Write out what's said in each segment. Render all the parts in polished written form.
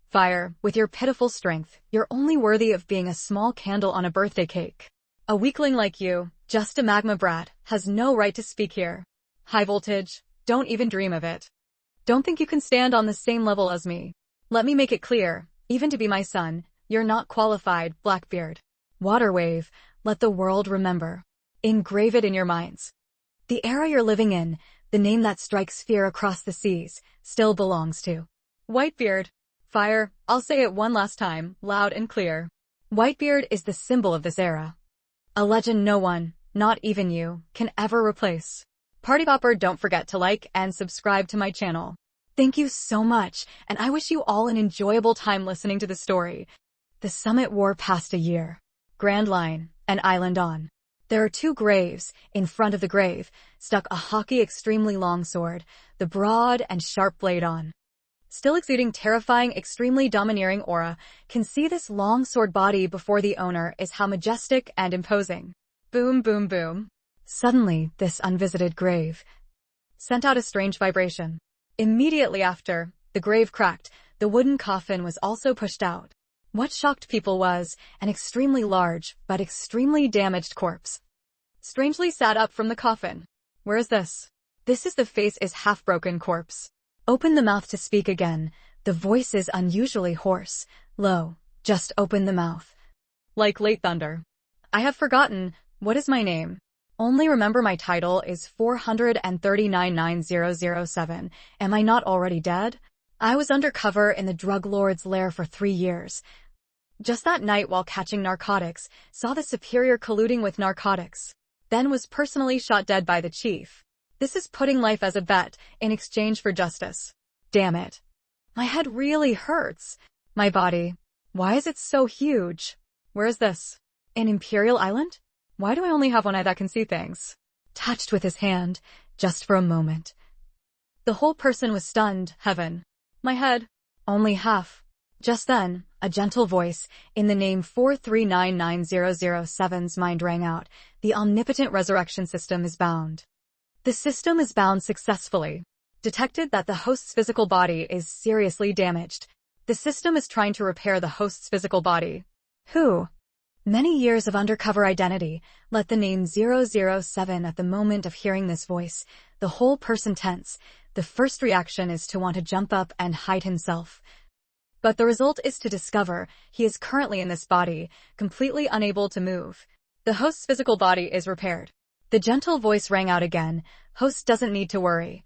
Fire, with your pitiful strength, you're only worthy of being a small candle on a birthday cake. A weakling like you, just a magma brat, has no right to speak here. High voltage, don't even dream of it. Don't think you can stand on the same level as me. Let me make it clear, even to be my son, you're not qualified, Blackbeard. Water wave, let the world remember. Engrave it in your minds. The era you're living in, the name that strikes fear across the seas, still belongs to Whitebeard. Fire, I'll say it one last time, loud and clear. Whitebeard is the symbol of this era. A legend no one, not even you, can ever replace. Party popper, don't forget to like and subscribe to my channel. Thank you so much, and I wish you all an enjoyable time listening to the story. The summit wore past a year. Grand Line, an island on. There are two graves. In front of the grave, stuck a hockey extremely long sword, the broad and sharp blade on. Still exuding terrifying, extremely domineering aura, can see this long sword body before the owner is how majestic and imposing. Boom, boom, boom. Suddenly, this unvisited grave sent out a strange vibration. Immediately after, the grave cracked, the wooden coffin was also pushed out. What shocked people was an extremely large, but extremely damaged corpse. Strangely sat up from the coffin. Where is this? This is the face is half-broken corpse. Open the mouth to speak again. The voice is unusually hoarse, low. Just open the mouth. Like late thunder. I have forgotten. What is my name? Only remember my title is 4399007. Am I not already dead? I was undercover in the drug lord's lair for 3 years. Just that night while catching narcotics, saw the superior colluding with narcotics. Then was personally shot dead by the chief. This is putting life as a bet in exchange for justice. Damn it. My head really hurts. My body. Why is it so huge? Where is this? An Imperial Island? Why do I only have one eye that can see things? Touched with his hand, just for a moment. The whole person was stunned. Heaven. My head. Only half. Just then, a gentle voice, in the name 4399007's mind rang out. The omnipotent resurrection system is bound. The system is bound successfully. Detected that the host's physical body is seriously damaged. The system is trying to repair the host's physical body. Who? Many years of undercover identity, let the name 007 at the moment of hearing this voice, the whole person tense. The first reaction is to want to jump up and hide himself. But the result is to discover he is currently in this body, completely unable to move. The host's physical body is repaired. The gentle voice rang out again. Host doesn't need to worry.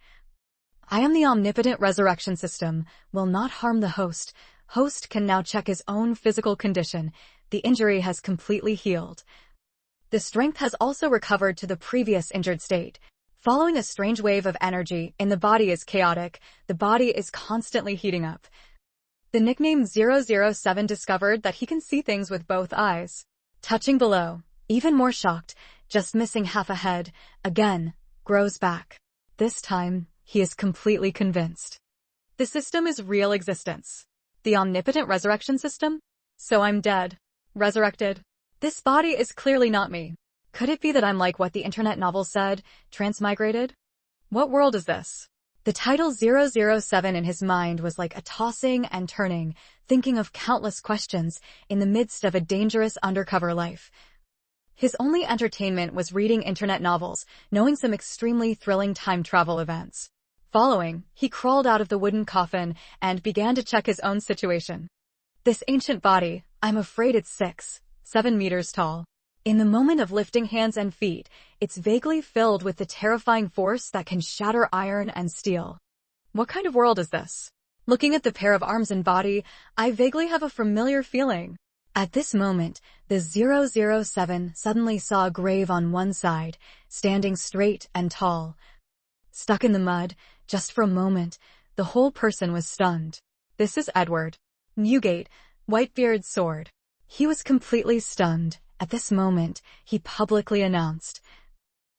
I am the omnipotent resurrection system, will not harm the host. Host can now check his own physical condition. The injury has completely healed. The strength has also recovered to the previous injured state. Following a strange wave of energy in the body is chaotic. The body is constantly heating up. The nickname 007 discovered that he can see things with both eyes. Touching below, even more shocked, just missing half a head, again, grows back. This time, he is completely convinced. The system is real existence. The omnipotent resurrection system? So I'm dead. Resurrected. This body is clearly not me. Could it be that I'm like what the internet novel said, transmigrated? What world is this? The title 007 in his mind was like a tossing and turning, thinking of countless questions in the midst of a dangerous undercover life. His only entertainment was reading internet novels, knowing some extremely thrilling time travel events. Following, he crawled out of the wooden coffin and began to check his own situation. This ancient body, I'm afraid it's 6-7 meters tall. In the moment of lifting hands and feet, it's vaguely filled with the terrifying force that can shatter iron and steel. What kind of world is this? Looking at the pair of arms and body, I vaguely have a familiar feeling. At this moment, the 007 suddenly saw a grave on one side, standing straight and tall. Stuck in the mud, just for a moment, the whole person was stunned. This is Edward Newgate, Whitebeard's sword. He was completely stunned. At this moment, he publicly announced.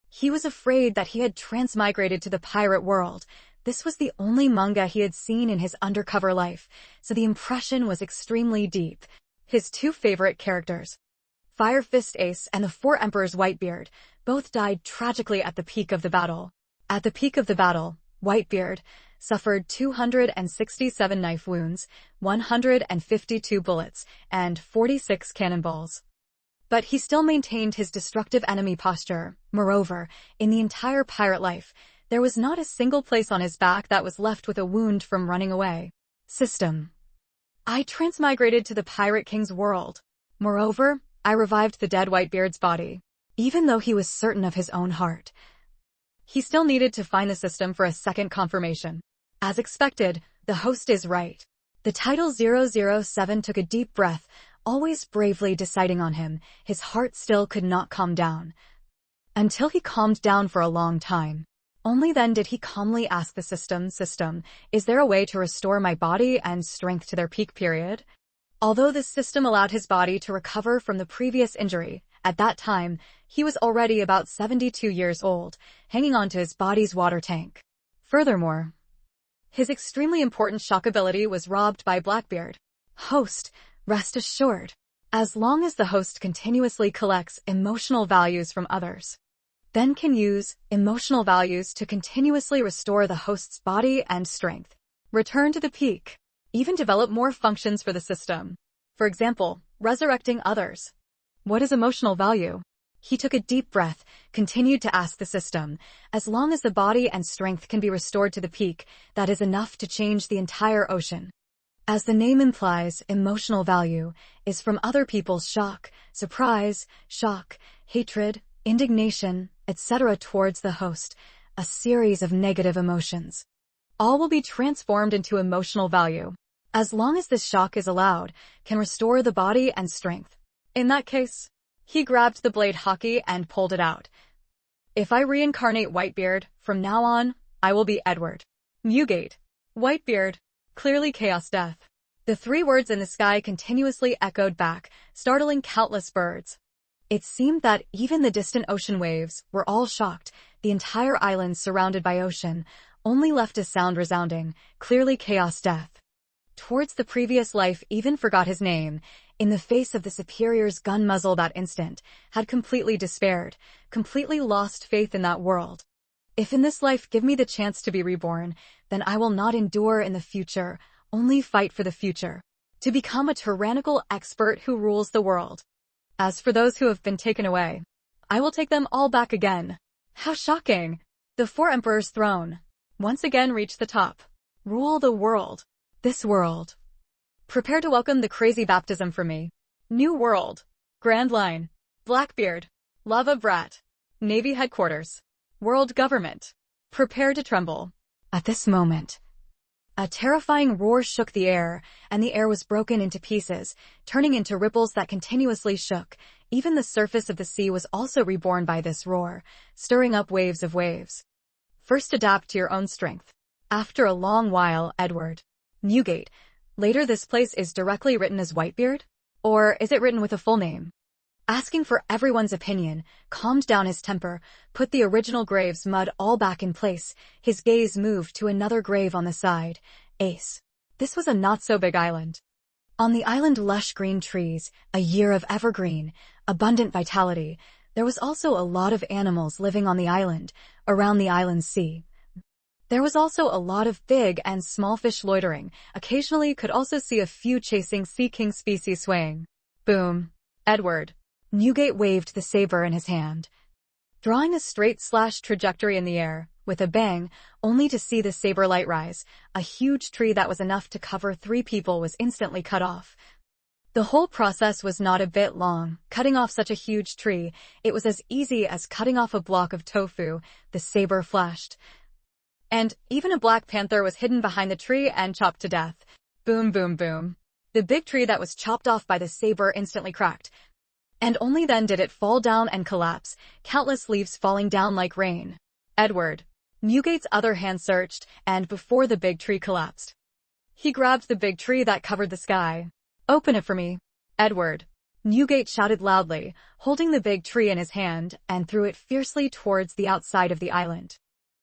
He was afraid that he had transmigrated to the pirate world. This was the only manga he had seen in his undercover life, so the impression was extremely deep. His two favorite characters, Fire Fist Ace and the Four Emperors Whitebeard, both died tragically at the peak of the battle. At the peak of the battle, Whitebeard, suffered 267 knife wounds, 152 bullets, and 46 cannonballs. But he still maintained his destructive enemy posture. Moreover, in the entire pirate life, there was not a single place on his back that was left with a wound from running away. System. I transmigrated to the Pirate King's world. Moreover, I revived the dead Whitebeard's body. Even though he was certain of his own heart, he still needed to find the system for a second confirmation. As expected, the host is right. The title 007 took a deep breath, always bravely deciding on him. His heart still could not calm down. Until he calmed down for a long time. Only then did he calmly ask the system, is there a way to restore my body and strength to their peak period? Although this system allowed his body to recover from the previous injury, at that time, he was already about 72 years old, hanging on to his body's water tank. Furthermore, his extremely important shock ability was robbed by Blackbeard. Host, rest assured. As long as the host continuously collects emotional values from others, then can use emotional values to continuously restore the host's body and strength, return to the peak, even develop more functions for the system. For example, resurrecting others. What is emotional value? He took a deep breath, continued to ask the system, as long as the body and strength can be restored to the peak, that is enough to change the entire ocean. As the name implies, emotional value is from other people's shock, surprise, shock, hatred, indignation, etc. towards the host, a series of negative emotions. All will be transformed into emotional value. As long as this shock is allowed, can restore the body and strength. In that case, he grabbed the blade hockey and pulled it out. If I reincarnate Whitebeard, from now on, I will be Edward. Newgate. Whitebeard. Clearly chaos death. The three words in the sky continuously echoed back, startling countless birds. It seemed that even the distant ocean waves were all shocked. The entire island surrounded by ocean only left a sound resounding, clearly chaos death. Towards the previous life even forgot his name, in the face of the superior's gun muzzle that instant, had completely despaired, completely lost faith in that world. If in this life give me the chance to be reborn, then I will not endure in the future, only fight for the future, to become a tyrannical expert who rules the world. As for those who have been taken away, I will take them all back again. How shocking! The four emperors' throne once again reached the top. Rule the world. This world. Prepare to welcome the crazy baptism for me. New world. Grand Line. Blackbeard. Lava Brat. Navy headquarters. World government. Prepare to tremble. At this moment, a terrifying roar shook the air, and the air was broken into pieces, turning into ripples that continuously shook. Even the surface of the sea was also reborn by this roar, stirring up waves of waves. First adapt to your own strength. After a long while, Edward. Newgate. Later this place is directly written as Whitebeard? Or is it written with a full name? Asking for everyone's opinion, calmed down his temper, put the original grave's mud all back in place. His gaze moved to another grave on the side. Ace. This was a not-so-big island. On the island lush green trees, a year of evergreen, abundant vitality. There was also a lot of animals living on the island, around the island's sea. There was also a lot of big and small fish loitering. Occasionally you could also see a few chasing sea king species swaying. Boom. Edward. Newgate waved the saber in his hand, drawing a straight slash trajectory in the air, with a bang, only to see the saber light rise. A huge tree that was enough to cover 3 people was instantly cut off. The whole process was not a bit long. Cutting off such a huge tree, it was as easy as cutting off a block of tofu. The saber flashed, and even a black panther was hidden behind the tree and chopped to death. Boom, boom, boom. The big tree that was chopped off by the saber instantly cracked, and only then did it fall down and collapse, countless leaves falling down like rain. Edward. Newgate's other hand searched, and before the big tree collapsed, he grabbed the big tree that covered the sky. Open it for me. Edward. Newgate shouted loudly, holding the big tree in his hand, and threw it fiercely towards the outside of the island.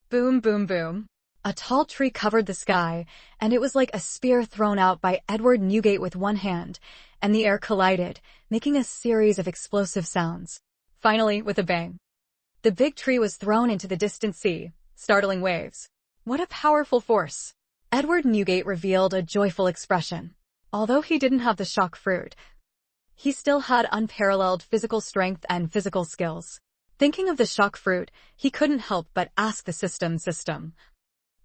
Boom, boom, boom. A tall tree covered the sky, and it was like a spear thrown out by Edward Newgate with one hand, and the air collided, making a series of explosive sounds. Finally, with a bang, the big tree was thrown into the distant sea, startling waves. What a powerful force. Edward Newgate revealed a joyful expression. Although he didn't have the shock fruit, he still had unparalleled physical strength and physical skills. Thinking of the shock fruit, he couldn't help but ask the system,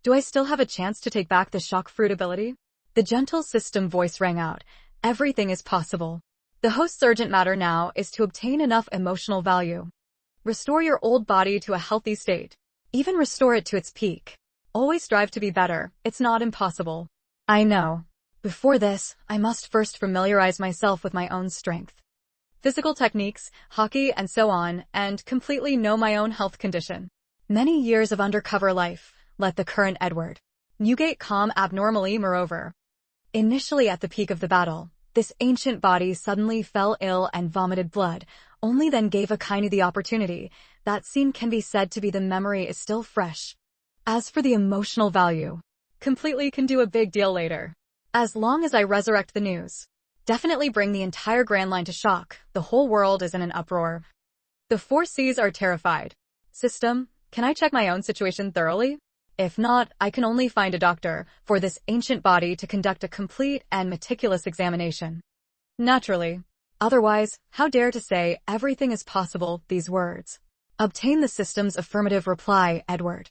do I still have a chance to take back the shock fruit ability? The gentle system voice rang out. Everything is possible. The host's urgent matter now is to obtain enough emotional value. Restore your old body to a healthy state. Even restore it to its peak. Always strive to be better. It's not impossible. I know. Before this, I must first familiarize myself with my own strength, physical techniques, hockey, and so on, and completely know my own health condition. Many years of undercover life let the current Edward Newgate calm abnormally. Moreover, initially at the peak of the battle, this ancient body suddenly fell ill and vomited blood, only then gave Akainu the opportunity. That scene can be said to be the memory is still fresh. As for the emotional value, completely can do a big deal later. As long as I resurrect the news, definitely bring the entire Grand Line to shock. The whole world is in an uproar. The 4 Cs are terrified. System, can I check my own situation thoroughly? If not, I can only find a doctor for this ancient body to conduct a complete and meticulous examination. Naturally. Otherwise, how dare to say everything is possible these words? Obtain the system's affirmative reply, Edward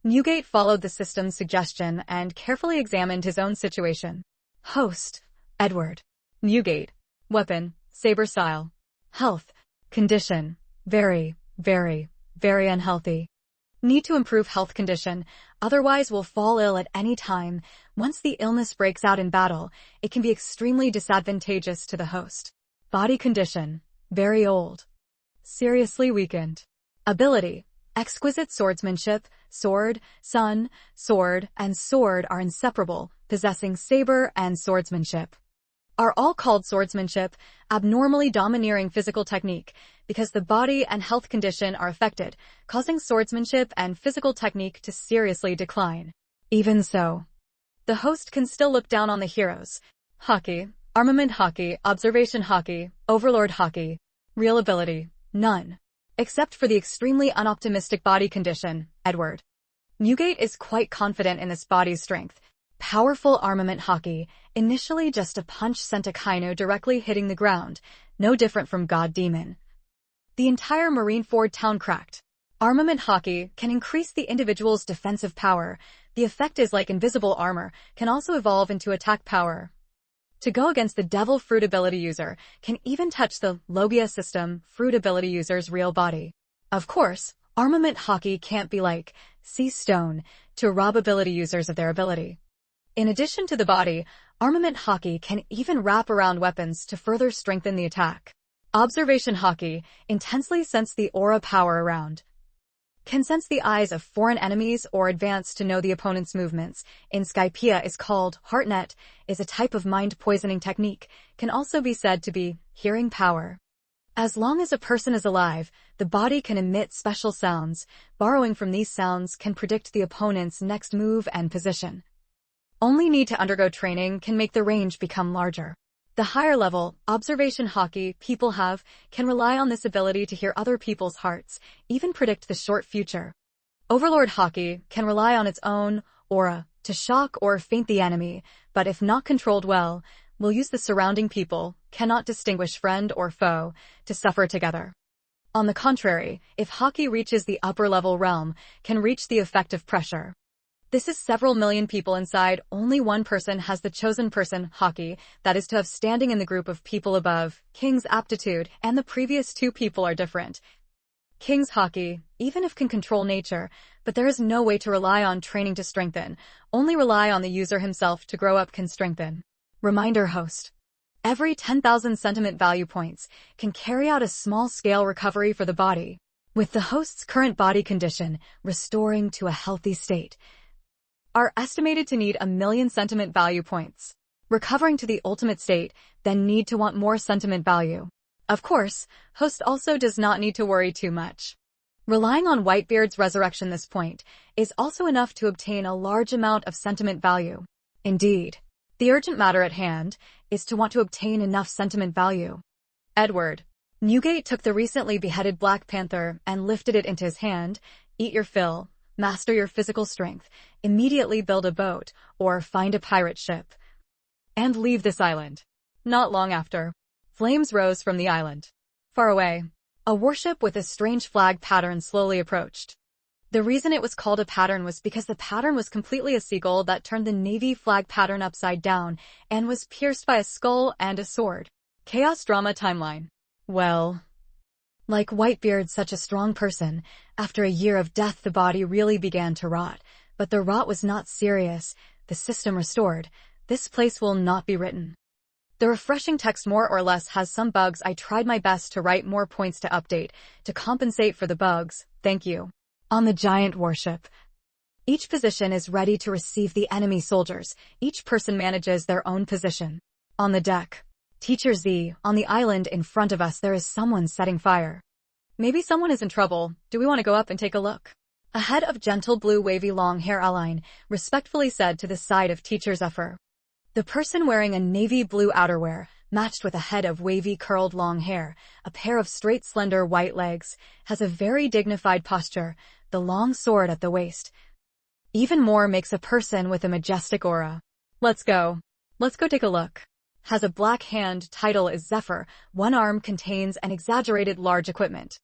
Newgate followed the system's suggestion and carefully examined his own situation. Host, Edward Newgate. Weapon, saber style. Health, condition, very, very, very unhealthy. Need to improve health condition, otherwise will fall ill at any time. Once the illness breaks out in battle, it can be extremely disadvantageous to the host. Body condition, very old. Seriously weakened. Ability, exquisite swordsmanship, sword, sun, sword, and sword are inseparable, possessing saber and swordsmanship. Are all called swordsmanship, abnormally domineering physical technique, because the body and health condition are affected, causing swordsmanship and physical technique to seriously decline. Even so, the host can still look down on the heroes. Hockey, armament hockey, observation hockey, overlord hockey. Real ability, none. Except for the extremely unoptimistic body condition, Edward Newgate is quite confident in this body's strength. Powerful armament hockey, initially just a punch sent Akainu directly hitting the ground, no different from God Demon. The entire Marineford town cracked. Armament hockey can increase the individual's defensive power. The effect is like invisible armor, can also evolve into attack power. To go against the Devil Fruit ability user, can even touch the Logia system Fruit ability user's real body. Of course, armament hockey can't be like Sea Stone to rob ability users of their ability. In addition to the body, armament hockey can even wrap around weapons to further strengthen the attack. Observation hockey intensely sense the aura power around. Can sense the eyes of foreign enemies or advance to know the opponent's movements. In Skypea is called Heartnet, is a type of mind-poisoning technique, can also be said to be hearing power. As long as a person is alive, the body can emit special sounds. Borrowing from these sounds can predict the opponent's next move and position. Only need to undergo training can make the range become larger. The higher level, observation hockey, people have, can rely on this ability to hear other people's hearts, even predict the short future. Overlord hockey can rely on its own aura to shock or feint the enemy, but if not controlled well, will use the surrounding people, cannot distinguish friend or foe, to suffer together. On the contrary, if hockey reaches the upper level realm, can reach the effect of pressure. This is several million people inside, only one person has the chosen person, hockey, that is to have standing in the group of people above. King's aptitude, and the previous 2 people are different. King's hockey, even if can control nature, but there is no way to rely on training to strengthen, only rely on the user himself to grow up can strengthen. Reminder host. Every 10,000 sentiment value points can carry out a small-scale recovery for the body. With the host's current body condition restoring to a healthy state, are estimated to need 1 million sentiment value points. Recovering to the ultimate state, then need to want more sentiment value. Of course, host also does not need to worry too much. Relying on Whitebeard's resurrection this point is also enough to obtain a large amount of sentiment value. Indeed, the urgent matter at hand is to want to obtain enough sentiment value. Edward Newgate took the recently beheaded Black Panther and lifted it into his hand. Eat your fill. master your physical strength, immediately build a boat, or find a pirate ship, and leave this island. Not long after, flames rose from the island. Far away, a warship with a strange flag pattern slowly approached. The reason it was called a pattern was because the pattern was completely a seagull that turned the navy flag pattern upside down and was pierced by a skull and a sword. Chaos Drama Timeline. Well, like Whitebeard, such a strong person, after a year of death the body really began to rot. But the rot was not serious. The system restored. This place will not be written. The refreshing text more or less has some bugs. I tried my best to write more points to update, to compensate for the bugs. Thank you. On the giant warship. Each position is ready to receive the enemy soldiers. Each person manages their own position. On the deck. Teacher Z, on the island in front of us there is someone setting fire. Maybe someone is in trouble. Do we want to go up and take a look? A head of gentle blue wavy long hair Aline respectfully said to the side of Teacher Zephyr. The person wearing a navy blue outerwear, matched with a head of wavy curled long hair, a pair of straight slender white legs, has a very dignified posture, the long sword at the waist. Even more makes a person with a majestic aura. Let's go. Let's go take a look. Has a black hand, title is Zephyr, one arm contains an exaggerated large equipment.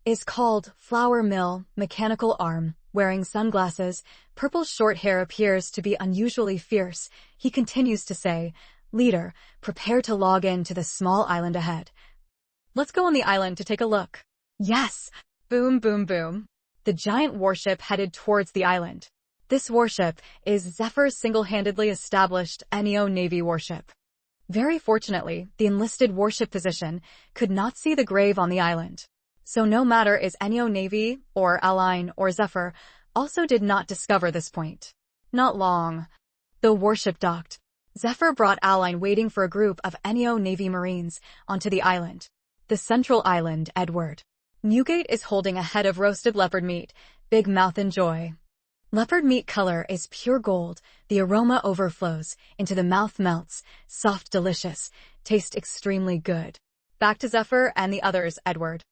Is called Flour Mill, mechanical arm, wearing sunglasses, purple short hair appears to be unusually fierce. He continues to say, Leader, prepare to log in to the small island ahead. Let's go on the island to take a look. Yes! Boom boom boom. The giant warship headed towards the island. This warship is Zephyr's single-handedly established Neo Navy warship. Very fortunately, the enlisted warship position could not see the grave on the island. So no matter is Neo Navy, or Aline, or Zephyr, also did not discover this point. Not long. The warship docked. Zephyr brought Aline waiting for a group of Neo Navy Marines onto the island. The central island, Edward. Newgate is holding a head of roasted leopard meat, big mouth enjoy. Leopard meat color is pure gold, the aroma overflows, into the mouth melts, soft delicious, taste extremely good. Back to Zephyr and the others, Edward.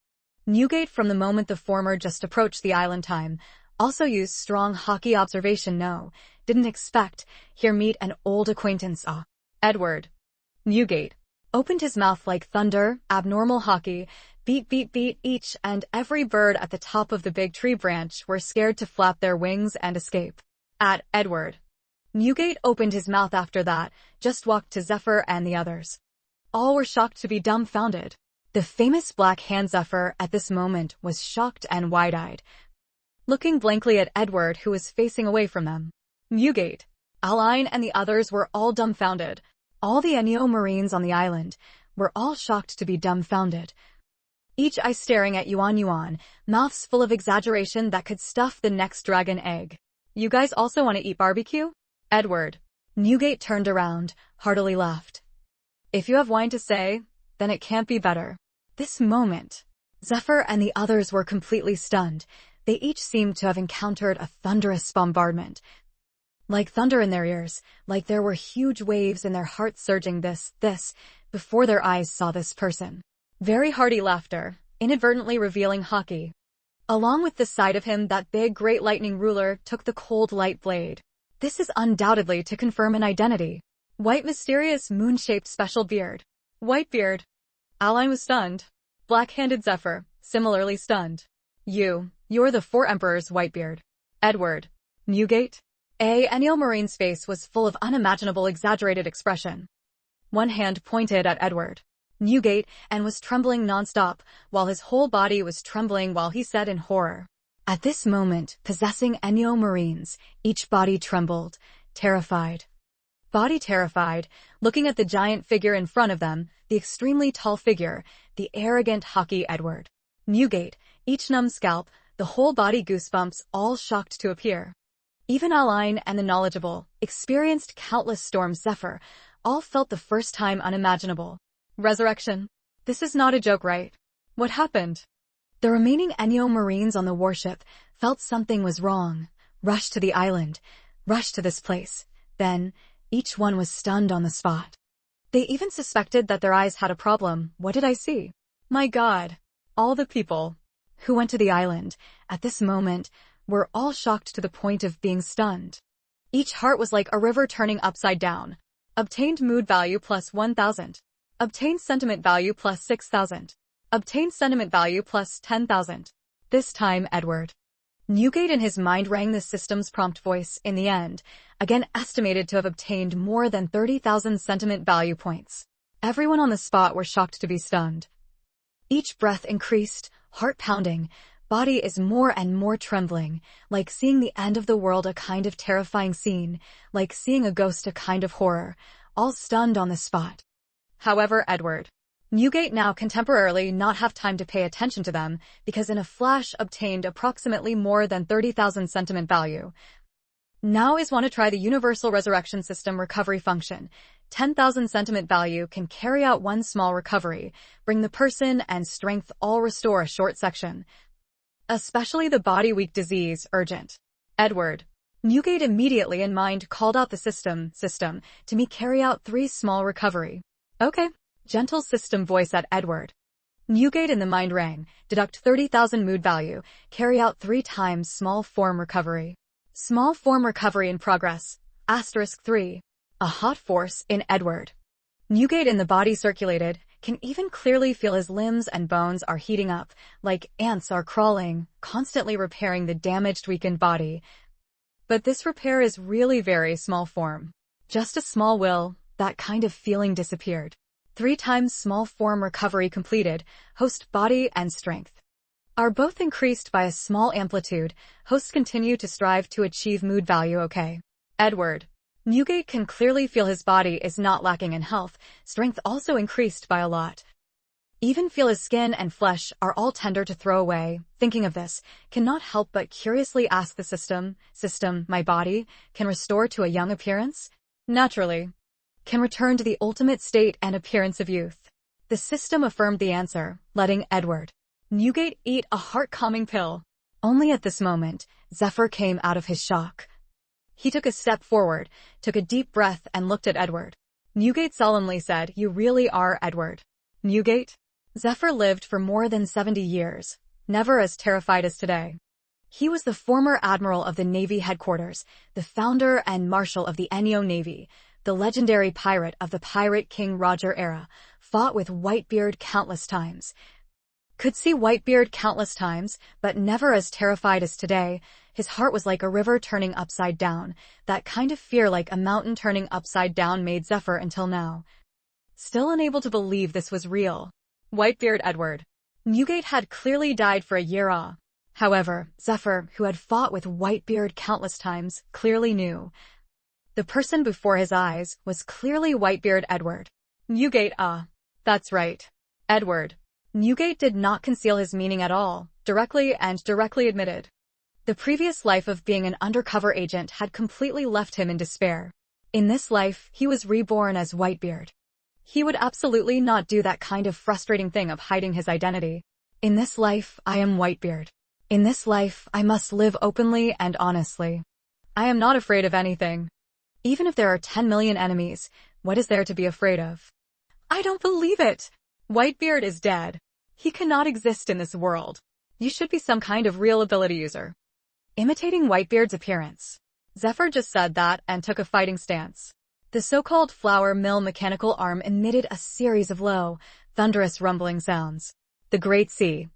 Newgate from the moment the former just approached the island time, also used strong hockey observation no, didn't expect, here meet an old acquaintance Edward. Newgate. Opened his mouth like thunder, abnormal hockey, beat beat beat each and every bird at the top of the big tree branch were scared to flap their wings and escape. At Edward. Newgate opened his mouth after that, just walked to Zephyr and the others. All were shocked to be dumbfounded. The famous black hand Zephyr at this moment was shocked and wide-eyed, looking blankly at Edward who was facing away from them. Newgate, Aline and the others were all dumbfounded. All the Neo Marines on the island were all shocked to be dumbfounded. Each eye staring at Yuan, mouths full of exaggeration that could stuff the next dragon egg. You guys also want to eat barbecue? Edward. Newgate turned around, heartily laughed. If you have wine to say, then it can't be better. This moment, Zephyr and the others were completely stunned. They each seemed to have encountered a thunderous bombardment. Like thunder in their ears, like there were huge waves in their hearts surging this, before their eyes saw this person. Very hearty laughter, inadvertently revealing hockey. Along with the side of him that big great lightning ruler took the cold light blade. This is undoubtedly to confirm an identity. White mysterious moon-shaped special beard. Whitebeard. Aline was stunned. Black-handed Zephyr, similarly stunned. You're the four emperors, Whitebeard. Edward. Newgate. Neo Marine's face was full of unimaginable exaggerated expression. One hand pointed at Edward. Newgate and was trembling non-stop, while his whole body was trembling while he said in horror. At this moment, possessing Neo Marines, each body trembled, terrified. Body terrified, looking at the giant figure in front of them, the extremely tall figure, the arrogant hockey Edward. Newgate, each numb scalp, the whole body goosebumps, all shocked to appear. Even Aline and the knowledgeable, experienced countless storms Zephyr, all felt the first time unimaginable. Resurrection. This is not a joke, right? What happened? The remaining Neo Marines on the warship felt something was wrong, rushed to the island, rushed to this place. Then, each one was stunned on the spot. They even suspected that their eyes had a problem. What did I see? My God! All the people who went to the island, at this moment, were all shocked to the point of being stunned. Each heart was like a river turning upside down. Obtained mood value plus 1,000. Obtained sentiment value plus 6,000. Obtained sentiment value plus 10,000. This time, Edward Newgate in his mind rang the system's prompt voice in the end, again estimated to have obtained more than 30,000 sentiment value points. Everyone on the spot were shocked to be stunned. Each breath increased, heart pounding, body is more and more trembling, like seeing the end of the world, a kind of terrifying scene, like seeing a ghost, a kind of horror, all stunned on the spot. However, Edward Newgate now can temporarily not have time to pay attention to them, because in a flash obtained approximately more than 30,000 sentiment value. Now is want to try the Universal Resurrection System recovery function. 10,000 sentiment value can carry out one small recovery, bring the person and strength all restore a short section. Especially the body weak disease, urgent. Edward Newgate immediately in mind called out the system, to me carry out 3 small recovery. Okay. Gentle system voice at Edward Newgate in the mind rang, deduct 30,000 mood value, carry out 3 times small form recovery. Small form recovery in progress. *3. A hot force in Edward Newgate in the body circulated, can even clearly feel his limbs and bones are heating up, like ants are crawling, constantly repairing the damaged, weakened body. But this repair is really very small form. Just a small will, that kind of feeling disappeared. 3 times small form recovery completed, host body and strength are both increased by a small amplitude. Hosts continue to strive to achieve mood value okay. Edward Newgate can clearly feel his body is not lacking in health, strength also increased by a lot. Even feel his skin and flesh are all tender to throw away. Thinking of this, cannot help but curiously ask the system, my body, can restore to a young appearance? Naturally. Can return to the ultimate state and appearance of youth. The system affirmed the answer, letting Edward Newgate eat a heart-calming pill. Only at this moment, Zephyr came out of his shock. He took a step forward, took a deep breath and looked at Edward. Newgate solemnly said, "You really are Edward Newgate?" Zephyr lived for more than 70 years, never as terrified as today. He was the former admiral of the Navy headquarters, the founder and marshal of the Ennio Navy, the legendary pirate of the Pirate King Roger era, fought with Whitebeard countless times. Could see Whitebeard countless times, but never as terrified as today. His heart was like a river turning upside down. That kind of fear, like a mountain turning upside down, made Zephyr until now still unable to believe this was real. Whitebeard Edward Newgate had clearly died for a year. However, Zephyr, who had fought with Whitebeard countless times, clearly knew. The person before his eyes was clearly Whitebeard Edward Newgate. That's right. Edward Newgate did not conceal his meaning at all, directly admitted. The previous life of being an undercover agent had completely left him in despair. In this life, he was reborn as Whitebeard. He would absolutely not do that kind of frustrating thing of hiding his identity. In this life, I am Whitebeard. In this life, I must live openly and honestly. I am not afraid of anything. Even if there are 10 million enemies, what is there to be afraid of? I don't believe it! Whitebeard is dead. He cannot exist in this world. You should be some kind of real ability user. Imitating Whitebeard's appearance. Zephyr just said that and took a fighting stance. The so-called flour mill mechanical arm emitted a series of low, thunderous rumbling sounds. The Great Sea.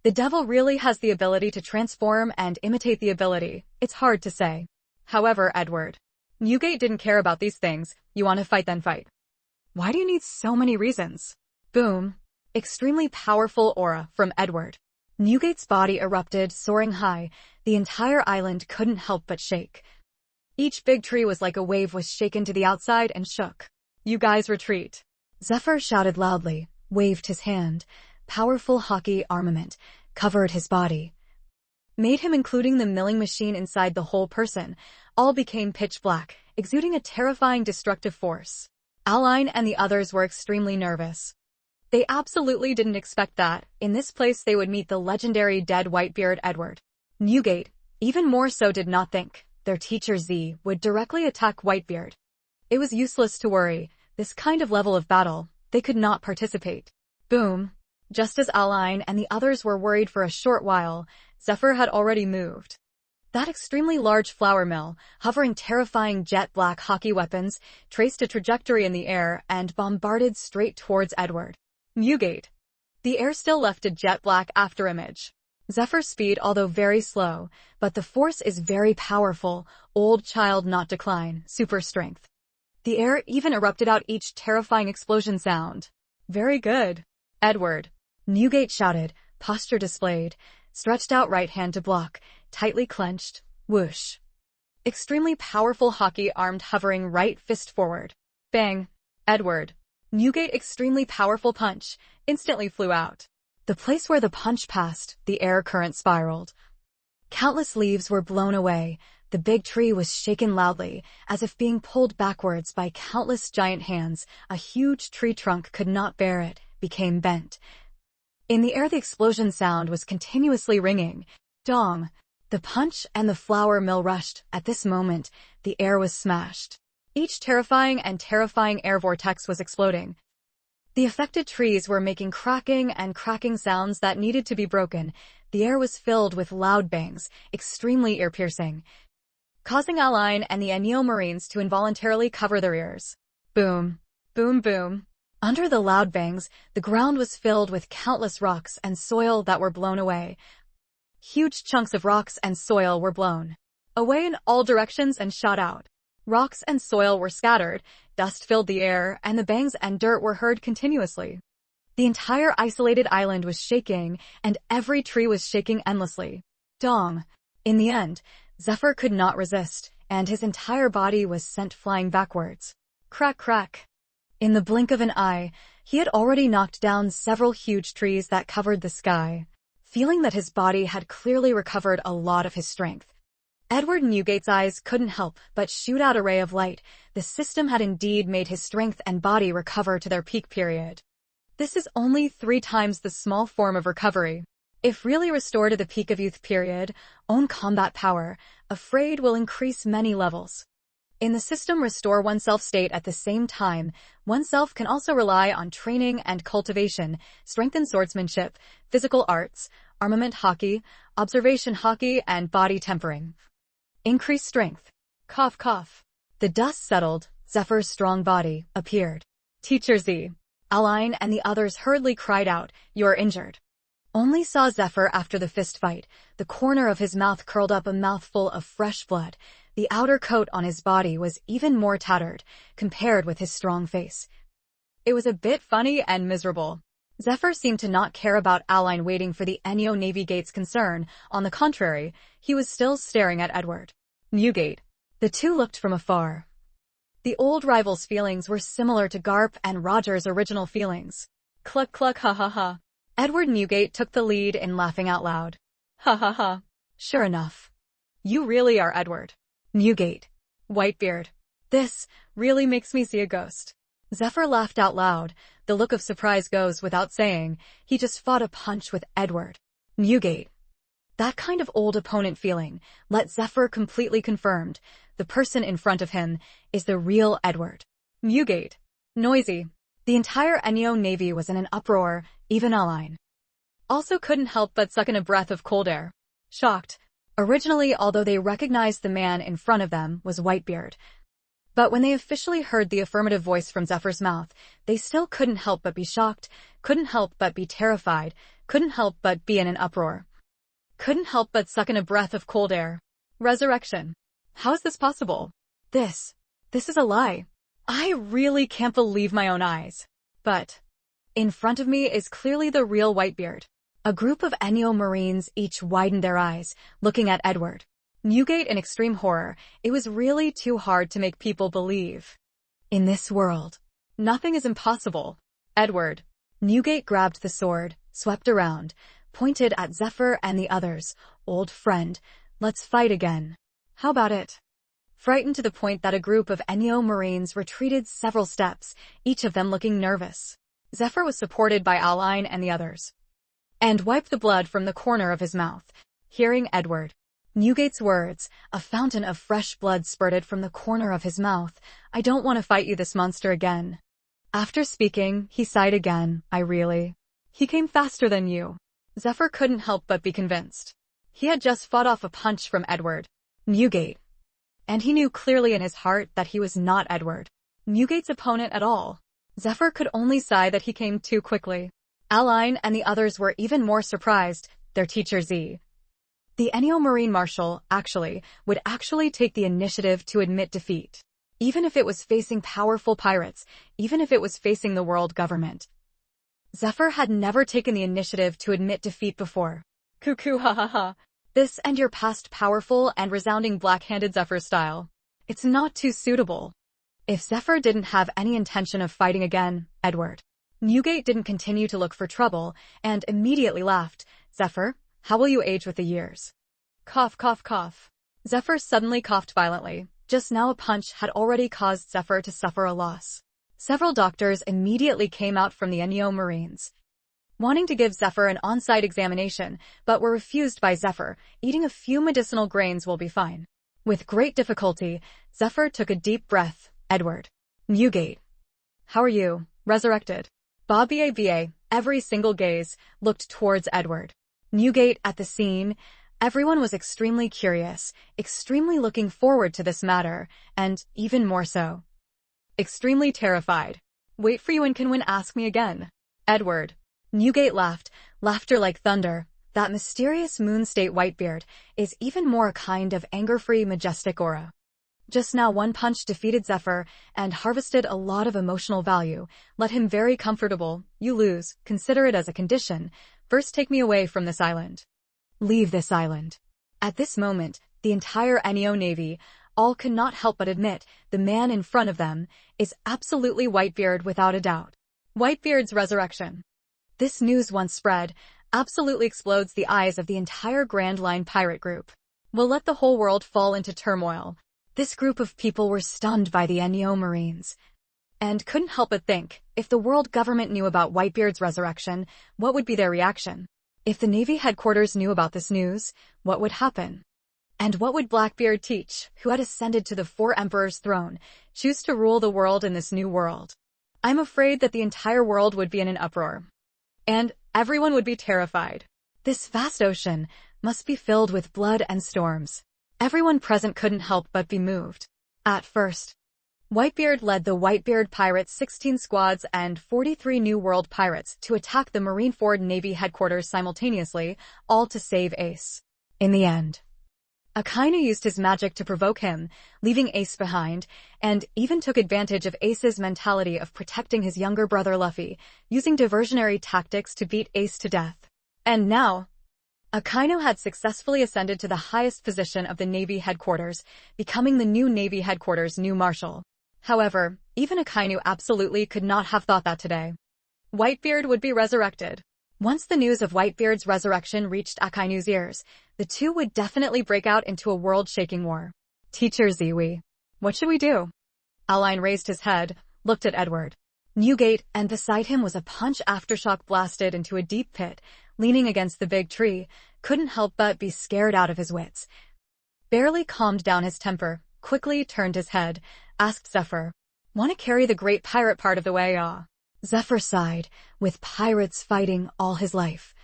The devil really has the ability to transform and imitate the ability. It's hard to say. However, Edward Newgate didn't care about these things. You want to fight, then fight. Why do you need so many reasons? Boom. Extremely powerful aura from Edward Newgate's body erupted, soaring high. The entire island couldn't help but shake. Each big tree was like a wave was shaken to the outside and shook. You guys retreat. Zephyr shouted loudly, waved his hand. Powerful hockey armament covered his body. Made him, including the milling machine inside the whole person, all became pitch black, exuding a terrifying destructive force. Aline and the others were extremely nervous. They absolutely didn't expect that, in this place they would meet the legendary dead Whitebeard Edward Newgate. Even more so did not think their teacher Z would directly attack Whitebeard. It was useless to worry. This kind of level of battle, they could not participate. Boom. Just as Aline and the others were worried for a short while, Zephyr had already moved. That extremely large flour mill, hovering terrifying jet-black hockey weapons, traced a trajectory in the air and bombarded straight towards Edward. Newgate. The air still left a jet-black afterimage. Zephyr's speed, although very slow, but the force is very powerful, old child not decline, super strength. The air even erupted out each terrifying explosion sound. Very good. Edward. Newgate shouted, posture displayed, stretched out right hand to block, tightly clenched, whoosh. Extremely powerful hockey armed hovering right fist forward. Bang. Edward. Newgate extremely powerful punch, instantly flew out. The place where the punch passed, the air current spiraled. Countless leaves were blown away. The big tree was shaken loudly, as if being pulled backwards by countless giant hands. A huge tree trunk could not bear it, became bent. In the air the explosion sound was continuously ringing. Dong. The punch and the flour mill rushed. At this moment, the air was smashed. Each terrifying air vortex was exploding. The affected trees were making cracking sounds that needed to be broken. The air was filled with loud bangs, extremely ear-piercing, causing Aline and the Neo Marines to involuntarily cover their ears. Boom. Boom boom. Under the loud bangs, the ground was filled with countless rocks and soil that were blown away. Huge chunks of rocks and soil were blown away in all directions and shot out. Rocks and soil were scattered, dust filled the air, and the bangs and dirt were heard continuously. The entire isolated island was shaking, and every tree was shaking endlessly. Dong. In the end, Zephyr could not resist, and his entire body was sent flying backwards. Crack crack. In the blink of an eye, he had already knocked down several huge trees that covered the sky. Feeling that his body had clearly recovered a lot of his strength, Edward Newgate's eyes couldn't help but shoot out a ray of light. The system had indeed made his strength and body recover to their peak period. This is only 3 times the small form of recovery. If really restored to the peak of youth period, own combat power, afraid will increase many levels. In the system restore oneself state at the same time, oneself can also rely on training and cultivation, strengthen swordsmanship, physical arts, armament hockey, observation hockey, and body tempering. Increase strength. Cough cough. The dust settled, Zephyr's strong body appeared. Teacher Z. Aline and the others hurriedly cried out, "You're injured." Only saw Zephyr after the fist fight. The corner of his mouth curled up, a mouthful of fresh blood. The outer coat on his body was even more tattered, compared with his strong face. It was a bit funny and miserable. Zephyr seemed to not care about Aline waiting for the Neo Navy Gate's concern. On the contrary, he was still staring at Edward Newgate. The two looked from afar. The old rival's feelings were similar to Garp and Roger's original feelings. Cluck cluck ha ha ha. Edward Newgate took the lead in laughing out loud. Ha ha ha. Sure enough. You really are Edward Newgate. Whitebeard. This really makes me see a ghost. Zephyr laughed out loud. The look of surprise goes without saying. He just fought a punch with Edward Newgate. That kind of old opponent feeling let Zephyr completely confirmed. The person in front of him is the real Edward Newgate. Noisy. The entire Neo Navy was in an uproar, even Aline also couldn't help but suck in a breath of cold air. Shocked. Originally, although they recognized the man in front of them was Whitebeard, but when they officially heard the affirmative voice from Zephyr's mouth, they still couldn't help but be shocked, couldn't help but be terrified, couldn't help but be in an uproar, couldn't help but suck in a breath of cold air. Resurrection. How is this possible? This is a lie. I really can't believe my own eyes. But in front of me is clearly the real Whitebeard. A group of Neo Marines each widened their eyes, looking at Edward Newgate in extreme horror. It was really too hard to make people believe. In this world, nothing is impossible. Edward Newgate grabbed the sword, swept around, pointed at Zephyr and the others. Old friend, let's fight again. How about it? Frightened to the point that a group of Neo Marines retreated several steps, each of them looking nervous. Zephyr was supported by Aline and the others, and wiped the blood from the corner of his mouth. Hearing Edward Newgate's words, a fountain of fresh blood spurted from the corner of his mouth. I don't want to fight you, this monster again. After speaking, he sighed again. He came faster than you. Zephyr couldn't help but be convinced. He had just fought off a punch from Edward Newgate, and he knew clearly in his heart that he was not Edward Newgate's opponent at all. Zephyr could only sigh that he came too quickly. Aline and the others were even more surprised. Their teacher Z, the Ennio Marine Marshal, would take the initiative to admit defeat. Even if it was facing powerful pirates, even if it was facing the world government. Zephyr had never taken the initiative to admit defeat before. Cuckoo, ha ha ha. This and your past powerful and resounding black-handed Zephyr style. It's not too suitable. If Zephyr didn't have any intention of fighting again, Edward Newgate didn't continue to look for trouble, and immediately laughed. Zephyr, how will you age with the years? Cough, cough, cough. Zephyr suddenly coughed violently. Just now a punch had already caused Zephyr to suffer a loss. Several doctors immediately came out from the Ennio Marines, wanting to give Zephyr an on-site examination, but were refused by Zephyr. Eating a few medicinal grains will be fine. With great difficulty, Zephyr took a deep breath. Edward Newgate, how are you? Resurrected. Ba, every single gaze looked towards Edward Newgate at the scene. Everyone was extremely curious, extremely looking forward to this matter, and, even more so, extremely terrified. Wait for you and can win, ask me again. Edward Newgate laughed, laughter like thunder. That mysterious moon state Whitebeard is even more a kind of anger-free, majestic aura. Just now one punch defeated Zephyr and harvested a lot of emotional value. Let him very comfortable. You lose. Consider it as a condition. First take me away from this island. Leave this island. At this moment, the entire Ennio Navy all could not help but admit the man in front of them is absolutely Whitebeard without a doubt. Whitebeard's resurrection. This news once spread, absolutely explodes the eyes of the entire Grand Line pirate group. Will let the whole world fall into turmoil. This group of people were stunned by the Ennio Marines, and couldn't help but think, if the world government knew about Whitebeard's resurrection, what would be their reaction? If the Navy headquarters knew about this news, what would happen? And what would Blackbeard teach, who had ascended to the Four Emperors' throne, choose to rule the world in this new world? I'm afraid that the entire world would be in an uproar. And everyone would be terrified. This vast ocean must be filled with blood and storms. Everyone present couldn't help but be moved. At first, Whitebeard led the Whitebeard pirates 16 squads and 43 New World pirates to attack the Marineford Navy headquarters simultaneously, all to save Ace. In the end, Akainu used his magic to provoke him, leaving Ace behind, and even took advantage of Ace's mentality of protecting his younger brother Luffy, using diversionary tactics to beat Ace to death. And now, Akainu had successfully ascended to the highest position of the Navy headquarters, becoming the new Navy headquarters' new marshal. However, even Akainu absolutely could not have thought that today Whitebeard would be resurrected. Once the news of Whitebeard's resurrection reached Akainu's ears, the two would definitely break out into a world-shaking war. Teacher Ziwi, what should we do? Aline raised his head, looked at Edward Newgate, and beside him was a punch aftershock blasted into a deep pit, leaning against the big tree, couldn't help but be scared out of his wits. Barely calmed down his temper, quickly turned his head, asked Zephyr, "Want to carry the great pirate part of the way, ah?" Zephyr sighed, with pirates fighting all his life.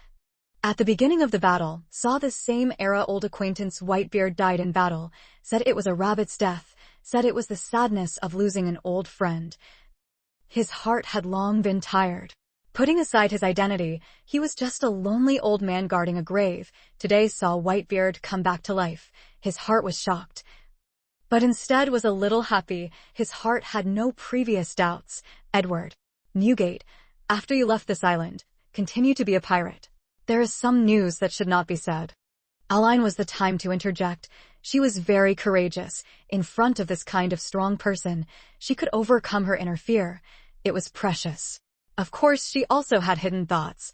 At the beginning of the battle, saw the same era-old acquaintance Whitebeard died in battle, said it was a rabbit's death, said it was the sadness of losing an old friend. His heart had long been tired. Putting aside his identity, he was just a lonely old man guarding a grave. Today saw Whitebeard come back to life. His heart was shocked, but instead was a little happy. His heart had no previous doubts. Edward Newgate, after you left this island, continue to be a pirate. There is some news that should not be said. Aline was the time to interject. She was very courageous. In front of this kind of strong person, she could overcome her inner fear. It was precious. Of course, she also had hidden thoughts.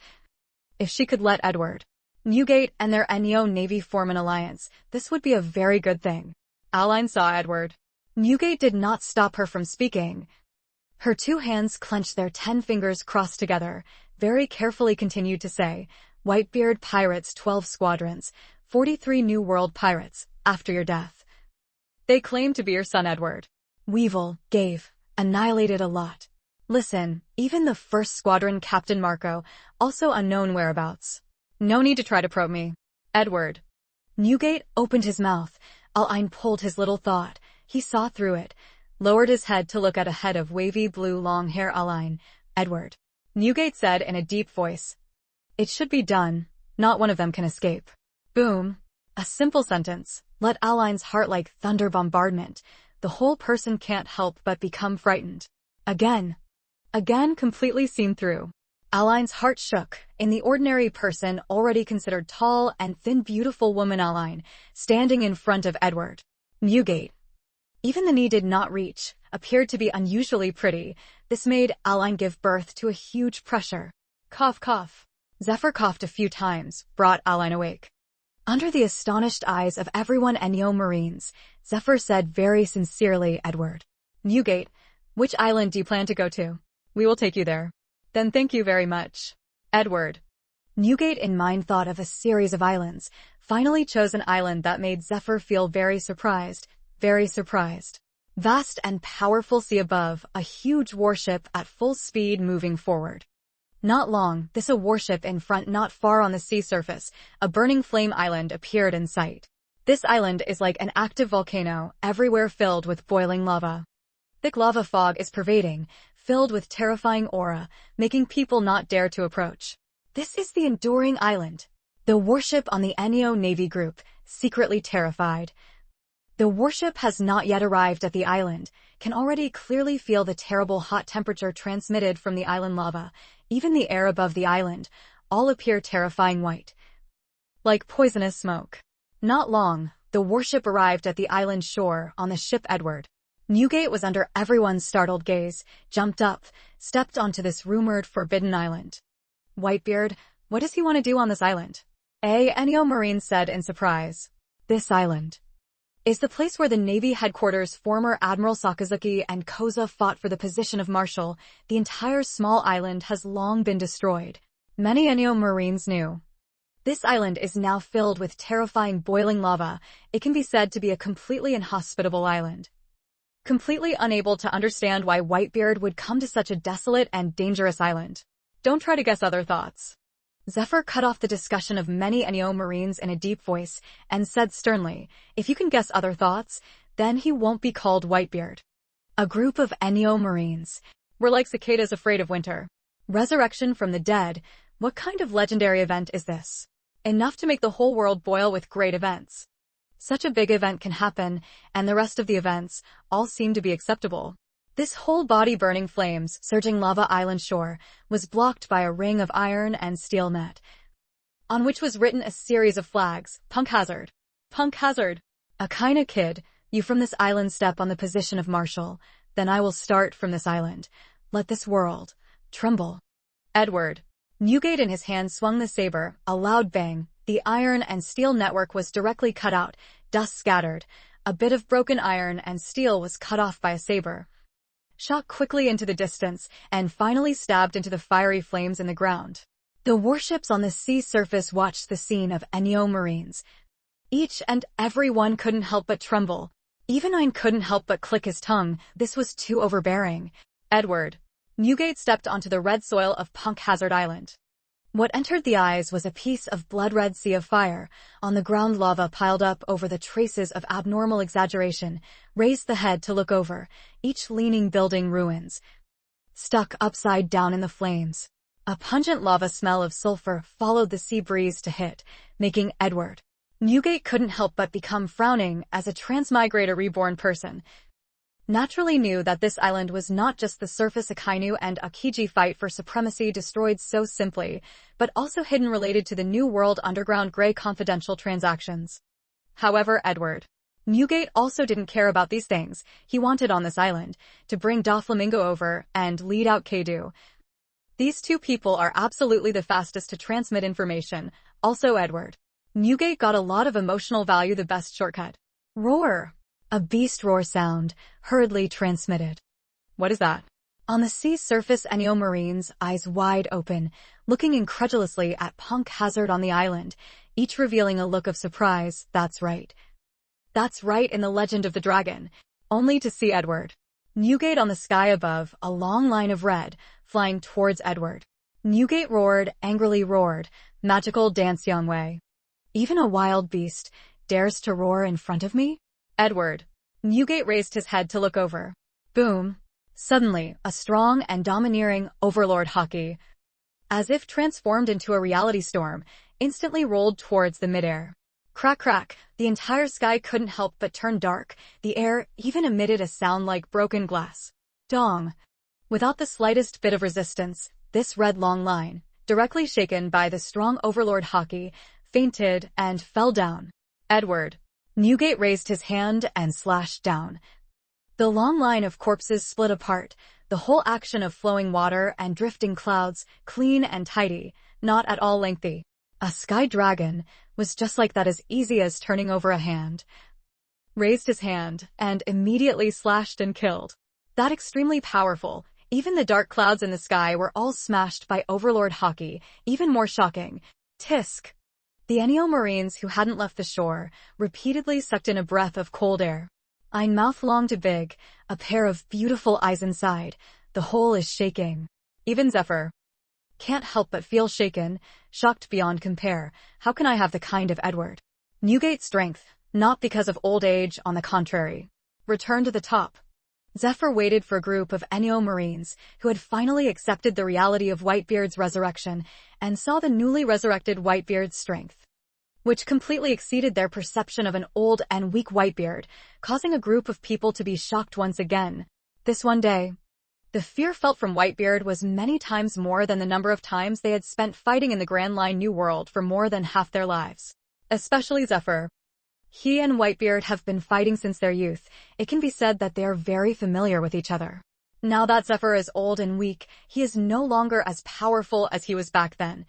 If she could let Edward Newgate and their Ennio Navy form an alliance, this would be a very good thing. Aline saw Edward Newgate did not stop her from speaking. Her two hands clenched, their 10 fingers crossed together, very carefully continued to say, "Whitebeard pirates 12 squadrons, 43 New World pirates, after your death. They claim to be your son Edward. Weevil, gave, annihilated a lot. Listen, even the first squadron Captain Marco, also unknown whereabouts. No need to try to probe me. Edward Newgate opened his mouth. Al'Ain pulled his little thought. He saw through it, lowered his head to look at a head of wavy blue long hair. Al'Ain. Edward. Newgate said in a deep voice. It should be done. Not one of them can escape. Boom. A simple sentence. Let Al'Ain's heart like thunder bombardment. The whole person can't help but become frightened. Again. Again completely seen through. Al'Ain's heart shook. In the ordinary person already considered tall and thin beautiful woman Al'Ain, standing in front of Edward. Newgate. Even the knee did not reach, appeared to be unusually pretty. This made Al'Ain give birth to a huge pressure. Cough, cough. Zephyr coughed a few times, brought Al'Ain awake. Under the astonished eyes of everyone Marines, Zephyr said very sincerely, Edward. Newgate, which island do you plan to go to? We will take you there. Then thank you very much. Edward. Newgate in mind thought of a series of islands, finally chose an island that made Zephyr feel very surprised. Very surprised. Vast and powerful sea above, a huge warship at full speed moving forward. Not long, a warship in front not far on the sea surface, a burning flame island appeared in sight. This island is like an active volcano, everywhere filled with boiling lava. Thick lava fog is pervading, filled with terrifying aura, making people not dare to approach. This is the Enduring Island. The warship on the Neo Navy group, secretly terrified. The warship has not yet arrived at the island, can already clearly feel the terrible hot temperature transmitted from the island lava. Even the air above the island, all appear terrifying white. Like poisonous smoke. Not long, the warship arrived at the island shore on the ship Edward. Newgate was under everyone's startled gaze, jumped up, stepped onto this rumored forbidden island. Whitebeard, what does he want to do on this island? Neo Marine said in surprise. This island is the place where the Navy headquarters former Admiral Sakazuki and Koza fought for the position of Marshal. The entire small island has long been destroyed. Many Neo Marines knew. This island is now filled with terrifying boiling lava. It can be said to be a completely inhospitable island. Completely unable to understand why Whitebeard would come to such a desolate and dangerous island. Don't try to guess other thoughts. Zephyr cut off the discussion of many Neo Marines in a deep voice and said sternly, if you can guess other thoughts, then he won't be called Whitebeard. A group of Neo Marines were like cicadas afraid of winter. Resurrection from the dead, what kind of legendary event is this? Enough to make the whole world boil with great events. Such a big event can happen, and the rest of the events all seem to be acceptable. This whole body burning flames, surging lava island shore, was blocked by a ring of iron and steel net, on which was written a series of flags. Punk hazard. Punk hazard. A kinda kid, you from this island step on the position of Marshal, then I will start from this island. Let this world tremble. Edward. Newgate in his hand swung the saber, a loud bang. The iron and steel network was directly cut out, dust scattered. A bit of broken iron and steel was cut off by a saber. Shot quickly into the distance, and finally stabbed into the fiery flames in the ground. The warships on the sea surface watched the scene of Neo Marines. Each and every one couldn't help but tremble. Even Ein couldn't help but click his tongue. This was too overbearing. Edward. Newgate stepped onto the red soil of Punk Hazard Island. What entered the eyes was a piece of blood-red sea of fire. On the ground, lava piled up over the traces of abnormal exaggeration. Raised the head to look over, each leaning building ruins, stuck upside down in the flames. A pungent lava smell of sulfur followed the sea breeze to hit, making Edward. Newgate couldn't help but become frowning as a transmigrator reborn person. Naturally knew that this island was not just the surface Akainu and Akiji fight for supremacy destroyed so simply, but also hidden related to the New World underground grey confidential transactions. However, Edward. Newgate also didn't care about these things. He wanted on this island to bring Doflamingo over and lead out Kadu. These two people are absolutely the fastest to transmit information. Also Edward. Newgate got a lot of emotional value, the best shortcut. Roar. A beast roar sound, hurriedly transmitted. What is that? On the sea surface, Neo Marines, eyes wide open, looking incredulously at Punk Hazard on the island, each revealing a look of surprise. That's right. That's right, in the Legend of the Dragon. Only to see Edward. Newgate on the sky above, a long line of red, flying towards Edward. Newgate roared, angrily roared, magical dance young way. Even a wild beast dares to roar in front of me? Edward. Newgate raised his head to look over. Boom. Suddenly, a strong and domineering overlord hockey, as if transformed into a reality storm, instantly rolled towards the midair. Crack crack, the entire sky couldn't help but turn dark. The air even emitted a sound like broken glass. Dong. Without the slightest bit of resistance, this red long line, directly shaken by the strong overlord hockey, fainted and fell down. Edward. Newgate raised his hand and slashed down. The long line of corpses split apart, the whole action of flowing water and drifting clouds, clean and tidy, not at all lengthy. A sky dragon was just like that, as easy as turning over a hand. Raised his hand and immediately slashed and killed. That extremely powerful. Even the dark clouds in the sky were all smashed by overlord hockey. Even more shocking. Tisk. The Enyo Marines who hadn't left the shore repeatedly sucked in a breath of cold air. Ein mouth long to big, a pair of beautiful eyes inside. The whole is shaking. Even Zephyr can't help but feel shaken, shocked beyond compare. How can I have the kind of Edward? Newgate's strength, not because of old age, on the contrary, returned to the top. Zephyr waited for a group of Enyo Marines who had finally accepted the reality of Whitebeard's resurrection and saw the newly resurrected Whitebeard's strength, which completely exceeded their perception of an old and weak Whitebeard, causing a group of people to be shocked once again. This one day, the fear felt from Whitebeard was many times more than the number of times they had spent fighting in the Grand Line New World for more than half their lives. Especially Zephyr. He and Whitebeard have been fighting since their youth. It can be said that they are very familiar with each other. Now that Zephyr is old and weak, he is no longer as powerful as he was back then.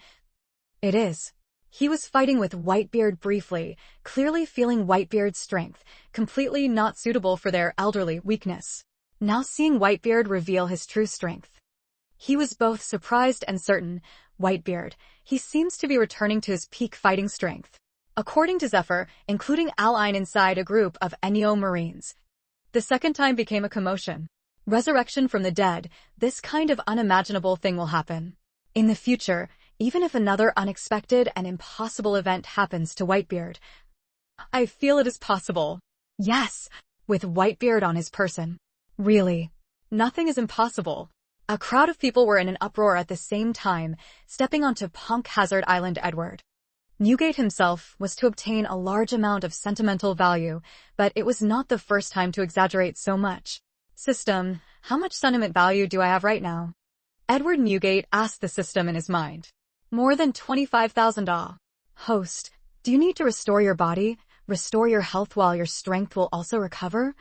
It is. He was fighting with Whitebeard briefly, clearly feeling Whitebeard's strength, completely not suitable for their elderly weakness. Now seeing Whitebeard reveal his true strength, he was both surprised and certain. Whitebeard, he seems to be returning to his peak fighting strength. According to Zephyr, including Al-Ain inside a group of Enyo Marines. The second time became a commotion. Resurrection from the dead, this kind of unimaginable thing will happen. In the future, even if another unexpected and impossible event happens to Whitebeard, I feel it is possible. Yes, with Whitebeard on his person. Really, nothing is impossible. A crowd of people were in an uproar at the same time, stepping onto Punk Hazard Island. Edward Newgate himself was to obtain a large amount of sentimental value, but it was not the first time to exaggerate so much. System, how much sentiment value do I have right now? Edward Newgate asked the system in his mind. More than 25,000. Host, do you need to restore your body, restore your health while your strength will also recover?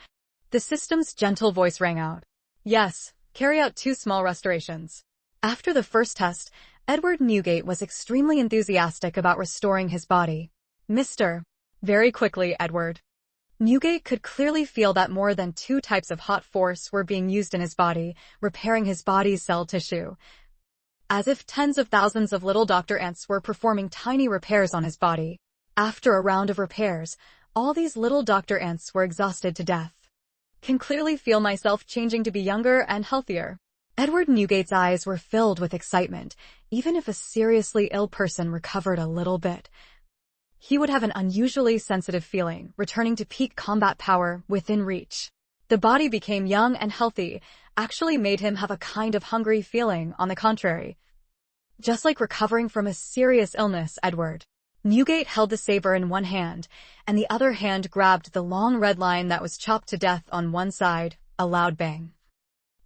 The system's gentle voice rang out. Yes, carry out 2 small restorations. After the first test, Edward Newgate was extremely enthusiastic about restoring his body. Mr. Very quickly, Edward. Newgate could clearly feel that more than 2 types of hot force were being used in his body, repairing his body's cell tissue. As if tens of thousands of little Dr. Ants were performing tiny repairs on his body. After a round of repairs, all these little Dr. Ants were exhausted to death. Can clearly feel myself changing to be younger and healthier. Edward Newgate's eyes were filled with excitement. Even if a seriously ill person recovered a little bit, he would have an unusually sensitive feeling, returning to peak combat power within reach. The body became young and healthy, actually made him have a kind of hungry feeling, on the contrary. Just like recovering from a serious illness. Edward Newgate held the saber in one hand, and the other hand grabbed the long red line that was chopped to death on one side. A loud bang.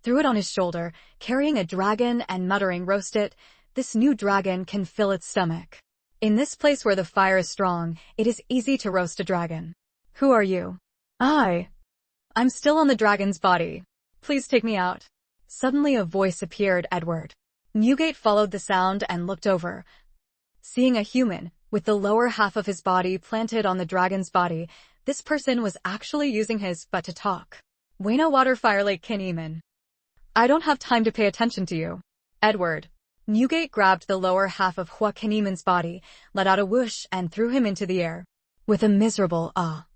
Threw it on his shoulder, carrying a dragon and muttering, "Roast it. This new dragon can fill its stomach." In this place where the fire is strong, it is easy to roast a dragon. Who are you? I'm still on the dragon's body. Please take me out. Suddenly a voice appeared. Edward Newgate followed the sound and looked over, seeing a human, with the lower half of his body planted on the dragon's body. This person was actually using his butt to talk. Wayno Water Fire Lake Kineman. I don't have time to pay attention to you. Edward Newgate grabbed the lower half of Hua Kineman's body, let out a whoosh, and threw him into the air. With a miserable ah.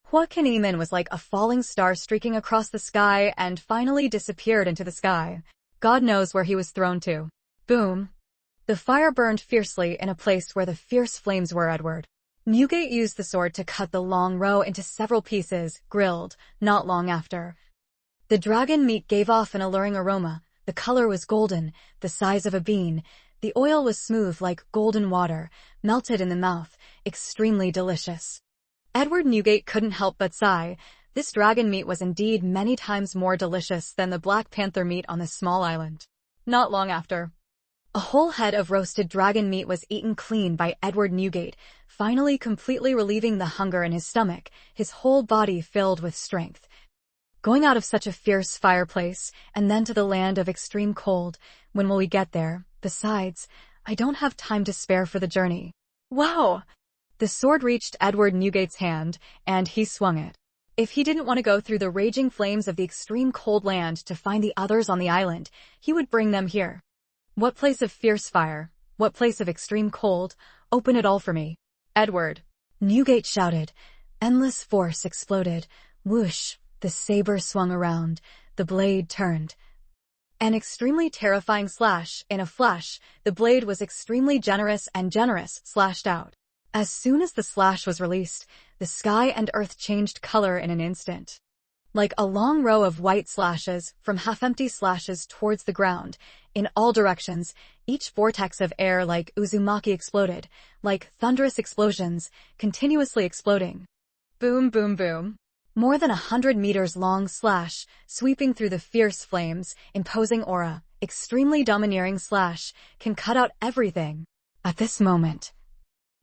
Hua Kineman was like a falling star streaking across the sky and finally disappeared into the sky. God knows where he was thrown to. Boom. The fire burned fiercely in a place where the fierce flames were. Edward Newgate used the sword to cut the long roe into several pieces, grilled, not long after. The dragon meat gave off an alluring aroma. The color was golden, the size of a bean. The oil was smooth like golden water, melted in the mouth, extremely delicious. Edward Newgate couldn't help but sigh. This dragon meat was indeed many times more delicious than the Black Panther meat on this small island. Not long after, a whole head of roasted dragon meat was eaten clean by Edward Newgate, finally completely relieving the hunger in his stomach, his whole body filled with strength. Going out of such a fierce fireplace, and then to the land of extreme cold. When will we get there? Besides, I don't have time to spare for the journey. Wow! The sword reached Edward Newgate's hand, and he swung it. If he didn't want to go through the raging flames of the extreme cold land to find the others on the island, he would bring them here. What place of fierce fire? What place of extreme cold? Open it all for me. Edward Newgate shouted. Endless force exploded. Whoosh! The saber swung around. The blade turned. An extremely terrifying slash. In a flash, the blade was extremely generous, slashed out. As soon as the slash was released, the sky and earth changed color in an instant. Like a long row of white slashes, from half-empty slashes towards the ground, in all directions, each vortex of air like Uzumaki exploded, like thunderous explosions, continuously exploding. Boom, boom, boom. More than 100 meters long slash, sweeping through the fierce flames, imposing aura, extremely domineering slash, can cut out everything. At this moment,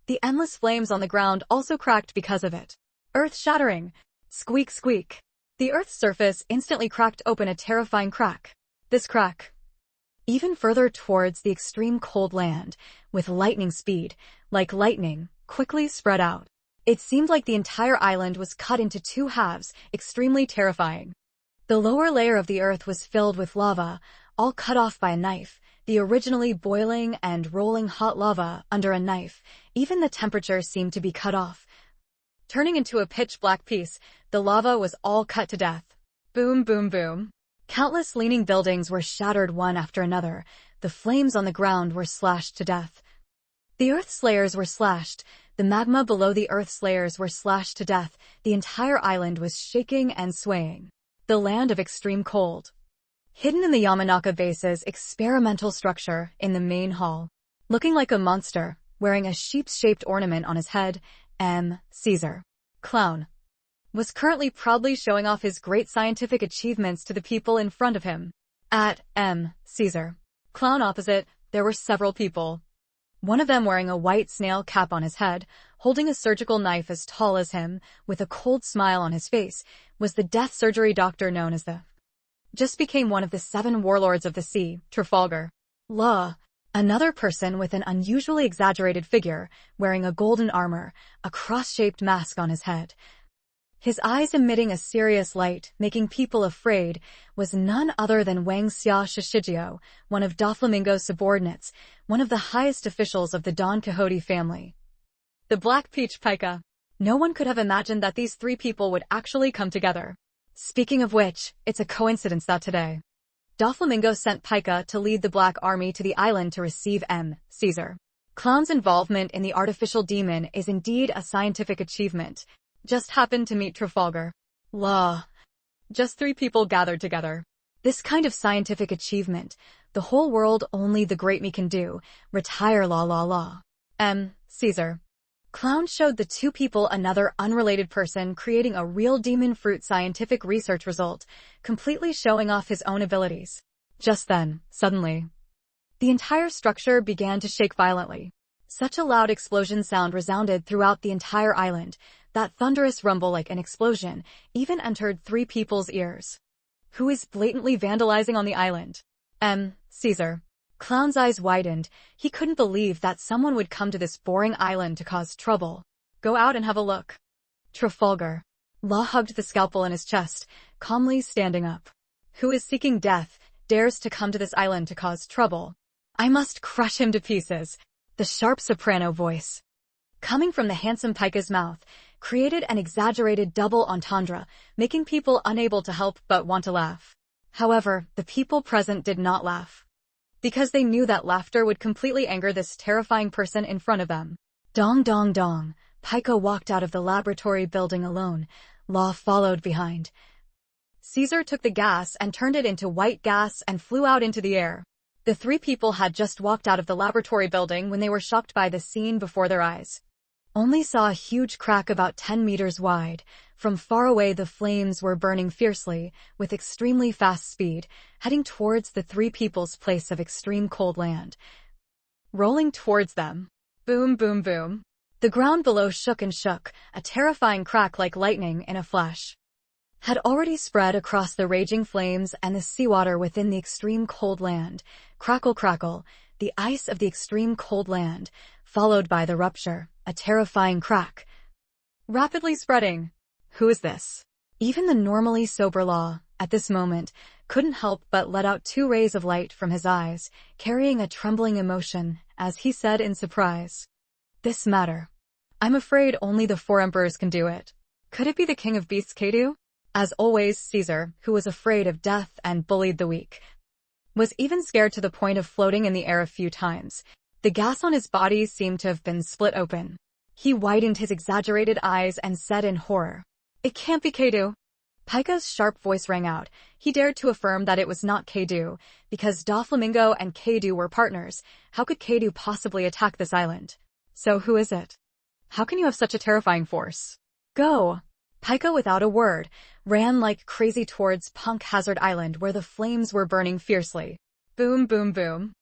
the endless flames on the ground also cracked because of it. Earth-shattering. Squeak, squeak. The Earth's surface instantly cracked open a terrifying crack. This crack, even further towards the extreme cold land, with lightning speed, like lightning, quickly spread out. It seemed like the entire island was cut into two halves, extremely terrifying. The lower layer of the earth was filled with lava, all cut off by a knife, the originally boiling and rolling hot lava under a knife. Even the temperature seemed to be cut off. Turning into a pitch-black piece, the lava was all cut to death. Boom, boom, boom. Countless leaning buildings were shattered one after another. The flames on the ground were slashed to death. The Earth's layers were slashed. The magma below the Earth's layers were slashed to death. The entire island was shaking and swaying. The land of extreme cold. Hidden in the Yamanaka base's experimental structure in the main hall. Looking like a monster, wearing a sheep-shaped ornament on his head, Caesar, clown, was currently proudly showing off his great scientific achievements to the people in front of him. At Caesar, clown opposite, there were several people. One of them wearing a white snail cap on his head, holding a surgical knife as tall as him, with a cold smile on his face, was the death surgery doctor known as the just became one of the 7 warlords of the sea, Trafalgar Law. Another person with an unusually exaggerated figure, wearing a golden armor, a cross-shaped mask on his head, his eyes emitting a serious light, making people afraid, was none other than Wang Xia Shishijio, one of Doflamingo's subordinates, one of the highest officials of the Don Quixote family. The Black Peach Pica. No one could have imagined that these 3 people would actually come together. Speaking of which, it's a coincidence that today, Doflamingo sent Pica to lead the Black Army to the island to receive Caesar. Clown's involvement in the artificial demon is indeed a scientific achievement. Just happened to meet Trafalgar Law. Just 3 people gathered together. This kind of scientific achievement, the whole world only the great me can do. Retire law. Caesar. Clown showed the 2 people another unrelated person creating a real demon fruit scientific research result, completely showing off his own abilities. Just then, suddenly, the entire structure began to shake violently. Such a loud explosion sound resounded throughout the entire island. That thunderous rumble like an explosion even entered 3 people's ears. Who is blatantly vandalizing on the island? Caesar. Clown's eyes widened. He couldn't believe that someone would come to this boring island to cause trouble. Go out and have a look. Trafalgar Law hugged the scalpel in his chest, calmly standing up. Who is seeking death, dares to come to this island to cause trouble? I must crush him to pieces. The sharp soprano voice, coming from the handsome Pica's mouth, created an exaggerated double entendre, making people unable to help but want to laugh. However, the people present did not laugh, because they knew that laughter would completely anger this terrifying person in front of them. Dong dong dong. Pika walked out of the laboratory building alone. Law followed behind. Caesar took the gas and turned it into white gas and flew out into the air. The three people had just walked out of the laboratory building when they were shocked by the scene before their eyes. Only saw a huge crack about 10 meters wide. From far away the flames were burning fiercely, with extremely fast speed, heading towards the three people's place of extreme cold land. Rolling towards them. Boom, boom, boom. The ground below shook and shook, a terrifying crack like lightning in a flash had already spread across the raging flames and the seawater within the extreme cold land. Crackle, crackle, the ice of the extreme cold land, followed by the rupture, a terrifying crack. Rapidly spreading. Who is this? Even the normally sober Law, at this moment, couldn't help but let out 2 rays of light from his eyes, carrying a trembling emotion, as he said in surprise. This matter. I'm afraid only the 4 emperors can do it. Could it be the king of beasts, Kadu? As always, Caesar, who was afraid of death and bullied the weak, was even scared to the point of floating in the air a few times. The gas on his body seemed to have been split open. He widened his exaggerated eyes and said in horror, "It can't be Kadu." Pika's sharp voice rang out. He dared to affirm that it was not Kadu, because Doflamingo and Kadu were partners. How could Kadu possibly attack this island? So who is it? How can you have such a terrifying force? Go! Pika, without a word, ran like crazy towards Punk Hazard Island where the flames were burning fiercely. Boom, boom, boom.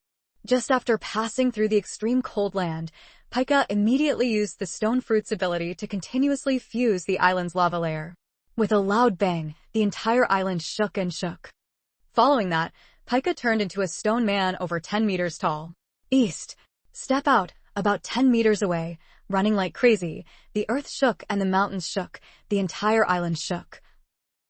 Just after passing through the extreme cold land, Pika immediately used the stone fruit's ability to continuously fuse the island's lava layer. With a loud bang, the entire island shook and shook. Following that, Pika turned into a stone man over 10 meters tall. East. Step out, about 10 meters away, running like crazy. The earth shook and the mountains shook. The entire island shook.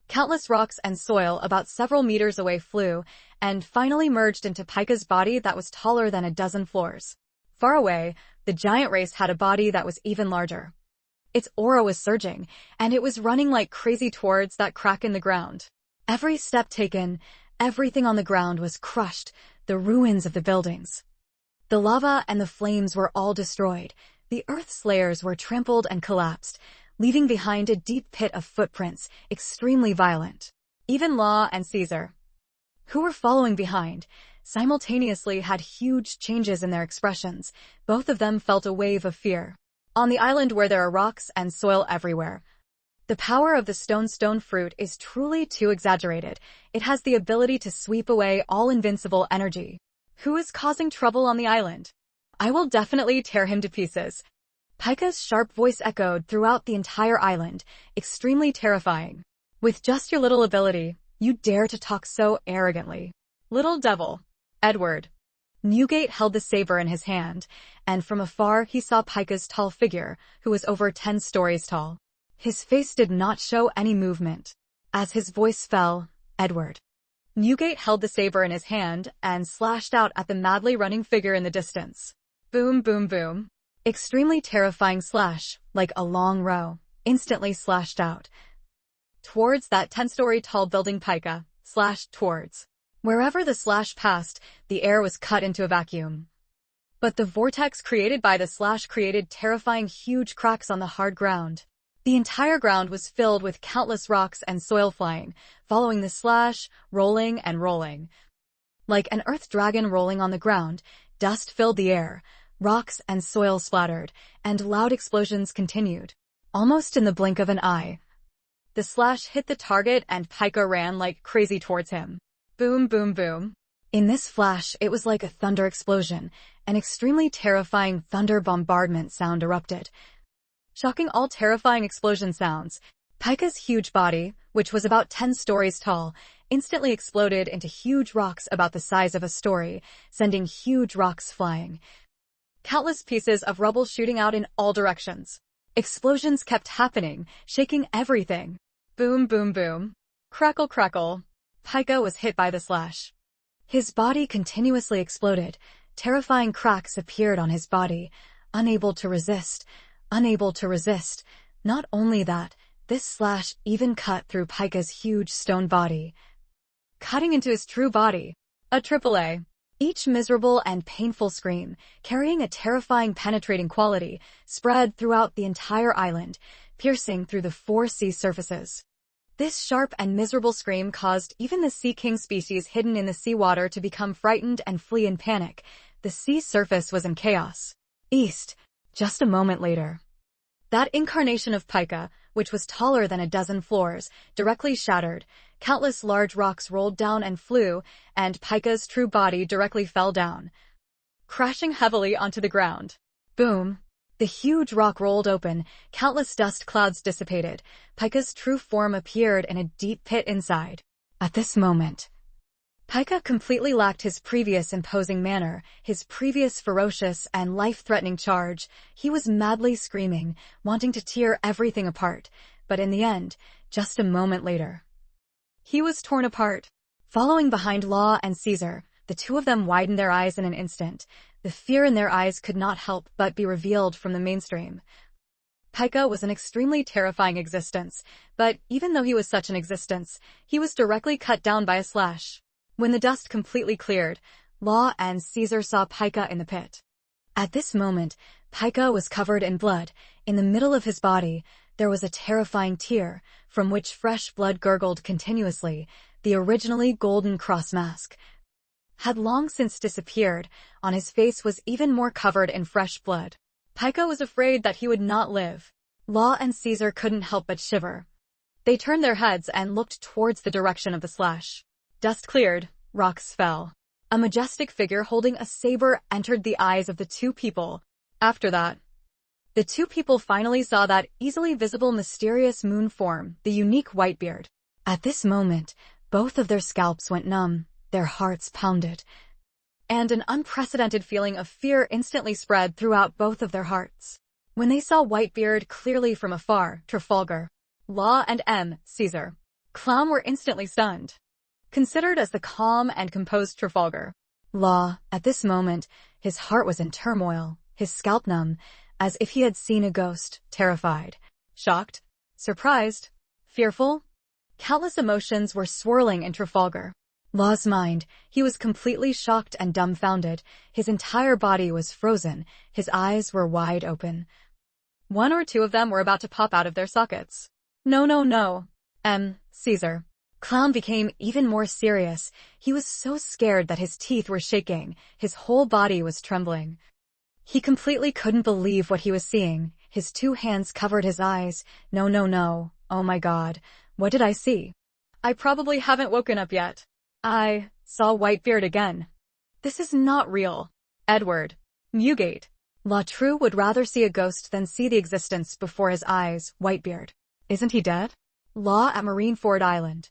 Countless rocks and soil about several meters away flew, and finally merged into Pika's body that was taller than a dozen floors. Far away, the giant race had a body that was even larger. Its aura was surging, and it was running like crazy towards that crack in the ground. Every step taken, everything on the ground was crushed, the ruins of the buildings. The lava and the flames were all destroyed. The earth's layers were trampled and collapsed, leaving behind a deep pit of footprints, extremely violent. Even Law and Caesar, who were following behind, simultaneously had huge changes in their expressions. Both of them felt a wave of fear. On the island where there are rocks and soil everywhere, the power of the stone fruit is truly too exaggerated. It has the ability to sweep away all invincible energy. Who is causing trouble on the island? I will definitely tear him to pieces. Pika's sharp voice echoed throughout the entire island, extremely terrifying. With just your little ability, you dare to talk so arrogantly. Little devil. Edward. Newgate held the saber in his hand, and from afar he saw Pika's tall figure, who was over 10 stories tall. His face did not show any movement. As his voice fell, Edward. Newgate held the saber in his hand and slashed out at the madly running figure in the distance. Boom, boom, boom. Extremely terrifying slash, like a long row, instantly slashed out. Towards that 10-story tall building Pika, slashed towards. Wherever the slash passed, the air was cut into a vacuum. But the vortex created by the slash created terrifying huge cracks on the hard ground. The entire ground was filled with countless rocks and soil flying, following the slash, rolling and rolling. Like an earth dragon rolling on the ground, dust filled the air, rocks and soil splattered, and loud explosions continued. Almost in the blink of an eye, the slash hit the target and Pika ran like crazy towards him. Boom, boom, boom. In this flash, it was like a thunder explosion. An extremely terrifying thunder bombardment sound erupted. Shocking all terrifying explosion sounds, Pika's huge body, which was about 10 stories tall, instantly exploded into huge rocks about the size of a story, sending huge rocks flying. Countless pieces of rubble shooting out in all directions. Explosions kept happening, shaking everything. Boom, boom, boom. Crackle, crackle. Pika was hit by the slash. His body continuously exploded. Terrifying cracks appeared on his body. Unable to resist. Unable to resist. Not only that, this slash even cut through Pika's huge stone body, cutting into his true body. A AAA. Each miserable and painful scream, carrying a terrifying penetrating quality, spread throughout the entire island, piercing through the 4 sea surfaces. This sharp and miserable scream caused even the sea king species hidden in the seawater to become frightened and flee in panic. The sea surface was in chaos. East. Just a moment later. That incarnation of Pika, which was taller than a dozen floors, directly shattered. Countless large rocks rolled down and flew, and Pika's true body directly fell down, crashing heavily onto the ground. Boom! The huge rock rolled open, countless dust clouds dissipated. Pika's true form appeared in a deep pit inside. At this moment, Pika completely lacked his previous imposing manner, his previous ferocious and life-threatening charge. He was madly screaming, wanting to tear everything apart, but in the end, just a moment later, he was torn apart. Following behind Law and Caesar, the two of them widened their eyes in an instant. The fear in their eyes could not help but be revealed from the mainstream. Pika was an extremely terrifying existence, but even though he was such an existence, he was directly cut down by a slash. When the dust completely cleared, Law and Caesar saw Pika in the pit. At this moment, Pika was covered in blood. In the middle of his body, there was a terrifying tear, from which fresh blood gurgled continuously. The originally golden cross mask had long since disappeared. On his face was even more covered in fresh blood. Pika was afraid that he would not live. Law and Caesar couldn't help but shiver. They turned their heads and looked towards the direction of the slash. Dust cleared, rocks fell. A majestic figure holding a saber entered the eyes of the two people. After that, the two people finally saw that easily visible mysterious moon form, the unique Whitebeard. At this moment, both of their scalps went numb, their hearts pounded, and an unprecedented feeling of fear instantly spread throughout both of their hearts. When they saw Whitebeard clearly from afar, Trafalgar, Law and Caesar, Clown were instantly stunned. Considered as the calm and composed Trafalgar, Law, at this moment, his heart was in turmoil, his scalp numb, as if he had seen a ghost, terrified, shocked, surprised, fearful. Countless emotions were swirling in Trafalgar Law's mind. He was completely shocked and dumbfounded. His entire body was frozen. His eyes were wide open. One or two of them were about to pop out of their sockets. No, no, no. Caesar. Clown became even more serious. He was so scared that his teeth were shaking. His whole body was trembling. He completely couldn't believe what he was seeing. His two hands covered his eyes. No, no, no. Oh my God. What did I see? I probably haven't woken up yet. I saw Whitebeard again. This is not real. Edward. Newgate. Latrue would rather see a ghost than see the existence before his eyes. Whitebeard. Isn't he dead? Law at Marineford Island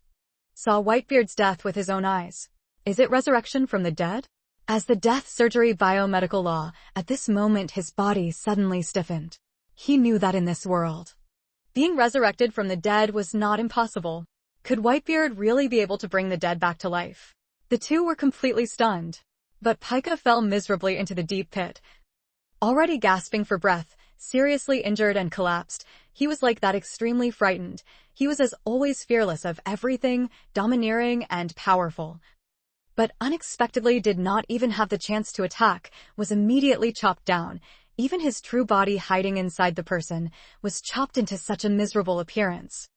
saw Whitebeard's death with his own eyes. Is it resurrection from the dead? As the death surgery biomedical Law, at this moment his body suddenly stiffened. He knew that in this world, being resurrected from the dead was not impossible. Could Whitebeard really be able to bring the dead back to life? The two were completely stunned. But Pika fell miserably into the deep pit. Already gasping for breath, seriously injured and collapsed, he was like that, extremely frightened. He was as always fearless of everything, domineering and powerful. But unexpectedly did not even have the chance to attack, was immediately chopped down. Even his true body hiding inside the person was chopped into such a miserable appearance.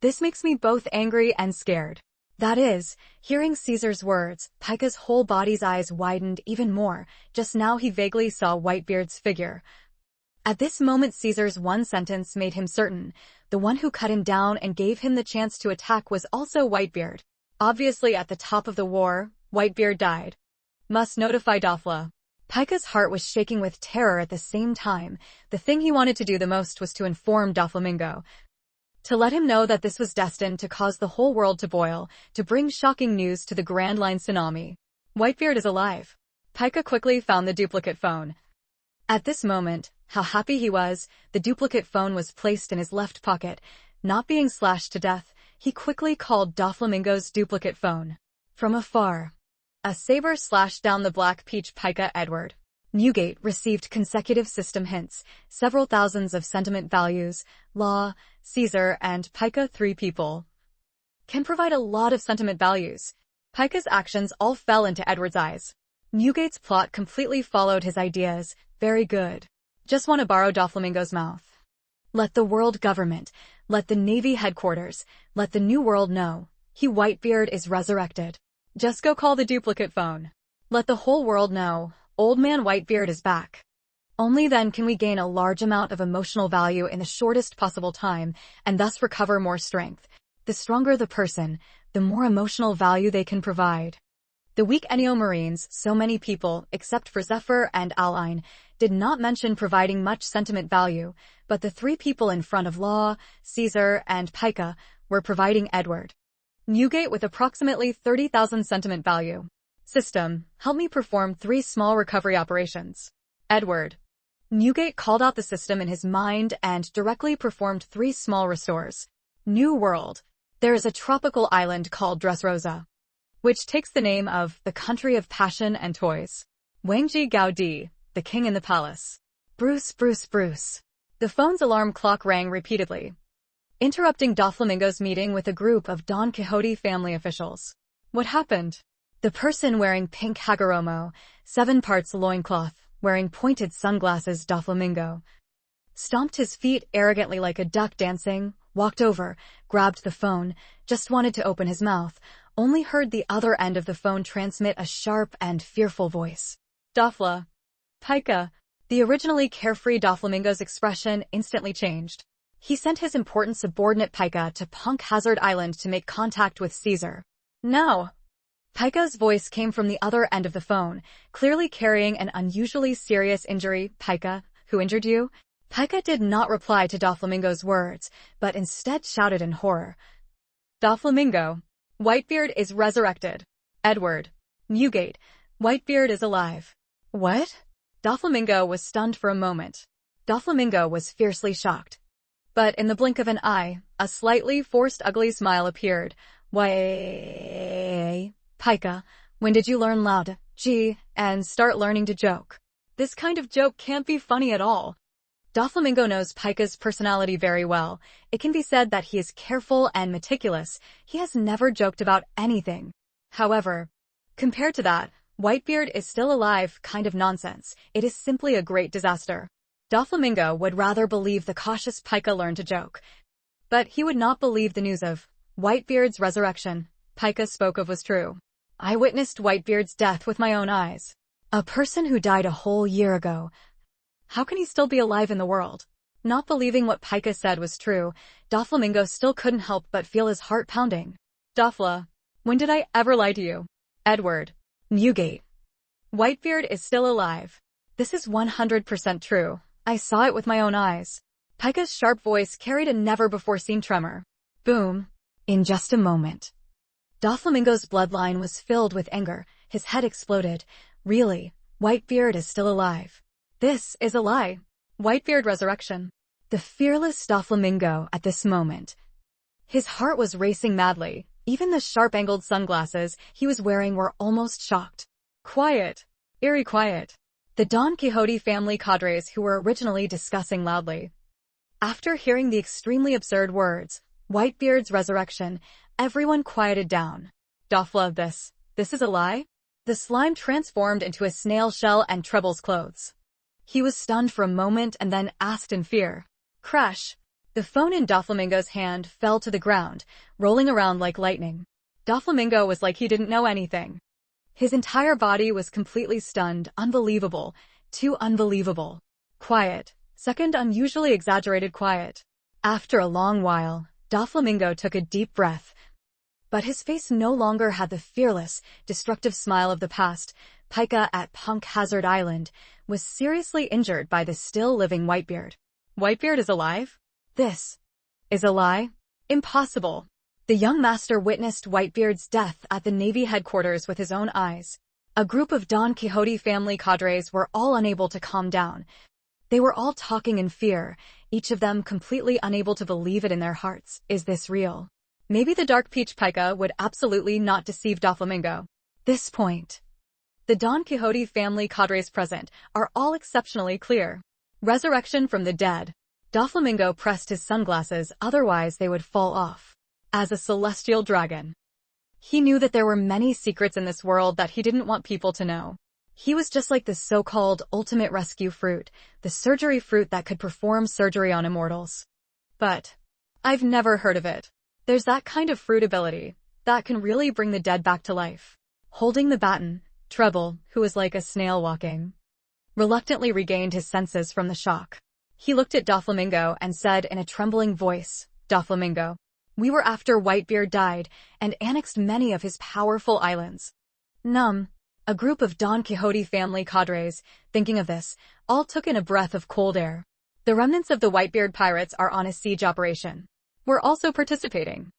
This makes me both angry and scared. That is, hearing Caesar's words, Pika's whole body's eyes widened even more. Just now he vaguely saw Whitebeard's figure. At this moment Caesar's one sentence made him certain. The one who cut him down and gave him the chance to attack was also Whitebeard. Obviously at the top of the war, Whitebeard died. Must notify Dofla. Pika's heart was shaking with terror at the same time. The thing he wanted to do the most was to inform Doflamingo, to let him know that this was destined to cause the whole world to boil, to bring shocking news to the Grand Line tsunami. Whitebeard is alive. Pika quickly found the duplicate phone. At this moment, how happy he was. The duplicate phone was placed in his left pocket. Not being slashed to death, he quickly called Doflamingo's duplicate phone. From afar, a saber slashed down the black peach. Pika Edward. Newgate received consecutive system hints, several thousands of sentiment values. Law, Caesar, and Pika, 3 people, can provide a lot of sentiment values. Pika's actions all fell into Edward's eyes. Newgate's plot completely followed his ideas. Very good. Just want to borrow Doflamingo's mouth. Let the world government, let the Navy headquarters, let the New World know. Whitebeard is resurrected. Just go call the duplicate phone. Let the whole world know, Old Man Whitebeard is back. Only then can we gain a large amount of emotional value in the shortest possible time, and thus recover more strength. The stronger the person, the more emotional value they can provide. The weak Ennio Marines, so many people, except for Zephyr and Aline, did not mention providing much sentiment value, but the three people in front of Law, Caesar, and Pica were providing Edward. Newgate with approximately 30,000 sentiment value. System, help me perform 3 small recovery operations. Edward. Newgate called out the system in his mind and directly performed 3 small restores. New World. There is a tropical island called Dressrosa, which takes the name of the country of passion and toys. Wangji Gaudi, the king in the palace. Bruce, Bruce, Bruce. The phone's alarm clock rang repeatedly, interrupting Doflamingo's meeting with a group of Don Quixote family officials. What happened? The person wearing pink hagoromo, 7 parts loincloth, wearing pointed sunglasses Doflamingo, stomped his feet arrogantly like a duck dancing, walked over, grabbed the phone, just wanted to open his mouth, only heard the other end of the phone transmit a sharp and fearful voice. Dofla. Pica. The originally carefree Doflamingo's expression instantly changed. He sent his important subordinate Pica to Punk Hazard Island to make contact with Caesar. Now. Pica's voice came from the other end of the phone, clearly carrying an unusually serious injury. Pica, who injured you? Pica did not reply to Doflamingo's words, but instead shouted in horror. Doflamingo. Whitebeard is resurrected. Edward. Newgate. Whitebeard is alive. What? Doflamingo was stunned for a moment. Doflamingo was fiercely shocked. But in the blink of an eye, a slightly forced ugly smile appeared. Why, Pica, when did you learn loud, and start learning to joke? This kind of joke can't be funny at all. Doflamingo knows Pica's personality very well. It can be said that he is careful and meticulous. He has never joked about anything. However, compared to that, Whitebeard is still alive kind of nonsense. It is simply a great disaster. Doflamingo would rather believe the cautious Pica learned to joke. But he would not believe the news of Whitebeard's resurrection Pica spoke of was true. I witnessed Whitebeard's death with my own eyes. A person who died a whole year ago. How can he still be alive in the world? Not believing what Pica said was true, Doflamingo still couldn't help but feel his heart pounding. Dofla, when did I ever lie to you? Edward. Newgate. Whitebeard is still alive. This is 100% true. I saw it with my own eyes. Pica's sharp voice carried a never-before-seen tremor. Boom. In just a moment. Doflamingo's bloodline was filled with anger. His head exploded. Really, Whitebeard is still alive. This is a lie. Whitebeard resurrection. The fearless Doflamingo at this moment. His heart was racing madly. Even the sharp-angled sunglasses he was wearing were almost shocked. Quiet. Eerie quiet. The Don Quixote family cadres who were originally discussing loudly. After hearing the extremely absurd words, Whitebeard's resurrection, everyone quieted down. Dofla, this is a lie? The slime transformed into a snail shell and Treble's clothes. He was stunned for a moment and then asked in fear. Crash. The phone in Doflamingo's hand fell to the ground, rolling around like lightning. Doflamingo was like he didn't know anything. His entire body was completely stunned. Unbelievable. Too unbelievable. Quiet. Second unusually exaggerated quiet. After a long while, Doflamingo took a deep breath. But his face no longer had the fearless, destructive smile of the past. Pica at Punk Hazard Island was seriously injured by the still-living Whitebeard. Whitebeard is alive? This is a lie? Impossible. The young master witnessed Whitebeard's death at the Navy headquarters with his own eyes. A group of Don Quixote family cadres were all unable to calm down. They were all talking in fear, each of them completely unable to believe it in their hearts. Is this real? Maybe the Dark Peach Pica would absolutely not deceive Doflamingo. This point. The Don Quixote family cadres present are all exceptionally clear. Resurrection from the dead. Doflamingo pressed his sunglasses, otherwise they would fall off. As a celestial dragon. He knew that there were many secrets in this world that he didn't want people to know. He was just like the so-called ultimate rescue fruit, the surgery fruit that could perform surgery on immortals. But I've never heard of it. There's that kind of fruit ability that can really bring the dead back to life. Holding the baton, Treble, who was like a snail walking, reluctantly regained his senses from the shock. He looked at Doflamingo and said in a trembling voice, "Doflamingo, we were after Whitebeard died and annexed many of his powerful islands." A group of Don Quixote family cadres, thinking of this, all took in a breath of cold air. The remnants of the Whitebeard pirates are on a siege operation. We're also participating.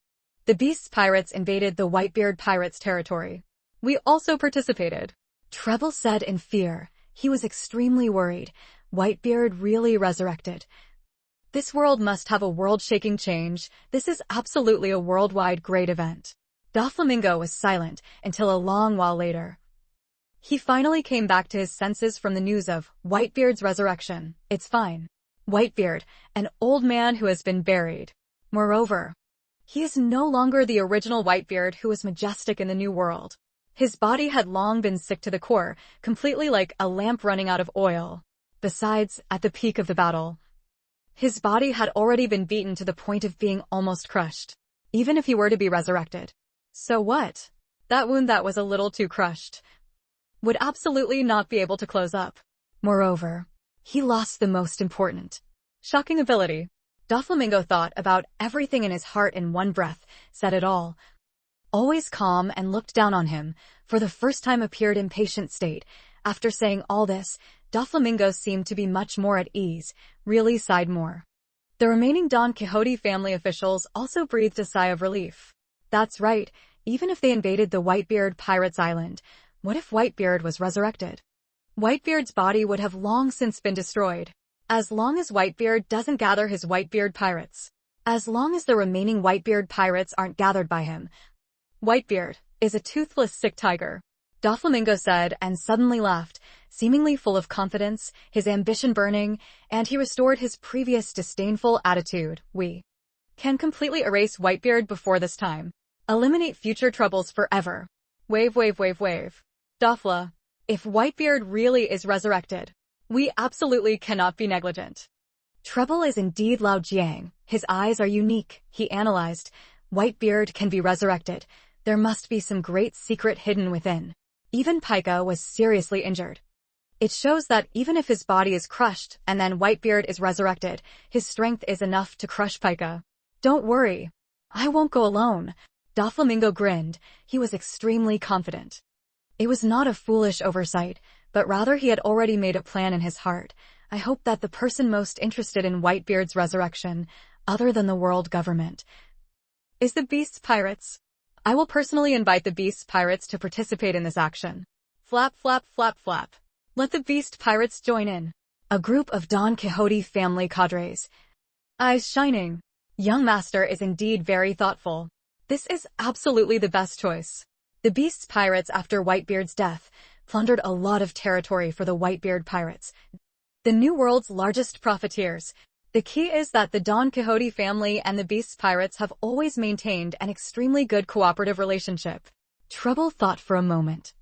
The Beast's pirates invaded the Whitebeard pirates' territory. We also participated. Treble said in fear. He was extremely worried. Whitebeard really resurrected. This world must have a world-shaking change. This is absolutely a worldwide great event. Doflamingo was silent until a long while later. He finally came back to his senses from the news of Whitebeard's resurrection. It's fine. Whitebeard, an old man who has been buried. Moreover, he is no longer the original Whitebeard who was majestic in the New World. His body had long been sick to the core, completely like a lamp running out of oil. Besides, at the peak of the battle, his body had already been beaten to the point of being almost crushed, even if he were to be resurrected. So what? That wound that was a little too crushed would absolutely not be able to close up. Moreover, he lost the most important, shocking ability. Doflamingo thought about everything in his heart in one breath, said it all. Always calm and looked down on him, for the first time appeared in patient state. After saying all this, Doflamingo seemed to be much more at ease, really sighed more. The remaining Don Quixote family officials also breathed a sigh of relief. That's right, even if they invaded the Whitebeard Pirates Island, what if Whitebeard was resurrected? Whitebeard's body would have long since been destroyed. As long as Whitebeard doesn't gather his Whitebeard pirates. As long as the remaining Whitebeard pirates aren't gathered by him. Whitebeard is a toothless sick tiger, Doflamingo said and suddenly laughed, seemingly full of confidence, his ambition burning, and he restored his previous disdainful attitude. We can completely erase Whitebeard before this time. Eliminate future troubles forever. Wave, wave, wave, wave. Dofla, if Whitebeard really is resurrected, we absolutely cannot be negligent. Treble is indeed Lao Jiang. His eyes are unique, he analyzed. Whitebeard can be resurrected. There must be some great secret hidden within. Even Pika was seriously injured. It shows that even if his body is crushed and then Whitebeard is resurrected, his strength is enough to crush Pika. Don't worry. I won't go alone. Doflamingo grinned. He was extremely confident. It was not a foolish oversight, but rather he had already made a plan in his heart. I hope that the person most interested in Whitebeard's resurrection, other than the world government, is the Beast's pirates. I will personally invite the Beast's pirates to participate in this action. Flap, flap, flap, flap. Let the Beast pirates join in. A group of Don Quixote family cadres. Eyes shining. Young master is indeed very thoughtful. This is absolutely the best choice. The Beast's pirates, after Whitebeard's death, plundered a lot of territory for the Whitebeard pirates, the New World's largest profiteers. The key is that the Don Quixote family and the Beast's pirates have always maintained an extremely good cooperative relationship. Treble thought for a moment,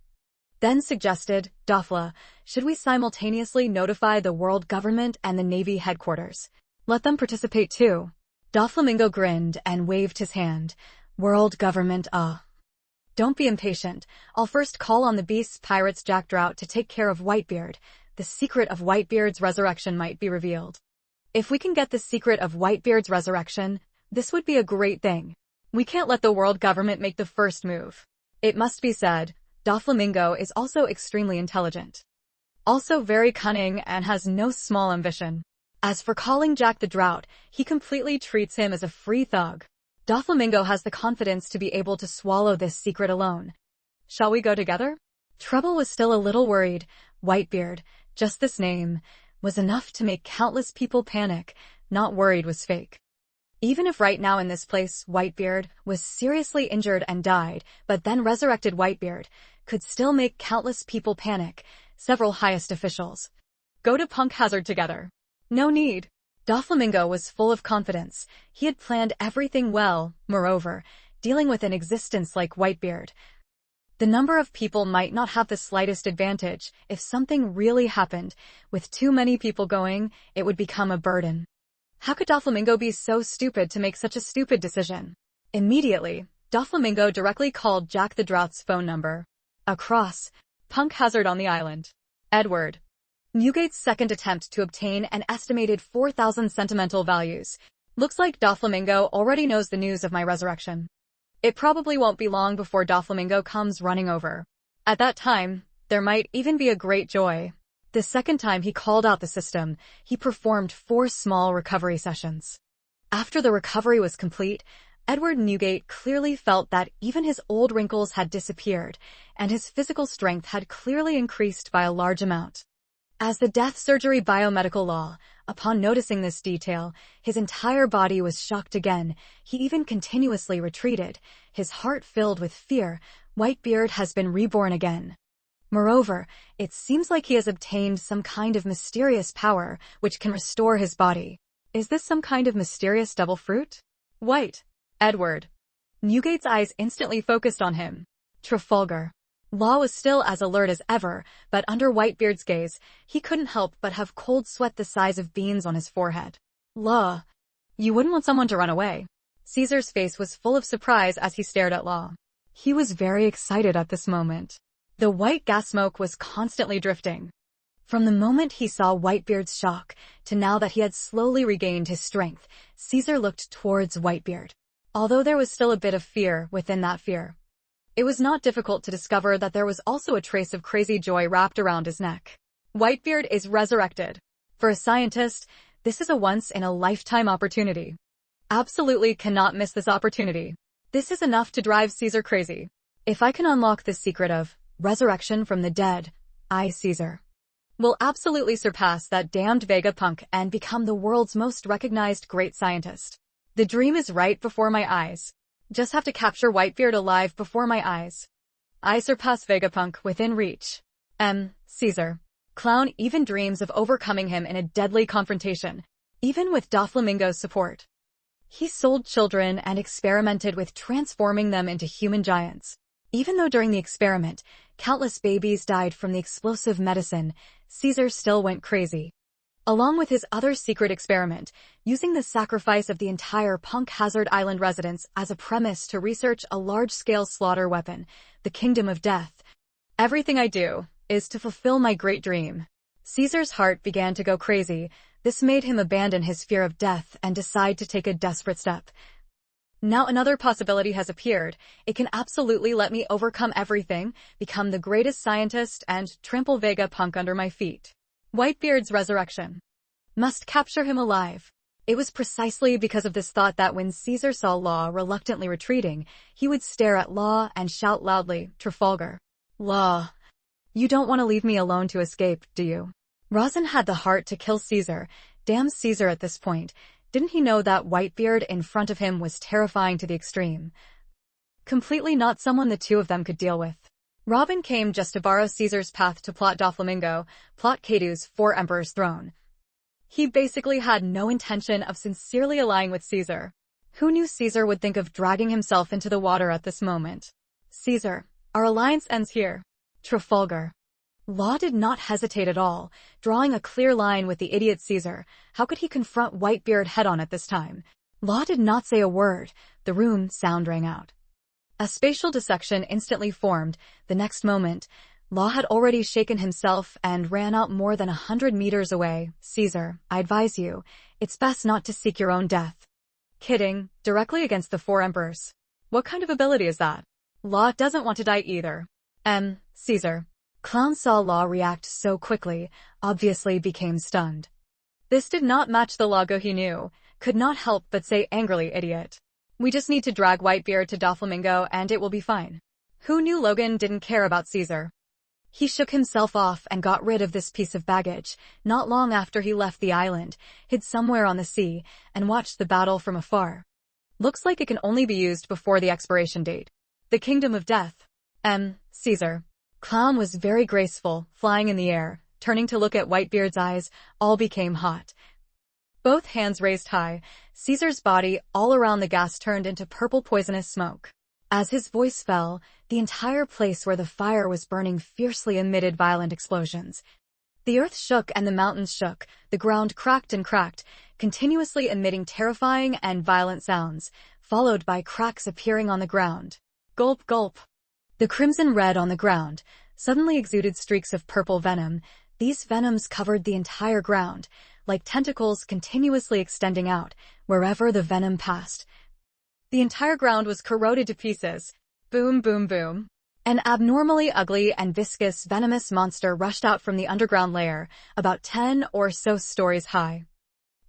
then suggested, Dofla, should we simultaneously notify the world government and the Navy headquarters? Let them participate too. Doflamingo grinned and waved his hand. World government, Don't be impatient. I'll first call on the Beast's pirates Jackdrought to take care of Whitebeard. The secret of Whitebeard's resurrection might be revealed. If we can get the secret of Whitebeard's resurrection, this would be a great thing. We can't let the world government make the first move. It must be said, Doflamingo is also extremely intelligent. Also very cunning and has no small ambition. As for calling Jack the Drought, he completely treats him as a free thug. Doflamingo has the confidence to be able to swallow this secret alone. Shall we go together? Treble was still a little worried. Whitebeard, just this name, was enough to make countless people panic. Not worried was fake. Even if right now in this place Whitebeard was seriously injured and died, but then resurrected Whitebeard, could still make countless people panic. Several highest officials go to Punk Hazard together. No need. Doflamingo was full of confidence. He had planned everything well. Moreover, dealing with an existence like Whitebeard The number of people might not have the slightest advantage. If something really happened, with too many people going, it would become a burden. How could Doflamingo be so stupid to make such a stupid decision? Immediately, Doflamingo directly called Jack the Drought's phone number. Across, Punk Hazard on the island. Edward. Newgate's second attempt to obtain an estimated 4,000 sentimental values. Looks like Doflamingo already knows the news of my resurrection. It probably won't be long before Doflamingo comes running over. At that time, there might even be a great joy. The second time he called out the system, he performed 4 small recovery sessions. After the recovery was complete, Edward Newgate clearly felt that even his old wrinkles had disappeared, and his physical strength had clearly increased by a large amount. As the death surgery biomedical law, upon noticing this detail, his entire body was shocked again. He even continuously retreated, his heart filled with fear. Whitebeard has been reborn again. Moreover, it seems like he has obtained some kind of mysterious power which can restore his body. Is this some kind of mysterious double fruit? White. Edward. Newgate's eyes instantly focused on him. Trafalgar. Law was still as alert as ever, but under Whitebeard's gaze, he couldn't help but have cold sweat the size of beans on his forehead. Law. You wouldn't want someone to run away. Caesar's face was full of surprise as he stared at Law. He was very excited at this moment. The white gas smoke was constantly drifting. From the moment he saw Whitebeard's shock to now that he had slowly regained his strength, Caesar looked towards Whitebeard. Although there was still a bit of fear within that fear, it was not difficult to discover that there was also a trace of crazy joy wrapped around his neck. Whitebeard is resurrected. For a scientist, this is a once-in-a-lifetime opportunity. Absolutely cannot miss this opportunity. This is enough to drive Caesar crazy. If I can unlock the secret of resurrection from the dead, I, Caesar, will absolutely surpass that damned Vegapunk and become the world's most recognized great scientist. The dream is right before my eyes. Just have to capture Whitebeard alive before my eyes. I surpass Vegapunk within reach. Caesar. Clown even dreams of overcoming him in a deadly confrontation, even with Doflamingo's support. He sold children and experimented with transforming them into human giants. Even though during the experiment, countless babies died from the explosive medicine, Caesar still went crazy. Along with his other secret experiment, using the sacrifice of the entire Punk Hazard Island residents as a premise to research a large-scale slaughter weapon, the Kingdom of Death. Everything I do is to fulfill my great dream. Caesar's heart began to go crazy. This made him abandon his fear of death and decide to take a desperate step. Now another possibility has appeared. It can absolutely let me overcome everything, become the greatest scientist, and trample Vegapunk under my feet. Whitebeard's resurrection. Must capture him alive. It was precisely because of this thought that when Caesar saw Law reluctantly retreating, he would stare at Law and shout loudly, Trafalgar. Law. You don't want to leave me alone to escape, do you? Rosin had the heart to kill Caesar. Damn Caesar at this point. Didn't he know that Whitebeard in front of him was terrifying to the extreme? Completely not someone the two of them could deal with. Robin came just to borrow Caesar's path to plot Doflamingo, plot Cadu's 4 Emperor's throne. He basically had no intention of sincerely allying with Caesar. Who knew Caesar would think of dragging himself into the water at this moment? Caesar, our alliance ends here. Trafalgar. Law did not hesitate at all, drawing a clear line with the idiot Caesar. How could he confront Whitebeard head-on at this time? Law did not say a word. The room sound rang out. A spatial dissection instantly formed. The next moment, Law had already shaken himself and ran out more than 100 meters away. Caesar, I advise you, it's best not to seek your own death. Kidding, directly against the 4 emperors. What kind of ability is that? Law doesn't want to die either. Caesar. Clown saw Law react so quickly, obviously became stunned. This did not match the logo he knew, could not help but say angrily, idiot. We just need to drag Whitebeard to Doflamingo and it will be fine. Who knew Logan didn't care about Caesar? He shook himself off and got rid of this piece of baggage, not long after he left the island, hid somewhere on the sea, and watched the battle from afar. Looks like it can only be used before the expiration date. The Kingdom of Death. Caesar. Clown was very graceful, flying in the air, turning to look at Whitebeard's eyes, all became hot. Both hands raised high, Caesar's body all around the gas turned into purple poisonous smoke. As his voice fell, the entire place where the fire was burning fiercely emitted violent explosions. The earth shook and the mountains shook, the ground cracked and cracked, continuously emitting terrifying and violent sounds, followed by cracks appearing on the ground. Gulp, gulp. The crimson red on the ground suddenly exuded streaks of purple venom. These venoms covered the entire ground, like tentacles continuously extending out, wherever the venom passed. The entire ground was corroded to pieces. Boom, boom, boom. An abnormally ugly and viscous venomous monster rushed out from the underground layer, about 10 or so stories high.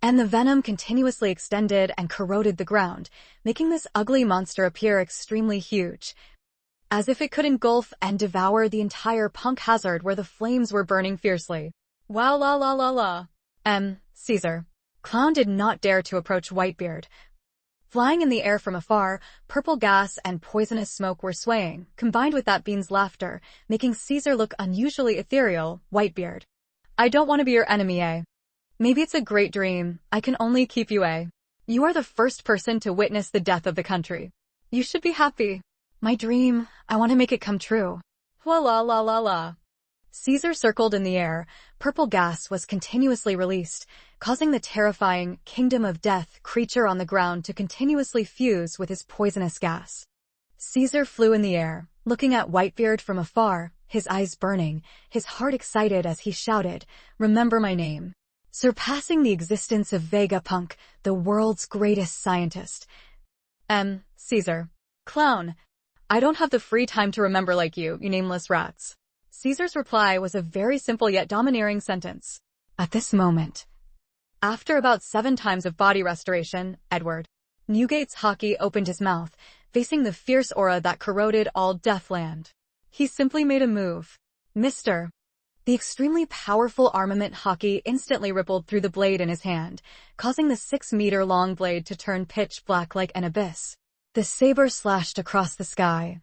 And the venom continuously extended and corroded the ground, making this ugly monster appear extremely huge, as if it could engulf and devour the entire punk hazard where the flames were burning fiercely. Wow, la la la la. Caesar. Clown did not dare to approach Whitebeard. Flying in the air from afar, purple gas and poisonous smoke were swaying, combined with that being's laughter, making Caesar look unusually ethereal. Whitebeard. I don't want to be your enemy, eh? Maybe it's a great dream. I can only keep you, eh? You are the first person to witness the death of the country. You should be happy. My dream, I want to make it come true. La la la la la. Caesar circled in the air. Purple gas was continuously released, causing the terrifying Kingdom of Death creature on the ground to continuously fuse with his poisonous gas. Caesar flew in the air, looking at Whitebeard from afar, his eyes burning, his heart excited as he shouted, "Remember my name." Surpassing the existence of Vegapunk, the world's greatest scientist. Caesar. Clown. I don't have the free time to remember like you nameless rats. Caesar's reply was a very simple yet domineering sentence. At this moment, after about 7 times of body restoration, Edward Newgate's hockey opened his mouth, facing the fierce aura that corroded all Deathland. He simply made a move. Mr. The extremely powerful armament hockey instantly rippled through the blade in his hand, causing the 6-meter-long blade to turn pitch black like an abyss. The saber slashed across the sky,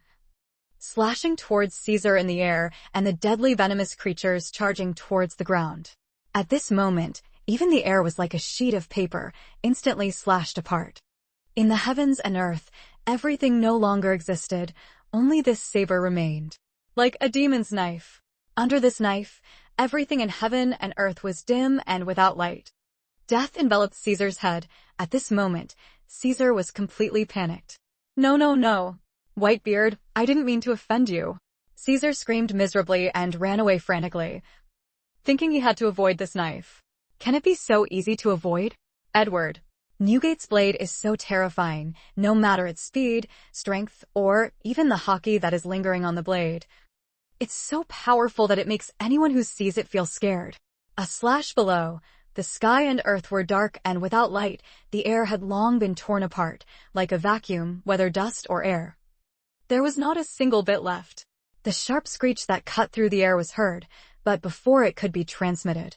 slashing towards Caesar in the air and the deadly venomous creatures charging towards the ground. At this moment, even the air was like a sheet of paper, instantly slashed apart. In the heavens and earth, everything no longer existed, only this saber remained. Like a demon's knife. Under this knife, everything in heaven and earth was dim and without light. Death enveloped Caesar's head. At this moment, Caesar was completely panicked. No, no, no. Whitebeard, I didn't mean to offend you. Caesar screamed miserably and ran away frantically, thinking he had to avoid this knife. Can it be so easy to avoid? Edward Newgate's blade is so terrifying, no matter its speed, strength, or even the hockey that is lingering on the blade. It's so powerful that it makes anyone who sees it feel scared. A slash below. The sky and earth were dark and without light. The air had long been torn apart, like a vacuum, whether dust or air. There was not a single bit left. The sharp screech that cut through the air was heard, but before it could be transmitted,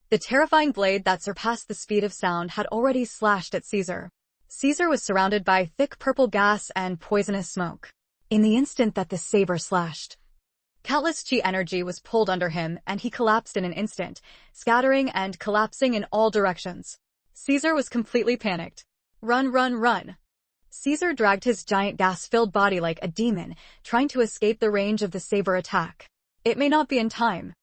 the terrifying blade that surpassed the speed of sound had already slashed at Caesar. Caesar was surrounded by thick purple gas and poisonous smoke. In the instant that the saber slashed, countless chi energy was pulled under him, and he collapsed in an instant, scattering and collapsing in all directions. Caesar was completely panicked. Run, run, run. Caesar dragged his giant gas-filled body like a demon, trying to escape the range of the saber attack. It may not be in time.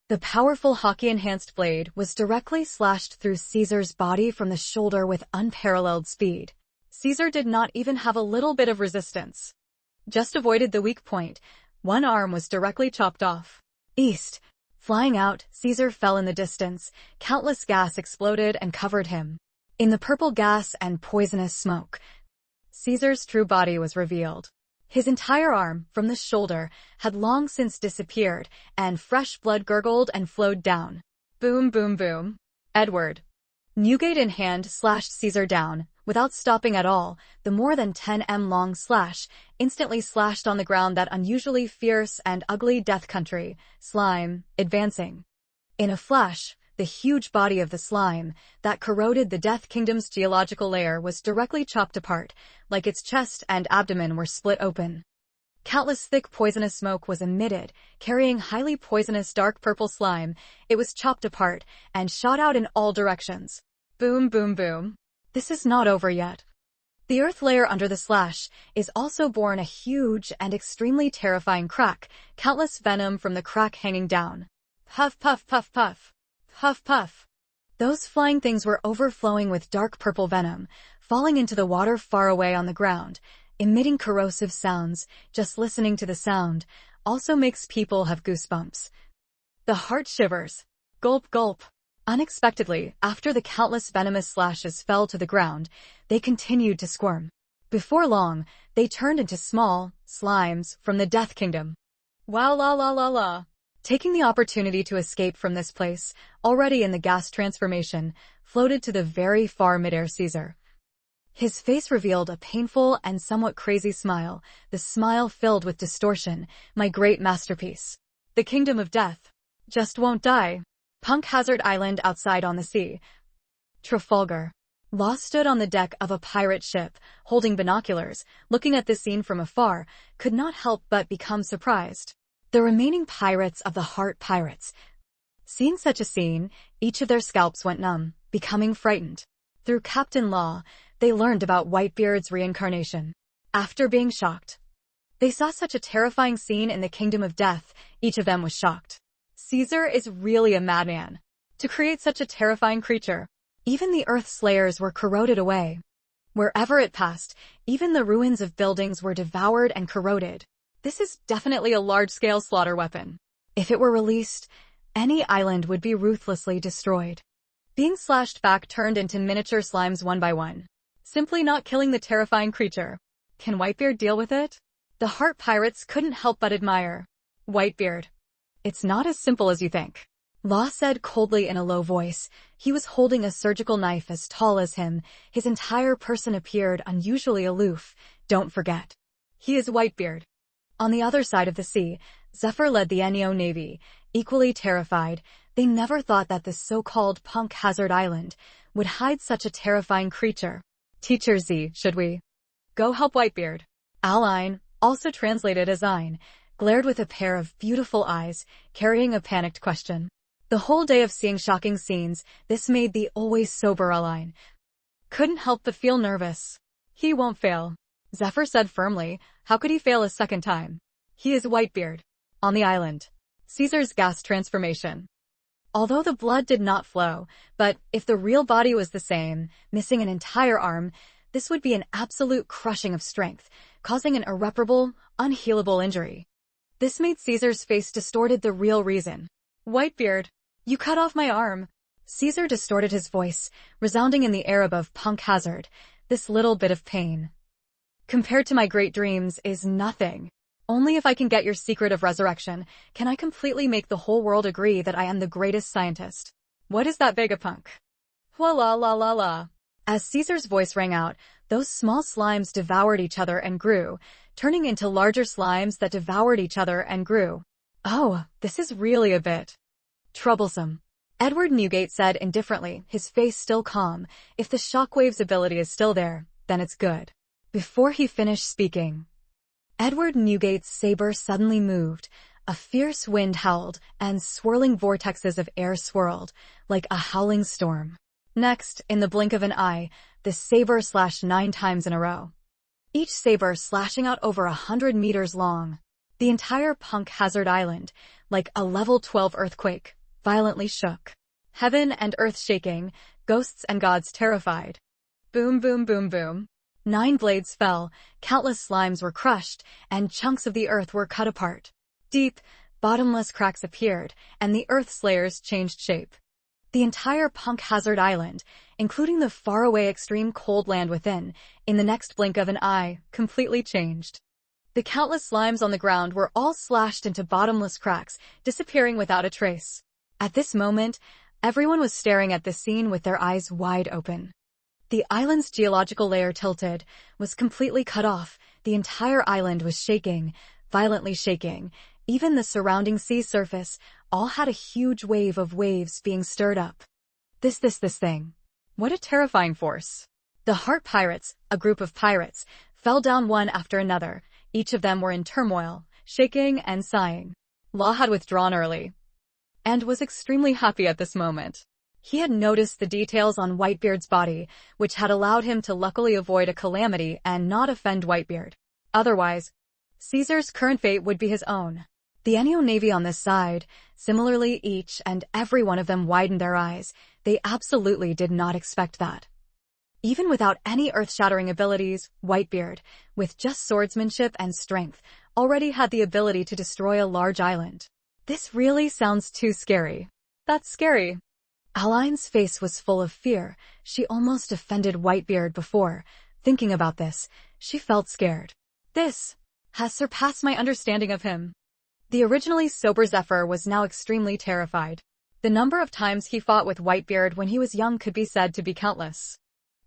The powerful hockey-enhanced blade was directly slashed through Caesar's body from the shoulder with unparalleled speed. Caesar did not even have a little bit of resistance. Just avoided the weak point. One arm was directly chopped off. East. Flying out, Caesar fell in the distance. Countless gas exploded and covered him. In the purple gas and poisonous smoke, Caesar's true body was revealed. His entire arm, from the shoulder, had long since disappeared, and fresh blood gurgled and flowed down. Boom, boom, boom. Edward Newgate in hand slashed Caesar down. Without stopping at all, the more than 10 long slash instantly slashed on the ground that unusually fierce and ugly death country, slime, advancing. In a flash, the huge body of the slime that corroded the Death Kingdom's geological layer was directly chopped apart, like its chest and abdomen were split open. Countless thick poisonous smoke was emitted, carrying highly poisonous dark purple slime. It was chopped apart and shot out in all directions. Boom, boom, boom. This is not over yet. The earth layer under the slash is also born a huge and extremely terrifying crack, countless venom from the crack hanging down. Puff, puff, puff, puff. Puff, puff. Those flying things were overflowing with dark purple venom, falling into the water far away on the ground, emitting corrosive sounds. Just listening to the sound also makes people have goosebumps. The heart shivers. Gulp, gulp. Unexpectedly, after the countless venomous slashes fell to the ground, they continued to squirm. Before long, they turned into small slimes from the Death Kingdom. Wow, la la la la. Taking the opportunity to escape from this place, already in the gas transformation, floated to the very far midair Caesar. His face revealed a painful and somewhat crazy smile, the smile filled with distortion. My great masterpiece. The Kingdom of Death just won't die. Punk Hazard Island outside on the sea. Trafalgar. Law stood on the deck of a pirate ship, holding binoculars, looking at this scene from afar, could not help but become surprised. The remaining pirates of the Heart Pirates. Seeing such a scene, each of their scalps went numb, becoming frightened. Through Captain Law, they learned about Whitebeard's reincarnation. After being shocked, they saw such a terrifying scene in the Kingdom of Death, each of them was shocked. Caesar is really a madman to create such a terrifying creature. Even the Earth Slayers were corroded away. Wherever it passed, even the ruins of buildings were devoured and corroded. This is definitely a large-scale slaughter weapon. If it were released, any island would be ruthlessly destroyed. Being slashed back turned into miniature slimes one by one, simply not killing the terrifying creature. Can Whitebeard deal with it? The Heart Pirates couldn't help but admire Whitebeard. It's not as simple as you think. Law said coldly in a low voice. He was holding a surgical knife as tall as him. His entire person appeared unusually aloof. Don't forget. He is Whitebeard. On the other side of the sea, Zephyr led the Neo Navy, equally terrified. They never thought that this so-called Punk Hazard Island would hide such a terrifying creature. Teacher Z, should we go help Whitebeard? Aline, also translated as Ein, glared with a pair of beautiful eyes, carrying a panicked question. The whole day of seeing shocking scenes, this made the always sober Aline couldn't help but feel nervous. He won't fail, Zephyr said firmly. How could he fail a second time? He is Whitebeard. On the island. Caesar's gas transformation. Although the blood did not flow, but if the real body was the same, missing an entire arm, this would be an absolute crushing of strength, causing an irreparable, unhealable injury. This made Caesar's face distorted the real reason. Whitebeard, you cut off my arm. Caesar distorted his voice, resounding in the air above Punk Hazard. This little bit of pain, compared to my great dreams, is nothing. Only if I can get your secret of resurrection, can I completely make the whole world agree that I am the greatest scientist. What is that Vegapunk? La la la la la. As Caesar's voice rang out, those small slimes devoured each other and grew, turning into larger slimes that devoured each other and grew. Oh, this is really a bit troublesome. Edward Newgate said indifferently, his face still calm. If the shockwave's ability is still there, then it's good. Before he finished speaking, Edward Newgate's saber suddenly moved. A fierce wind howled, and swirling vortexes of air swirled, like a howling storm. Next, in the blink of an eye, the saber slashed 9 times in a row. Each saber slashing out over 100 meters long. The entire Punk Hazard Island, like a level 12 earthquake, violently shook. Heaven and earth shaking, ghosts and gods terrified. Boom, boom, boom, boom. 9 blades fell, countless slimes were crushed, and chunks of the earth were cut apart. Deep, bottomless cracks appeared, and the Earth Slayers changed shape. The entire Punk Hazard Island, including the faraway extreme cold land within, in the next blink of an eye, completely changed. The countless slimes on the ground were all slashed into bottomless cracks, disappearing without a trace. At this moment, everyone was staring at the scene with their eyes wide open. The island's geological layer tilted, was completely cut off. The entire island was shaking, violently shaking. Even the surrounding sea surface all had a huge wave of waves being stirred up. This thing. What a terrifying force. The Heart Pirates, a group of pirates, fell down one after another. Each of them were in turmoil, shaking and sighing. Law had withdrawn early, and was extremely happy at this moment. He had noticed the details on Whitebeard's body, which had allowed him to luckily avoid a calamity and not offend Whitebeard. Otherwise, Caesar's current fate would be his own. The Ennio Navy on this side, similarly each and every one of them widened their eyes. They absolutely did not expect that. Even without any earth-shattering abilities, Whitebeard, with just swordsmanship and strength, already had the ability to destroy a large island. This really sounds too scary. That's scary. Aline's face was full of fear. She almost offended Whitebeard before. Thinking about this, she felt scared. This has surpassed my understanding of him. The originally sober Zephyr was now extremely terrified. The number of times he fought with Whitebeard when he was young could be said to be countless.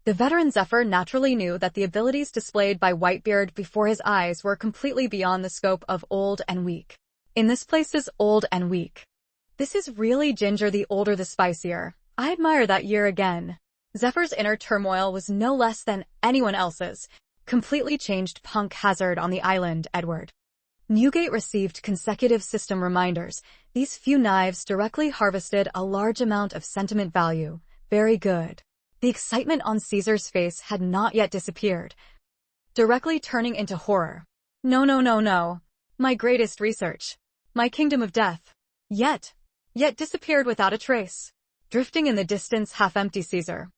The veteran Zephyr naturally knew that the abilities displayed by Whitebeard before his eyes were completely beyond the scope of old and weak. In this place is old and weak. This is really Ginger, the older the spicier. I admire that year again. Zephyr's inner turmoil was no less than anyone else's. Completely changed punk hazard on the island, Edward. Newgate received consecutive system reminders. These few knives directly harvested a large amount of sentiment value. Very good. The excitement on Caesar's face had not yet disappeared, directly turning into horror. No, no, no, no. My greatest research. My kingdom of death. Yet disappeared without a trace. Drifting in the distance, half-empty Caesar,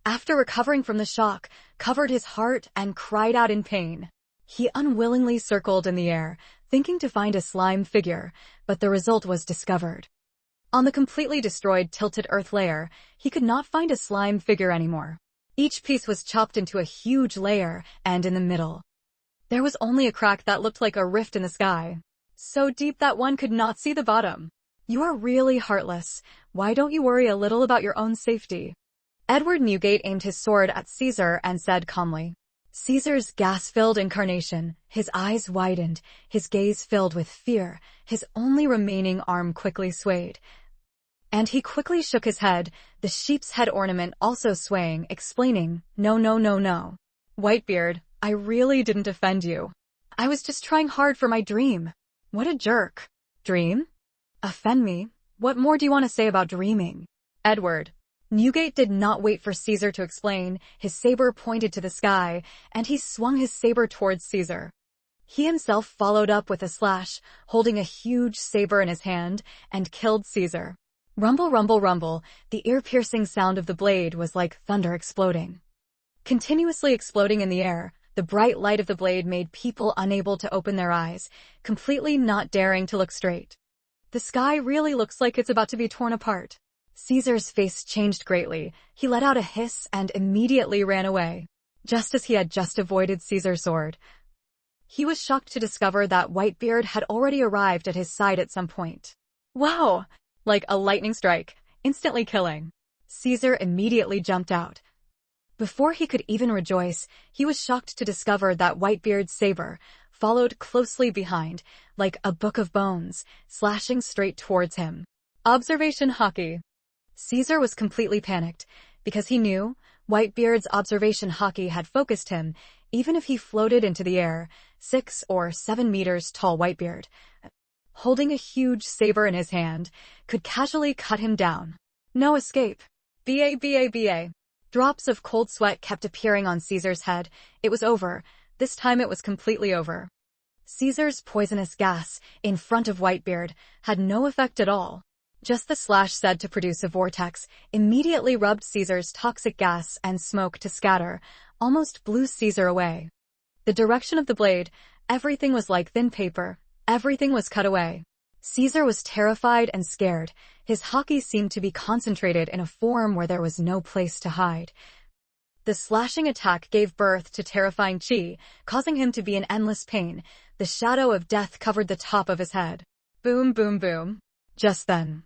after recovering from the shock, covered his heart and cried out in pain. He unwillingly circled in the air, thinking to find a slime figure, but the result was discovered. On the completely destroyed tilted earth layer, he could not find a slime figure anymore. Each piece was chopped into a huge layer, and in the middle, there was only a crack that looked like a rift in the sky. So deep that one could not see the bottom. You are really heartless. Why don't you worry a little about your own safety? Edward Newgate aimed his sword at Caesar and said calmly. Caesar's gas-filled incarnation, his eyes widened, his gaze filled with fear, his only remaining arm quickly swayed. And he quickly shook his head, the sheep's head ornament also swaying, explaining, No, no, no, no. Whitebeard, I really didn't offend you. I was just trying hard for my dream. What a jerk. Dream? Offend me? What more do you want to say about dreaming? Edward. Newgate did not wait for Caesar to explain. His saber pointed to the sky, and he swung his saber towards Caesar. He himself followed up with a slash, holding a huge saber in his hand, and killed Caesar. Rumble, rumble, rumble, the ear-piercing sound of the blade was like thunder exploding. Continuously exploding in the air, the bright light of the blade made people unable to open their eyes, completely not daring to look straight. The sky really looks like it's about to be torn apart. Caesar's face changed greatly. He let out a hiss and immediately ran away, just as he had just avoided Caesar's sword. He was shocked to discover that Whitebeard had already arrived at his side at some point. Wow! Like a lightning strike, instantly killing. Caesar immediately jumped out. Before he could even rejoice, he was shocked to discover that Whitebeard's saber followed closely behind, like a book of bones, slashing straight towards him. Observation hockey. Caesar was completely panicked, because he knew Whitebeard's observation hockey had focused him, even if he floated into the air. 6 or 7 meters tall Whitebeard, holding a huge saber in his hand, could casually cut him down. No escape. BA. Drops of cold sweat kept appearing on Caesar's head. It was over. This time it was completely over. Caesar's poisonous gas, in front of Whitebeard, had no effect at all. Just the slash said to produce a vortex, immediately rubbed Caesar's toxic gas and smoke to scatter, almost blew Caesar away. The direction of the blade, everything was like thin paper. Everything was cut away. Caesar was terrified and scared. His hockey seemed to be concentrated in a form where there was no place to hide. The slashing attack gave birth to terrifying chi, causing him to be in endless pain. The shadow of death covered the top of his head. Boom, boom, boom. Just then,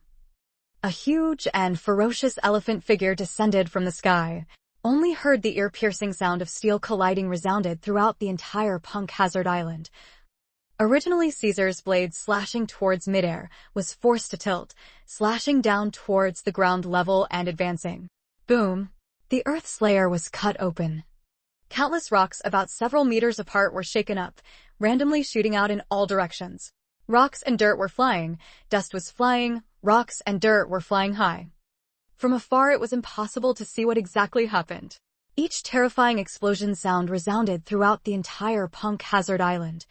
a huge and ferocious elephant figure descended from the sky. Only heard the ear-piercing sound of steel colliding resounded throughout the entire Punk Hazard Island. Originally Caesar's blade slashing towards midair was forced to tilt, slashing down towards the ground level and advancing. Boom! The Earth's layer was cut open. Countless rocks about several meters apart were shaken up, randomly shooting out in all directions. Rocks and dirt were flying, dust was flying, rocks and dirt were flying high. From afar it was impossible to see what exactly happened. Each terrifying explosion sound resounded throughout the entire Punk Hazard Island.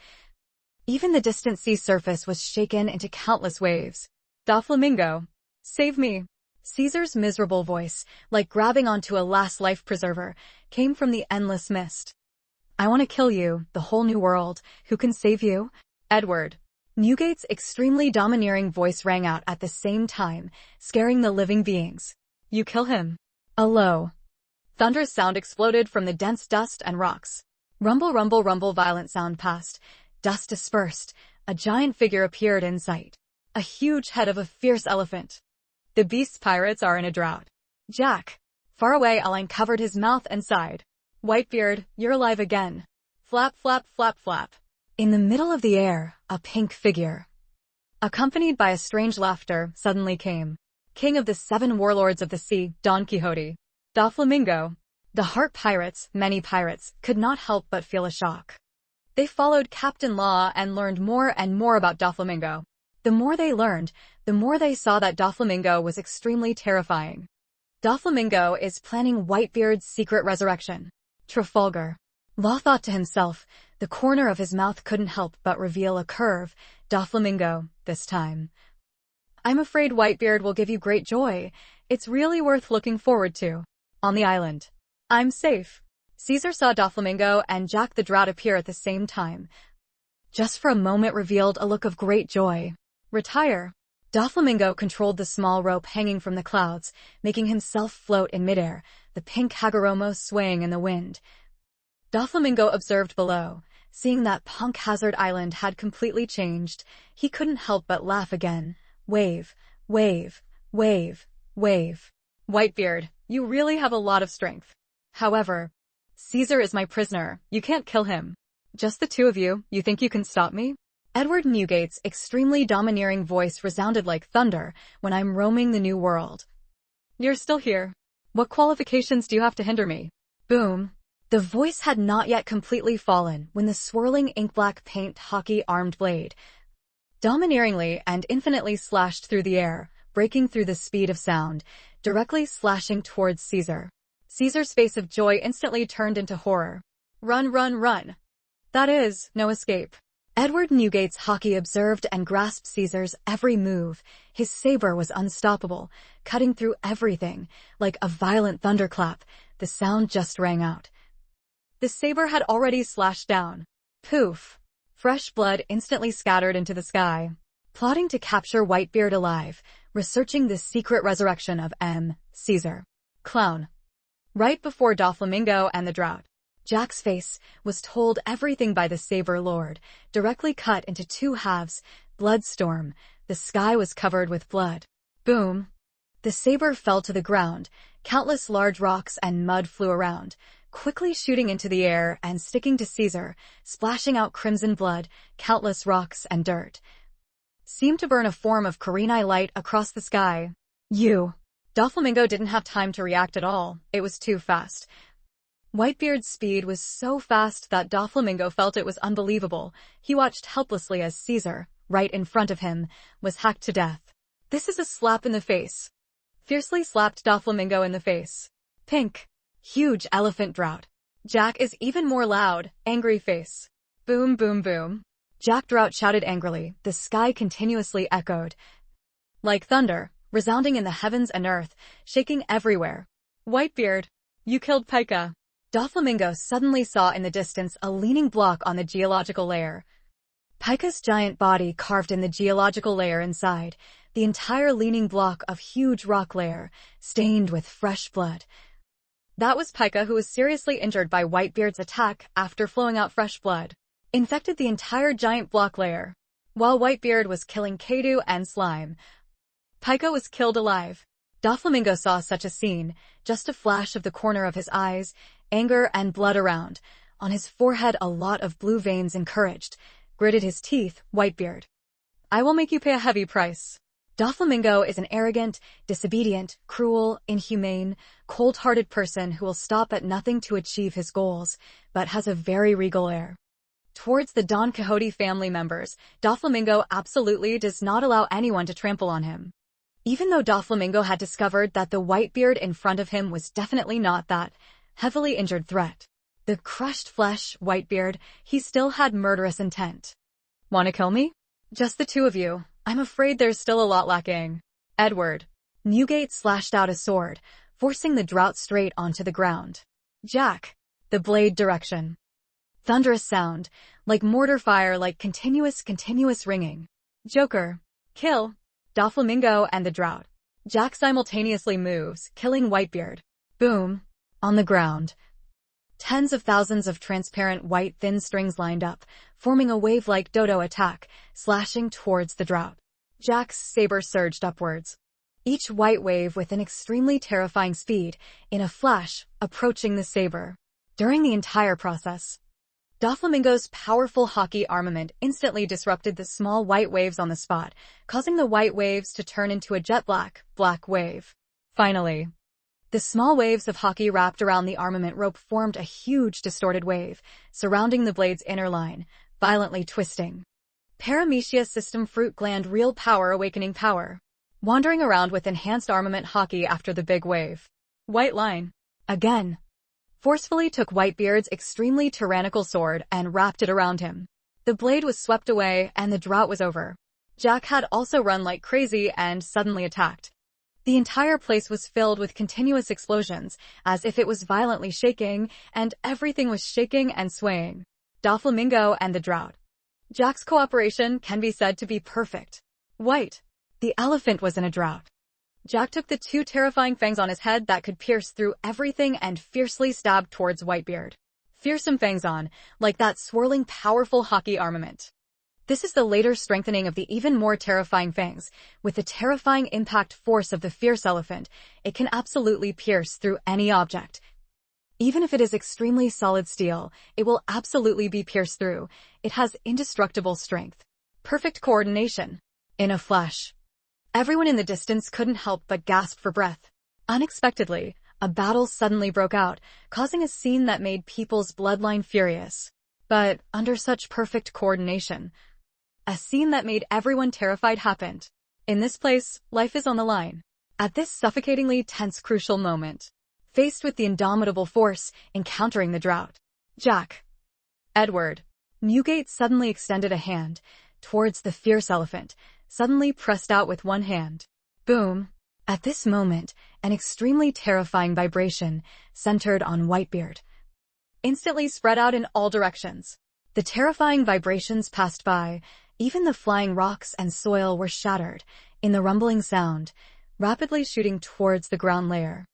Even the distant sea surface was shaken into countless waves. Doflamingo, save me. Caesar's miserable voice, like grabbing onto a last life preserver, came from the endless mist. I want to kill you, the whole new world. Who can save you? Edward. Newgate's extremely domineering voice rang out at the same time, scaring the living beings. You kill him. A low, thunderous sound exploded from the dense dust and rocks. Rumble, rumble, rumble, violent sound passed. Dust dispersed. A giant figure appeared in sight. A huge head of a fierce elephant. The beast's pirates are in a drought. Jack. Far away, Alan covered his mouth and sighed. Whitebeard, you're alive again. Flap, flap, flap, flap. In the middle of the air, a pink figure, accompanied by a strange laughter, suddenly came. King of the 7 warlords of the sea, Don Quixote. Doflamingo. The heart pirates, many pirates, could not help but feel a shock. They followed Captain Law and learned more and more about Doflamingo. The more they learned, the more they saw that Doflamingo was extremely terrifying. Doflamingo is planning Whitebeard's secret resurrection. Trafalgar. Law thought to himself. The corner of his mouth couldn't help but reveal a curve. Doflamingo, this time. I'm afraid Whitebeard will give you great joy. It's really worth looking forward to. On the island. I'm safe. Caesar saw Doflamingo and Jack the Drought appear at the same time. Just for a moment revealed a look of great joy. Retire. Doflamingo controlled the small rope hanging from the clouds, making himself float in midair, the pink Hagoromo swaying in the wind. Doflamingo observed below. Seeing that Punk Hazard Island had completely changed, he couldn't help but laugh again. Wave, wave, wave, wave. Whitebeard, you really have a lot of strength. However, Caesar is my prisoner. You can't kill him. Just the two of you. You think you can stop me? Edward Newgate's extremely domineering voice resounded like thunder when I'm roaming the new world. You're still here. What qualifications do you have to hinder me? Boom. The voice had not yet completely fallen when the swirling ink-black paint hockey-armed blade domineeringly and infinitely slashed through the air, breaking through the speed of sound, directly slashing towards Caesar. Caesar's face of joy instantly turned into horror. Run, run, run. That is, no escape. Edward Newgate's hockey observed and grasped Caesar's every move. His saber was unstoppable, cutting through everything. Like a violent thunderclap, the sound just rang out. The saber had already slashed down. Poof! Fresh blood instantly scattered into the sky. Plotting to capture Whitebeard alive, researching the secret resurrection of Caesar. Clown. Right before Doflamingo and the Drought, Jack's face was told everything by the Saber Lord, directly cut into 2 halves. Bloodstorm. The sky was covered with blood. Boom. The saber fell to the ground. Countless large rocks and mud flew around, quickly shooting into the air and sticking to Caesar, splashing out crimson blood. Countless rocks and dirt seemed to burn a form of Carinae light across the sky. Doflamingo didn't have time to react at all. It was too fast. Whitebeard's speed was so fast that Doflamingo felt it was unbelievable. He watched helplessly as Caesar, right in front of him, was hacked to death. This is a slap in the face. Fiercely slapped Doflamingo in the face. Pink. Huge elephant drought. Jack is even more loud, angry face. Boom, boom, boom. Jack Drought shouted angrily. The sky continuously echoed. Like thunder, resounding in the heavens and earth, shaking everywhere. Whitebeard, you killed Pika. Doflamingo suddenly saw in the distance a leaning block on the geological layer. Pika's giant body carved in the geological layer inside, the entire leaning block of huge rock layer, stained with fresh blood. That was Pika, who was seriously injured by Whitebeard's attack after flowing out fresh blood. Infected the entire giant block layer. While Whitebeard was killing Kadu and Slime, Pika was killed alive. Doflamingo saw such a scene, just a flash of the corner of his eyes, anger and blood around. On his forehead a lot of blue veins encouraged. Gritted his teeth. Whitebeard, I will make you pay a heavy price. Doflamingo is an arrogant, disobedient, cruel, inhumane, cold-hearted person who will stop at nothing to achieve his goals, but has a very regal air. Towards the Don Quixote family members, Doflamingo absolutely does not allow anyone to trample on him. Even though Doflamingo had discovered that the Whitebeard in front of him was definitely not that heavily injured threat. The crushed flesh, Whitebeard, he still had murderous intent. Wanna kill me? Just the two of you. I'm afraid there's still a lot lacking. Edward. Newgate slashed out a sword, forcing the drought straight onto the ground. Jack. The blade direction. Thunderous sound, like mortar fire, like continuous ringing. Joker. Kill. Doflamingo and the drought. Jack simultaneously moves, killing Whitebeard. Boom. On the ground. Tens of thousands of transparent white thin strings lined up, forming a wave-like dodo attack, slashing towards the drought. Jack's saber surged upwards. Each white wave with an extremely terrifying speed, in a flash, approaching the saber. During the entire process, Doflamingo's powerful hockey armament instantly disrupted the small white waves on the spot, causing the white waves to turn into a jet black wave. Finally, the small waves of hockey wrapped around the armament rope formed a huge distorted wave, surrounding the blade's inner line, violently twisting. Paramecia system fruit gland real power awakening power. Wandering around with enhanced armament hockey after the big wave. White line. Again. Forcefully took Whitebeard's extremely tyrannical sword and wrapped it around him. The blade was swept away and the drought was over. Jack had also run like crazy and suddenly attacked. The entire place was filled with continuous explosions, as if it was violently shaking, and everything was shaking and swaying. Doflamingo and the drought. Jack's cooperation can be said to be perfect. White. The elephant was in a drought. Jack took the two terrifying fangs on his head that could pierce through everything and fiercely stabbed towards Whitebeard. Fearsome fangs on, like that swirling powerful hockey armament. This is the later strengthening of the even more terrifying fangs. With the terrifying impact force of the fierce elephant, it can absolutely pierce through any object. Even if it is extremely solid steel, it will absolutely be pierced through. It has indestructible strength. Perfect coordination. In a flash. Everyone in the distance couldn't help but gasp for breath. Unexpectedly, a battle suddenly broke out, causing a scene that made people's bloodline furious. But under such perfect coordination, a scene that made everyone terrified happened. In this place, life is on the line. At this suffocatingly tense crucial moment, faced with the indomitable force encountering the drought, Jack. Edward. Newgate suddenly extended a hand towards the fierce elephant, suddenly pressed out with one hand. Boom. At this moment, an extremely terrifying vibration centered on Whitebeard. Instantly spread out in all directions. The terrifying vibrations passed by. Even the flying rocks and soil were shattered, in the rumbling sound, rapidly shooting towards the ground layer.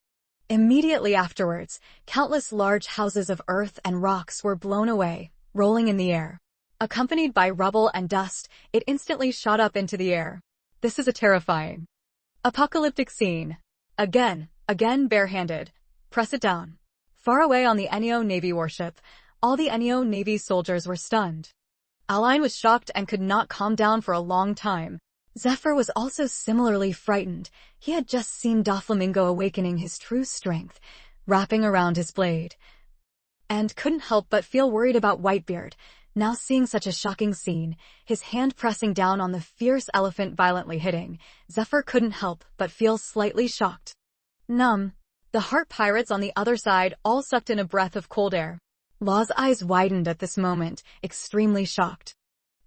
Immediately afterwards, countless large houses of earth and rocks were blown away, rolling in the air. Accompanied by rubble and dust, it instantly shot up into the air. This is a terrifying, apocalyptic scene. Again barehanded. Press it down. Far away on the Ennio Navy warship, all the Ennio Navy soldiers were stunned. Aline was shocked and could not calm down for a long time. Zephyr was also similarly frightened. He had just seen Doflamingo awakening his true strength, wrapping around his blade, and couldn't help but feel worried about Whitebeard. Now seeing such a shocking scene, his hand pressing down on the fierce elephant violently hitting, Zephyr couldn't help but feel slightly shocked. Numb. The heart pirates on the other side all sucked in a breath of cold air. Law's eyes widened at this moment, extremely shocked.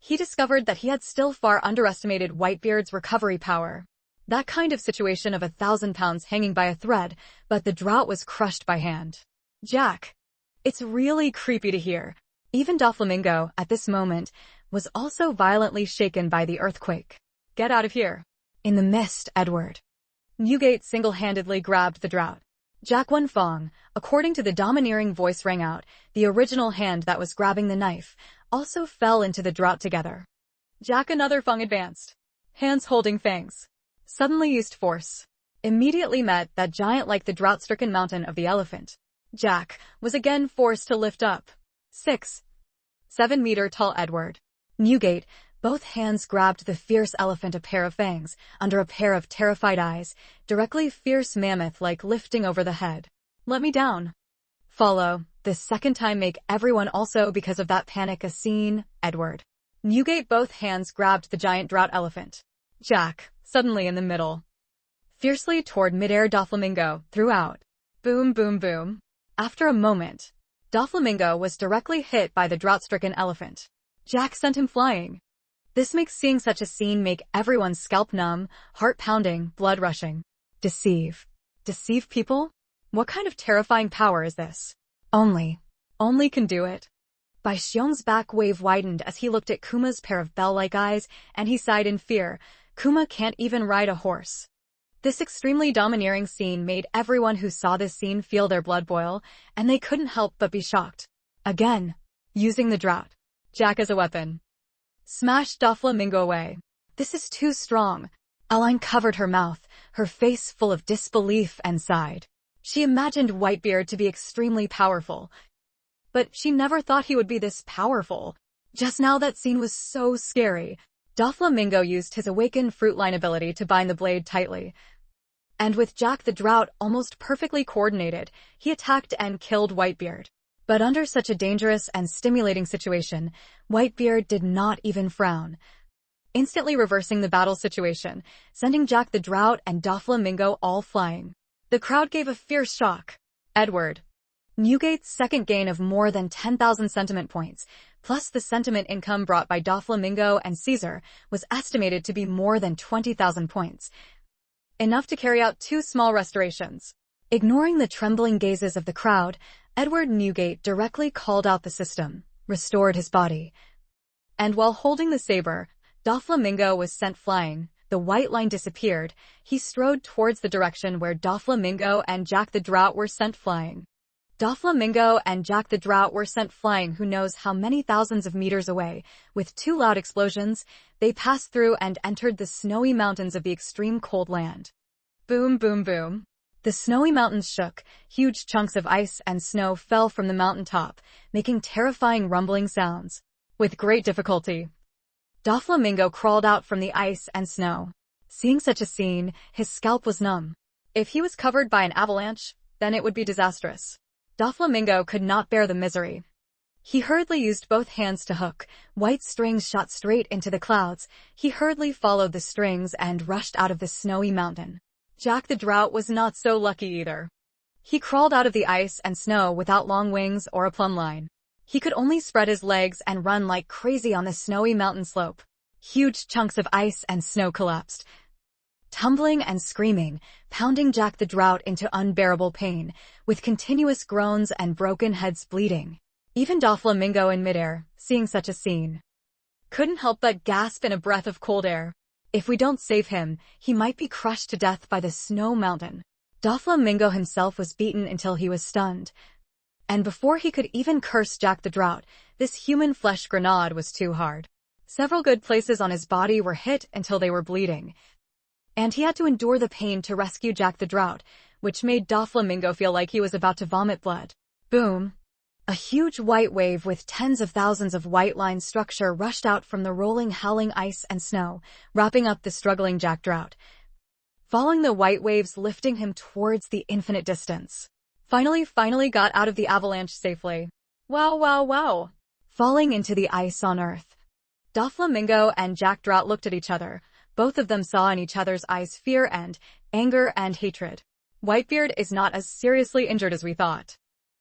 He discovered that he had still far underestimated Whitebeard's recovery power. That kind of situation of 1,000 pounds hanging by a thread, but the drought was crushed by hand. Jack. It's really creepy to hear. Even Doflamingo, at this moment, was also violently shaken by the earthquake. Get out of here. In the mist, Edward. Newgate single-handedly grabbed the drought. Jack One Fong, according to the domineering voice rang out, the original hand that was grabbing the knife, also fell into the drought together. Jack Another Fong advanced. Hands holding fangs. Suddenly used force. Immediately met that giant like the drought-stricken mountain of the elephant. Jack was again forced to lift up. 7-meter-tall Edward. Newgate, both hands grabbed the fierce elephant, a pair of fangs, under a pair of terrified eyes, directly fierce mammoth-like lifting over the head. Let me down. Follow. This second time make everyone also because of that panic a scene, Edward. Newgate both hands grabbed the giant drought elephant. Jack, suddenly in the middle. fiercely toward midair Doflamingo, threw out. Boom, boom, boom. After a moment, Doflamingo was directly hit by the drought-stricken elephant. Jack sent him flying. This makes seeing such a scene make everyone's scalp numb, heart pounding, blood rushing. Deceive. Deceive people? What kind of terrifying power is this? Only can do it. Bai Xiong's back wave widened as he looked at Kuma's pair of bell-like eyes, and he sighed in fear. Kuma can't even ride a horse. This extremely domineering scene made everyone who saw this scene feel their blood boil, and they couldn't help but be shocked. Again, using the drought. Jack as a weapon. Smashed Doflamingo away. This is too strong. Aline covered her mouth, her face full of disbelief, and sighed. She imagined Whitebeard to be extremely powerful, but she never thought he would be this powerful. Just now that scene was so scary. Doflamingo used his awakened fruit line ability to bind the blade tightly. And with Jack the Drought almost perfectly coordinated, he attacked and killed Whitebeard. But under such a dangerous and stimulating situation, Whitebeard did not even frown, instantly reversing the battle situation, sending Jack the Drought and Doflamingo all flying. The crowd gave a fierce shock. Edward. Newgate's second gain of more than 10,000 sentiment points, plus the sentiment income brought by Doflamingo and Caesar, was estimated to be more than 20,000 points. Enough to carry out 2 small restorations. Ignoring the trembling gazes of the crowd, Edward Newgate directly called out the system, restored his body. And while holding the saber, Doflamingo was sent flying. The white line disappeared. He strode towards the direction where Doflamingo and Jack the Drought were sent flying. Doflamingo and Jack the Drought were sent flying who knows how many thousands of meters away. With 2 loud explosions, they passed through and entered the snowy mountains of the extreme cold land. Boom, boom, boom. The snowy mountains shook. Huge chunks of ice and snow fell from the mountaintop, making terrifying rumbling sounds. With great difficulty, Doflamingo crawled out from the ice and snow. Seeing such a scene, his scalp was numb. If he was covered by an avalanche, then it would be disastrous. Doflamingo could not bear the misery. He hurriedly used both hands to hook. White strings shot straight into the clouds. He hurriedly followed the strings and rushed out of the snowy mountain. Jack the Drought was not so lucky either. He crawled out of the ice and snow without long wings or a plumb line. He could only spread his legs and run like crazy on the snowy mountain slope. Huge chunks of ice and snow collapsed, tumbling and screaming, pounding Jack the Drought into unbearable pain, with continuous groans and broken heads bleeding. Even Doflamingo in midair, seeing such a scene, couldn't help but gasp in a breath of cold air. If we don't save him, he might be crushed to death by the snow mountain. Doflamingo himself was beaten until he was stunned. And before he could even curse Jack the Drought, this human flesh grenade was too hard. Several good places on his body were hit until they were bleeding. And he had to endure the pain to rescue Jack the Drought, which made Doflamingo feel like he was about to vomit blood. Boom! A huge white wave with tens of thousands of white line structure rushed out from the rolling, howling ice and snow, wrapping up the struggling Jack Drought, following the white waves, lifting him towards the infinite distance. Finally got out of the avalanche safely. Wow, wow, wow! Falling into the ice on Earth. Doflamingo and Jack Drought looked at each other. Both of them saw in each other's eyes fear and anger and hatred. Whitebeard is not as seriously injured as we thought.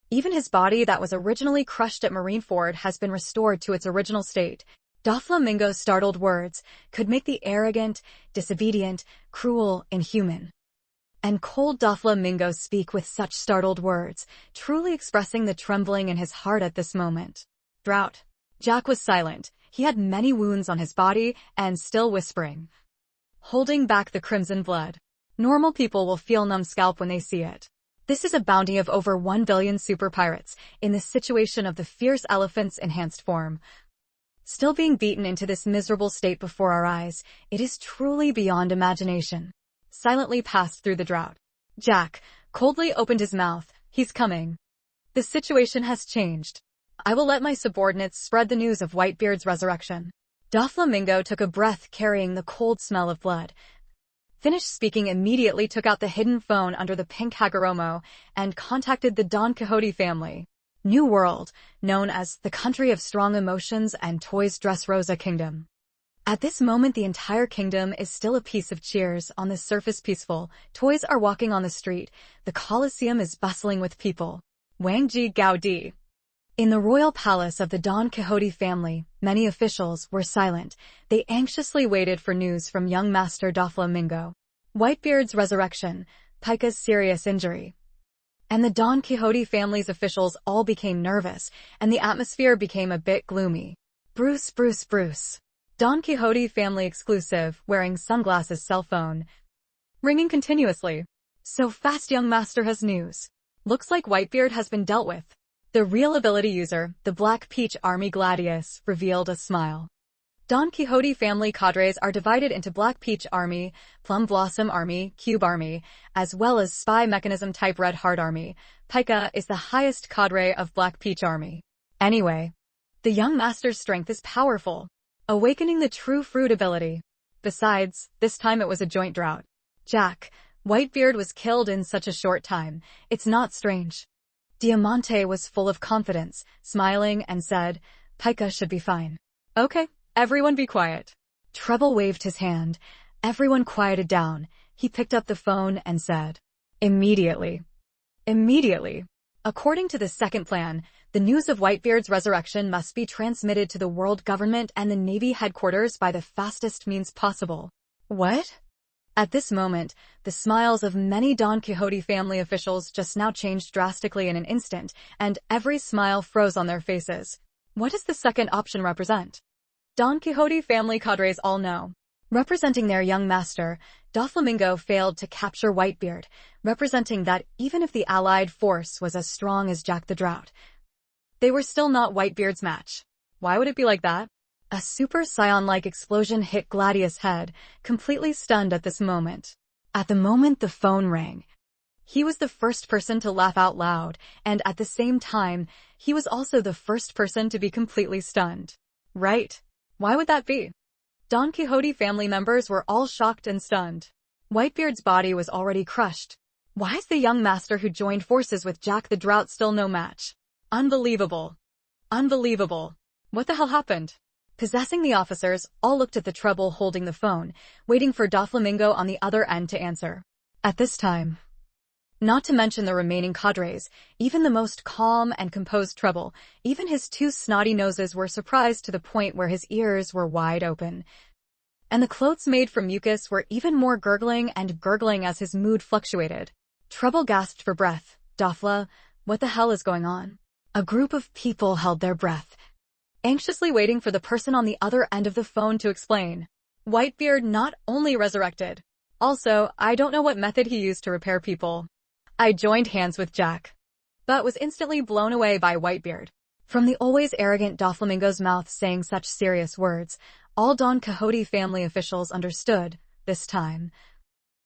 Even his body that was originally crushed at Marineford has been restored to its original state. Doflamingo's startled words could make the arrogant, disobedient, cruel, inhuman. And cold Doflamingo speak with such startled words, truly expressing the trembling in his heart at this moment. Drought. Jack was silent. He had many wounds on his body and still whispering, holding back the crimson blood. Normal people will feel numb scalp when they see it. This is a bounty of over 1 billion super pirates in the situation of the fierce elephant's enhanced form. Still being beaten into this miserable state before our eyes, it is truly beyond imagination. Silently passed through the drought. Jack coldly opened his mouth. He's coming. The situation has changed. I will let my subordinates spread the news of Whitebeard's resurrection. Doflamingo took a breath carrying the cold smell of blood. Finished speaking, immediately took out the hidden phone under the pink Hagoromo and contacted the Don Quixote family. New World, known as the Country of Strong Emotions and Toys Dressrosa Kingdom. At this moment, the entire kingdom is still a piece of cheers, on the surface peaceful. Toys are walking on the street. The Colosseum is bustling with people. Wang Ji Gaudi. In the royal palace of the Don Quixote family, many officials were silent. They anxiously waited for news from young Master Doflamingo. Whitebeard's resurrection, Pika's serious injury. And the Don Quixote family's officials all became nervous, and the atmosphere became a bit gloomy. Bruce. Don Quixote family exclusive, wearing sunglasses, cell phone ringing continuously. So fast, young master has news. Looks like Whitebeard has been dealt with. The real ability user, the Black Peach Army Gladius, revealed a smile. Don Quixote family cadres are divided into Black Peach Army, Plum Blossom Army, Cube Army, as well as Spy Mechanism type Red Heart Army. Pika is the highest cadre of Black Peach Army. Anyway, the young master's strength is powerful, awakening the true fruit ability. Besides, this time it was a joint drought. Jack, Whitebeard was killed in such a short time. It's not strange. Diamante was full of confidence, smiling and said, Pika should be fine. Okay, everyone be quiet. Treble waved his hand. Everyone quieted down. He picked up the phone and said, Immediately. According to the second plan, the news of Whitebeard's resurrection must be transmitted to the world government and the Navy headquarters by the fastest means possible. What? At this moment, the smiles of many Don Quixote family officials just now changed drastically in an instant, and every smile froze on their faces. What does the second option represent? Don Quixote family cadres all know. Representing their young master, Doflamingo failed to capture Whitebeard, representing that even if the allied force was as strong as Jack the Drought, they were still not Whitebeard's match. Why would it be like that? A Super Saiyan-like explosion hit Gladius' head, completely stunned at this moment. At the moment the phone rang, he was the first person to laugh out loud, and at the same time, he was also the first person to be completely stunned. Right? Why would that be? Don Quixote family members were all shocked and stunned. Whitebeard's body was already crushed. Why is the young master who joined forces with Jack the Drought still no match? Unbelievable. What the hell happened? Possessing the officers, all looked at the treble holding the phone, waiting for Doflamingo on the other end to answer. At this time, not to mention the remaining cadres, even the most calm and composed treble, even his two snotty noses were surprised to the point where his ears were wide open. And the clothes made from mucus were even more gurgling as his mood fluctuated. Treble gasped for breath. Dofla, what the hell is going on? A group of people held their breath, anxiously waiting for the person on the other end of the phone to explain. Whitebeard not only resurrected. Also, I don't know what method he used to repair people. I joined hands with Jack, but was instantly blown away by Whitebeard. From the always arrogant Doflamingo's mouth saying such serious words, all Don Quixote family officials understood, this time.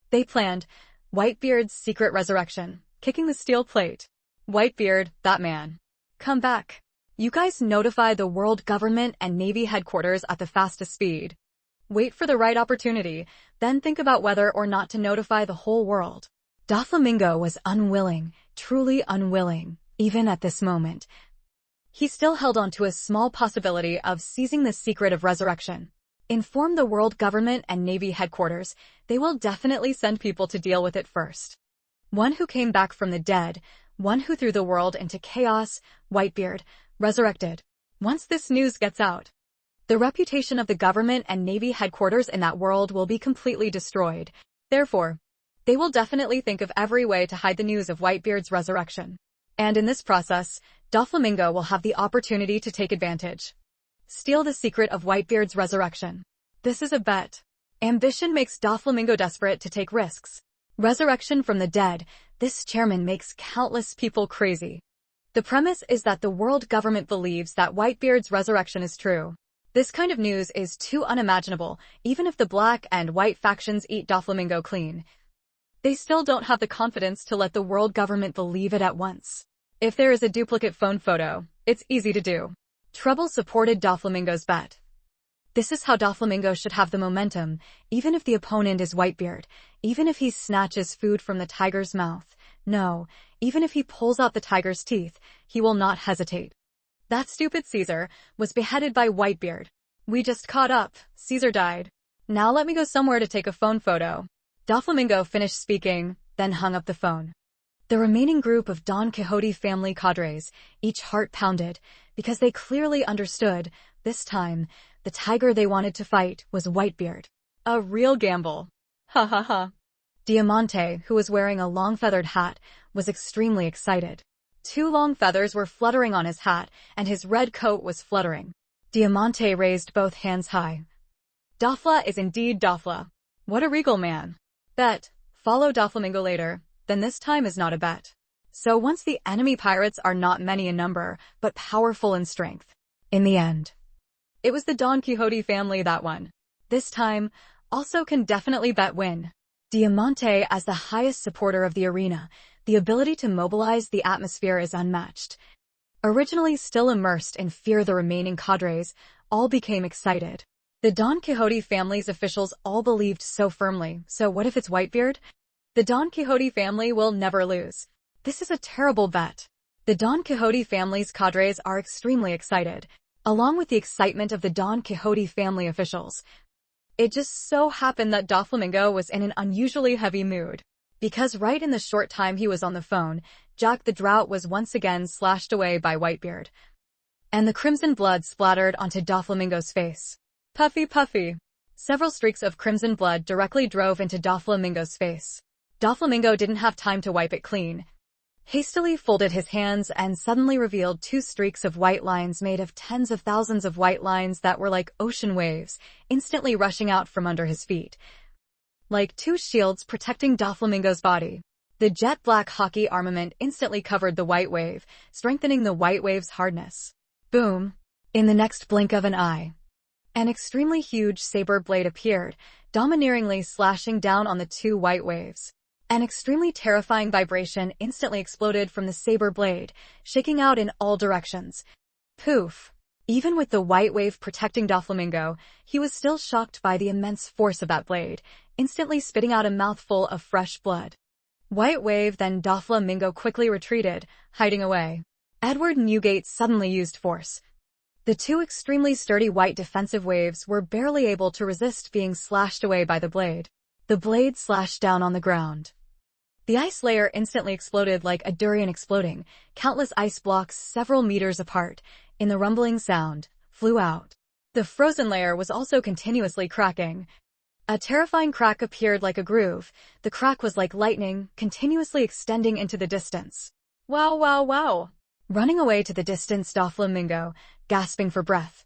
They planned Whitebeard's secret resurrection, kicking the steel plate. Whitebeard, that man. Come back. You guys notify the world government and Navy headquarters at the fastest speed. Wait for the right opportunity, then think about whether or not to notify the whole world. Doflamingo was unwilling, truly unwilling, even at this moment. He still held on to a small possibility of seizing the secret of resurrection. Inform the world government and Navy headquarters. They will definitely send people to deal with it first. One who came back from the dead, one who threw the world into chaos, Whitebeard, resurrected. Once this news gets out, the reputation of the government and Navy headquarters in that world will be completely destroyed. Therefore, they will definitely think of every way to hide the news of Whitebeard's resurrection. And in this process, Doflamingo will have the opportunity to take advantage. Steal the secret of Whitebeard's resurrection. This is a bet. Ambition makes Doflamingo desperate to take risks. Resurrection from the dead, this chairman makes countless people crazy. The premise is that the world government believes that Whitebeard's resurrection is true. This kind of news is too unimaginable, even if the black and white factions eat Doflamingo clean. They still don't have the confidence to let the world government believe it at once. If there is a duplicate phone photo, it's easy to do. Treble supported Doflamingo's bet. This is how Doflamingo should have the momentum, even if the opponent is Whitebeard, even if he snatches food from the tiger's mouth. No, even if he pulls out the tiger's teeth, he will not hesitate. That stupid Caesar was beheaded by Whitebeard. We just caught up. Caesar died. Now let me go somewhere to take a phone photo. Doflamingo finished speaking, then hung up the phone. The remaining group of Don Quixote family cadres, each heart pounded, because they clearly understood, this time, the tiger they wanted to fight was Whitebeard. A real gamble. Ha ha ha. Diamante, who was wearing a long feathered hat, was extremely excited. 2 long feathers were fluttering on his hat, and his red coat was fluttering. Diamante raised both hands high. Dofla is indeed Dofla. What a regal man. Bet. Follow Doflamingo later. Then this time is not a bet. So once the enemy pirates are not many in number, but powerful in strength. In the end, it was the Don Quixote family that won. This time, also can definitely bet win. Diamante, as the highest supporter of the arena, the ability to mobilize the atmosphere is unmatched. Originally still immersed in fear, the remaining cadres all became excited. The Don Quixote family's officials all believed so firmly, so what if it's Whitebeard? The Don Quixote family will never lose. This is a terrible bet. The Don Quixote family's cadres are extremely excited, along with the excitement of the Don Quixote family officials. It just so happened that Doflamingo was in an unusually heavy mood, because right in the short time he was on the phone, Jack the Drought was once again slashed away by Whitebeard. And the crimson blood splattered onto Doflamingo's face. Puffy puffy. Several streaks of crimson blood directly drove into Doflamingo's face. Doflamingo didn't have time to wipe it clean. Hastily folded his hands and suddenly revealed 2 streaks of white lines made of tens of thousands of white lines that were like ocean waves, instantly rushing out from under his feet. Like 2 shields protecting Doflamingo's body. The jet black hockey armament instantly covered the white wave, strengthening the white wave's hardness. Boom! In the next blink of an eye, an extremely huge saber blade appeared, domineeringly slashing down on the 2 white waves. An extremely terrifying vibration instantly exploded from the saber blade, shaking out in all directions. Poof! Even with the white wave protecting Doflamingo, he was still shocked by the immense force of that blade, instantly spitting out a mouthful of fresh blood. White wave, then Doflamingo quickly retreated, hiding away. Edward Newgate suddenly used force. The 2 extremely sturdy white defensive waves were barely able to resist being slashed away by the blade. The blade slashed down on the ground. The ice layer instantly exploded like a durian exploding, countless ice blocks several meters apart, in the rumbling sound, flew out. The frozen layer was also continuously cracking. A terrifying crack appeared like a groove. The crack was like lightning, continuously extending into the distance. Wow wow wow! Running away to the distance, Doflamingo, gasping for breath.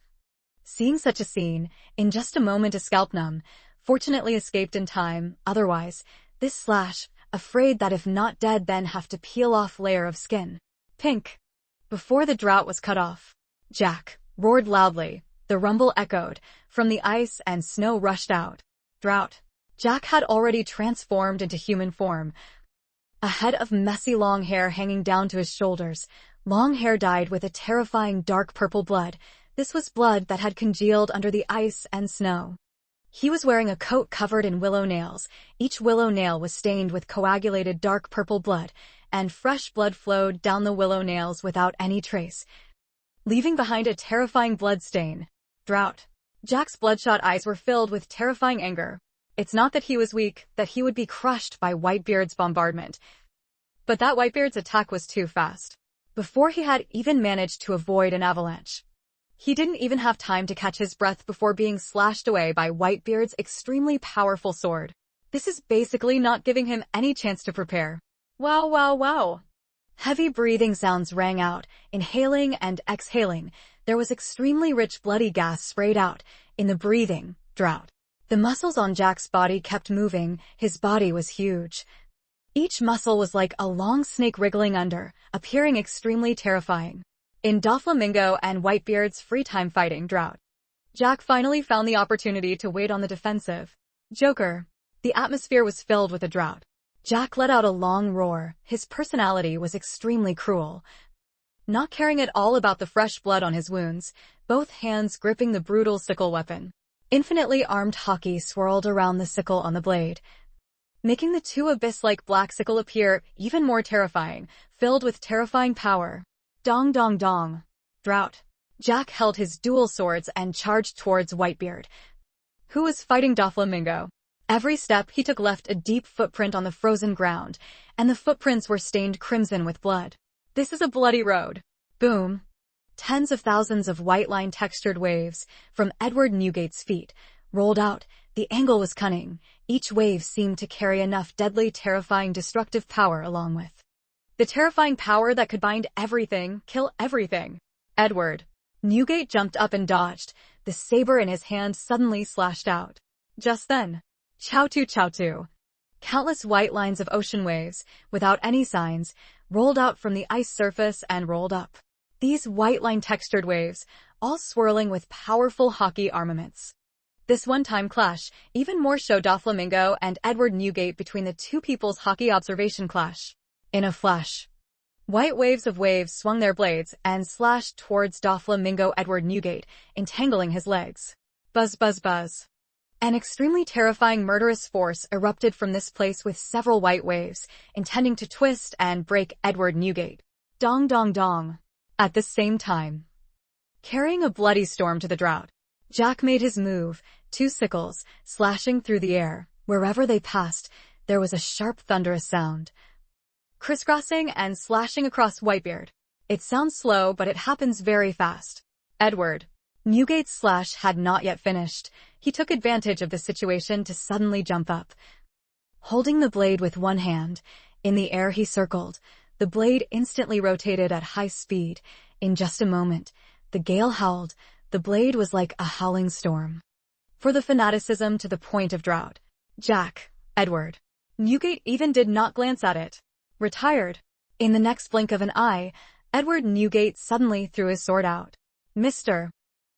Seeing such a scene, in just a moment a scalpnum, fortunately escaped in time, otherwise, this slash, afraid that if not dead then have to peel off layer of skin. Pink. Before the drought was cut off, Jack roared loudly. The rumble echoed. From the ice and snow rushed out. Drought. Jack had already transformed into human form. A head of messy long hair hanging down to his shoulders. Long hair dyed with a terrifying dark purple blood. This was blood that had congealed under the ice and snow. He was wearing a coat covered in willow nails. Each willow nail was stained with coagulated dark purple blood, and fresh blood flowed down the willow nails without any trace, leaving behind a terrifying blood stain. Drought. Jack's bloodshot eyes were filled with terrifying anger. It's not that he was weak, that he would be crushed by Whitebeard's bombardment. But that Whitebeard's attack was too fast. Before he had even managed to avoid an avalanche, he didn't even have time to catch his breath before being slashed away by Whitebeard's extremely powerful sword. This is basically not giving him any chance to prepare. Wow wow wow! Heavy breathing sounds rang out, inhaling and exhaling. There was extremely rich bloody gas sprayed out in the breathing. Drought. The muscles on Jack's body kept moving. His body was huge. Each muscle was like a long snake wriggling under, appearing extremely terrifying. In Doflamingo and Whitebeard's free time fighting drought, Jack finally found the opportunity to wait on the defensive. Joker. The atmosphere was filled with a drought. Jack let out a long roar. His personality was extremely cruel. Not caring at all about the fresh blood on his wounds, both hands gripping the brutal sickle weapon. Infinitely armed hockey swirled around the sickle on the blade, making the 2 abyss-like black sickle appear even more terrifying, filled with terrifying power. Dong dong dong. Drought. Jack held his dual swords and charged towards Whitebeard, who was fighting Doflamingo. Every step he took left a deep footprint on the frozen ground, and the footprints were stained crimson with blood. This is a bloody road. Boom. Tens of thousands of white-line textured waves from Edward Newgate's feet rolled out. The angle was cunning. Each wave seemed to carry enough deadly, terrifying, destructive power along with the terrifying power that could bind everything, kill everything. Edward Newgate jumped up and dodged. The saber in his hand suddenly slashed out. Just then, chow-tu chow-tu. Countless white lines of ocean waves, without any signs, rolled out from the ice surface and rolled up. These white-line textured waves, all swirling with powerful hockey armaments. This one-time clash even more showed Doflamingo and Edward Newgate between the two people's hockey observation clash. In a flash, white waves of waves swung their blades and slashed towards Doflamingo Edward Newgate, entangling his legs. Buzz, buzz, buzz. An extremely terrifying murderous force erupted from this place with several white waves, intending to twist and break Edward Newgate. Dong, dong, dong. At the same time, carrying a bloody storm to the drought, Jack made his move, two sickles slashing through the air. Wherever they passed, there was a sharp thunderous sound, crisscrossing and slashing across Whitebeard. It sounds slow, but it happens very fast. Edward Newgate's slash had not yet finished. He took advantage of the situation to suddenly jump up. Holding the blade with one hand, in the air he circled. The blade instantly rotated at high speed. In just a moment, the gale howled. The blade was like a howling storm. For the fanaticism to the point of drought, Jack Edward Newgate even did not glance at it. Retired. In the next blink of an eye, Edward Newgate suddenly threw his sword out. Mr.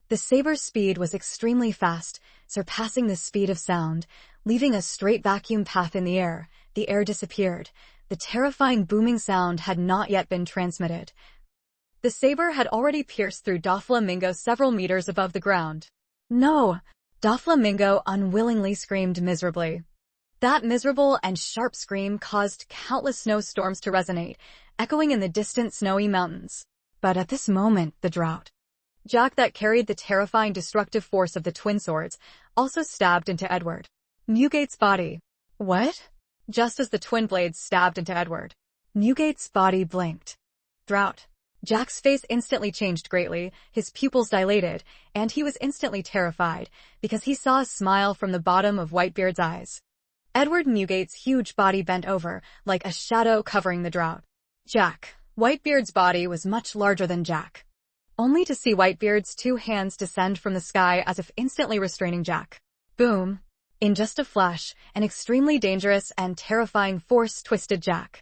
The saber's speed was extremely fast, surpassing the speed of sound, leaving a straight vacuum path in the air. The air disappeared. The terrifying booming sound had not yet been transmitted. The saber had already pierced through Doflamingo several meters above the ground. No! Doflamingo unwillingly screamed miserably. That miserable and sharp scream caused countless snowstorms to resonate, echoing in the distant snowy mountains. But at this moment, the drought Jack that carried the terrifying destructive force of the twin swords also stabbed into Edward Newgate's body. What? Just as the twin blades stabbed into Edward Newgate's body blinked. Drought Jack's face instantly changed greatly, his pupils dilated, and he was instantly terrified, because he saw a smile from the bottom of Whitebeard's eyes. Edward Newgate's huge body bent over, like a shadow covering the drought. Jack Whitebeard's body was much larger than Jack, only to see Whitebeard's two hands descend from the sky as if instantly restraining Jack. Boom! In just a flash, an extremely dangerous and terrifying force twisted Jack.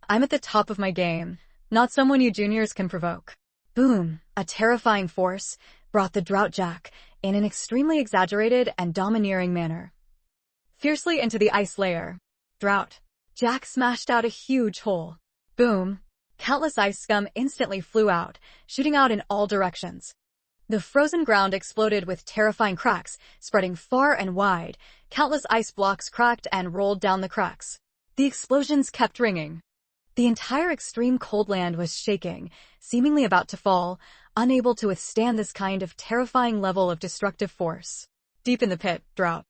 I'm at the top of my game, not someone you juniors can provoke. Boom! A terrifying force brought the drought Jack, in an extremely exaggerated and domineering manner, fiercely into the ice layer. Drought Jack smashed out a huge hole. Boom! Countless ice scum instantly flew out, shooting out in all directions. The frozen ground exploded with terrifying cracks, spreading far and wide. Countless ice blocks cracked and rolled down the cracks. The explosions kept ringing. The entire extreme cold land was shaking, seemingly about to fall, unable to withstand this kind of terrifying level of destructive force. Deep in the pit, drought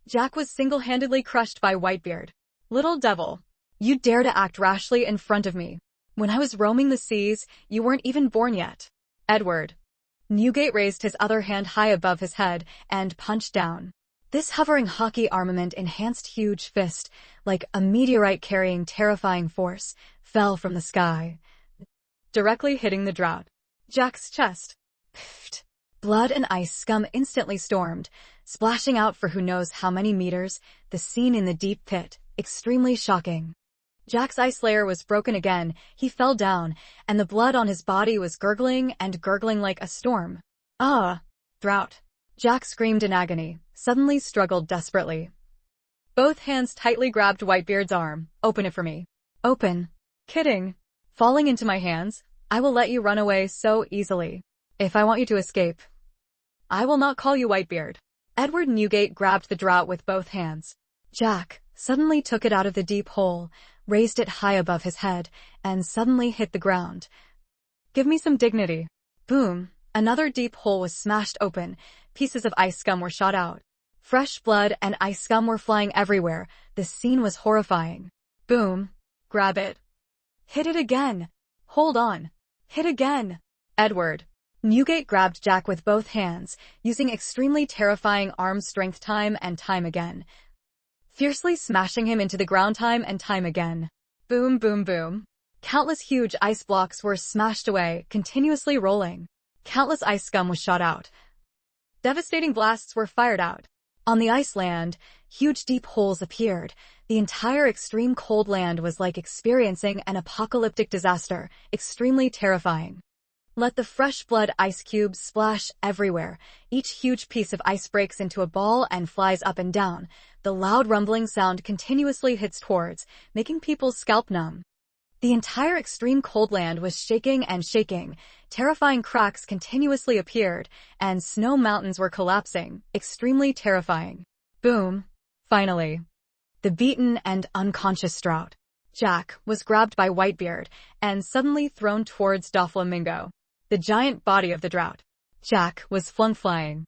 Jack was single-handedly crushed by Whitebeard. Little devil, you dare to act rashly in front of me. When I was roaming the seas, you weren't even born yet. Edward Newgate raised his other hand high above his head and punched down. This hovering hockey armament enhanced huge fist, like a meteorite carrying terrifying force, fell from the sky, directly hitting the drought Jack's chest. Pfft. Blood and ice scum instantly stormed, splashing out for who knows how many meters. The scene in the deep pit, extremely shocking. Jack's ice layer was broken again. He fell down, and the blood on his body was gurgling and gurgling like a storm. Ah! Drought Jack screamed in agony, suddenly struggled desperately. Both hands tightly grabbed Whitebeard's arm. Open it for me. Open. Kidding. Falling into my hands, I will let you run away so easily. If I want you to escape, I will not call you Whitebeard. Edward Newgate grabbed the drought with both hands. Jack suddenly took it out of the deep hole, raised it high above his head, and suddenly hit the ground. Give me some dignity. Boom! Another deep hole was smashed open. Pieces of ice scum were shot out. Fresh blood and ice scum were flying everywhere. The scene was horrifying. Boom. Grab it. Hit it again. Hold on. Hit again. Edward. Newgate grabbed Jack with both hands, using extremely terrifying arm strength time and time again, fiercely smashing him into the ground time and time again. Boom, boom, boom. Countless huge ice blocks were smashed away, continuously rolling. Countless ice scum was shot out. Devastating blasts were fired out. On the ice land, huge deep holes appeared. The entire extreme cold land was like experiencing an apocalyptic disaster, extremely terrifying. Let the fresh blood ice cubes splash everywhere. Each huge piece of ice breaks into a ball and flies up and down. The loud rumbling sound continuously hits towards, making people's scalp numb. The entire extreme cold land was shaking and shaking. Terrifying cracks continuously appeared, and snow mountains were collapsing, extremely terrifying. Boom. Finally. The beaten and unconscious Drought. Jack was grabbed by Whitebeard and suddenly thrown towards Doflamingo, the giant body of the Drought. Jack was flung flying,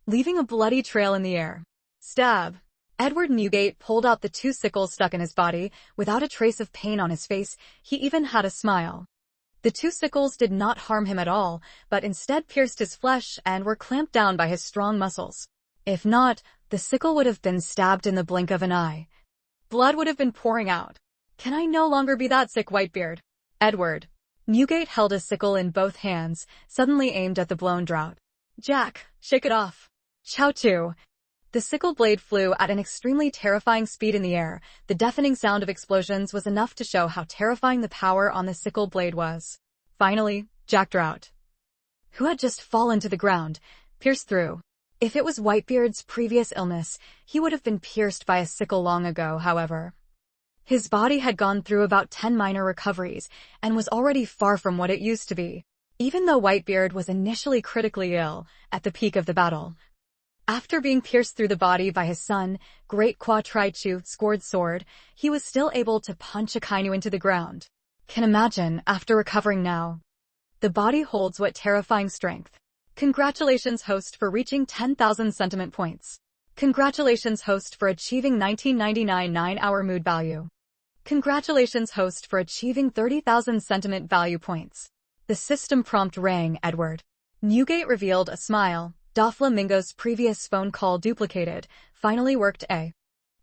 leaving a bloody trail in the air. Stab. Edward Newgate pulled out the 2 sickles stuck in his body, without a trace of pain on his face. He even had a smile. The 2 sickles did not harm him at all, but instead pierced his flesh and were clamped down by his strong muscles. If not, the sickle would have been stabbed in the blink of an eye. Blood would have been pouring out. Can I no longer be that sick, Whitebeard? Edward. Newgate held a sickle in both hands, suddenly aimed at the blown Drought. Jack, shake it off. Chow too. The sickle blade flew at an extremely terrifying speed in the air. The deafening sound of explosions was enough to show how terrifying the power on the sickle blade was. Finally, Jack Drought, who had just fallen to the ground, pierced through. If it was Whitebeard's previous illness, he would have been pierced by a sickle long ago, however. His body had gone through about 10 minor recoveries and was already far from what it used to be. Even though Whitebeard was initially critically ill at the peak of the battle, after being pierced through the body by his son, Great Quatrichu Scored Sword, he was still able to punch Akainu into the ground. Can imagine, after recovering now. The body holds what terrifying strength. Congratulations, host, for reaching 10,000 sentiment points. Congratulations, host, for achieving 1999 9-hour mood value. Congratulations, host, for achieving 30,000 sentiment value points. The system prompt rang. Edward Newgate revealed a smile. Doflamingo's previous phone call duplicated. Finally worked. A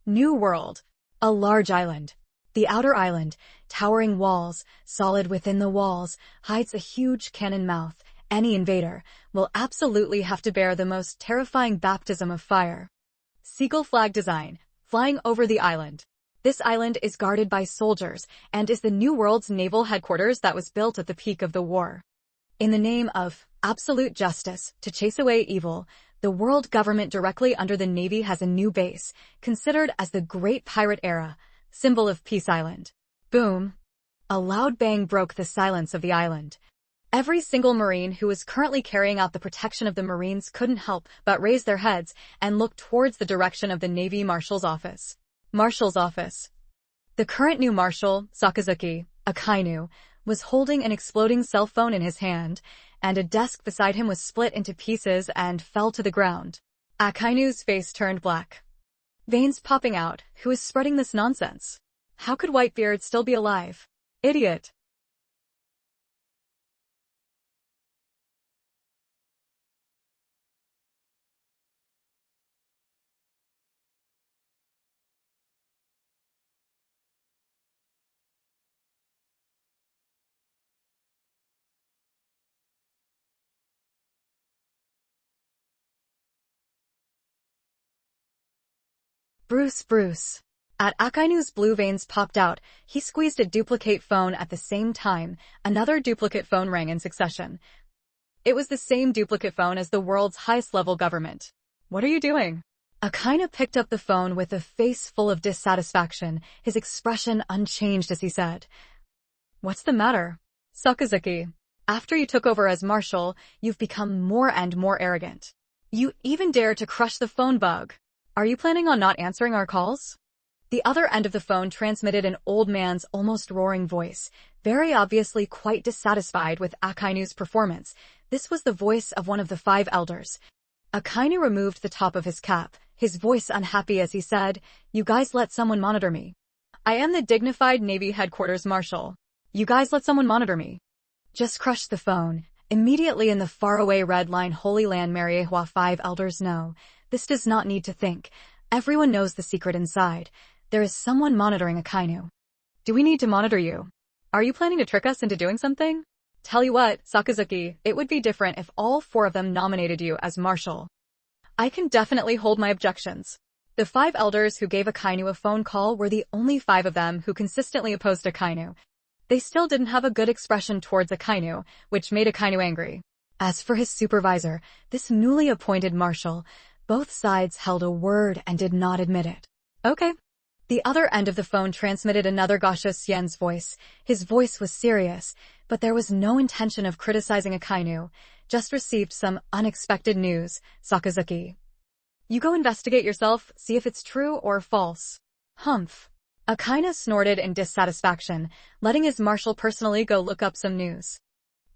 new world. A large island. The outer island, towering walls, solid within the walls, hides a huge cannon mouth. Any invader will absolutely have to bear the most terrifying baptism of fire. Seagull flag design, flying over the island. This island is guarded by soldiers and is the New World's naval headquarters that was built at the peak of the war. In the name of absolute justice, to chase away evil, the world government directly under the Navy has a new base, considered as the Great Pirate Era, symbol of Peace Island. Boom. A loud bang broke the silence of the island. Every single Marine who was currently carrying out the protection of the Marines couldn't help but raise their heads and look towards the direction of the Navy Marshal's office. Marshal's office. The current new Marshal, Sakazuki Akainu, was holding an exploding cell phone in his hand, and a desk beside him was split into pieces and fell to the ground. Akainu's face turned black, veins popping out. Who is spreading this nonsense? How could Whitebeard still be alive? Idiot. Bruce. At Akainu's blue veins popped out, he squeezed a duplicate phone at the same time. Another duplicate phone rang in succession. It was the same duplicate phone as the world's highest level government. What are you doing? Akainu picked up the phone with a face full of dissatisfaction, his expression unchanged as he said, "What's the matter? Sakazuki, after you took over as Marshal, you've become more and more arrogant. You even dare to crush the phone bug. Are you planning on not answering our calls? The other end of the phone transmitted an old man's almost roaring voice, very obviously quite dissatisfied with Akainu's performance. This was the voice of one of the 5 elders. Akainu removed the top of his cap, his voice unhappy as he said, "You guys let someone monitor me. I am the dignified Navy headquarters marshal. You guys let someone monitor me." Just crushed the phone. Immediately in the faraway red line Holy Land Mariehua 5 elders know. This does not need to think. Everyone knows the secret inside. There is someone monitoring Akainu. Do we need to monitor you? Are you planning to trick us into doing something? Tell you what, Sakazuki, it would be different if all 4 of them nominated you as marshal. I can definitely hold my objections. The 5 elders who gave Akainu a phone call were the only 5 of them who consistently opposed Akainu. They still didn't have a good expression towards Akainu, which made Akainu angry. As for his supervisor, this newly appointed marshal, both sides held a word and did not admit it. Okay. The other end of the phone transmitted another Gasho Xian's voice. His voice was serious, but there was no intention of criticizing Akainu. Just received some unexpected news, Sakazuki. You go investigate yourself, see if it's true or false. Humph. Akainu snorted in dissatisfaction, letting his marshal personally go look up some news.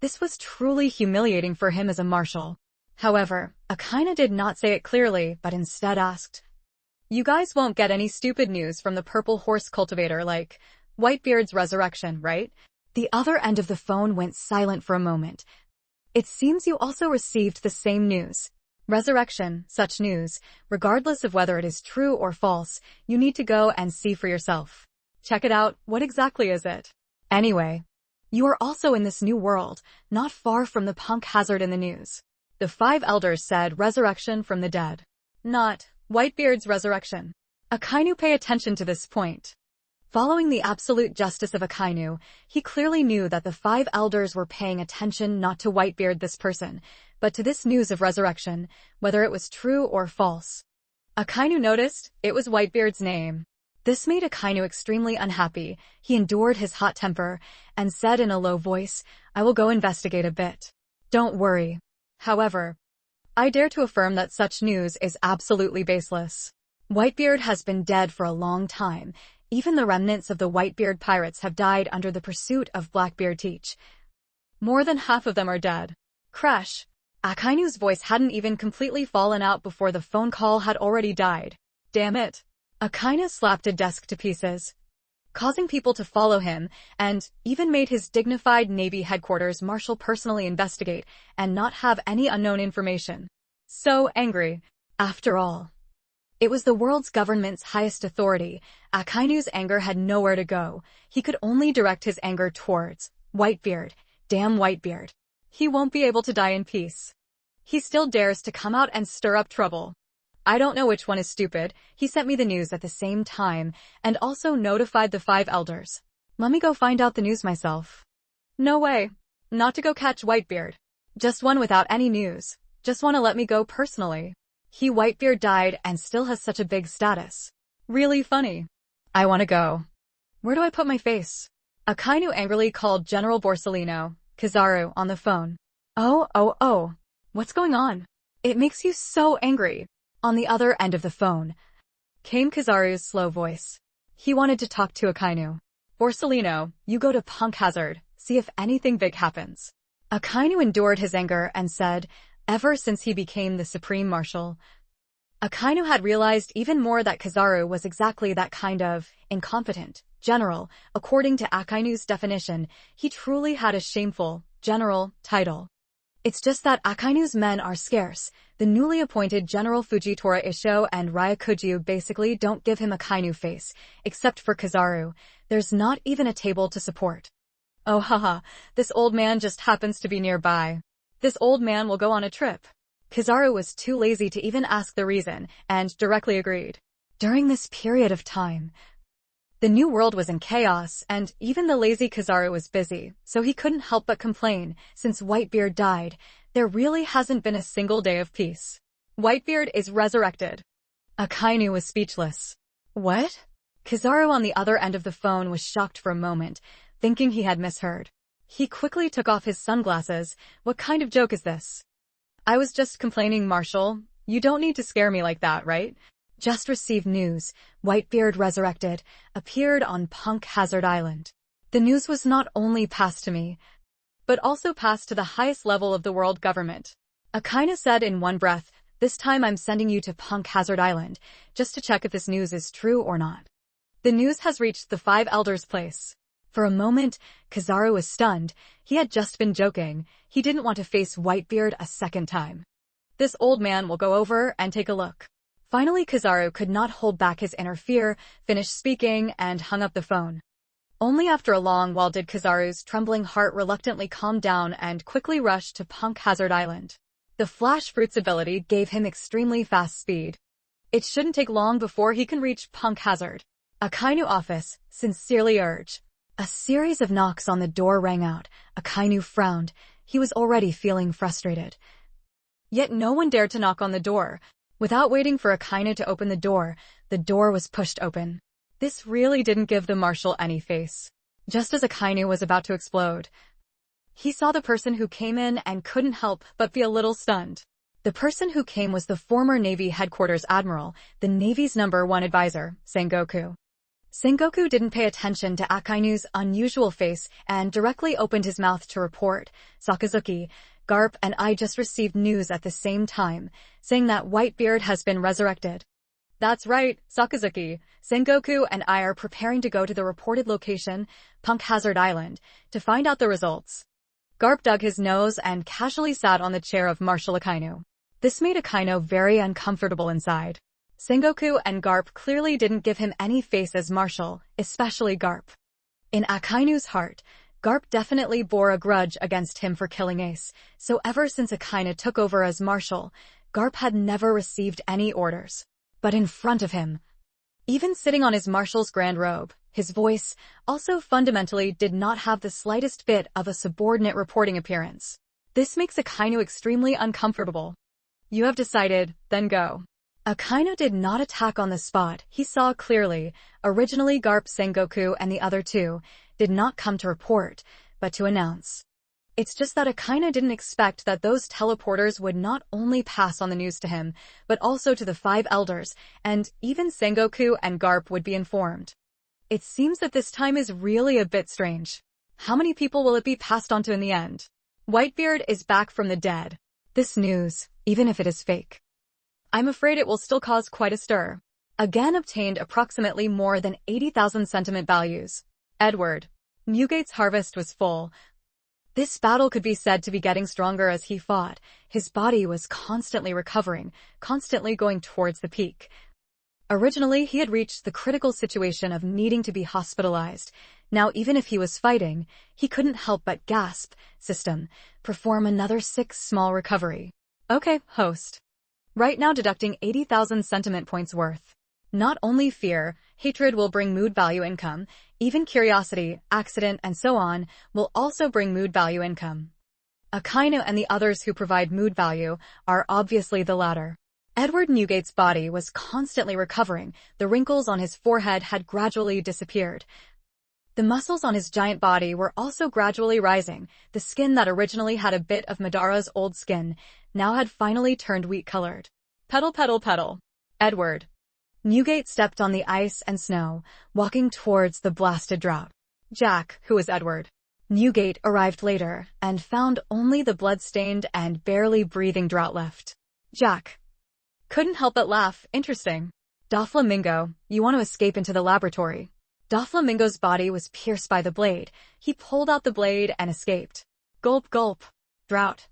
This was truly humiliating for him as a marshal. However, Akainu did not say it clearly, but instead asked, "You guys won't get any stupid news from the purple horse cultivator like Whitebeard's resurrection, right?" The other end of the phone went silent for a moment. It seems you also received the same news. Resurrection, such news, regardless of whether it is true or false, you need to go and see for yourself. Check it out, what exactly is it? Anyway, you are also in this new world, not far from the punk hazard in the news. The 5 elders said resurrection from the dead. Not Whitebeard's resurrection. Akainu pay attention to this point. Following the absolute justice of Akainu, he clearly knew that the 5 elders were paying attention not to Whitebeard this person, but to this news of resurrection, whether it was true or false. Akainu noticed it was Whitebeard's name. This made Akainu extremely unhappy. He endured his hot temper and said in a low voice, "I will go investigate a bit. Don't worry. However, I dare to affirm that such news is absolutely baseless. Whitebeard has been dead for a long time. Even the remnants of the Whitebeard pirates have died under the pursuit of Blackbeard Teach. More than half of them are dead." Crash. Akainu's voice hadn't even completely fallen out before the phone call had already died. Damn it. Akainu slapped a desk to pieces, causing people to follow him, and even made his dignified Navy headquarters marshal personally investigate and not have any unknown information. So angry. After all, it was the world's government's highest authority. Akainu's anger had nowhere to go. He could only direct his anger towards Whitebeard. Damn Whitebeard. He won't be able to die in peace. He still dares to come out and stir up trouble. I don't know which one is stupid. He sent me the news at the same time and also notified the 5 elders. Let me go find out the news myself. No way. Not to go catch Whitebeard. Just one without any news. Just want to let me go personally. He Whitebeard died and still has such a big status. Really funny. I want to go. Where do I put my face? Akainu angrily called General Borsellino, Kizaru, on the phone. Oh. What's going on? It makes you so angry. On the other end of the phone came Kizaru's slow voice. He wanted to talk to Akainu. Borsellino, you go to Punk Hazard, see if anything big happens. Akainu endured his anger and said, ever since he became the Supreme Marshal, Akainu had realized even more that Kizaru was exactly that kind of incompetent general. According to Akainu's definition, he truly had a shameful general title. It's just that Akainu's men are scarce. The newly appointed General Fujitora Isho and Ryakujiu basically don't give him a Akainu face, except for Kizaru. There's not even a table to support. Oh haha, this old man just happens to be nearby. This old man will go on a trip. Kizaru was too lazy to even ask the reason, and directly agreed. During this period of time, the new world was in chaos, and even the lazy Kizaru was busy, so he couldn't help but complain. Since Whitebeard died, there really hasn't been a single day of peace. Whitebeard is resurrected. Akainu was speechless. What? Kizaru on the other end of the phone was shocked for a moment, thinking he had misheard. He quickly took off his sunglasses. What kind of joke is this? I was just complaining, Marshal. You don't need to scare me like that, right? Just received news. Whitebeard resurrected, appeared on Punk Hazard Island. The news was not only passed to me, but also passed to the highest level of the world government. Akainu said in one breath, "This time I'm sending you to Punk Hazard Island, just to check if this news is true or not." The news has reached the Five Elders' place. For a moment, Kizaru was stunned. He had just been joking. He didn't want to face Whitebeard a second time. This old man will go over and take a look. Finally, Kizaru could not hold back his inner fear, finished speaking, and hung up the phone. Only after a long while did Kizaru's trembling heart reluctantly calm down and quickly rush to Punk Hazard Island. The Flash Fruit's ability gave him extremely fast speed. It shouldn't take long before he can reach Punk Hazard. Akainu office, sincerely urge. A series of knocks on the door rang out. Akainu frowned. He was already feeling frustrated. Yet no one dared to knock on the door. Without waiting for Akainu to open the door was pushed open. This really didn't give the marshal any face. Just as Akainu was about to explode, he saw the person who came in and couldn't help but be a little stunned. The person who came was the former Navy Headquarters Admiral, the Navy's #1 advisor, Sengoku. Sengoku didn't pay attention to Akainu's unusual face and directly opened his mouth to report, "Sakazuki, Garp and I just received news at the same time, saying that Whitebeard has been resurrected." "That's right, Sakazuki. Sengoku and I are preparing to go to the reported location, Punk Hazard Island, to find out the results." Garp dug his nose and casually sat on the chair of Marshal Akainu. This made Akainu very uncomfortable inside. Sengoku and Garp clearly didn't give him any face as Marshal, especially Garp. In Akainu's heart, Garp definitely bore a grudge against him for killing Ace, so ever since Akainu took over as Marshal, Garp had never received any orders. But in front of him, even sitting on his Marshal's grand robe, his voice also fundamentally did not have the slightest bit of a subordinate reporting appearance. This makes Akainu extremely uncomfortable. "You have decided, then go." Akainu did not attack on the spot. He saw clearly. Originally, Garp, Sengoku, and the other two did not come to report, but to announce. It's just that Akainu didn't expect that those teleporters would not only pass on the news to him, but also to the Five Elders, and even Sengoku and Garp would be informed. It seems that this time is really a bit strange. How many people will it be passed on to in the end? Whitebeard is back from the dead. This news, even if it is fake, I'm afraid it will still cause quite a stir. Again obtained approximately more than 80,000 sentiment values. Edward. Newgate's harvest was full. This battle could be said to be getting stronger as he fought. His body was constantly recovering, constantly going towards the peak. Originally, he had reached the critical situation of needing to be hospitalized. Now, even if he was fighting, he couldn't help but gasp. System. Perform another 6 small recovery. Okay, host. Right now deducting 80,000 sentiment points worth. Not only fear, hatred will bring mood value income, even curiosity, accident, and so on will also bring mood value income. Akainu and the others who provide mood value are obviously the latter. Edward Newgate's body was constantly recovering. The wrinkles on his forehead had gradually disappeared. The muscles on his giant body were also gradually rising. The skin that originally had a bit of Madara's old skin now had finally turned wheat-colored. Pedal, pedal, pedal. Edward. Newgate stepped on the ice and snow, walking towards the blasted drought. Jack, who was Edward Newgate, arrived later and found only the blood-stained and barely breathing drought left. Jack couldn't help but laugh. Interesting. Doflamingo, you want to escape into the laboratory. Doflamingo's body was pierced by the blade. He pulled out the blade and escaped. Gulp, gulp. Drought.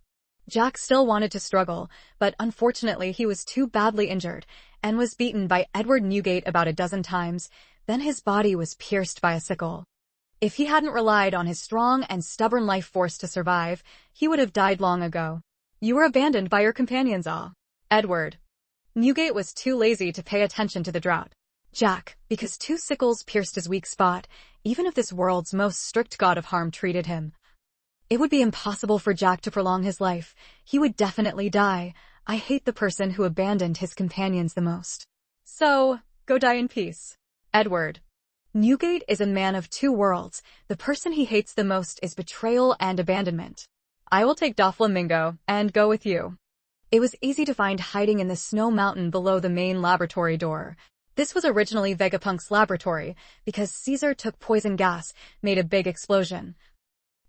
Jack still wanted to struggle, but unfortunately he was too badly injured and was beaten by Edward Newgate about a dozen times. Then his body was pierced by a sickle. If he hadn't relied on his strong and stubborn life force to survive, he would have died long ago. You were abandoned by your companions, Edward Newgate was too lazy to pay attention to the drought. Jack, because 2 sickles pierced his weak spot, even if this world's most strict god of harm treated him, it would be impossible for Jack to prolong his life. He would definitely die. I hate the person who abandoned his companions the most. So, go die in peace. Edward Newgate is a man of 2 worlds. The person he hates the most is betrayal and abandonment. I will take Doflamingo and go with you. It was easy to find hiding in the snow mountain below the main laboratory door. This was originally Vegapunk's laboratory, because Caesar took poison gas, made a big explosion,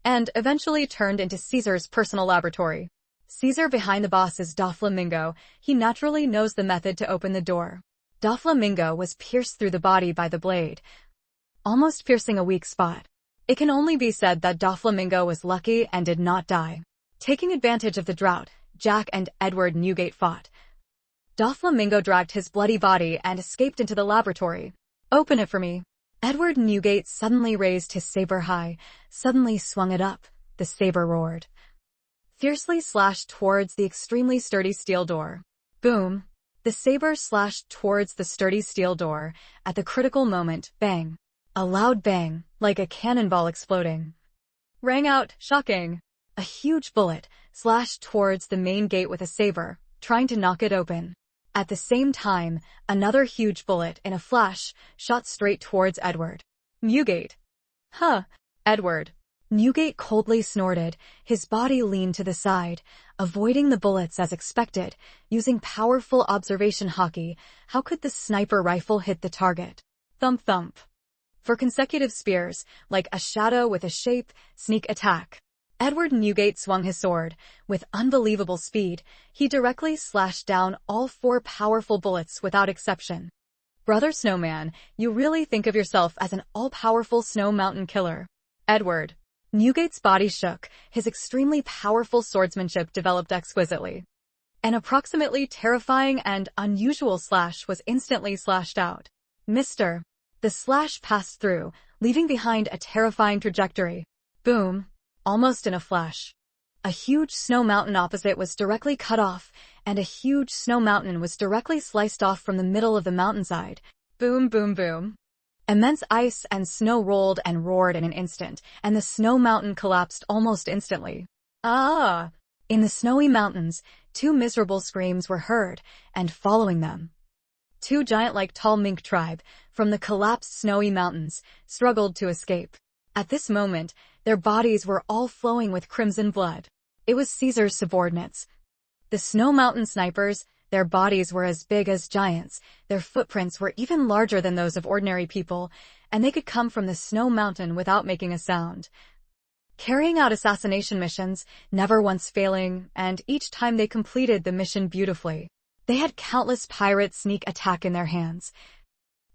and eventually turned into Caesar's personal laboratory. Caesar behind the boss is Doflamingo. He naturally knows the method to open the door. Doflamingo was pierced through the body by the blade, almost piercing a weak spot. It can only be said that Doflamingo was lucky and did not die. Taking advantage of the drought, Jack and Edward Newgate fought. Doflamingo dragged his bloody body and escaped into the laboratory. "Open it for me." Edward Newgate suddenly raised his saber high, suddenly swung it up. The saber roared, fiercely slashed towards the extremely sturdy steel door. Boom! The saber slashed towards the sturdy steel door. At the critical moment, bang! A loud bang, like a cannonball exploding, rang out, shocking. A huge bullet slashed towards the main gate with a saber, trying to knock it open. At the same time, another huge bullet, in a flash, shot straight towards Edward Newgate. "Huh." Edward Newgate coldly snorted. His body leaned to the side, avoiding the bullets as expected. Using powerful observation hockey, how could the sniper rifle hit the target? Thump thump. For consecutive spears, like a shadow with a shape, sneak attack. Edward Newgate swung his sword. With unbelievable speed, he directly slashed down all 4 powerful bullets without exception. "Brother Snowman, you really think of yourself as an all-powerful snow mountain killer." Edward Newgate's body shook. His extremely powerful swordsmanship developed exquisitely. An approximately terrifying and unusual slash was instantly slashed out. "Mr." The slash passed through, leaving behind a terrifying trajectory. Boom! Almost in a flash. A huge snow mountain opposite was directly cut off, and a huge snow mountain was directly sliced off from the middle of the mountainside. Boom, boom, boom. Immense ice and snow rolled and roared in an instant, and the snow mountain collapsed almost instantly. Ah! In the snowy mountains, 2 miserable screams were heard, and following them, 2 giant-like tall mink tribe, from the collapsed snowy mountains, struggled to escape. At this moment, their bodies were all flowing with crimson blood. It was Caesar's subordinates. The Snow Mountain snipers. Their bodies were as big as giants, their footprints were even larger than those of ordinary people, and they could come from the snow mountain without making a sound. Carrying out assassination missions, never once failing, and each time they completed the mission beautifully. They had countless pirate sneak attack in their hands,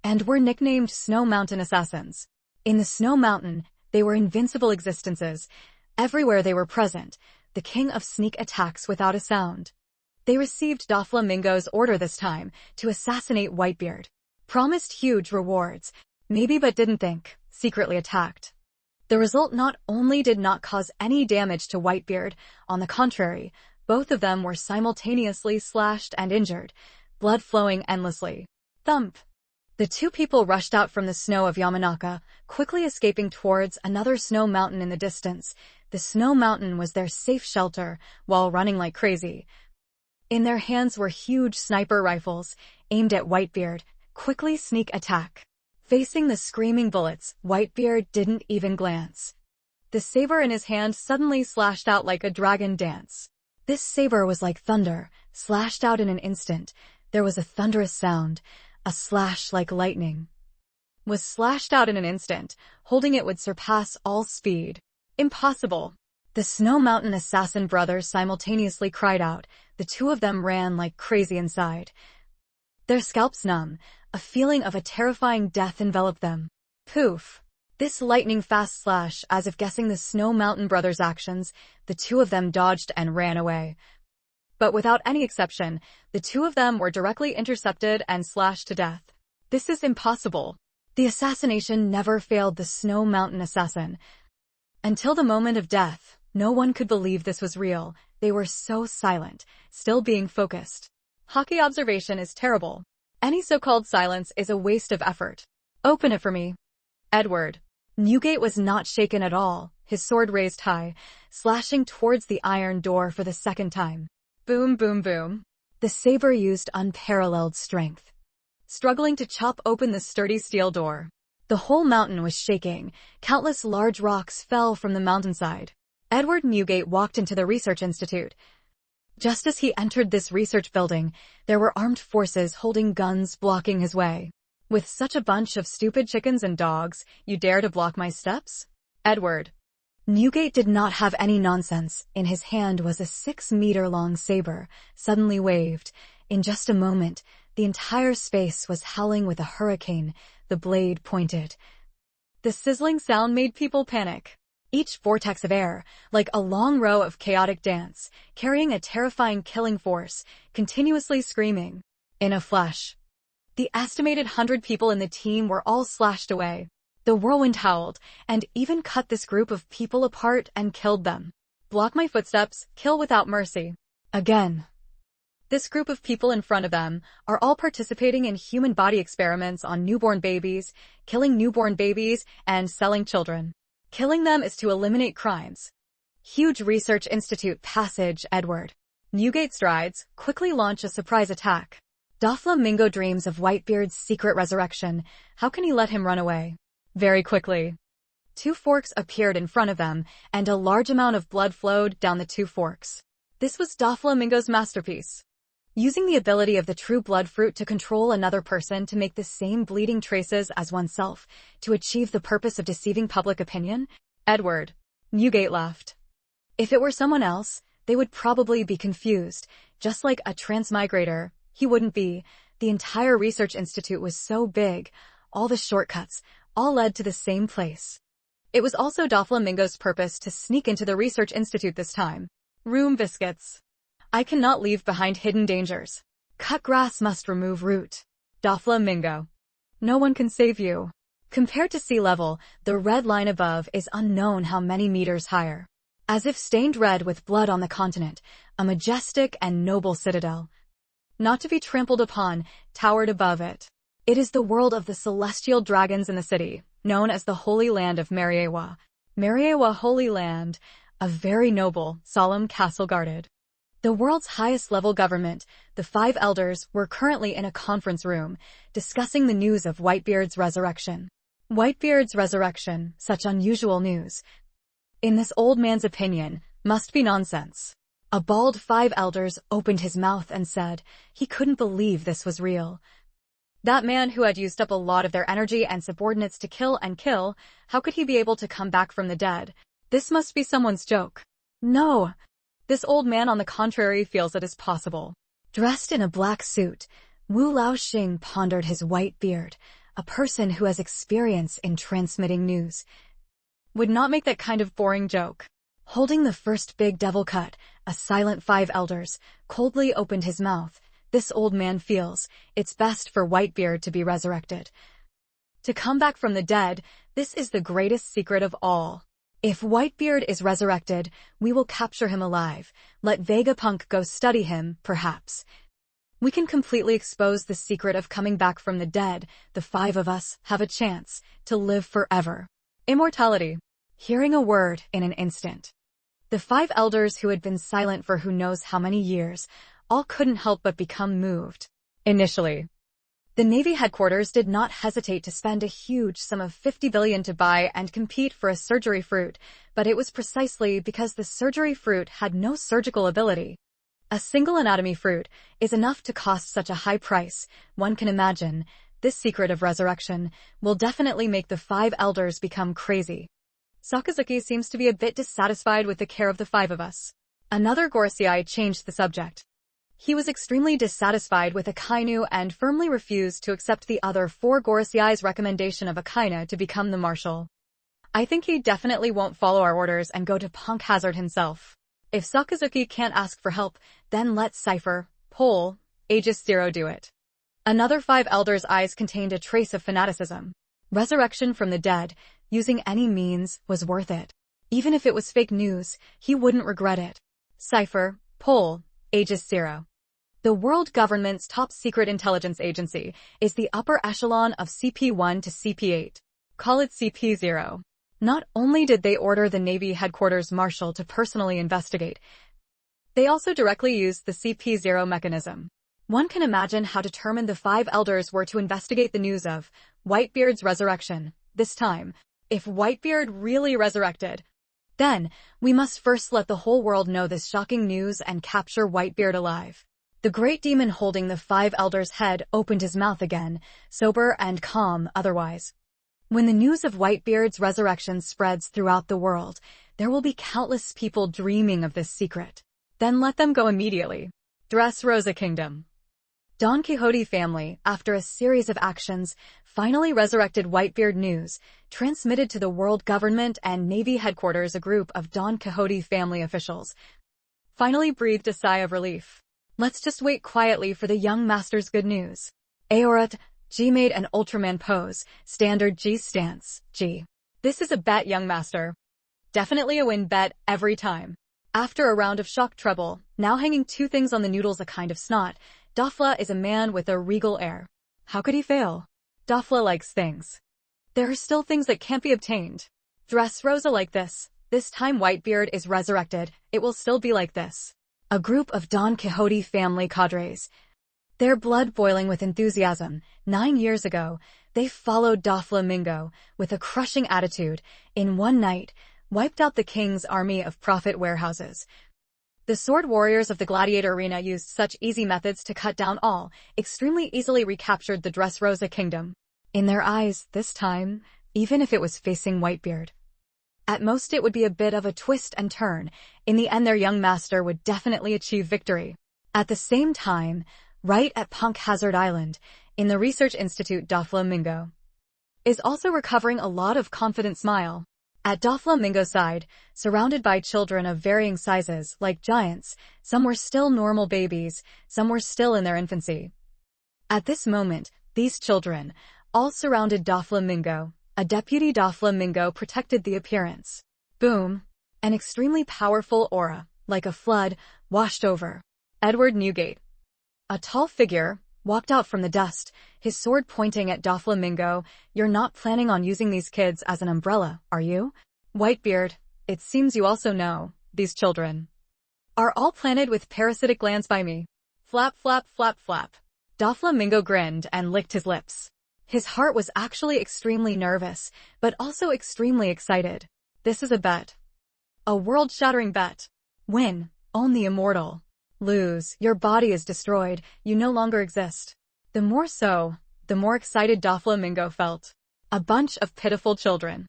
and were nicknamed Snow Mountain Assassins. In the Snow Mountain, they were invincible existences. Everywhere they were present, the king of sneak attacks without a sound. They received Doflamingo's order this time, to assassinate Whitebeard. Promised huge rewards, maybe but didn't think, secretly attacked. The result not only did not cause any damage to Whitebeard, on the contrary, both of them were simultaneously slashed and injured, blood flowing endlessly. Thump! The 2 people rushed out from the snow of Yamanaka, quickly escaping towards another snow mountain in the distance. The snow mountain was their safe shelter, while running like crazy. In their hands were huge sniper rifles, aimed at Whitebeard. Quickly sneak attack. Facing the screaming bullets, Whitebeard didn't even glance. The saber in his hand suddenly slashed out like a dragon dance. This saber was like thunder, slashed out in an instant. There was a thunderous sound. A slash like lightning was slashed out in an instant. Holding it would surpass all speed. Impossible! The Snow Mountain assassin brothers simultaneously cried out. The 2 of them ran like crazy inside. Their scalps numb. A feeling of a terrifying death enveloped them. Poof! This lightning-fast slash, as if guessing the Snow Mountain brothers' actions, the 2 of them dodged and ran away. But without any exception, the 2 of them were directly intercepted and slashed to death. This is impossible. The assassination never failed the Snow Mountain assassin. Until the moment of death, no one could believe this was real. They were so silent, still being focused. Hockey observation is terrible. Any so-called silence is a waste of effort. "Open it for me." Edward Newgate was not shaken at all, his sword raised high, slashing towards the iron door for the 2nd time. Boom, boom, boom. The saber used unparalleled strength, struggling to chop open the sturdy steel door. The whole mountain was shaking. Countless large rocks fell from the mountainside. Edward Newgate walked into the research institute. Just as he entered this research building, there were armed forces holding guns blocking his way. With such a bunch of stupid chickens and dogs, you dare to block my steps? Edward. Newgate did not have any nonsense. In his hand was a 6-meter-long saber, suddenly waved. In just a moment, the entire space was howling with a hurricane, the blade pointed. The sizzling sound made people panic. Each vortex of air, like a long row of chaotic dance, carrying a terrifying killing force, continuously screaming. In a flash, the estimated 100 people in the team were all slashed away. The whirlwind howled, and even cut this group of people apart and killed them. Block my footsteps, kill without mercy. Again. This group of people in front of them are all participating in human body experiments on newborn babies, killing newborn babies, and selling children. Killing them is to eliminate crimes. Huge Research Institute passage, Edward. Newgate strides, quickly launch a surprise attack. Doflamingo dreams of Whitebeard's secret resurrection. How can he let him run away? Very quickly. 2 forks appeared in front of them, and a large amount of blood flowed down the 2 forks. This was Doflamingo's masterpiece. Using the ability of the true blood fruit to control another person to make the same bleeding traces as oneself, to achieve the purpose of deceiving public opinion? Edward. Newgate laughed. If it were someone else, they would probably be confused. Just like a transmigrator, he wouldn't be. The entire research institute was so big. All the shortcuts, all led to the same place. It was also Doflamingo's purpose to sneak into the research institute this time. Room biscuits. I cannot leave behind hidden dangers. Cut grass must remove root. Doflamingo. No one can save you. Compared to sea level, the red line above is unknown how many meters higher. As if stained red with blood on the continent, a majestic and noble citadel, not to be trampled upon, towered above it. It is the world of the celestial dragons in the city, known as the Holy Land of Mariewa. Mariewa Holy Land, a very noble, solemn castle guarded. The world's highest-level government, the 5 elders, were currently in a conference room, discussing the news of Whitebeard's resurrection. Whitebeard's resurrection, such unusual news. In this old man's opinion, must be nonsense. A bald 5 elders opened his mouth and said he couldn't believe this was real. That man who had used up a lot of their energy and subordinates to kill and kill, how could he be able to come back from the dead? This must be someone's joke. No. This old man, on the contrary, feels it is possible. Dressed in a black suit, Wu Laoxing pondered his white beard, a person who has experience in transmitting news. Would not make that kind of boring joke. Holding the first big devil cut, a silent 5 elders, coldly opened his mouth. This old man feels it's best for Whitebeard to be resurrected. To come back from the dead, this is the greatest secret of all. If Whitebeard is resurrected, we will capture him alive. Let Vegapunk go study him, perhaps. We can completely expose the secret of coming back from the dead. The 5 of us have a chance to live forever. Immortality. Hearing a word in an instant. The 5 elders, who had been silent for who knows how many years, all couldn't help but become moved. Initially, the Navy headquarters did not hesitate to spend a huge sum of 50 billion to buy and compete for a surgery fruit, but it was precisely because the surgery fruit had no surgical ability. A single anatomy fruit is enough to cost such a high price. One can imagine, this secret of resurrection will definitely make the 5 elders become crazy. Sakazuki seems to be a bit dissatisfied with the care of the 5 of us. Another Gorosei changed the subject. He was extremely dissatisfied with Akainu and firmly refused to accept the other 4 Gorosei's recommendation of Akainu to become the marshal. I think he definitely won't follow our orders and go to Punk Hazard himself. If Sakazuki can't ask for help, then let Cypher, Pole, Aegis Zero do it. Another 5 elders' eyes contained a trace of fanaticism. Resurrection from the dead, using any means, was worth it. Even if it was fake news, he wouldn't regret it. Cypher, Pole, Aegis Zero. The world government's top-secret intelligence agency is the upper echelon of CP1 to CP8. Call it CP0. Not only did they order the Navy headquarters marshal to personally investigate, they also directly used the CP0 mechanism. One can imagine how determined the 5 elders were to investigate the news of Whitebeard's resurrection. This time, if Whitebeard really resurrected, Then, we must first let the whole world know this shocking news and capture Whitebeard alive. The great demon holding the 5 elders' head opened his mouth again, sober and calm otherwise. When the news of Whitebeard's resurrection spreads throughout the world, there will be countless people dreaming of this secret. Then let them go immediately. Dressrosa Kingdom. Don Quixote family, after a series of actions, finally resurrected Whitebeard news, transmitted to the world government and Navy headquarters. A group of Don Quixote family officials finally breathed a sigh of relief. Let's just wait quietly for the young master's good news. Aorat, G made an Ultraman pose, standard G stance, G. This is a bet, young master. Definitely a win bet every time. After a round of shock treble, now hanging 2 things on the noodles, a kind of snot, Dofla is a man with a regal air. How could he fail? Dofla likes things. There are still things that can't be obtained. Dressrosa like this. This time Whitebeard is resurrected, it will still be like this. A group of Don Quixote family cadres. Their blood boiling with enthusiasm. 9 years ago, they followed Doflamingo with a crushing attitude. In one night, wiped out the king's army of profit warehouses. The sword warriors of the gladiator arena used such easy methods to cut down all, extremely easily recaptured the Dressrosa kingdom. In their eyes, this time, even if it was facing Whitebeard. At most it would be a bit of a twist and turn. In the end their young master would definitely achieve victory. At the same time, right at Punk Hazard Island, in the Research Institute, Doflamingo is also recovering a lot of confident smile. At Doflamingo's side, surrounded by children of varying sizes, like giants, some were still normal babies, some were still in their infancy. At this moment, these children all surrounded Doflamingo. A deputy Doflamingo protected the appearance. Boom! An extremely powerful aura, like a flood, washed over Edward Newgate. A tall figure walked out from the dust, his sword pointing at Doflamingo. You're not planning on using these kids as an umbrella, are you? Whitebeard, it seems you also know, these children are all planted with parasitic glands by me. Flap, flap, flap, flap. Doflamingo grinned and licked his lips. His heart was actually extremely nervous, but also extremely excited. This is a bet. A world-shattering bet. Win, own the immortal. Lose, your body is destroyed, you no longer exist. The more so, the more excited Doflamingo felt. A bunch of pitiful children.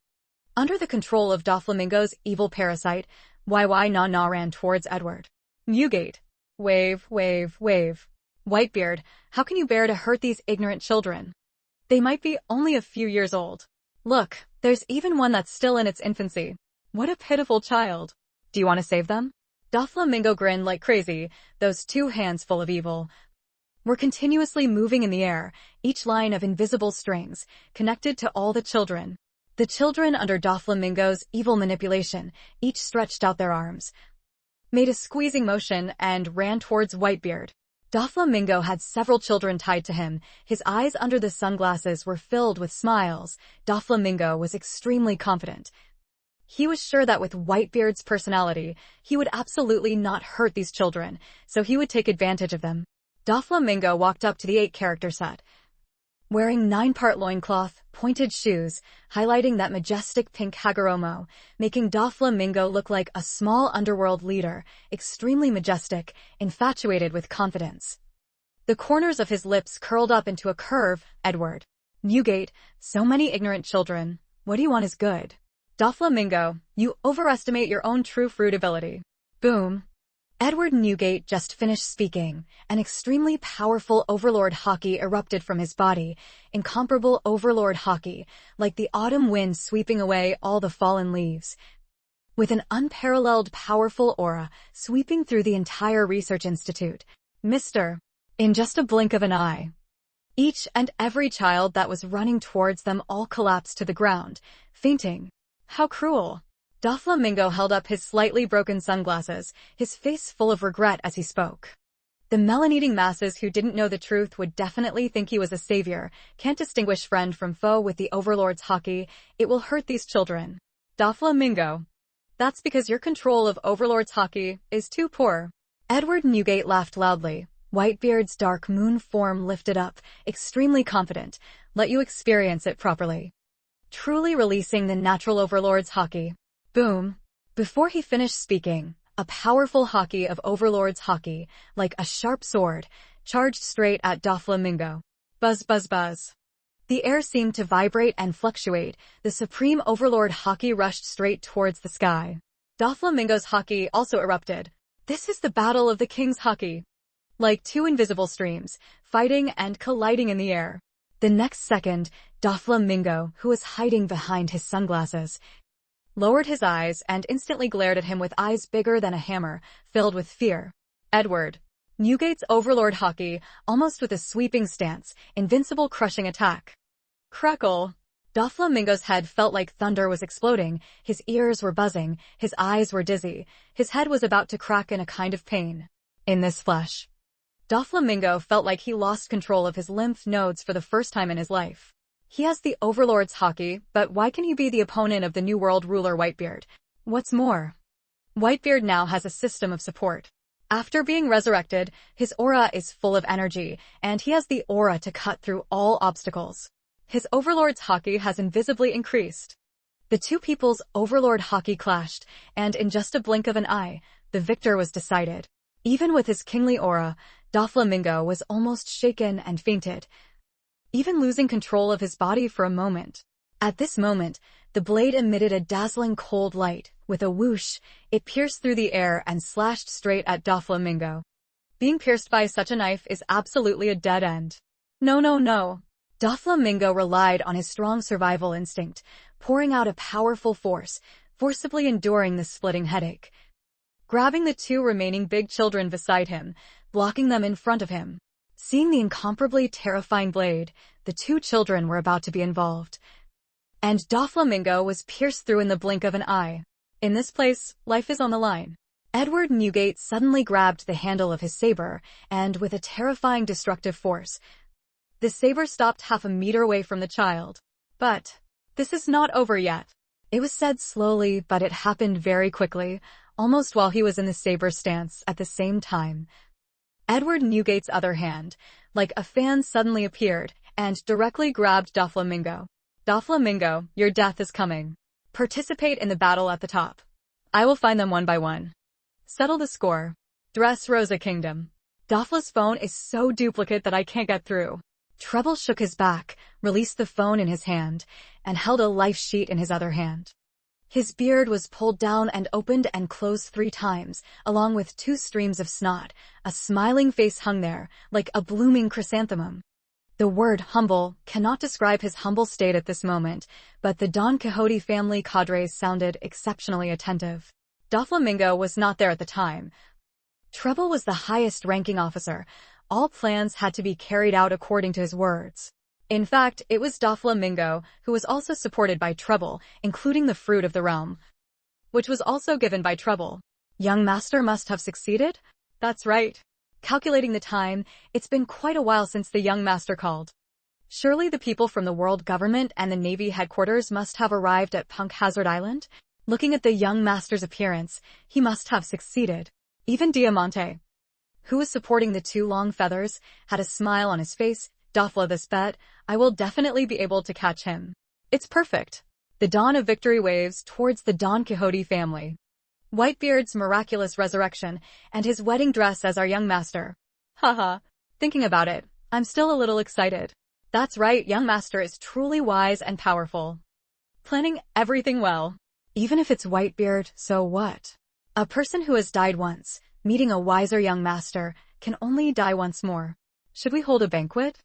Under the control of Doflamingo's evil parasite, YY ran towards Edward Newgate. Wave, wave, wave. Whitebeard, how can you bear to hurt these ignorant children? They might be only a few years old. Look, there's even one that's still in its infancy. What a pitiful child. Do you want to save them? Doflamingo grinned like crazy. Those 2 hands full of evil were continuously moving in the air, each line of invisible strings, connected to all the children. The children under Doflamingo's evil manipulation, each stretched out their arms, made a squeezing motion, and ran towards Whitebeard. Doflamingo had several children tied to him. His eyes under the sunglasses were filled with smiles. Doflamingo was extremely confident. He was sure that with Whitebeard's personality, he would absolutely not hurt these children, so he would take advantage of them. Doflamingo walked up to the 8-character set, wearing 9-part loincloth, pointed shoes, highlighting that majestic pink Hagoromo, making Doflamingo look like a small underworld leader, extremely majestic, infatuated with confidence. The corners of his lips curled up into a curve. Edward Newgate, so many ignorant children. What do you want is good? Doflamingo, you overestimate your own true fruit ability. Boom. Edward Newgate just finished speaking. An extremely powerful overlord haki erupted from his body. Incomparable overlord haki, like the autumn wind sweeping away all the fallen leaves. With an unparalleled powerful aura sweeping through the entire research institute. In just a blink of an eye, each and every child that was running towards them all collapsed to the ground, fainting. How cruel. Doflamingo held up his slightly broken sunglasses, his face full of regret as he spoke. The melaneating masses who didn't know the truth would definitely think he was a savior, can't distinguish friend from foe with the overlord's haki. It will hurt these children. Doflamingo. That's because your control of overlord's haki is too poor. Edward Newgate laughed loudly. Whitebeard's dark moon form lifted up, extremely confident. Let you experience it properly. Truly releasing the natural overlord's haki. Boom. Before he finished speaking, a powerful haki of Overlord's haki, like a sharp sword, charged straight at Doflamingo. Buzz buzz buzz. The air seemed to vibrate and fluctuate. The Supreme Overlord haki rushed straight towards the sky. Doflamingo's haki also erupted. This is the battle of the King's haki. Like two invisible streams, fighting and colliding in the air. The next second, Doflamingo, who was hiding behind his sunglasses, lowered his eyes and instantly glared at him with eyes bigger than a hammer, filled with fear. Edward. Newgate's Overlord haki, almost with a sweeping stance, invincible crushing attack. Crackle. Doflamingo's head felt like thunder was exploding, his ears were buzzing, his eyes were dizzy, his head was about to crack in a kind of pain. In this flesh, Doflamingo felt like he lost control of his lymph nodes for the first time in his life. He has the Overlord's haki, but why can he be the opponent of the New World ruler Whitebeard? What's more, Whitebeard now has a system of support. After being resurrected, his aura is full of energy, and he has the aura to cut through all obstacles. His Overlord's haki has invisibly increased. The two people's Overlord haki clashed, and in just a blink of an eye, the victor was decided. Even with his kingly aura, Doflamingo was almost shaken and fainted, even losing control of his body for a moment. At this moment, the blade emitted a dazzling cold light. With a whoosh, it pierced through the air and slashed straight at Doflamingo. Being pierced by such a knife is absolutely a dead end. No, no, no. Doflamingo relied on his strong survival instinct, pouring out a powerful force, forcibly enduring the splitting headache. Grabbing the two remaining big children beside him, blocking them in front of him. Seeing the incomparably terrifying blade, the two children were about to be involved. And Doflamingo was pierced through in the blink of an eye. In this place, life is on the line. Edward Newgate suddenly grabbed the handle of his saber, and with a terrifying destructive force, the saber stopped half a meter away from the child. But this is not over yet. It was said slowly, but it happened very quickly, almost while he was in the saber stance at the same time. Edward Newgate's other hand, like a fan, suddenly appeared and directly grabbed Doflamingo. Doflamingo, your death is coming. Participate in the battle at the top. I will find them one by one. Settle the score. Dressrosa Kingdom. Dofla's phone is so duplicate that I can't get through. Treble shook his back, released the phone in his hand, and held a life sheet in his other hand. His beard was pulled down and opened and closed 3 times, along with 2 streams of snot. A smiling face hung there, like a blooming chrysanthemum. The word humble cannot describe his humble state at this moment, but the Don Quixote family cadres sounded exceptionally attentive. Doflamingo was not there at the time. Treble was the highest-ranking officer. All plans had to be carried out according to his words. In fact, it was Doflamingo who was also supported by Treble, including the fruit of the realm, which was also given by Treble. Young Master must have succeeded? That's right. Calculating the time, it's been quite a while since the young master called. Surely the people from the world government and the Navy headquarters must have arrived at Punk Hazard Island? Looking at the young master's appearance, he must have succeeded. Even Diamante, who was supporting the 2 long feathers, had a smile on his face. Dofla, this bet, I will definitely be able to catch him. It's perfect. The dawn of victory waves towards the Don Quixote family. Whitebeard's miraculous resurrection, and his wedding dress as our young master. Haha. Thinking about it, I'm still a little excited. That's right, young master is truly wise and powerful. Planning everything well. Even if it's Whitebeard, so what? A person who has died once, meeting a wiser young master, can only die once more. Should we hold a banquet?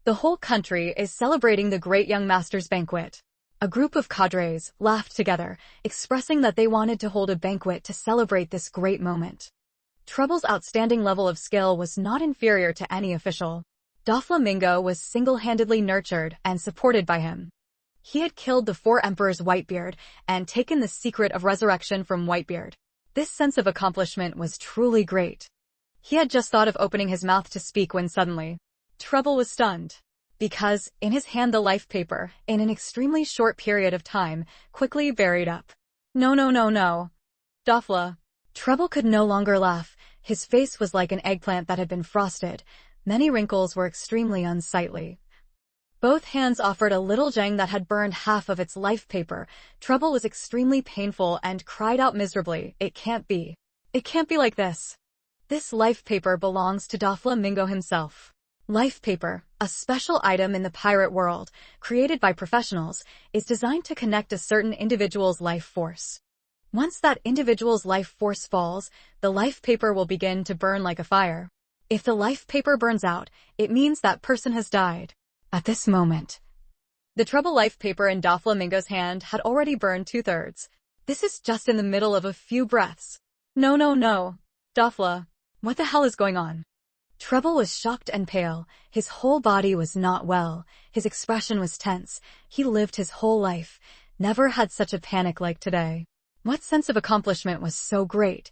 The whole country is celebrating the great young master's banquet. A group of cadres laughed together, expressing that they wanted to hold a banquet to celebrate this great moment. Treble's outstanding level of skill was not inferior to any official. Doflamingo was single-handedly nurtured and supported by him. He had killed the 4 emperors Whitebeard and taken the secret of resurrection from Whitebeard. This sense of accomplishment was truly great. He had just thought of opening his mouth to speak when suddenly, Treble was stunned. Because, in his hand, the life paper, in an extremely short period of time, quickly buried up. No, no, no, no. Dofla. Treble could no longer laugh. His face was like an eggplant that had been frosted. Many wrinkles were extremely unsightly. Both hands offered a little jang that had burned half of its life paper. Trouble was extremely painful and cried out miserably, "It can't be. It can't be like this. This life paper belongs to Doflamingo himself." Life paper, a special item in the pirate world, created by professionals, is designed to connect a certain individual's life force. Once that individual's life force falls, the life paper will begin to burn like a fire. If the life paper burns out, it means that person has died. At this moment, the trouble life paper in Doflamingo's hand had already burned 2/3. This is just in the middle of a few breaths. No, no, no. Dofla, what the hell is going on? Trouble was shocked and pale. His whole body was not well. His expression was tense. He lived his whole life, never had such a panic like today. What sense of accomplishment was so great?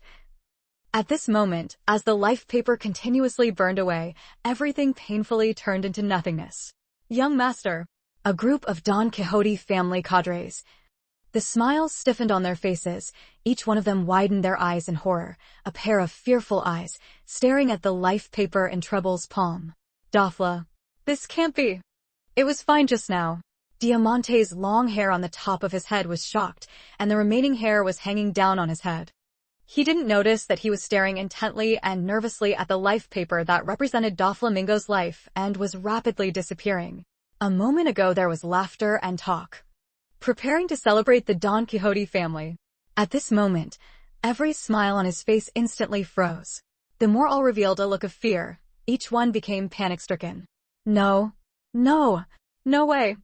At this moment, as the life paper continuously burned away, everything painfully turned into nothingness. Young master, a group of Don Quixote family cadres. The smiles stiffened on their faces. Each one of them widened their eyes in horror, a pair of fearful eyes, staring at the life paper in Trouble's palm. Dofla, this can't be. It was fine just now. Diamante's long hair on the top of his head was shocked, and the remaining hair was hanging down on his head. He didn't notice that he was staring intently and nervously at the life paper that represented Doflamingo's life and was rapidly disappearing. A moment ago there was laughter and talk, preparing to celebrate the Don Quixote family. At this moment, every smile on his face instantly froze. The more all revealed a look of fear. Each one became panic-stricken. No, no, no way.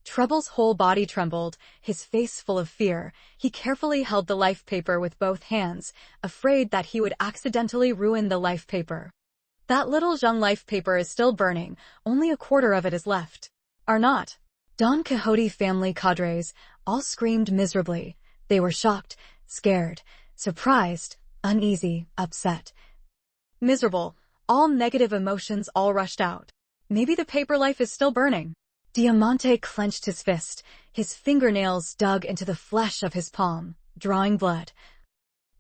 Trouble's whole body trembled, his face full of fear. He carefully held the life paper with both hands, afraid that he would accidentally ruin the life paper. That little young life paper is still burning, only a quarter of it is left. Are not. Don Quixote family cadres all screamed miserably. They were shocked, scared, surprised, uneasy, upset. Miserable. All negative emotions all rushed out. Maybe the paper life is still burning. Diamante clenched his fist. His fingernails dug into the flesh of his palm, drawing blood.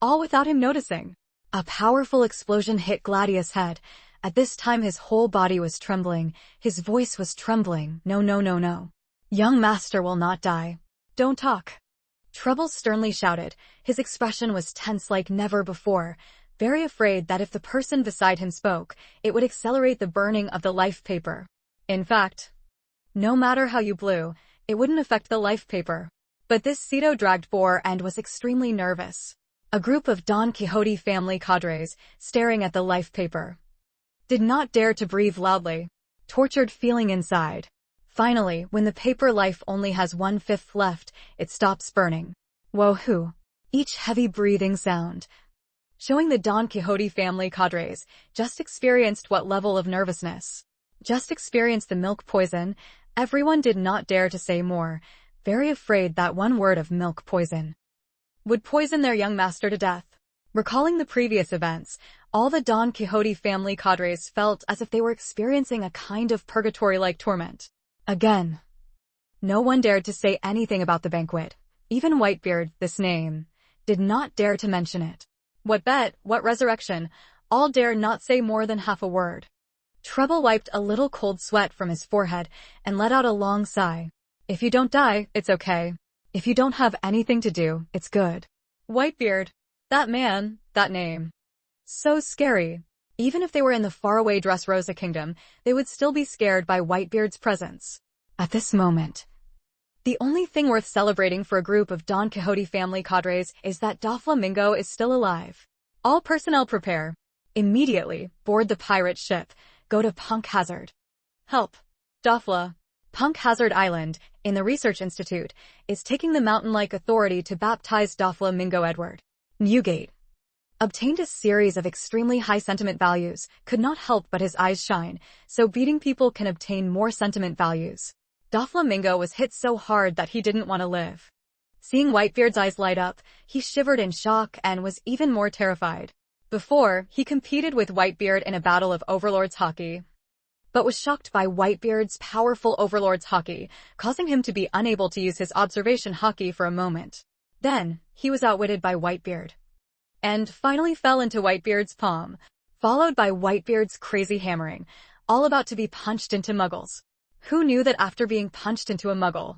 All without him noticing. A powerful explosion hit Gladius' head. At this time his whole body was trembling. His voice was trembling. No, no, no, no. Young master will not die. Don't talk. Trouble sternly shouted. His expression was tense like never before, very afraid that if the person beside him spoke, it would accelerate the burning of the life paper. In fact, no matter how you blew, it wouldn't affect the life paper. But this Cito dragged bore and was extremely nervous. A group of Don Quixote family cadres, staring at the life paper, did not dare to breathe loudly, tortured feeling inside. Finally, when the paper life only has 1/5 left, it stops burning. Woohoo! Each heavy breathing sound, showing the Don Quixote family cadres, just experienced what level of nervousness. Just experienced the milk poison. Everyone did not dare to say more, very afraid that one word of milk poison would poison their young master to death. Recalling the previous events, all the Don Quixote family cadres felt as if they were experiencing a kind of purgatory-like torment. Again, no one dared to say anything about the banquet. Even Whitebeard, this name, did not dare to mention it. What bet, what resurrection, all dare not say more than half a word. Trouble wiped a little cold sweat from his forehead and let out a long sigh. If you don't die, it's okay. If you don't have anything to do, it's good. Whitebeard. That man, that name. So scary. Even if they were in the faraway Dressrosa kingdom, they would still be scared by Whitebeard's presence. At this moment, the only thing worth celebrating for a group of Don Quixote family cadres is that Doflamingo is still alive. All personnel prepare. Immediately, board the pirate ship. Go to Punk Hazard. Help. Dofla. Punk Hazard Island, in the Research Institute, is taking the mountain-like authority to baptize Doflamingo Edward. Newgate obtained a series of extremely high sentiment values, could not help but his eyes shine, so beating people can obtain more sentiment values. Doflamingo was hit so hard that he didn't want to live. Seeing Whitebeard's eyes light up, he shivered in shock and was even more terrified. Before, he competed with Whitebeard in a battle of Overlord's hockey, but was shocked by Whitebeard's powerful Overlord's hockey, causing him to be unable to use his observation hockey for a moment. Then, he was outwitted by Whitebeard, and finally fell into Whitebeard's palm, followed by Whitebeard's crazy hammering, all about to be punched into muggles. Who knew that after being punched into a muggle?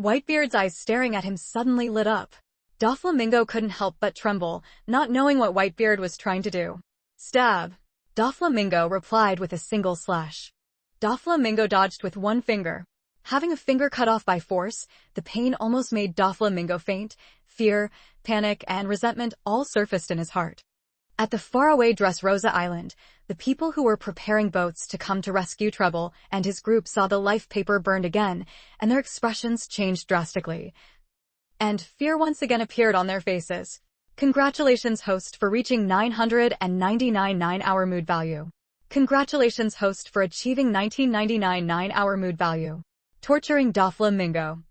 Whitebeard's eyes staring at him suddenly lit up. Doflamingo couldn't help but tremble, not knowing what Whitebeard was trying to do. Stab. Doflamingo replied with a single slash. Doflamingo dodged with one finger. Having a finger cut off by force, the pain almost made Doflamingo faint. Fear, panic, and resentment all surfaced in his heart. At the faraway Dressrosa Island, the people who were preparing boats to come to rescue Treble and his group saw the life paper burned again, and their expressions changed drastically. And fear once again appeared on their faces. Congratulations, host, for reaching 999 9-hour mood value. Congratulations, host, for achieving 1999 9-hour mood value. Torturing Doflamingo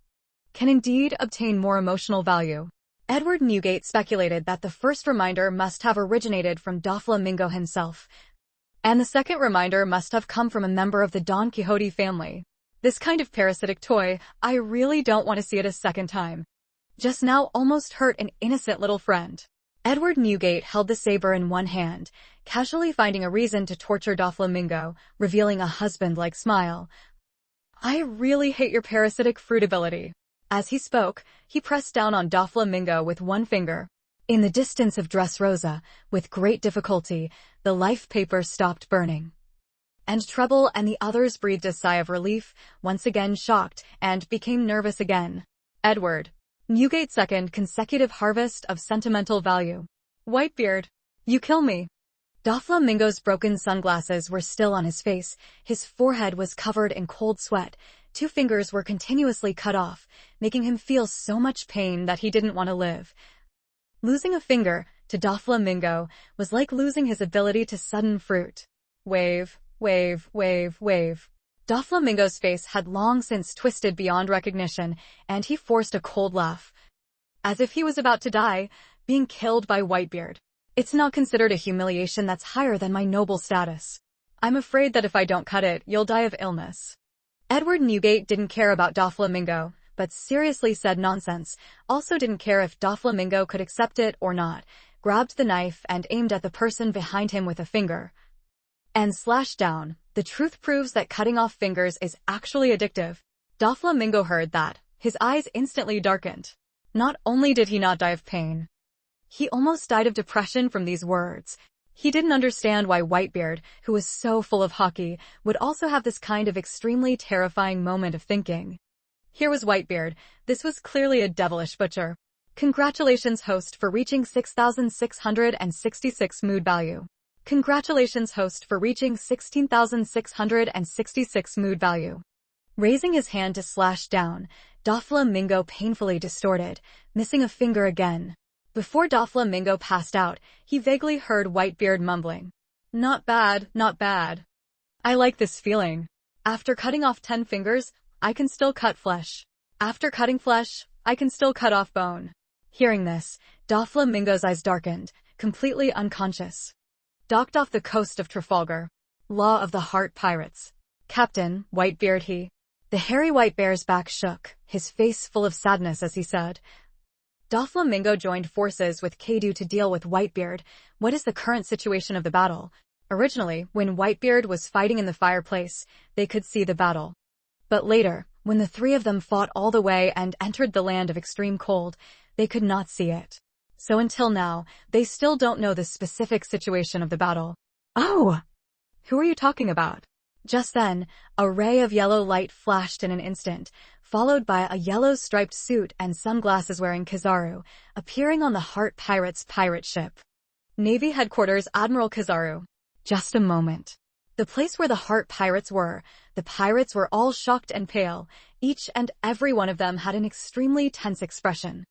can indeed obtain more emotional value. Edward Newgate speculated that the first reminder must have originated from Doflamingo himself, and the second reminder must have come from a member of the Don Quixote family. This kind of parasitic toy, I really don't want to see it a second time. Just now almost hurt an innocent little friend. Edward Newgate held the saber in one hand, casually finding a reason to torture Doflamingo, revealing a husband-like smile. I really hate your parasitic fruit ability. As he spoke, he pressed down on Doflamingo with one finger. In the distance of Dressrosa, with great difficulty, the life paper stopped burning. And Treble and the others breathed a sigh of relief, once again shocked, and became nervous again. Edward Newgate's second consecutive harvest of sentimental value. Whitebeard, you kill me. Doflamingo's broken sunglasses were still on his face, his forehead was covered in cold sweat, 2 fingers were continuously cut off, making him feel so much pain that he didn't want to live. Losing a finger, to Doflamingo, was like losing his ability to sudden fruit. Wave, wave, wave, wave. Doflamingo's face had long since twisted beyond recognition, and he forced a cold laugh. As if he was about to die, being killed by Whitebeard. It's not considered a humiliation that's higher than my noble status. I'm afraid that if I don't cut it, you'll die of illness. Edward Newgate didn't care about Doflamingo, but seriously said nonsense, also didn't care if Doflamingo could accept it or not, grabbed the knife and aimed at the person behind him with a finger. And slashed down. The truth proves that cutting off fingers is actually addictive. Doflamingo heard that. His eyes instantly darkened. Not only did he not die of pain, he almost died of depression from these words. He didn't understand why Whitebeard, who was so full of hockey, would also have this kind of extremely terrifying moment of thinking. Here was Whitebeard. This was clearly a devilish butcher. Congratulations, host, for reaching 6,666 mood value. Congratulations, host, for reaching 16,666 mood value. Raising his hand to slash down, Doflamingo painfully distorted, missing a finger again. Before Doflamingo passed out, he vaguely heard Whitebeard mumbling. Not bad, not bad. I like this feeling. After cutting off 10 fingers, I can still cut flesh. After cutting flesh, I can still cut off bone. Hearing this, Doflamingo's eyes darkened, completely unconscious. Docked off the coast of Trafalgar. Law of the Heart Pirates. Captain, Whitebeard he. The hairy white bear's back shook, his face full of sadness as he said, Doflamingo joined forces with Kadu to deal with Whitebeard. What is the current situation of the battle? Originally, when Whitebeard was fighting in the fireplace, they could see the battle. But later, when the 3 of them fought all the way and entered the land of extreme cold, they could not see it. So until now, they still don't know the specific situation of the battle. Oh! Who are you talking about? Just then, a ray of yellow light flashed in an instant, followed by a yellow striped suit and sunglasses-wearing Kizaru, appearing on the Heart Pirates pirate ship. Navy Headquarters Admiral Kizaru. Just a moment. The place where the Heart Pirates were, the pirates were all shocked and pale. Each and every one of them had an extremely tense expression.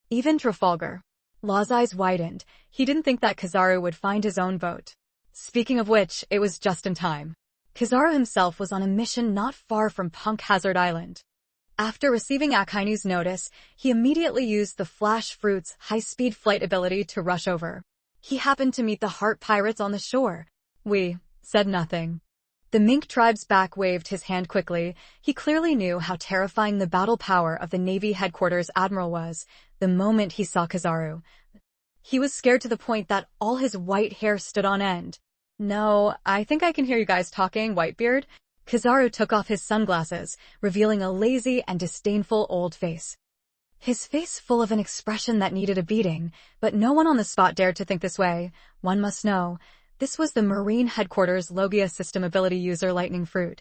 Even Trafalgar. Law's eyes widened. He didn't think that Kizaru would find his own boat. Speaking of which, it was just in time. Kizaru himself was on a mission not far from Punk Hazard Island. After receiving Akainu's notice, he immediately used the Flash Fruit's high-speed flight ability to rush over. He happened to meet the Heart Pirates on the shore. We said nothing. The Mink tribe's back waved his hand quickly. He clearly knew how terrifying the battle power of the Navy Headquarters Admiral was the moment he saw Kizaru. He was scared to the point that all his white hair stood on end. No, I think I can hear you guys talking, Whitebeard. Kizaru took off his sunglasses, revealing a lazy and disdainful old face. His face full of an expression that needed a beating, but no one on the spot dared to think this way. One must know, this was the Marine Headquarters Logia System ability user Lightning Fruit.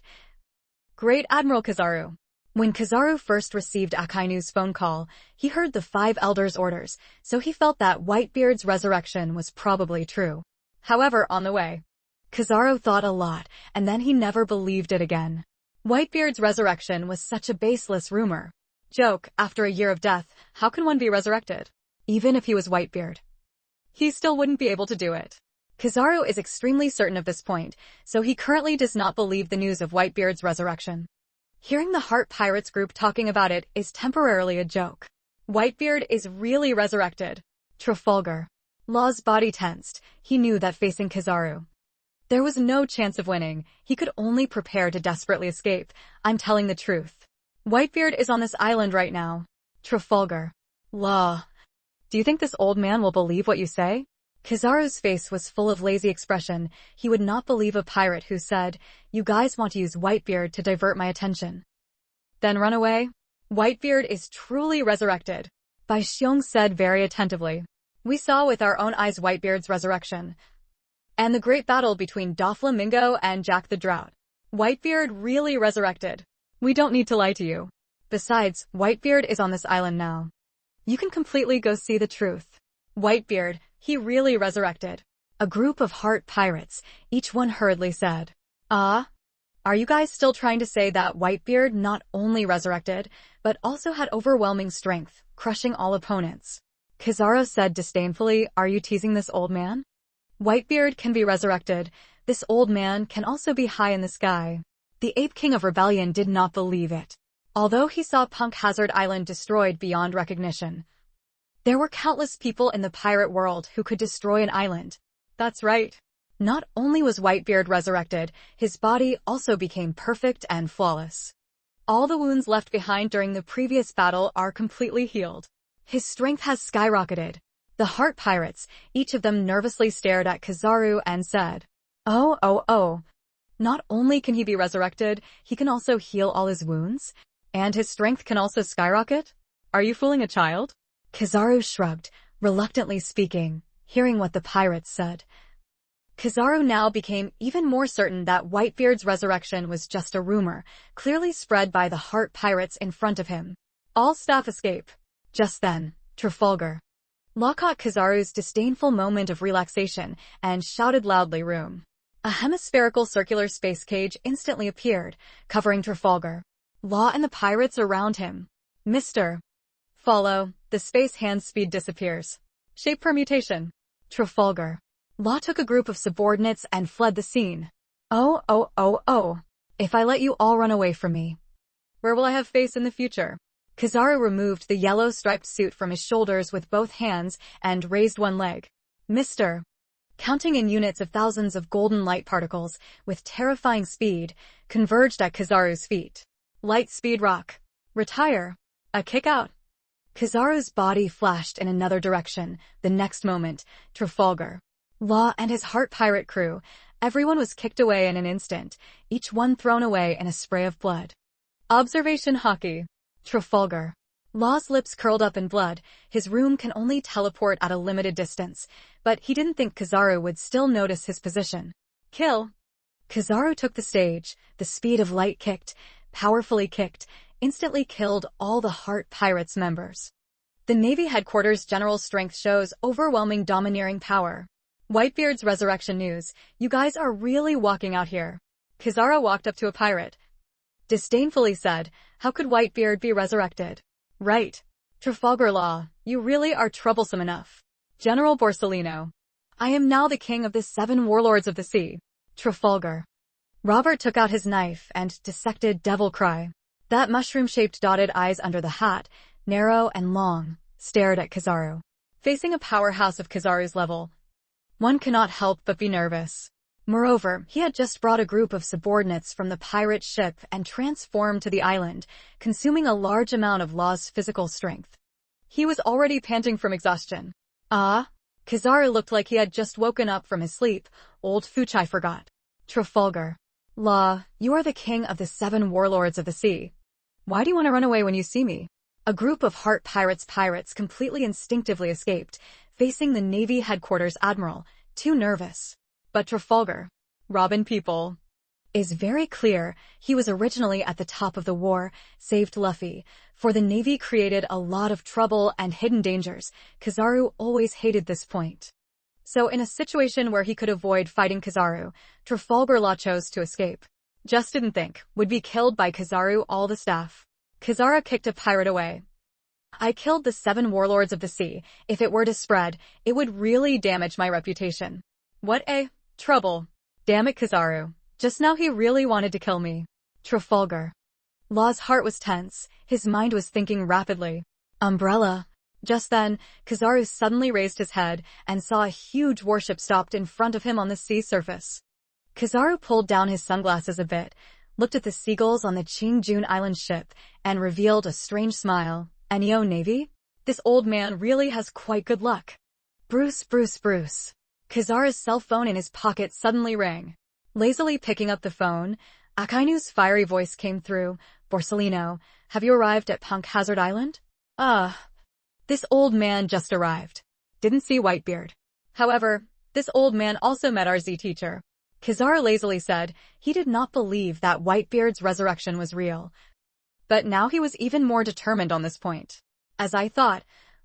Great Admiral Kizaru. When Kizaru first received Akainu's phone call, he heard the 5 elders' orders, so he felt that Whitebeard's resurrection was probably true. However, on the way, Kizaru thought a lot, and then he never believed it again. Whitebeard's resurrection was such a baseless rumor. Joke, after a year of death, how can one be resurrected? Even if he was Whitebeard, he still wouldn't be able to do it. Kizaru is extremely certain of this point, so he currently does not believe the news of Whitebeard's resurrection. Hearing the Heart Pirates group talking about it is temporarily a joke. Whitebeard is really resurrected. Trafalgar. Law's body tensed. He knew that facing Kizaru, there was no chance of winning. He could only prepare to desperately escape. I'm telling the truth. Whitebeard is on this island right now. Trafalgar. Law. Do you think this old man will believe what you say? Kizaru's face was full of lazy expression. He would not believe a pirate who said, "You guys want to use Whitebeard to divert my attention, then run away?" Whitebeard is truly resurrected. Bai Xiong said very attentively. We saw with our own eyes Whitebeard's resurrection, and the great battle between Doflamingo and Jack the Drought. Whitebeard really resurrected. We don't need to lie to you. Besides, Whitebeard is on this island now. You can completely go see the truth. Whitebeard, he really resurrected. A group of heart pirates, each one hurriedly said. Are you guys still trying to say that Whitebeard not only resurrected, but also had overwhelming strength, crushing all opponents? Kizaru said disdainfully, are you teasing this old man? Whitebeard can be resurrected. This old man can also be high in the sky. The Ape King of Rebellion did not believe it. Although he saw Punk Hazard Island destroyed beyond recognition, there were countless people in the pirate world who could destroy an island. That's right. Not only was Whitebeard resurrected, his body also became perfect and flawless. All the wounds left behind during the previous battle are completely healed. His strength has skyrocketed. The Heart Pirates, each of them nervously stared at Kizaru and said, Oh. Not only can he be resurrected, he can also heal all his wounds? And his strength can also skyrocket? Are you fooling a child? Kizaru shrugged, reluctantly speaking, hearing what the pirates said. Kizaru now became even more certain that Whitebeard's resurrection was just a rumor, clearly spread by the Heart Pirates in front of him. All staff escape. Just then, Trafalgar. Law caught Kizaru's disdainful moment of relaxation and shouted loudly, room. A hemispherical circular space cage instantly appeared, covering Trafalgar. Law and the pirates around him. Mr. Follow. The space hand speed disappears. Shape permutation. Trafalgar. Law took a group of subordinates and fled the scene. Oh. If I let you all run away from me, where will I have face in the future? Kizaru removed the yellow striped suit from his shoulders with both hands and raised one leg. Mr. Counting in units of thousands of golden light particles, with terrifying speed, converged at Kizaru's feet. Light speed rock. Retire. A kick out. Kizaru's body flashed in another direction. The next moment, Trafalgar, Law and his Heart Pirate crew, everyone was kicked away in an instant, each one thrown away in a spray of blood. Observation hockey. Trafalgar. Law's lips curled up in blood. His room can only teleport at a limited distance, but he didn't think Kizaru would still notice his position. Kill. Kizaru took the stage. The speed of light kicked, powerfully kicked, instantly killed all the Heart Pirates members. The Navy headquarters general's strength shows overwhelming domineering power. Whitebeard's resurrection news. You guys are really walking out here. Kizaru walked up to a pirate. Disdainfully said, how could Whitebeard be resurrected? Right. Trafalgar Law, you really are troublesome enough. General Borsellino. I am now the king of the 7 warlords of the sea. Trafalgar. Robert took out his knife and dissected Devil Cry. That mushroom-shaped dotted eyes under the hat, narrow and long, stared at Kizaru. Facing a powerhouse of Kizaru's level, one cannot help but be nervous. Moreover, he had just brought a group of subordinates from the pirate ship and transformed to the island, consuming a large amount of Law's physical strength. He was already panting from exhaustion. Kizaru looked like he had just woken up from his sleep. Old Fuchai forgot. Trafalgar. Law, you are the king of the 7 warlords of the sea. Why do you want to run away when you see me? A group of heart pirates completely instinctively escaped, facing the Navy headquarters admiral, too nervous. But Trafalgar, Robin people, is very clear. He was originally at the top of the war, saved Luffy, for the Navy created a lot of trouble and hidden dangers. Kizaru always hated this point. So in a situation where he could avoid fighting Kizaru, Trafalgar Law chose to escape. Just didn't think, would be killed by Kizaru all the staff. Kizaru kicked a pirate away. I killed the 7 warlords of the sea. If it were to spread, it would really damage my reputation. What a trouble. Damn it, Kizaru. Just now he really wanted to kill me. Trafalgar Law's heart was tense. His mind was thinking rapidly. Umbrella. Just then, Kizaru suddenly raised his head and saw a huge warship stopped in front of him on the sea surface. Kizaru pulled down his sunglasses a bit, looked at the seagulls on the Qingjun Island ship, and revealed a strange smile. Neo Navy? This old man really has quite good luck. Bruce. Kizaru's cell phone in his pocket suddenly rang. Lazily picking up the phone, Akainu's fiery voice came through. Borsellino, have you arrived at Punk Hazard Island? This old man just arrived. Didn't see Whitebeard. However, this old man also met our Z teacher. Kizaru lazily said he did not believe that Whitebeard's resurrection was real. But now he was even more determined on this point. As I thought,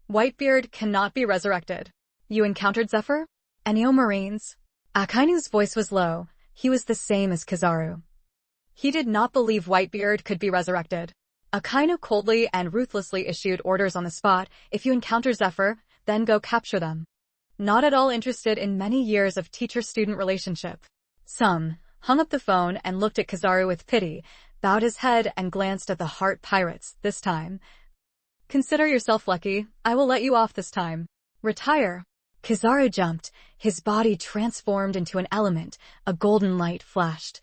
Whitebeard cannot be resurrected. You encountered Zephyr? Enio Marines? Akainu's voice was low. He was the same as Kizaru. He did not believe Whitebeard could be resurrected. Akainu coldly and ruthlessly issued orders on the spot. If you encounter Zephyr, then go capture them. Not at all interested in many years of teacher-student relationship. Some hung up the phone and looked at Kizaru with pity, bowed his head and glanced at the heart pirates this time. Consider yourself lucky. I will let you off this time. Retire. Kizaru jumped. His body transformed into an element. A golden light flashed.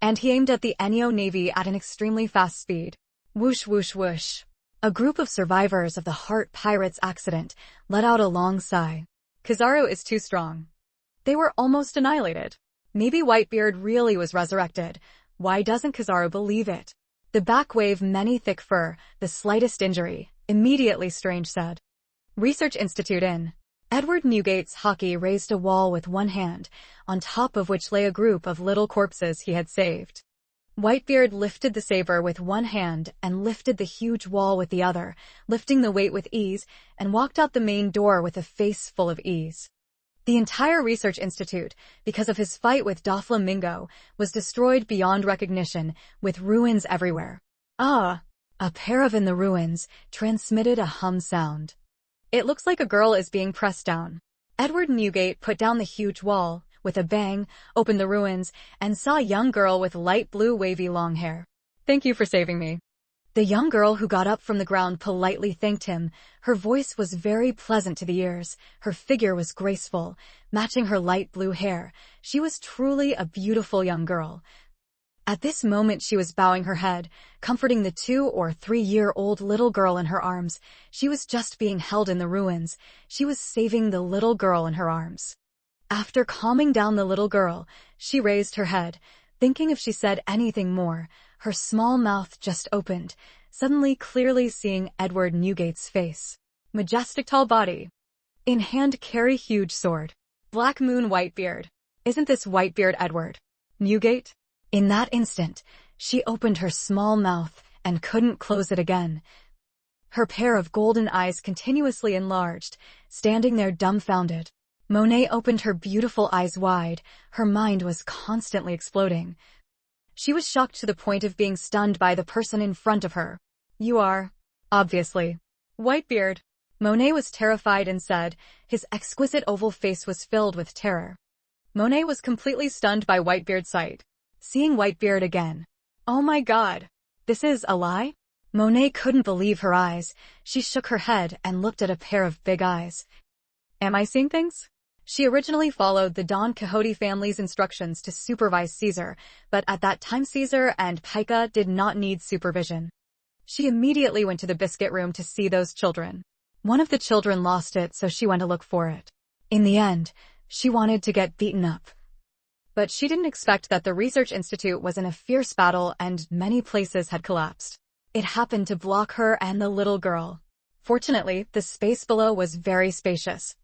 And he aimed at the Enio Navy at an extremely fast speed. Whoosh, whoosh, whoosh. A group of survivors of the heart pirates accident let out a long sigh. Kizaru is too strong. They were almost annihilated. Maybe Whitebeard really was resurrected. Why doesn't Kizaru believe it? The back wave many thick fur, the slightest injury. Immediately Strange said. Research Institute in. Edward Newgate's hockey raised a wall with one hand, on top of which lay a group of little corpses he had saved. Whitebeard lifted the saber with one hand and lifted the huge wall with the other, lifting the weight with ease, and walked out the main door with a face full of ease. The entire Research Institute, because of his fight with Doflamingo, was destroyed beyond recognition, with ruins everywhere. A pair of in the ruins transmitted a hum sound. It looks like a girl is being pressed down. Edward Newgate put down the huge wall, with a bang, opened the ruins, and saw a young girl with light blue wavy long hair. Thank you for saving me. The young girl who got up from the ground politely thanked him. Her voice was very pleasant to the ears. Her figure was graceful, matching her light blue hair. She was truly a beautiful young girl. At this moment she was bowing her head, comforting the 2 or 3-year-old little girl in her arms. She was just being held in the ruins. She was saving the little girl in her arms. After calming down the little girl, she raised her head, thinking if she said anything more. Her small mouth just opened, suddenly clearly seeing Edward Newgate's face. Majestic tall body. In hand carry huge sword. Black moon Whitebeard. Isn't this Whitebeard Edward Newgate? In that instant, she opened her small mouth and couldn't close it again. Her pair of golden eyes continuously enlarged, standing there dumbfounded. Monet opened her beautiful eyes wide. Her mind was constantly exploding. She was shocked to the point of being stunned by the person in front of her. You are, obviously, Whitebeard. Monet was terrified and said, his exquisite oval face was filled with terror. Monet was completely stunned by Whitebeard's sight. Seeing Whitebeard again. Oh my God. This is a lie? Monet couldn't believe her eyes. She shook her head and looked at a pair of big eyes. Am I seeing things? She originally followed the Don Quixote family's instructions to supervise Caesar, but at that time Caesar and Pica did not need supervision. She immediately went to the biscuit room to see those children. One of the children lost it, so she went to look for it. In the end, she wanted to get beaten up. But she didn't expect that the research institute was in a fierce battle and many places had collapsed. It happened to block her and the little girl. Fortunately, the space below was very spacious,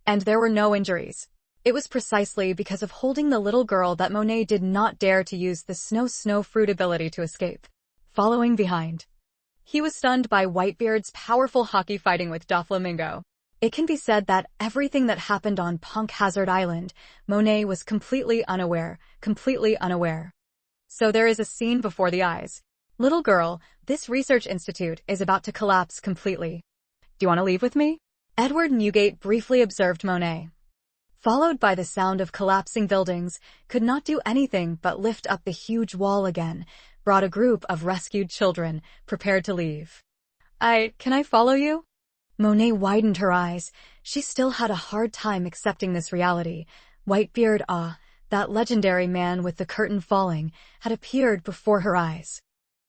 and there were no injuries. It was precisely because of holding the little girl that Monet did not dare to use the snow fruit ability to escape. Following behind, he was stunned by Whitebeard's powerful hockey fighting with Doflamingo. It can be said that everything that happened on Punk Hazard Island, Monet was completely unaware. So there is a scene before the eyes. Little girl, this research institute is about to collapse completely. Do you want to leave with me? Edward Newgate briefly observed Monet, followed by the sound of collapsing buildings, could not do anything but lift up the huge wall again, brought a group of rescued children, prepared to leave. Can I follow you? Monet widened her eyes. She still had a hard time accepting this reality. Whitebeard, that legendary man with the curtain falling, had appeared before her eyes.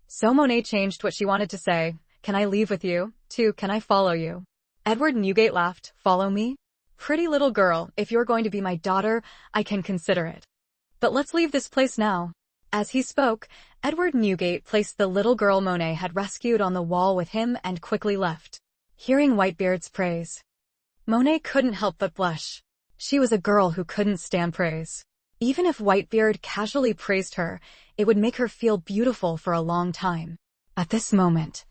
So Monet changed what she wanted to say. Can I leave with you? To, can I follow you? Edward Newgate laughed. Follow me? Pretty little girl, if you're going to be my daughter, I can consider it. But let's leave this place now. As he spoke, Edward Newgate placed the little girl Monet had rescued on the wall with him and quickly left. Hearing Whitebeard's praise, Monet couldn't help but blush. She was a girl who couldn't stand praise. Even if Whitebeard casually praised her, it would make her feel beautiful for a long time. At this moment,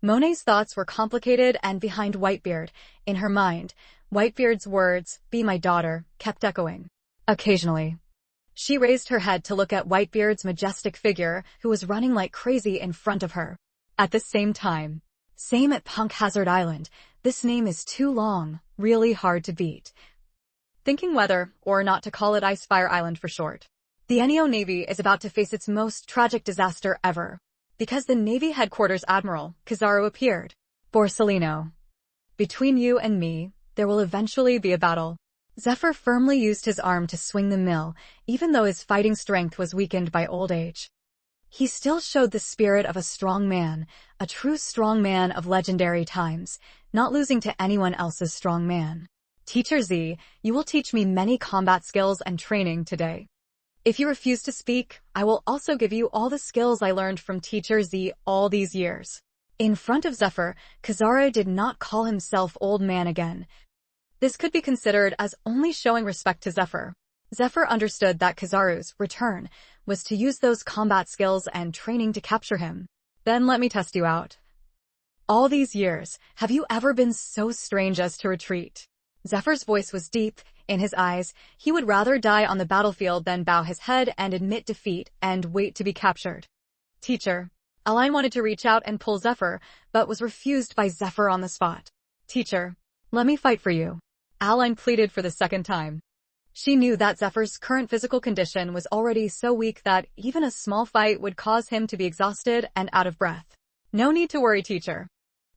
Monet's thoughts were complicated and behind Whitebeard. In her mind, Whitebeard's words, "Be my daughter," kept echoing. Occasionally, she raised her head to look at Whitebeard's majestic figure, who was running like crazy in front of her. At the same time, same at Punk Hazard Island, this name is too long, really hard to beat. Thinking whether or not to call it Icefire Island for short. The Ennio Navy is about to face its most tragic disaster ever. Because the Navy headquarters Admiral, Kizaru, appeared. Borsellino. Between you and me, there will eventually be a battle. Zephyr firmly used his arm to swing the mill, even though his fighting strength was weakened by old age. He still showed the spirit of a strong man, a true strong man of legendary times, not losing to anyone else's strong man. Teacher Z, you will teach me many combat skills and training today. If you refuse to speak, I will also give you all the skills I learned from Teacher Z all these years. In front of Zephyr, Kizaru did not call himself old man again. This could be considered as only showing respect to Zephyr. Zephyr understood that Kizaru's return was to use those combat skills and training to capture him. Then let me test you out. All these years, have you ever been so strange as to retreat? Zephyr's voice was deep. In his eyes, he would rather die on the battlefield than bow his head and admit defeat and wait to be captured. Teacher. Aline wanted to reach out and pull Zephyr, but was refused by Zephyr on the spot. Teacher. Let me fight for you. Aline pleaded for the second time. She knew that Zephyr's current physical condition was already so weak that even a small fight would cause him to be exhausted and out of breath. No need to worry, teacher.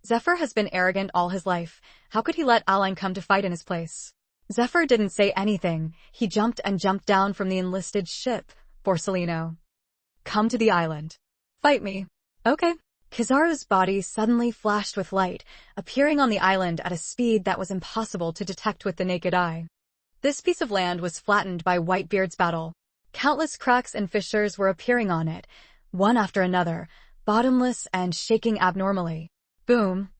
Zephyr has been arrogant all his life. How could he let Aline come to fight in his place? Zephyr didn't say anything. He jumped down from the enlisted ship. Borsellino. Come to the island. Fight me. Okay. Kizaru's body suddenly flashed with light, appearing on the island at a speed that was impossible to detect with the naked eye. This piece of land was flattened by Whitebeard's battle. Countless cracks and fissures were appearing on it, one after another, bottomless and shaking abnormally. Boom.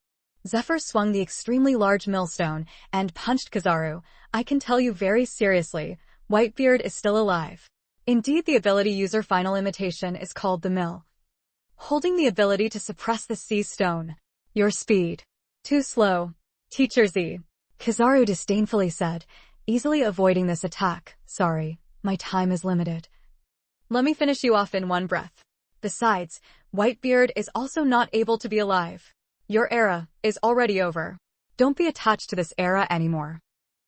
Zephyr swung the extremely large millstone and punched Kizaru. I can tell you very seriously, Whitebeard is still alive. Indeed, the ability user final imitation is called the mill. Holding the ability to suppress the sea stone. Your speed. Too slow. Teacher Z. Kizaru disdainfully said, easily avoiding this attack. Sorry, my time is limited. Let me finish you off in one breath. Besides, Whitebeard is also not able to be alive. Your era is already over. Don't be attached to this era anymore.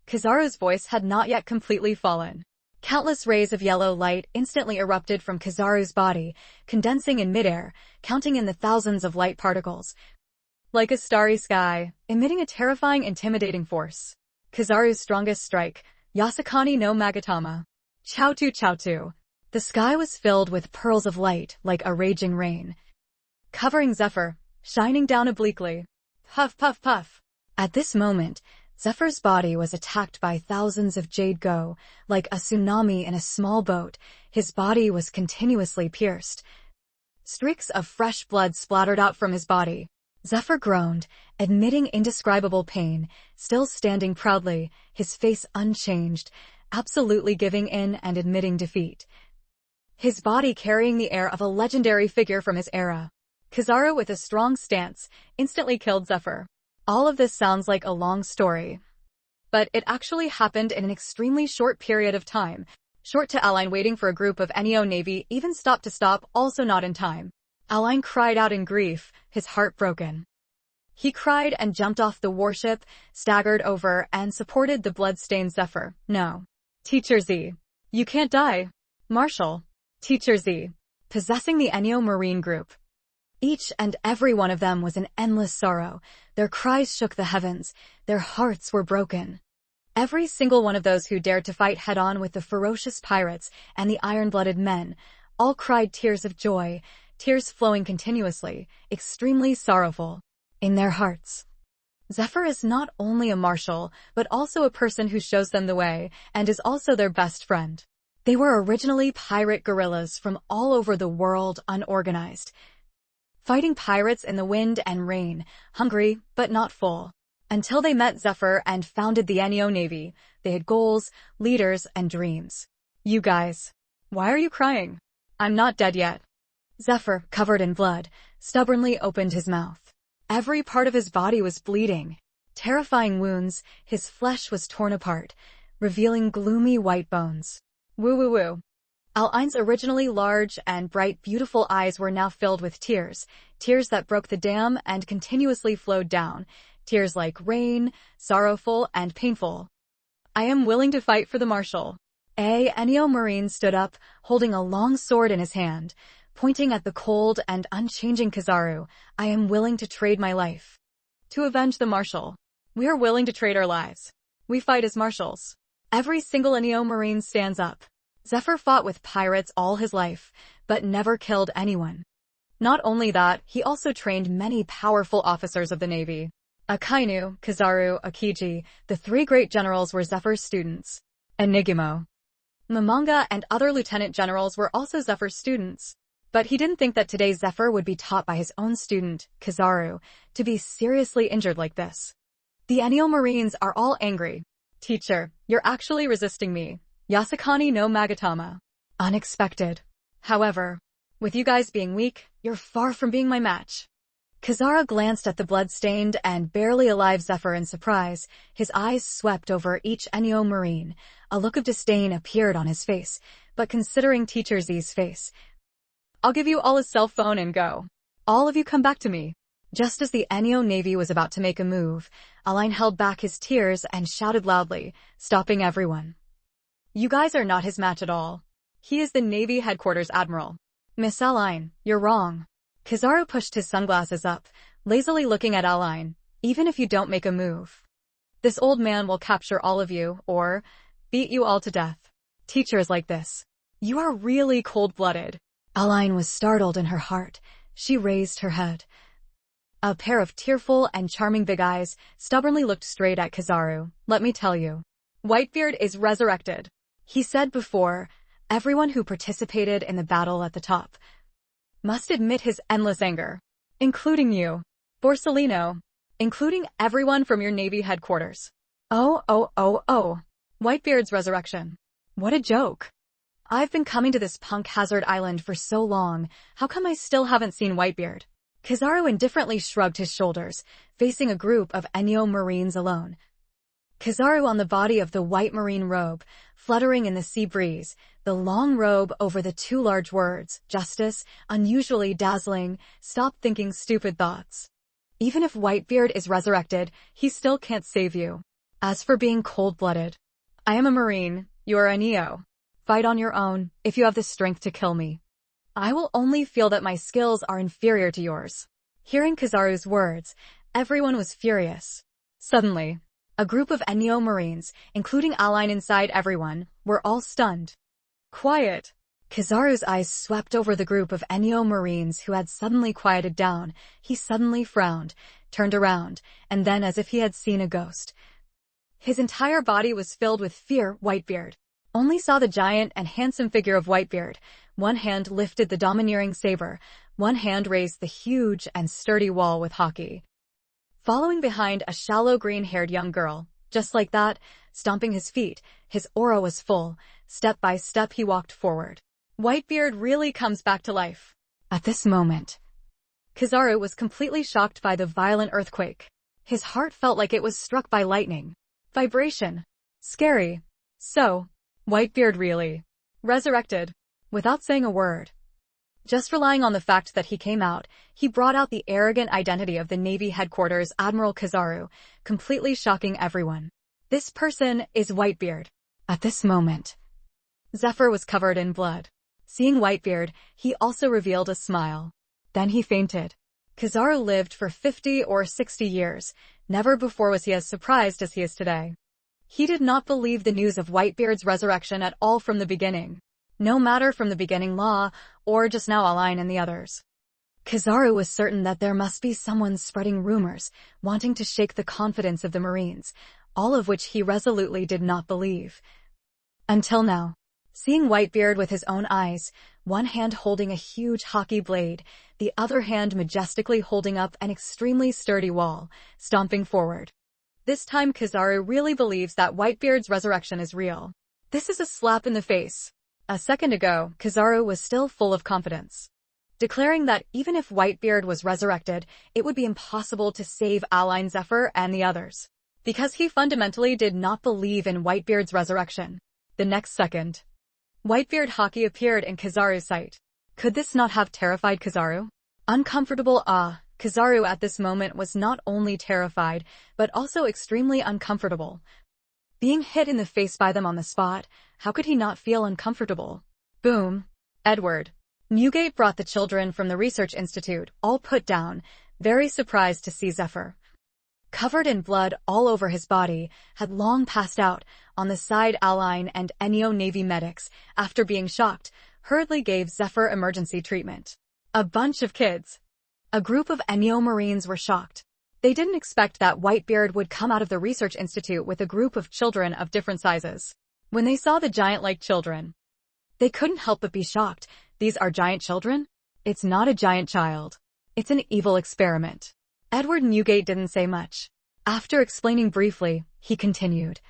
Kizaru's voice had not yet completely fallen. Countless rays of yellow light instantly erupted from Kizaru's body, condensing in midair, counting in the thousands of light particles. Like a starry sky, emitting a terrifying, intimidating force. Kizaru's strongest strike, Yasukani no Magatama. Choutu. The sky was filled with pearls of light like a raging rain, covering Zephyr, shining down obliquely. Puff, puff, puff. At this moment, Zephyr's body was attacked by thousands of jade go, like a tsunami in a small boat. His body was continuously pierced. Streaks of fresh blood splattered out from his body. Zephyr groaned, admitting indescribable pain, still standing proudly, his face unchanged, absolutely giving in and admitting defeat. His body carrying the air of a legendary figure from his era. Kizaru, with a strong stance, instantly killed Zephyr. All of this sounds like a long story, but it actually happened in an extremely short period of time. Short to Aline waiting for a group of Neo Navy, even stop to stop, also not in time. Aline cried out in grief, his heart broken. He cried and jumped off the warship, staggered over, and supported the blood-stained Zephyr. No. Teacher Z. You can't die. Marshall. Teacher Z. Possessing the Neo Marine group. Each and every one of them was in endless sorrow. Their cries shook the heavens. Their hearts were broken. Every single one of those who dared to fight head-on with the ferocious pirates and the iron-blooded men, all cried tears of joy, tears flowing continuously, extremely sorrowful, in their hearts. Zephyr is not only a marshal, but also a person who shows them the way, and is also their best friend. They were originally pirate guerrillas from all over the world, unorganized, fighting pirates in the wind and rain, hungry but not full. Until they met Zephyr and founded the Neo Navy, they had goals, leaders, and dreams. You guys. Why are you crying? I'm not dead yet. Zephyr, covered in blood, stubbornly opened his mouth. Every part of his body was bleeding. Terrifying wounds, his flesh was torn apart, revealing gloomy white bones. Woo woo woo. Aline's originally large and bright, beautiful eyes were now filled with tears, tears that broke the dam and continuously flowed down. Tears like rain, sorrowful and painful. I am willing to fight for the Marshal. A Neo Marine stood up, holding a long sword in his hand, pointing at the cold and unchanging Kizaru. I am willing to trade my life. To avenge the Marshal. We are willing to trade our lives. We fight as marshals. Every single Neo Marine stands up. Zephyr fought with pirates all his life, but never killed anyone. Not only that, he also trained many powerful officers of the Navy. Akainu, Kizaru, Akiji, the three great generals were Zephyr's students. Enigmo, Mamanga, and other lieutenant generals were also Zephyr's students. But he didn't think that today Zephyr would be taught by his own student, Kizaru, to be seriously injured like this. The Neo Marines are all angry. Teacher, you're actually resisting me. Yasakani no Magatama. Unexpected. However, with you guys being weak, you're far from being my match. Kizaru glanced at the blood-stained and barely alive Zephyr in surprise. His eyes swept over each Neo Marine. A look of disdain appeared on his face, but considering Teacher Z's face, I'll give you all a cell phone and go. All of you come back to me. Just as the Neo Navy was about to make a move, Aline held back his tears and shouted loudly, stopping everyone. You guys are not his match at all. He is the Navy headquarters admiral. Miss Aline, you're wrong. Kizaru pushed his sunglasses up, lazily looking at Aline. Even if you don't make a move, this old man will capture all of you, or beat you all to death. Teachers like this. You are really cold-blooded. Aline was startled in her heart. She raised her head. A pair of tearful and charming big eyes stubbornly looked straight at Kizaru. Let me tell you. Whitebeard is resurrected. He said before, everyone who participated in the battle at the top must admit his endless anger, including you, Borsellino, including everyone from your Navy headquarters. Oh. Whitebeard's resurrection. What a joke. I've been coming to this punk hazard island for so long, how come I still haven't seen Whitebeard? Kizaru indifferently shrugged his shoulders, facing a group of Neo Marines alone. Kizaru on the body of the white marine robe, fluttering in the sea breeze, the long robe over the two large words, justice, unusually dazzling, stop thinking stupid thoughts. Even if Whitebeard is resurrected, he still can't save you. As for being cold-blooded, I am a Marine, you are a Neo. Fight on your own, if you have the strength to kill me. I will only feel that my skills are inferior to yours. Hearing Kizaru's words, everyone was furious. Suddenly, a group of Neo Marines, including Aline inside everyone, were all stunned. Quiet. Kizaru's eyes swept over the group of Neo Marines who had suddenly quieted down. He suddenly frowned, turned around, and then as if he had seen a ghost, His entire body was filled with fear. Whitebeard only saw the giant and handsome figure of Whitebeard. One hand lifted the domineering saber, one hand raised the huge and sturdy wall with hockey. Following behind a shallow green-haired young girl, just like that, stomping his feet, his aura was full. Step by step he walked forward. Whitebeard really comes back to life. At this moment, Kizaru was completely shocked by the violent earthquake. His heart felt like it was struck by lightning. Vibration. Scary. So, Whitebeard really resurrected. Without saying a word. Just relying on the fact that he came out, he brought out the arrogant identity of the Navy headquarters Admiral Kizaru, completely shocking everyone. This person is Whitebeard. At this moment, Zephyr was covered in blood. Seeing Whitebeard, he also revealed a smile. Then he fainted. Kizaru lived for 50 or 60 years. Never before was he as surprised as he is today. He did not believe the news of Whitebeard's resurrection at all from the beginning. No matter from the beginning Law, or just now Aline and the others. Kizaru was certain that there must be someone spreading rumors, wanting to shake the confidence of the Marines, all of which he resolutely did not believe. Until now. Seeing Whitebeard with his own eyes, one hand holding a huge hockey blade, the other hand majestically holding up an extremely sturdy wall, stomping forward. This time Kizaru really believes that Whitebeard's resurrection is real. This is a slap in the face. A second ago, Kizaru was still full of confidence, declaring that even if Whitebeard was resurrected, it would be impossible to save Aline, Zephyr, and the others, because he fundamentally did not believe in Whitebeard's resurrection. The next second, Whitebeard hockey appeared in Kizaru's sight. Could this not have terrified Kizaru? Uncomfortable Kizaru at this moment was not only terrified, but also extremely uncomfortable. Being hit in the face by them on the spot, how could he not feel uncomfortable? Boom. Edward Newgate brought the children from the research institute, all put down, very surprised to see Zephyr. Covered in blood all over his body, had long passed out. On the side, Aline and Enyo Navy medics, after being shocked, hurriedly gave Zephyr emergency treatment. A bunch of kids. A group of Enyo Marines were shocked. They didn't expect that Whitebeard would come out of the research institute with a group of children of different sizes. When they saw the giant-like children, they couldn't help but be shocked. These are giant children? It's not a giant child. It's an evil experiment. Edward Newgate didn't say much. After explaining briefly, he continued.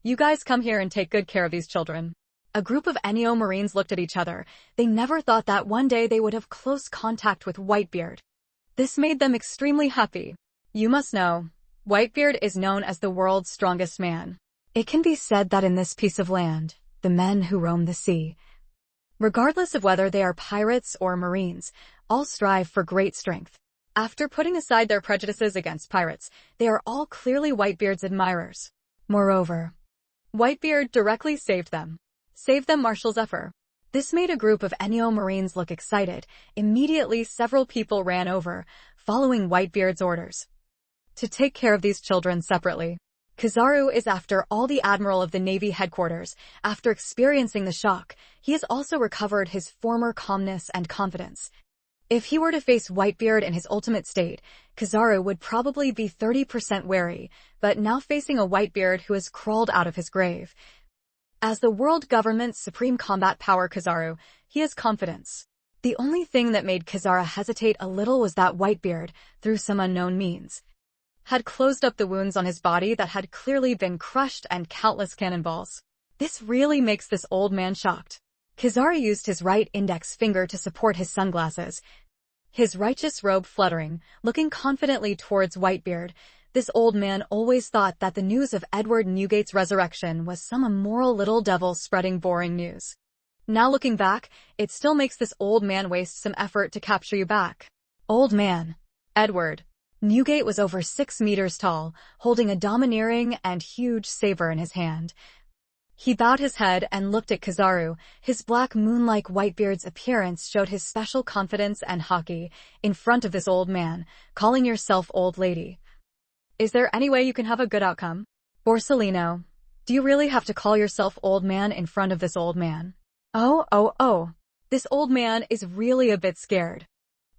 You guys come here and take good care of these children. A group of Enyo Marines looked at each other. They never thought that one day they would have close contact with Whitebeard. This made them extremely happy. You must know, Whitebeard is known as the world's strongest man. It can be said that in this piece of land, the men who roam the sea, regardless of whether they are pirates or Marines, all strive for great strength. After putting aside their prejudices against pirates, they are all clearly Whitebeard's admirers. Moreover, Whitebeard directly saved them. Saved them, Marshal Zephyr. This made a group of Enyo Marines look excited. Immediately several people ran over, following Whitebeard's orders to take care of these children separately. Kizaru is after all the admiral of the Navy headquarters. After experiencing the shock, he has also recovered his former calmness and confidence. If he were to face Whitebeard in his ultimate state, Kizaru would probably be 30% wary, but now facing a Whitebeard who has crawled out of his grave. As the world government's supreme combat power Kizaru, he has confidence. The only thing that made Kizaru hesitate a little was that Whitebeard, through some unknown means, had closed up the wounds on his body that had clearly been crushed and countless cannonballs. This really makes this old man shocked. Kizaru used his right index finger to support his sunglasses, his righteous robe fluttering, looking confidently towards Whitebeard. This old man always thought that the news of Edward Newgate's resurrection was some immoral little devil spreading boring news. Now looking back, it still makes this old man waste some effort to capture you back. Old man. Edward Newgate was over 6 meters tall, holding a domineering and huge saber in his hand. He bowed his head and looked at Kizaru. His black moon-like Whitebeard's appearance showed his special confidence and hockey. In front of this old man, calling yourself old lady. Is there any way you can have a good outcome? Borsellino, do you really have to call yourself old man in front of this old man? Oh. This old man is really a bit scared.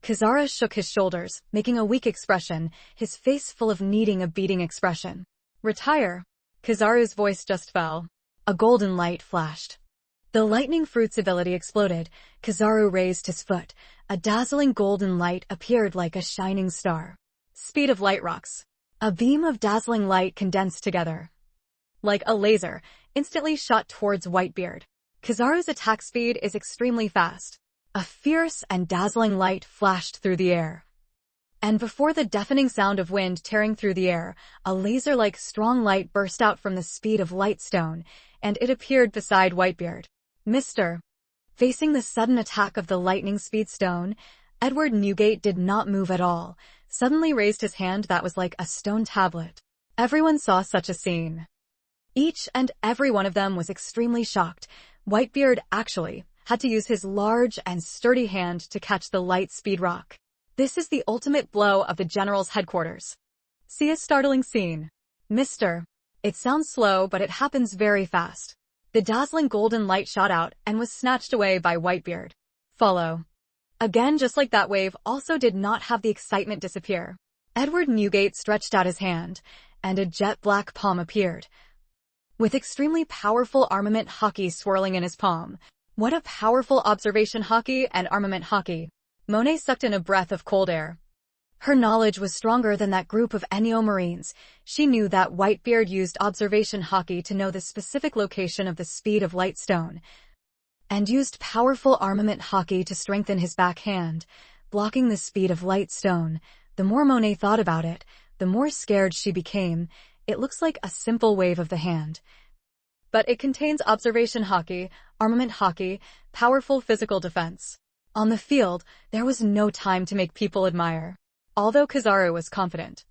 Kizaru shook his shoulders, making a weak expression, his face full of needing a beating expression. Retire. Kizaru's voice just fell. A golden light flashed. The lightning fruit's ability exploded. Kizaru raised his foot. A dazzling golden light appeared like a shining star. Speed of light rocks. A beam of dazzling light condensed together. Like a laser, instantly shot towards Whitebeard. Kizaru's attack speed is extremely fast. A fierce and dazzling light flashed through the air. And before the deafening sound of wind tearing through the air, a laser-like strong light burst out from the speed of Lightstone, and it appeared beside Whitebeard. Mr. Facing the sudden attack of the lightning speed stone, Edward Newgate did not move at all, suddenly raised his hand that was like a stone tablet. Everyone saw such a scene. Each and every one of them was extremely shocked. Whitebeard, actually, had to use his large and sturdy hand to catch the light speed rock. This is the ultimate blow of the General's headquarters. See a startling scene. Mr. It sounds slow, but it happens very fast. The dazzling golden light shot out and was snatched away by Whitebeard. Follow. Again, just like that wave also did not have the excitement disappear. Edward Newgate stretched out his hand, and a jet-black palm appeared. With extremely powerful armament hockey swirling in his palm. What a powerful observation hockey and armament hockey. Monet sucked in a breath of cold air. Her knowledge was stronger than that group of Ennio Marines. She knew that Whitebeard used observation hockey to know the specific location of the speed of Lightstone, and used powerful armament hockey to strengthen his backhand, blocking the speed of Lightstone. The more Monet thought about it, the more scared she became. It looks like a simple wave of the hand, but it contains observation hockey, armament hockey, powerful physical defense. On the field, there was no time to make people admire. Although Kizaru was confident,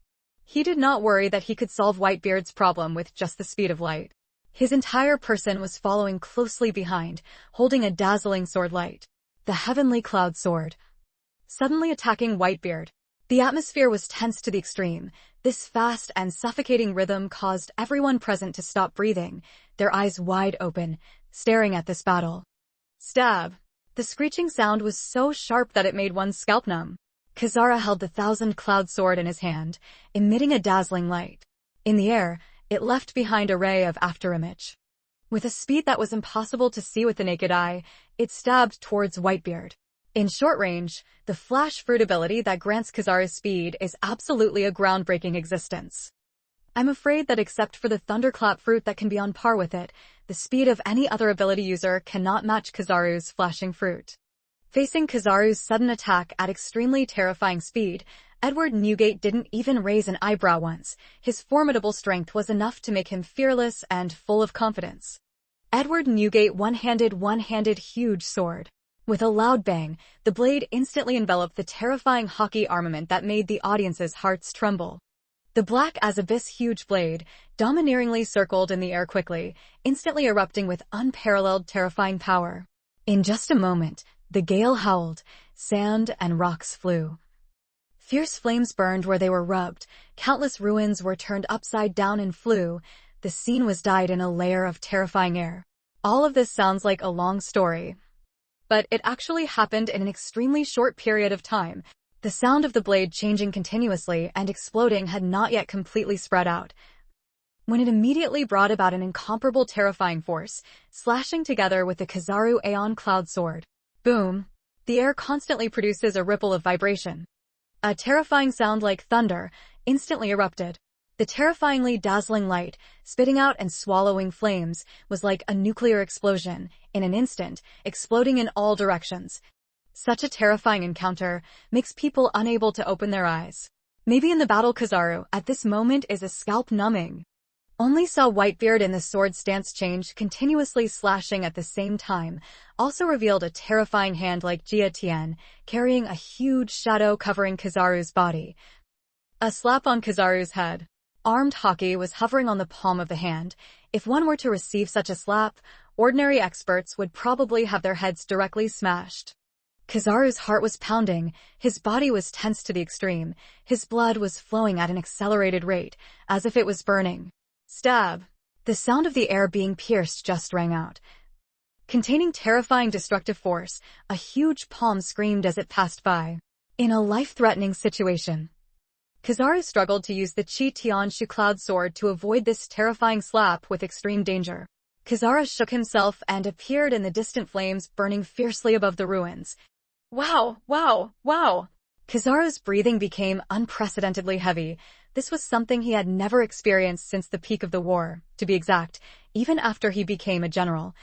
he did not worry that he could solve Whitebeard's problem with just the speed of light. His entire person was following closely behind, holding a dazzling sword light. The heavenly cloud sword. Suddenly attacking Whitebeard. The atmosphere was tense to the extreme. This fast and suffocating rhythm caused everyone present to stop breathing, their eyes wide open, staring at this battle. Stab. The screeching sound was so sharp that it made one's scalp numb. Kizaru held the thousand-cloud sword in his hand, emitting a dazzling light. In the air, it left behind a ray of afterimage. With a speed that was impossible to see with the naked eye, it stabbed towards Whitebeard. In short range, the flash fruit ability that grants Kizaru's speed is absolutely a groundbreaking existence. I'm afraid that except for the thunderclap fruit that can be on par with it, the speed of any other ability user cannot match Kizaru's flashing fruit. Facing Kizaru's sudden attack at extremely terrifying speed, Edward Newgate didn't even raise an eyebrow once. His formidable strength was enough to make him fearless and full of confidence. Edward Newgate one-handed huge sword. With a loud bang, the blade instantly enveloped the terrifying hockey armament that made the audience's hearts tremble. The black as abyss huge blade domineeringly circled in the air quickly, instantly erupting with unparalleled terrifying power. In just a moment, the gale howled, sand and rocks flew. Fierce flames burned where they were rubbed, countless ruins were turned upside down and flew. The scene was dyed in a layer of terrifying air. All of this sounds like a long story, but it actually happened in an extremely short period of time. The sound of the blade changing continuously and exploding had not yet completely spread out, when it immediately brought about an incomparable terrifying force, slashing together with the Kizaru Aeon Cloud Sword. Boom! The air constantly produces a ripple of vibration. A terrifying sound like thunder instantly erupted. The terrifyingly dazzling light, spitting out and swallowing flames, was like a nuclear explosion, in an instant, exploding in all directions. Such a terrifying encounter makes people unable to open their eyes. Maybe in the battle Kizaru, at this moment, is a scalp-numbing. Only saw Whitebeard in the sword stance change, continuously slashing at the same time, also revealed a terrifying hand like Jia Tian, carrying a huge shadow covering Kizaru's body. A slap on Kizaru's head. Armed hockey was hovering on the palm of the hand. If one were to receive such a slap, ordinary experts would probably have their heads directly smashed. Kizaru's heart was pounding, his body was tense to the extreme, his blood was flowing at an accelerated rate, as if it was burning. Stab! The sound of the air being pierced just rang out. Containing terrifying destructive force, a huge palm screamed as it passed by. In a life-threatening situation, Kizaru struggled to use the Chi Tianshu Cloud Sword to avoid this terrifying slap with extreme danger. Kizaru shook himself and appeared in the distant flames burning fiercely above the ruins. Wow, wow, wow! Kizaru's breathing became unprecedentedly heavy. This was something he had never experienced since the peak of the war, to be exact, even after he became a general.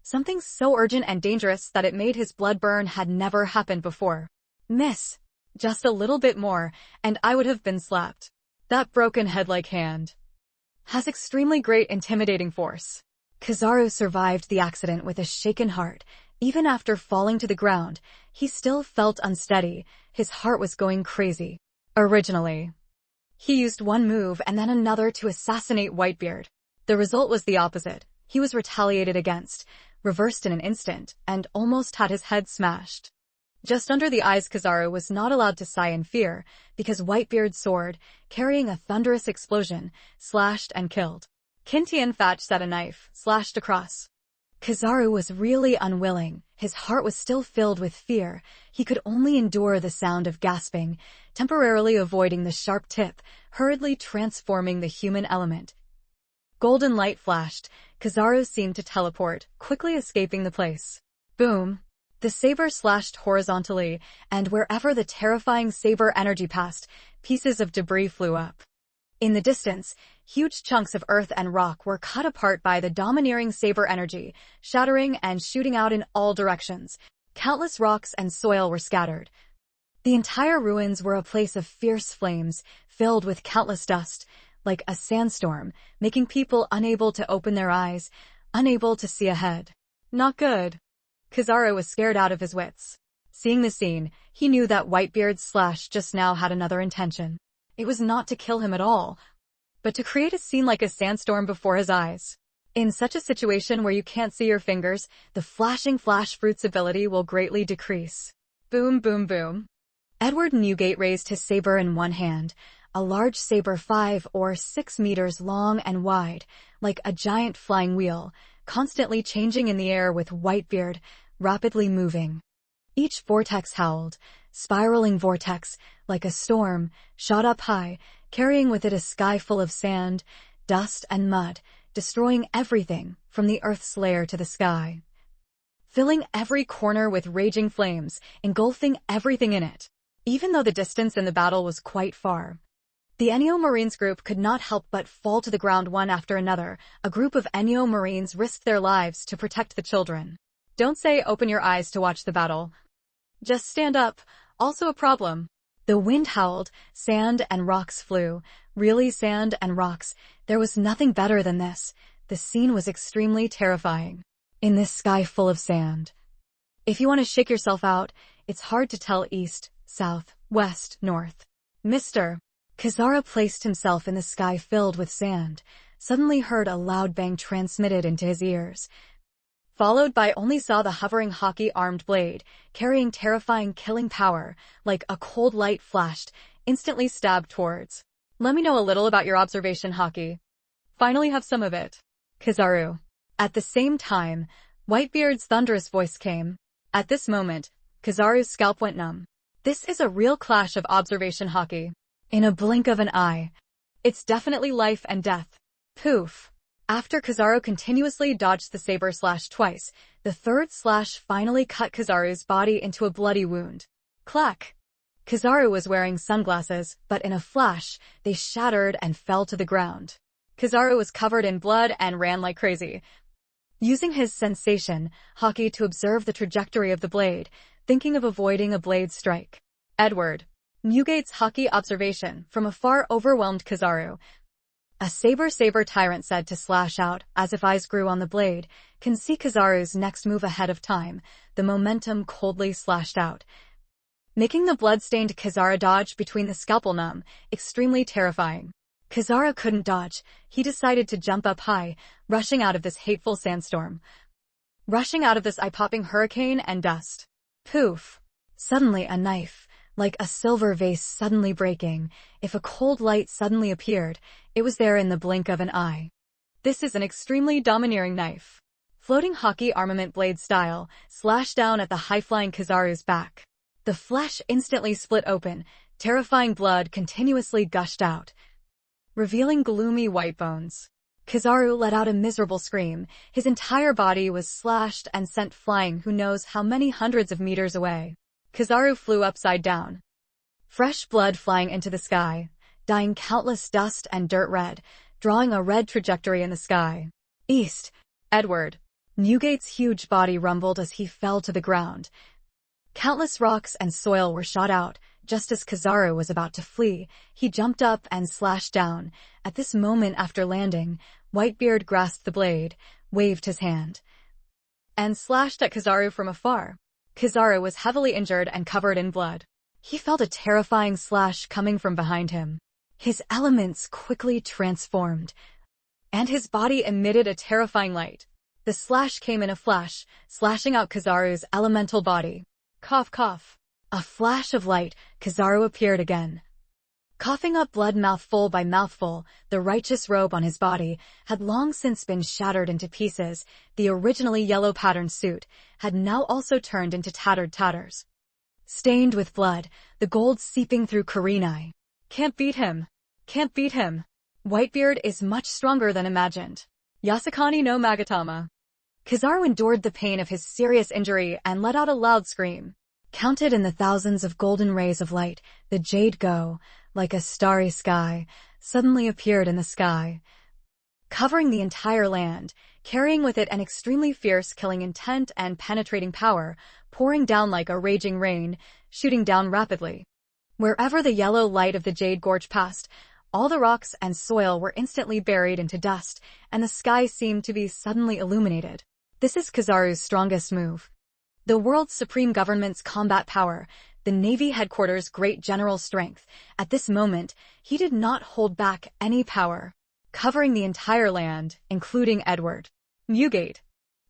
Something so urgent and dangerous that it made his blood burn had never happened before. Miss. Just a little bit more, and I would have been slapped. That broken head-like hand has extremely great intimidating force. Kizaru survived the accident with a shaken heart. Even after falling to the ground, he still felt unsteady. His heart was going crazy. Originally, he used one move and then another to assassinate Whitebeard. The result was the opposite. He was retaliated against, reversed in an instant, and almost had his head smashed. Just under the eyes, Kizaru was not allowed to sigh in fear, because Whitebeard's sword, carrying a thunderous explosion, slashed and killed. Kintian Fatch set a knife, slashed across. Kizaru was really unwilling. His heart was still filled with fear. He could only endure the sound of gasping, temporarily avoiding the sharp tip, hurriedly transforming the human element. Golden light flashed. Kizaru seemed to teleport, quickly escaping the place. Boom! The saber slashed horizontally, and wherever the terrifying saber energy passed, pieces of debris flew up. In the distance, huge chunks of earth and rock were cut apart by the domineering saber energy, shattering and shooting out in all directions. Countless rocks and soil were scattered. The entire ruins were a place of fierce flames, filled with countless dust, like a sandstorm, making people unable to open their eyes, unable to see ahead. Not good. Kizaru was scared out of his wits. Seeing the scene, he knew that Whitebeard's slash just now had another intention. It was not to kill him at all, but to create a scene like a sandstorm before his eyes. In such a situation where you can't see your fingers, the flashing flash fruit's ability will greatly decrease. Boom, boom, boom. Edward Newgate raised his saber in one hand, a large saber 5 or 6 meters long and wide, like a giant flying wheel, constantly changing in the air with Whitebeard, rapidly moving. Each vortex howled, spiraling vortex, like a storm, shot up high, carrying with it a sky full of sand, dust and mud, destroying everything from the earth's layer to the sky. Filling every corner with raging flames, engulfing everything in it. Even though the distance in the battle was quite far, the Ennio Marines group could not help but fall to the ground one after another. A group of Ennio Marines risked their lives to protect the children. Don't say open your eyes to watch the battle. Just stand up. Also a problem. The wind howled, sand and rocks flew. Really, sand and rocks. There was nothing better than this. The scene was extremely terrifying. In this sky full of sand. If you want to shake yourself out, it's hard to tell east, south, west, north. Mr. Kizaru placed himself in the sky filled with sand, suddenly heard a loud bang transmitted into his ears, followed by only saw the hovering hockey-armed blade, carrying terrifying killing power, like a cold light flashed, instantly stabbed towards. Let me know a little about your observation, hockey. Finally have some of it. Kizaru. At the same time, Whitebeard's thunderous voice came. At this moment, Kizaru's scalp went numb. This is a real clash of observation, hockey. In a blink of an eye. It's definitely life and death. Poof. After Kizaru continuously dodged the saber slash twice, the third slash finally cut Kizaru's body into a bloody wound. Clack. Kizaru was wearing sunglasses, but in a flash, they shattered and fell to the ground. Kizaru was covered in blood and ran like crazy. Using his sensation, hockey to observe the trajectory of the blade, thinking of avoiding a blade strike. Edward. Newgate's hockey observation from afar overwhelmed Kizaru. A saber tyrant said to slash out, as if eyes grew on the blade, can see Kizaru's next move ahead of time. The momentum coldly slashed out, making the blood-stained Kizaru dodge between the scalpel numb, extremely terrifying. Kizaru couldn't dodge. He decided to jump up high, rushing out of this hateful sandstorm. Rushing out of this eye-popping hurricane and dust. Poof. Suddenly a knife, like a silver vase suddenly breaking. If a cold light suddenly appeared, it was there in the blink of an eye. This is an extremely domineering knife. Floating hockey armament blade style, slashed down at the high-flying Kizaru's back. The flesh instantly split open, terrifying blood continuously gushed out, revealing gloomy white bones. Kizaru let out a miserable scream. His entire body was slashed and sent flying who knows how many hundreds of meters away. Kizaru flew upside down, fresh blood flying into the sky, dyeing countless dust and dirt red, drawing a red trajectory in the sky. East. Edward. Newgate's huge body rumbled as he fell to the ground. Countless rocks and soil were shot out. Just as Kizaru was about to flee, he jumped up and slashed down. At this moment after landing, Whitebeard grasped the blade, waved his hand, and slashed at Kizaru from afar. Kizaru was heavily injured and covered in blood. He felt a terrifying slash coming from behind him. His elements quickly transformed, and his body emitted a terrifying light. The slash came in a flash, slashing out Kizaru's elemental body. Cough, cough. A flash of light, Kizaru appeared again. Coughing up blood mouthful by mouthful, the righteous robe on his body had long since been shattered into pieces. The originally yellow patterned suit had now also turned into tattered tatters. Stained with blood, the gold seeping through Kurenai. Can't beat him. Can't beat him. Whitebeard is much stronger than imagined. Yasukani no Magatama. Kizaru endured the pain of his serious injury and let out a loud scream. Counted in the thousands of golden rays of light, the jade go, like a starry sky, suddenly appeared in the sky, covering the entire land, carrying with it an extremely fierce killing intent and penetrating power, pouring down like a raging rain, shooting down rapidly. Wherever the yellow light of the jade gorge passed, all the rocks and soil were instantly buried into dust, and the sky seemed to be suddenly illuminated. This is Kizaru's strongest move. The world's supreme government's combat power, the Navy headquarters' great general strength. At this moment, he did not hold back any power, covering the entire land, including Edward. Newgate.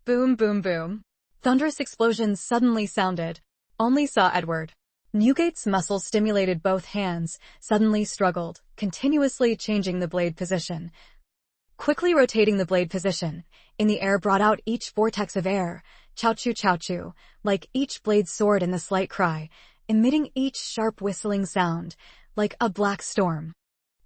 Boom, boom, boom. Thunderous explosions suddenly sounded. Only saw Edward. Newgate's muscles stimulated both hands, suddenly struggled, continuously changing the blade position. Quickly rotating the blade position, in the air brought out each vortex of air, chow-choo, like each blade soared in the slight cry, emitting each sharp whistling sound, like a black storm.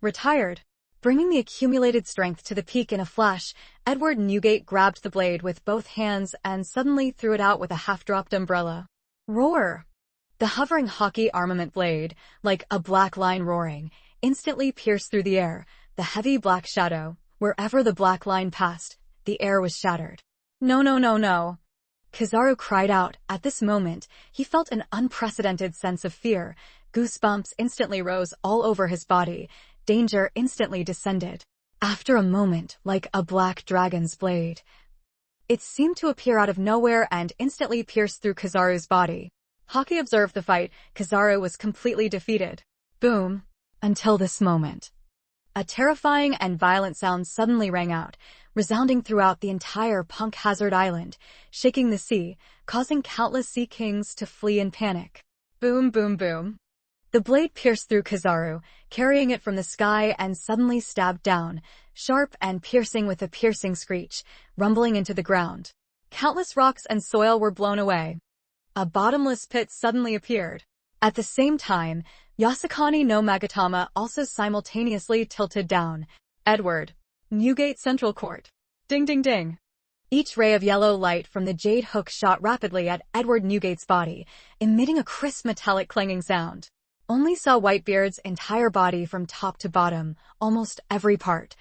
Retired. Bringing the accumulated strength to the peak in a flash, Edward Newgate grabbed the blade with both hands and suddenly threw it out with a half-dropped umbrella. Roar! The hovering hockey armament blade, like a black line roaring, instantly pierced through the air, the heavy black shadow. Wherever the black line passed, the air was shattered. No, no, no, no. Kizaru cried out. At this moment, he felt an unprecedented sense of fear. Goosebumps instantly rose all over his body. Danger instantly descended. After a moment, like a black dragon's blade, it seemed to appear out of nowhere and instantly pierced through Kizaru's body. Haki observed the fight. Kizaru was completely defeated. Boom. Until this moment. A terrifying and violent sound suddenly rang out, resounding throughout the entire Punk Hazard Island, shaking the sea, causing countless sea kings to flee in panic. Boom, boom, boom. The blade pierced through Kizaru, carrying it from the sky and suddenly stabbed down, sharp and piercing with a piercing screech, rumbling into the ground. Countless rocks and soil were blown away. A bottomless pit suddenly appeared. At the same time, Yasukani no Magatama also simultaneously tilted down. Edward. Newgate Central Court. Ding ding ding. Each ray of yellow light from the jade hook shot rapidly at Edward Newgate's body, emitting a crisp metallic clanging sound. Only saw Whitebeard's entire body from top to bottom, almost every part.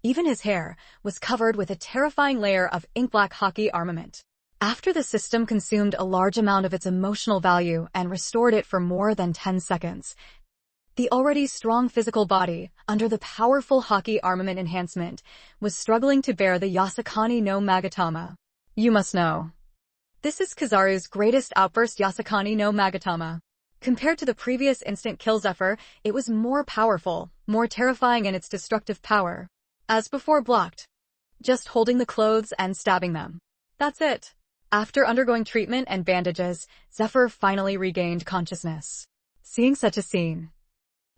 Even his hair was covered with a terrifying layer of ink-black hockey armament. After the system consumed a large amount of its emotional value and restored it for more than 10 seconds, the already strong physical body, under the powerful hockey armament enhancement, was struggling to bear the Yasukani no Magatama. You must know. This is Kizaru's greatest outburst. Yasukani no Magatama. Compared to the previous instant kill Zephyr, it was more powerful, more terrifying in its destructive power. As before, blocked. Just holding the clothes and stabbing them. That's it. After undergoing treatment and bandages, Zephyr finally regained consciousness. Seeing such a scene,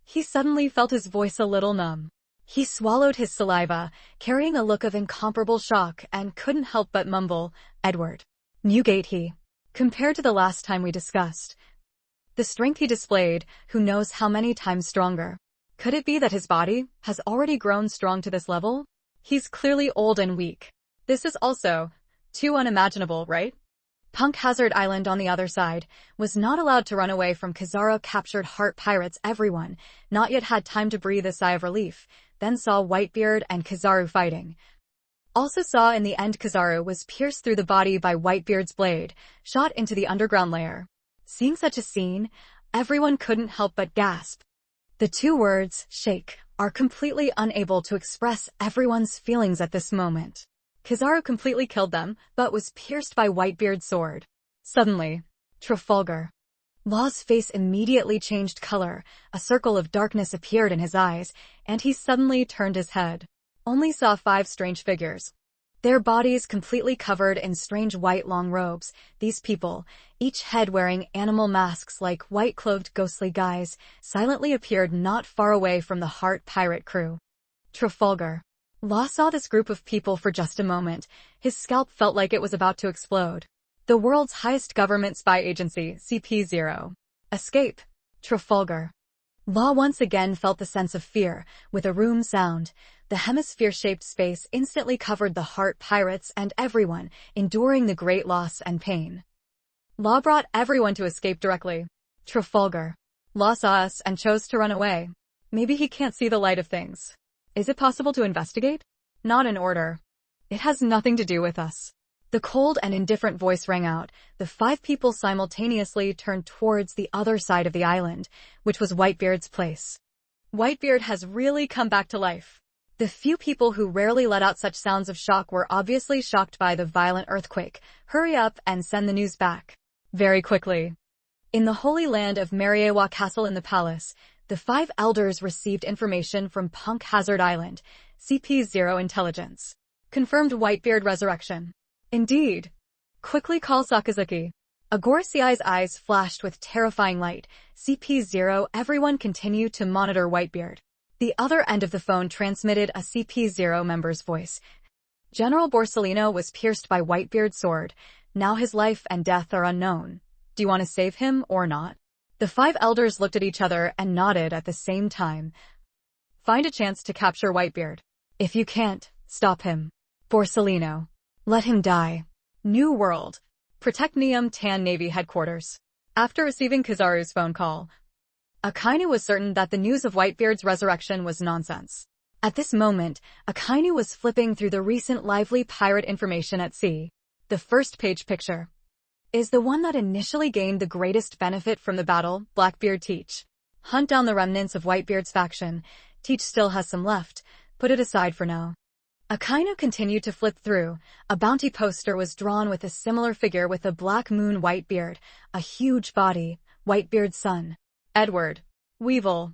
he suddenly felt his voice a little numb. He swallowed his saliva, carrying a look of incomparable shock, and couldn't help but mumble, Edward. Newgate he. Compared to the last time we discussed, The strength he displayed, who knows how many times stronger. Could it be that his body has already grown strong to this level? He's clearly old and weak. This is also too unimaginable, right? Punk Hazard Island on the other side was not allowed to run away from Kizaru-captured heart pirates. Everyone not yet had time to breathe a sigh of relief, then saw Whitebeard and Kizaru fighting. Also saw in the end Kizaru was pierced through the body by Whitebeard's blade, shot into the underground layer. Seeing such a scene, everyone couldn't help but gasp. The two words, shake, are completely unable to express everyone's feelings at this moment. Kizaru completely killed them, but was pierced by Whitebeard's sword. Suddenly, Trafalgar. Law's face immediately changed color, a circle of darkness appeared in his eyes, and he suddenly turned his head. Only saw 5 strange figures. Their bodies completely covered in strange white long robes, these people, each head wearing animal masks like white-clothed ghostly guys, silently appeared not far away from the Heart Pirate crew. Trafalgar. Law saw this group of people for just a moment. His scalp felt like it was about to explode. The world's highest government spy agency, CP0. Escape. Trafalgar. Law once again felt the sense of fear. With a room sound, the hemisphere-shaped space instantly covered the Heart Pirates and everyone, enduring the great loss and pain. Law brought everyone to escape directly. Trafalgar. Law saw us and chose to run away. Maybe he can't see the light of things. Is it possible to investigate? Not in order. It has nothing to do with us. The cold and indifferent voice rang out. The 5 people simultaneously turned towards the other side of the island, which was Whitebeard's place. Whitebeard has really come back to life. The few people who rarely let out such sounds of shock were obviously shocked by the violent earthquake. Hurry up and send the news back. Very quickly. In the Holy Land of Mariewa Castle in the palace, the 5 elders received information from Punk Hazard Island, CP0 intelligence. Confirmed Whitebeard resurrection. Indeed. Quickly call Sakazuki. Agorasiai's eyes flashed with terrifying light. CP0, everyone continue to monitor Whitebeard. The other end of the phone transmitted a CP0 member's voice. General Borsellino was pierced by Whitebeard's sword. Now his life and death are unknown. Do you want to save him or not? The 5 elders looked at each other and nodded at the same time. Find a chance to capture Whitebeard. If you can't, stop him. Borsellino. Let him die. New World. Protect Neum Tan Navy Headquarters. After receiving Kizaru's phone call, Akainu was certain that the news of Whitebeard's resurrection was nonsense. At this moment, Akainu was flipping through the recent lively pirate information at sea. The first page picture is the one that initially gained the greatest benefit from the battle. Blackbeard Teach. Hunt down the remnants of Whitebeard's faction. Teach still has some left. Put it aside for now. Akainu continued to flip through. A bounty poster was drawn with a similar figure with a black moon Whitebeard, a huge body, Whitebeard's son. Edward. Weevil.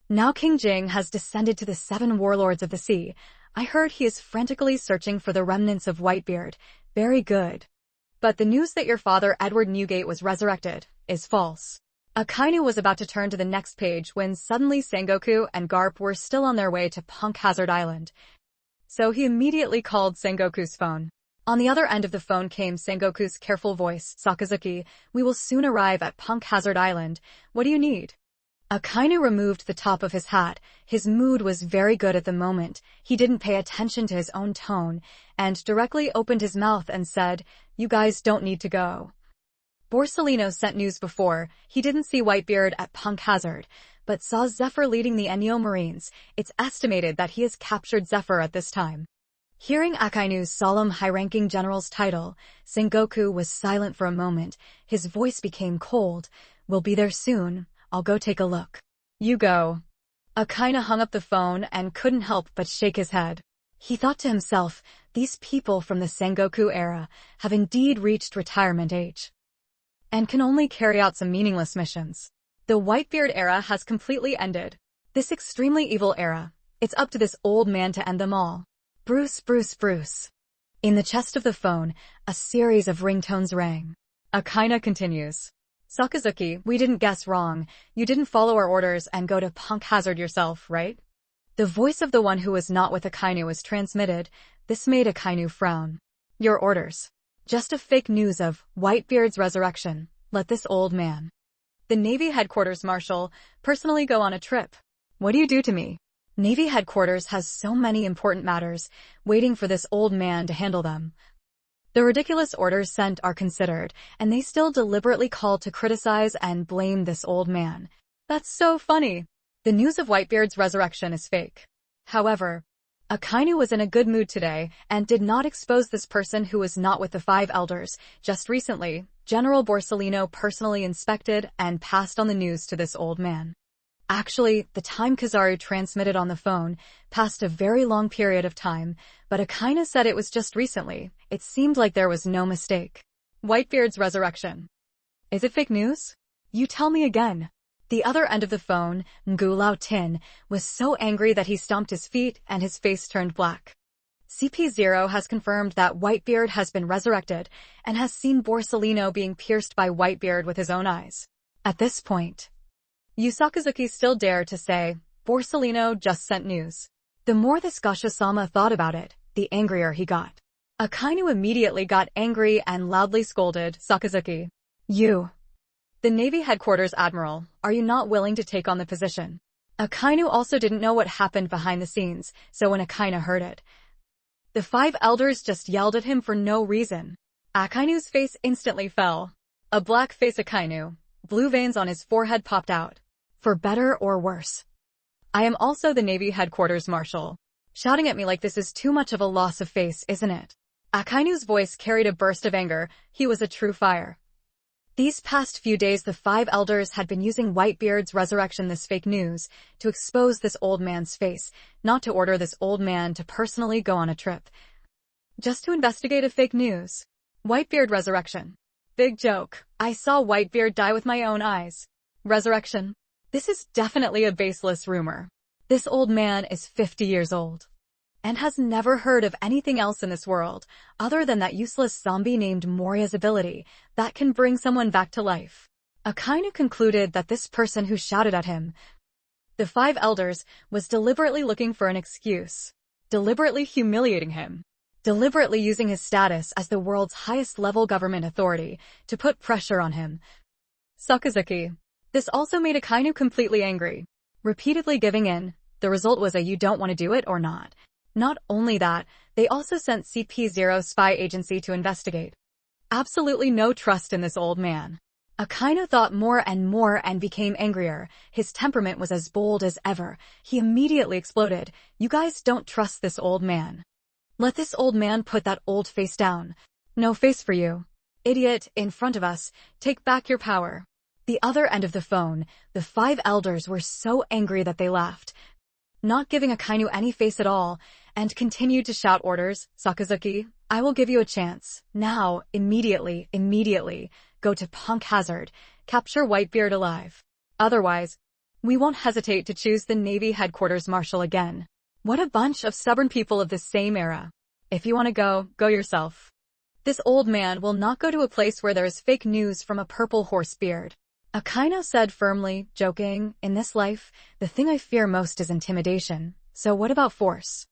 Now King Jing has descended to the 7 warlords of the sea. I heard he is frantically searching for the remnants of Whitebeard. Very good. But the news that your father, Edward Newgate, was resurrected is false. Akainu was about to turn to the next page when suddenly Sengoku and Garp were still on their way to Punk Hazard Island. So he immediately called Sengoku's phone. On the other end of the phone came Sengoku's careful voice. Sakazuki, we will soon arrive at Punk Hazard Island. What do you need? Akainu removed the top of his hat. His mood was very good at the moment. He didn't pay attention to his own tone, and directly opened his mouth and said, you guys don't need to go. Borsellino sent news before. He didn't see Whitebeard at Punk Hazard, but saw Zephyr leading the Ennio Marines. It's estimated that he has captured Zephyr at this time. Hearing Akainu's solemn high-ranking general's title, Sengoku was silent for a moment. His voice became cold. We'll be there soon. I'll go take a look. You go. Akainu hung up the phone and couldn't help but shake his head. He thought to himself, these people from the Sengoku era have indeed reached retirement age and can only carry out some meaningless missions. The Whitebeard era has completely ended. This extremely evil era, it's up to this old man to end them all. Bruce, Bruce, Bruce. In the chest of the phone, a series of ringtones rang. Akainu continues. Sakazuki, we didn't guess wrong. You didn't follow our orders and go to Punk Hazard yourself, right? The voice of the one who was not with Akainu was transmitted. This made Akainu frown. Your orders. Just a fake news of Whitebeard's resurrection. Let this old man The Navy headquarters marshal, personally go on a trip. What do you do to me? Navy headquarters has so many important matters, waiting for this old man to handle them. The ridiculous orders sent are considered, and they still deliberately call to criticize and blame this old man. That's so funny. The news of Whitebeard's resurrection is fake. However, Akainu was in a good mood today and did not expose this person who was not with the five elders. Just recently, General Borsellino personally inspected and passed on the news to this old man. Actually, the time Kizaru transmitted on the phone passed a very long period of time, but Akainu said it was just recently. It seemed like there was no mistake. Whitebeard's resurrection. Is it fake news? You tell me again. The other end of the phone, Ngu Lao Tin, was so angry that he stomped his feet and his face turned black. CP0 has confirmed that Whitebeard has been resurrected and has seen Borsellino being pierced by Whitebeard with his own eyes. At this point, Yu Sakazuki still dared to say, Borsellino just sent news. The more this Gasha-sama thought about it, the angrier he got. Akainu immediately got angry and loudly scolded Sakazuki. You, the Navy headquarters admiral, are you not willing to take on the position? Akainu also didn't know what happened behind the scenes, so when Akainu heard it, the five elders just yelled at him for no reason. Akainu's face instantly fell. A black-faced Akainu, blue veins on his forehead popped out. For better or worse. I am also the Navy headquarters marshal. Shouting at me like this is too much of a loss of face, isn't it? Akainu's voice carried a burst of anger. He was a true fire. These past few days the five elders had been using Whitebeard's resurrection, this fake news, to expose this old man's face, not to order this old man to personally go on a trip. Just to investigate a fake news. Whitebeard resurrection. Big joke. I saw Whitebeard die with my own eyes. Resurrection. This is definitely a baseless rumor. This old man is 50 years old and has never heard of anything else in this world other than that useless zombie named Moria's ability that can bring someone back to life. Akainu concluded that this person who shouted at him, the five elders, was deliberately looking for an excuse, deliberately humiliating him, deliberately using his status as the world's highest level government authority to put pressure on him. Sakazuki. This also made Akainu completely angry. Repeatedly giving in, the result was a you don't want to do it or not. Not only that, they also sent CP0 spy agency to investigate. Absolutely no trust in this old man. Akainu thought more and became angrier. His temperament was as bold as ever. He immediately exploded. You guys don't trust this old man. Let this old man put that old face down. No face for you. Idiot, in front of us, take back your power. The other end of the phone, the five elders were so angry that they laughed, not giving Akainu any face at all, and continued to shout orders. Sakazuki, I will give you a chance. Now, immediately, go to Punk Hazard, capture Whitebeard alive. Otherwise, we won't hesitate to choose the Navy headquarters marshal again. What a bunch of stubborn people of the same era. If you want to go yourself. This old man will not go to a place where there is fake news from a purple horse beard. Akainu said firmly, joking, in this life, the thing I fear most is intimidation, so what about force?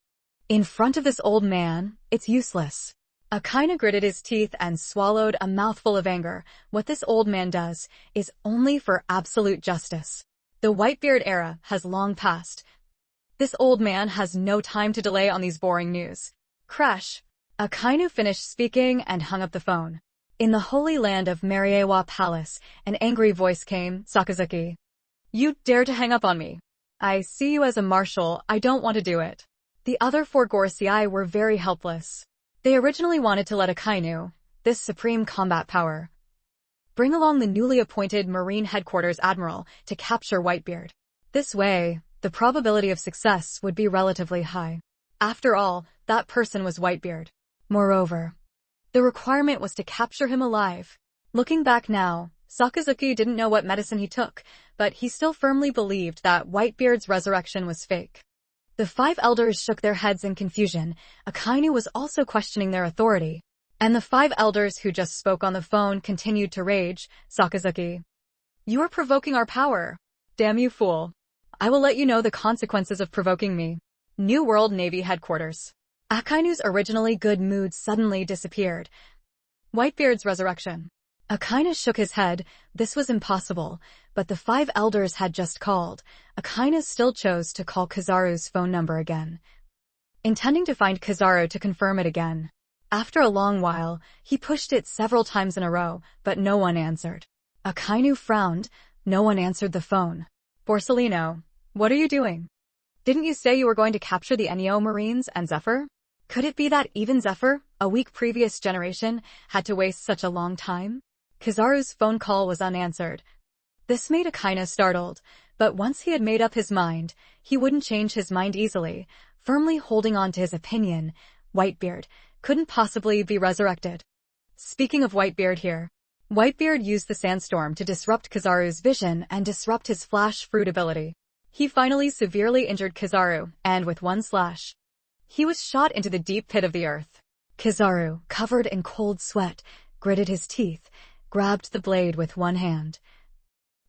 In front of this old man, it's useless. Akainu gritted his teeth and swallowed a mouthful of anger. What this old man does is only for absolute justice. The Whitebeard era has long passed. This old man has no time to delay on these boring news. Crash. Akainu finished speaking and hung up the phone. In the holy land of Mariewa Palace, an angry voice came, Sakazuki. You dare to hang up on me. I see you as a marshal, I don't want to do it. The other four Gorsei were very helpless. They originally wanted to let Akainu, this supreme combat power, bring along the newly appointed Marine Headquarters Admiral to capture Whitebeard. This way, the probability of success would be relatively high. After all, that person was Whitebeard. Moreover, the requirement was to capture him alive. Looking back now, Sakazuki didn't know what medicine he took, but he still firmly believed that Whitebeard's resurrection was fake. The five elders shook their heads in confusion. Akainu was also questioning their authority. And the five elders who just spoke on the phone continued to rage. Sakazuki. You are provoking our power. Damn you fool. I will let you know the consequences of provoking me. New World Navy Headquarters. Akainu's originally good mood suddenly disappeared. Whitebeard's resurrection. Akaina shook his head. This was impossible, but the 5 elders had just called. Akaina still chose to call Kizaru's phone number again, intending to find Kizaru to confirm it again. After a long while, he pushed it several times in a row, but no one answered. Akainu frowned. No one answered the phone. Borsellino, what are you doing? Didn't you say you were going to capture the Enyo Marines and Zephyr? Could it be that even Zephyr, a weak previous generation, had to waste such a long time? Kizaru's phone call was unanswered. This made Akaina startled, but once he had made up his mind, he wouldn't change his mind easily, firmly holding on to his opinion. Whitebeard couldn't possibly be resurrected. Speaking of Whitebeard here, Whitebeard used the sandstorm to disrupt Kizaru's vision and disrupt his flash fruit ability. He finally severely injured Kizaru, and with one slash, he was shot into the deep pit of the earth. Kizaru, covered in cold sweat, gritted his teeth, grabbed the blade with one hand,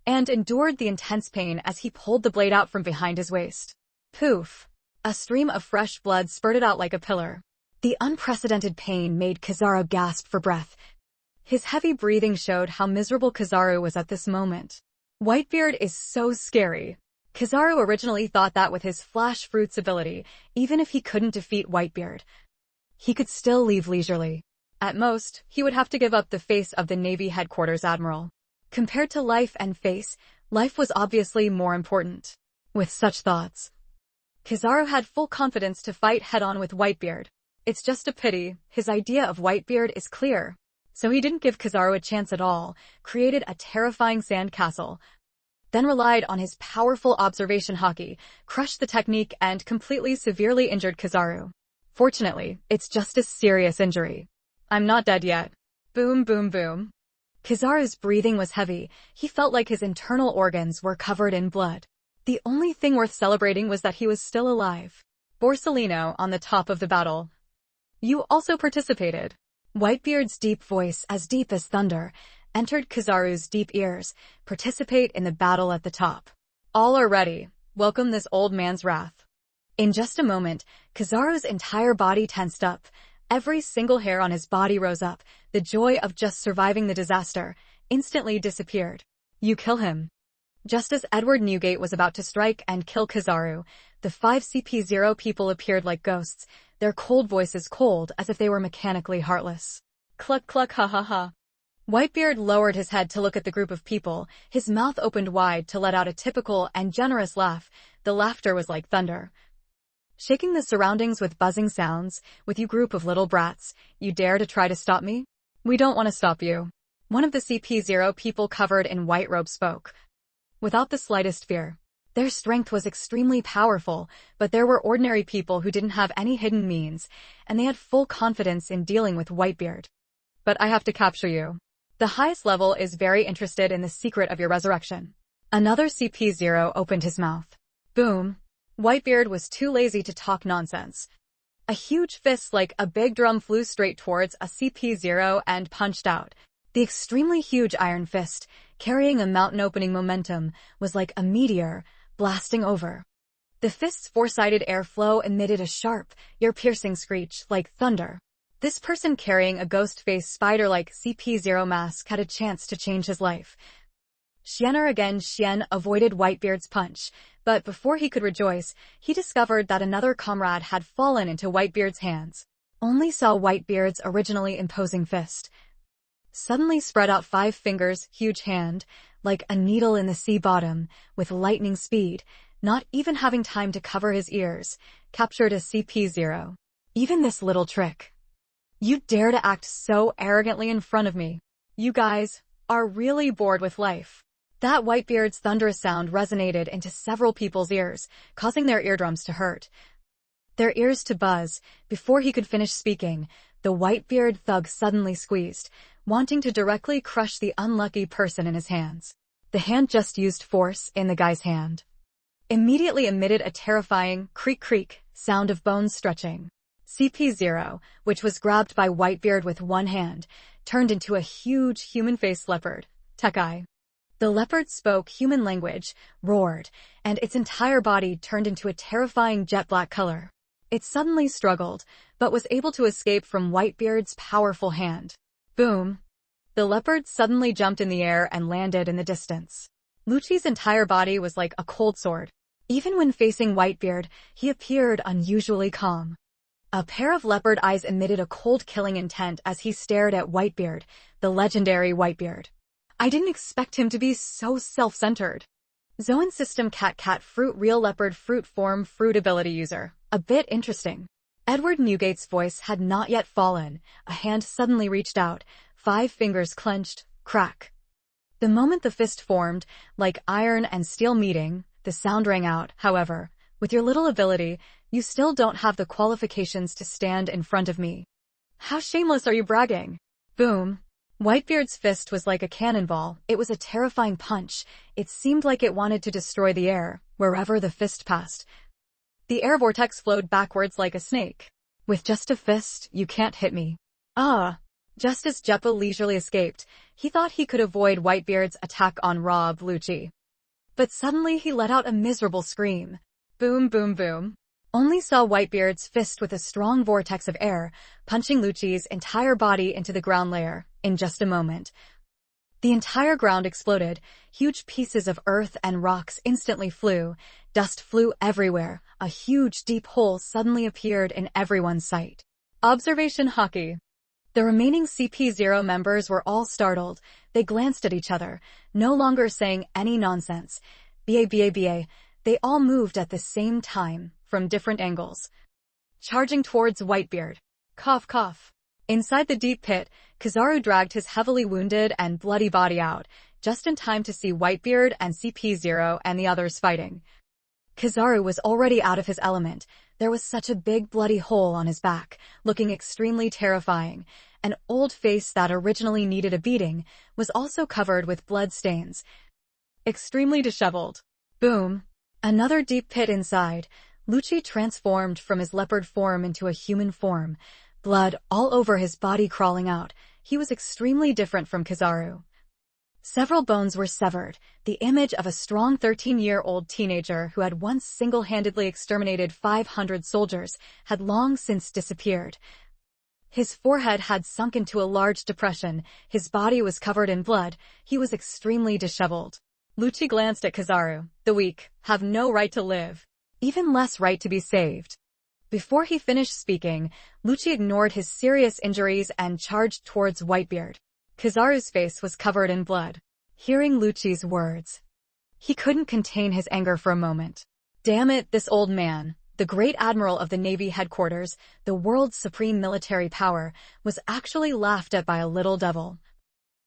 and endured the intense pain as he pulled the blade out from behind his waist. Poof! A stream of fresh blood spurted out like a pillar. The unprecedented pain made Kizaru gasp for breath. His heavy breathing showed how miserable Kizaru was at this moment. Whitebeard is so scary. Kizaru originally thought that with his flash fruits ability, even if he couldn't defeat Whitebeard, he could still leave leisurely. At most, he would have to give up the face of the Navy headquarters admiral. Compared to life and face, life was obviously more important. With such thoughts, Kizaru had full confidence to fight head-on with Whitebeard. It's just a pity, his idea of Whitebeard is clear. So he didn't give Kizaru a chance at all, created a terrifying sand castle, then relied on his powerful observation haki, crushed the technique and completely severely injured Kizaru. Fortunately, it's just a serious injury. I'm not dead yet. Boom, boom, boom. Kizaru's breathing was heavy. He felt like his internal organs were covered in blood. The only thing worth celebrating was that he was still alive. Borsellino on the top of the battle. You also participated. Whitebeard's deep voice, as deep as thunder, entered Kizaru's deep ears. Participate in the battle at the top. All are ready. Welcome this old man's wrath. In just a moment, Kizaru's entire body tensed up. Every single hair on his body rose up. The joy of just surviving the disaster instantly disappeared. You kill him. Just as Edward Newgate was about to strike and kill Kizaru, the 5 CP0 people appeared like ghosts, their cold voices cold as if they were mechanically heartless. Cluck cluck ha ha ha. Whitebeard lowered his head to look at the group of people, his mouth opened wide to let out a typical and generous laugh. The laughter was like thunder, shaking the surroundings with buzzing sounds. With you group of little brats, you dare to try to stop me? We don't want to stop you. One of the CP0 people covered in white robe spoke, without the slightest fear. Their strength was extremely powerful, but there were ordinary people who didn't have any hidden means, and they had full confidence in dealing with Whitebeard. But I have to capture you. The highest level is very interested in the secret of your resurrection. Another CP0 opened his mouth. Boom. Whitebeard was too lazy to talk nonsense. A huge fist like a big drum flew straight towards a CP0 and punched out. The extremely huge iron fist, carrying a mountain-opening momentum, was like a meteor, blasting over. The fist's four-sided airflow emitted a sharp, ear-piercing screech like thunder. This person carrying a ghost-faced spider-like CP0 mask had a chance to change his life. Xian avoided Whitebeard's punch, but before he could rejoice, he discovered that another comrade had fallen into Whitebeard's hands. Only saw Whitebeard's originally imposing fist suddenly spread out 5 fingers, huge hand, like a needle in the sea bottom, with lightning speed, not even having time to cover his ears, captured a CP0. Even this little trick. You dare to act so arrogantly in front of me. You guys are really bored with life. That Whitebeard's thunderous sound resonated into several people's ears, causing their eardrums to hurt, their ears to buzz. Before he could finish speaking, the Whitebeard thug suddenly squeezed, wanting to directly crush the unlucky person in his hands. The hand just used force in the guy's hand. Immediately emitted a terrifying creak-creak sound of bones stretching. CP0, which was grabbed by Whitebeard with one hand, turned into a huge human-faced leopard. Tekai. The leopard spoke human language, roared, and its entire body turned into a terrifying jet-black color. It suddenly struggled, but was able to escape from Whitebeard's powerful hand. Boom. The leopard suddenly jumped in the air and landed in the distance. Lucci's entire body was like a cold sword. Even when facing Whitebeard, he appeared unusually calm. A pair of leopard eyes emitted a cold killing intent as he stared at Whitebeard, the legendary Whitebeard. I didn't expect him to be so self-centered. Zoan System Cat Fruit Real Leopard Fruit Form Fruit Ability User. A bit interesting. Edward Newgate's voice had not yet fallen. A hand suddenly reached out, 5 fingers clenched, crack. The moment the fist formed, like iron and steel meeting, the sound rang out. However, with your little ability, you still don't have the qualifications to stand in front of me. How shameless are you bragging? Boom. Whitebeard's fist was like a cannonball. It was a terrifying punch. It seemed like it wanted to destroy the air, wherever the fist passed. The air vortex flowed backwards like a snake. With just a fist, you can't hit me. Ah. Just as Jeppa leisurely escaped, he thought he could avoid Whitebeard's attack on Rob Lucci. But suddenly he let out a miserable scream. Boom, boom, boom. Only saw Whitebeard's fist with a strong vortex of air, punching Lucci's entire body into the ground layer, in just a moment. The entire ground exploded. Huge pieces of earth and rocks instantly flew. Dust flew everywhere. A huge deep hole suddenly appeared in everyone's sight. Observation hockey. The remaining CP0 members were all startled. They glanced at each other, no longer saying any nonsense. BA. They all moved at the same time, from different angles. Charging towards Whitebeard. Cough, cough. Inside the deep pit, Kizaru dragged his heavily wounded and bloody body out, just in time to see Whitebeard and CP0 and the others fighting. Kizaru was already out of his element. There was such a big bloody hole on his back, looking extremely terrifying. An old face that originally needed a beating was also covered with blood stains. Extremely disheveled. Boom. Another deep pit inside. Lucci transformed from his leopard form into a human form. Blood all over his body crawling out. He was extremely different from Kizaru. Several bones were severed. The image of a strong 13-year-old teenager who had once single-handedly exterminated 500 soldiers had long since disappeared. His forehead had sunk into a large depression. His body was covered in blood. He was extremely disheveled. Lucci glanced at Kizaru. The weak have no right to live, even less right to be saved. Before he finished speaking, Lucci ignored his serious injuries and charged towards Whitebeard. Kizaru's face was covered in blood. Hearing Lucci's words, he couldn't contain his anger for a moment. Damn it, this old man, the great admiral of the Navy headquarters, the world's supreme military power, was actually laughed at by a little devil.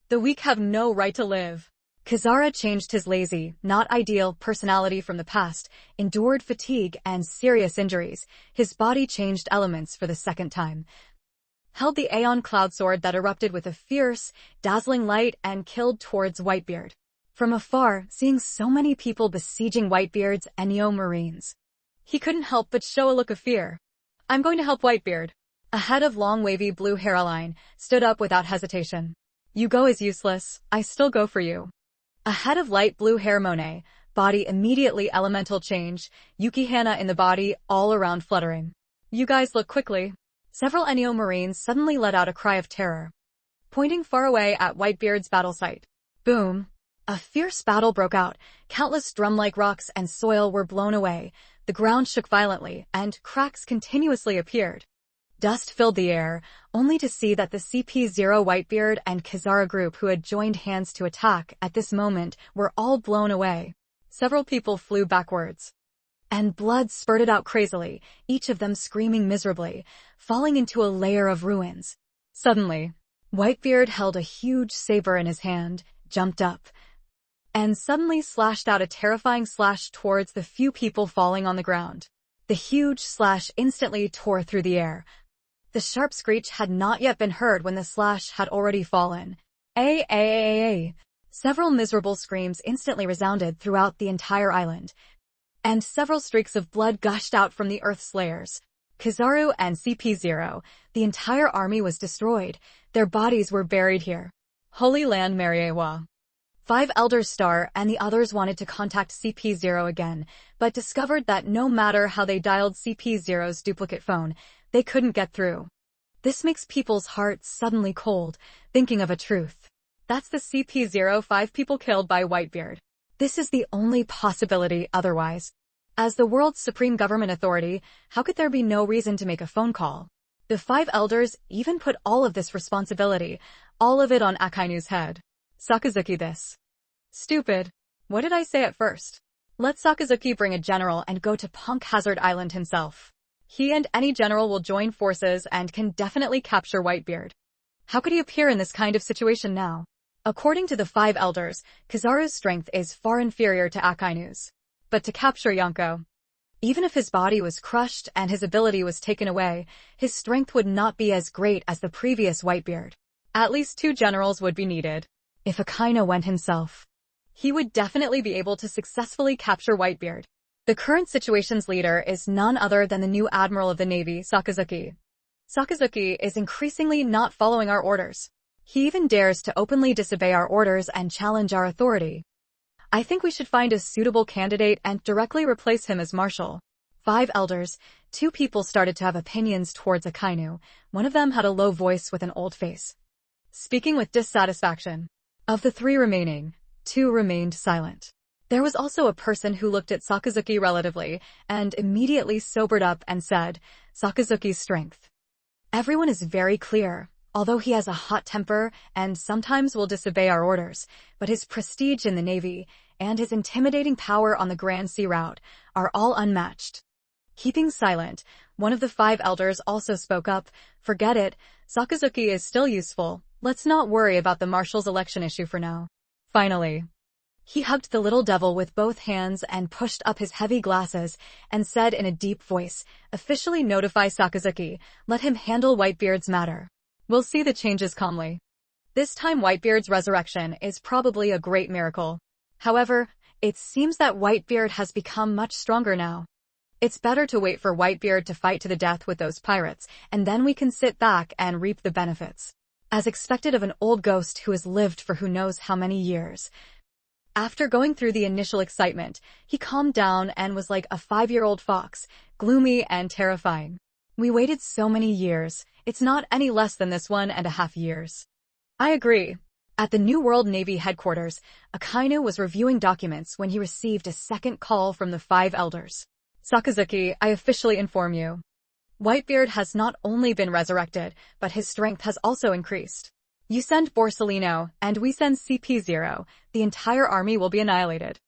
The weak have no right to live. Kizaru changed his lazy, not ideal personality from the past, endured fatigue and serious injuries. His body changed elements for the second time. Held the Aeon Cloud Sword that erupted with a fierce, dazzling light and killed towards Whitebeard. From afar, seeing so many people besieging Whitebeard's Ennio Marines, he couldn't help but show a look of fear. I'm going to help Whitebeard. A head of long wavy blue hairline stood up without hesitation. You go is useless, I still go for you. A head of light blue hair Monet, body immediately elemental change, Yukihana in the body, all around fluttering. You guys look quickly. Several Ennio Marines suddenly let out a cry of terror, pointing far away at Whitebeard's battle site. Boom! A fierce battle broke out. Countless drum-like rocks and soil were blown away. The ground shook violently, and cracks continuously appeared. Dust filled the air, only to see that the CP0 Whitebeard and Kizaru group who had joined hands to attack at this moment were all blown away. Several people flew backwards, and blood spurted out crazily, each of them screaming miserably, falling into a layer of ruins. Suddenly, Whitebeard held a huge saber in his hand, jumped up, and suddenly slashed out a terrifying slash towards the few people falling on the ground. The huge slash instantly tore through the air. The sharp screech had not yet been heard when the slash had already fallen. Several miserable screams instantly resounded throughout the entire island, and several streaks of blood gushed out from the Earth's layers. Kizaru and CP0, the entire army was destroyed. Their bodies were buried here. Holy Land Mariewa. 5 Elders Star and the others wanted to contact CP0 again, but discovered that no matter how they dialed CP0's duplicate phone, they couldn't get through. This makes people's hearts suddenly cold, thinking of a truth. That's the CP-05 people killed by Whitebeard. This is the only possibility otherwise. As the world's supreme government authority, how could there be no reason to make a phone call? The 5 elders even put all of this responsibility, all of it on Akainu's head. Sakazuki this. Stupid. What did I say at first? Let Sakazuki bring a general and go to Punk Hazard Island himself. He and any general will join forces and can definitely capture Whitebeard. How could he appear in this kind of situation now? According to the 5 elders, Kizaru's strength is far inferior to Akainu's. But to capture Yonko, even if his body was crushed and his ability was taken away, his strength would not be as great as the previous Whitebeard. At least 2 generals would be needed. If Akainu went himself, he would definitely be able to successfully capture Whitebeard. The current situation's leader is none other than the new Admiral of the Navy, Sakazuki. Sakazuki is increasingly not following our orders. He even dares to openly disobey our orders and challenge our authority. I think we should find a suitable candidate and directly replace him as Marshal. 5 elders, 2 people started to have opinions towards Akainu. One of them had a low voice with an old face, speaking with dissatisfaction. Of the 3 remaining, 2 remained silent. There was also a person who looked at Sakazuki relatively and immediately sobered up and said, Sakazuki's strength. Everyone is very clear. Although he has a hot temper and sometimes will disobey our orders, but his prestige in the Navy and his intimidating power on the Grand Sea route are all unmatched. Keeping silent, one of the 5 elders also spoke up, forget it, Sakazuki is still useful, let's not worry about the Marshal's election issue for now. Finally, he hugged the little devil with both hands and pushed up his heavy glasses and said in a deep voice, officially notify Sakazuki, let him handle Whitebeard's matter. We'll see the changes calmly. This time Whitebeard's resurrection is probably a great miracle. However, it seems that Whitebeard has become much stronger now. It's better to wait for Whitebeard to fight to the death with those pirates, and then we can sit back and reap the benefits. As expected of an old ghost who has lived for who knows how many years. After going through the initial excitement, he calmed down and was like a 5-year-old fox, gloomy and terrifying. We waited so many years. It's not any less than this 1.5 years. I agree. At the New World Navy headquarters, Akainu was reviewing documents when he received a second call from the 5 elders. Sakazuki, I officially inform you. Whitebeard has not only been resurrected, but his strength has also increased. You send Borsellino, and we send CP0, the entire army will be annihilated.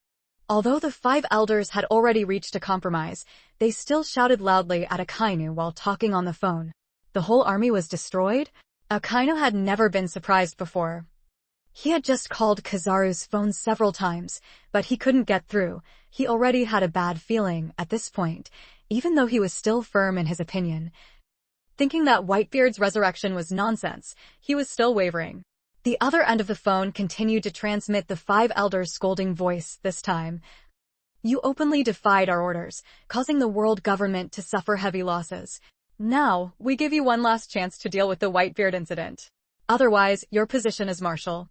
Although the 5 elders had already reached a compromise, they still shouted loudly at Akainu while talking on the phone. The whole army was destroyed? Akainu had never been surprised before. He had just called Kizaru's phone several times, but he couldn't get through. He already had a bad feeling at this point, even though he was still firm in his opinion. Thinking that Whitebeard's resurrection was nonsense, he was still wavering. The other end of the phone continued to transmit the 5 elders' scolding voice this time. You openly defied our orders, causing the world government to suffer heavy losses. Now, we give you one last chance to deal with the Whitebeard incident. Otherwise, your position as Marshal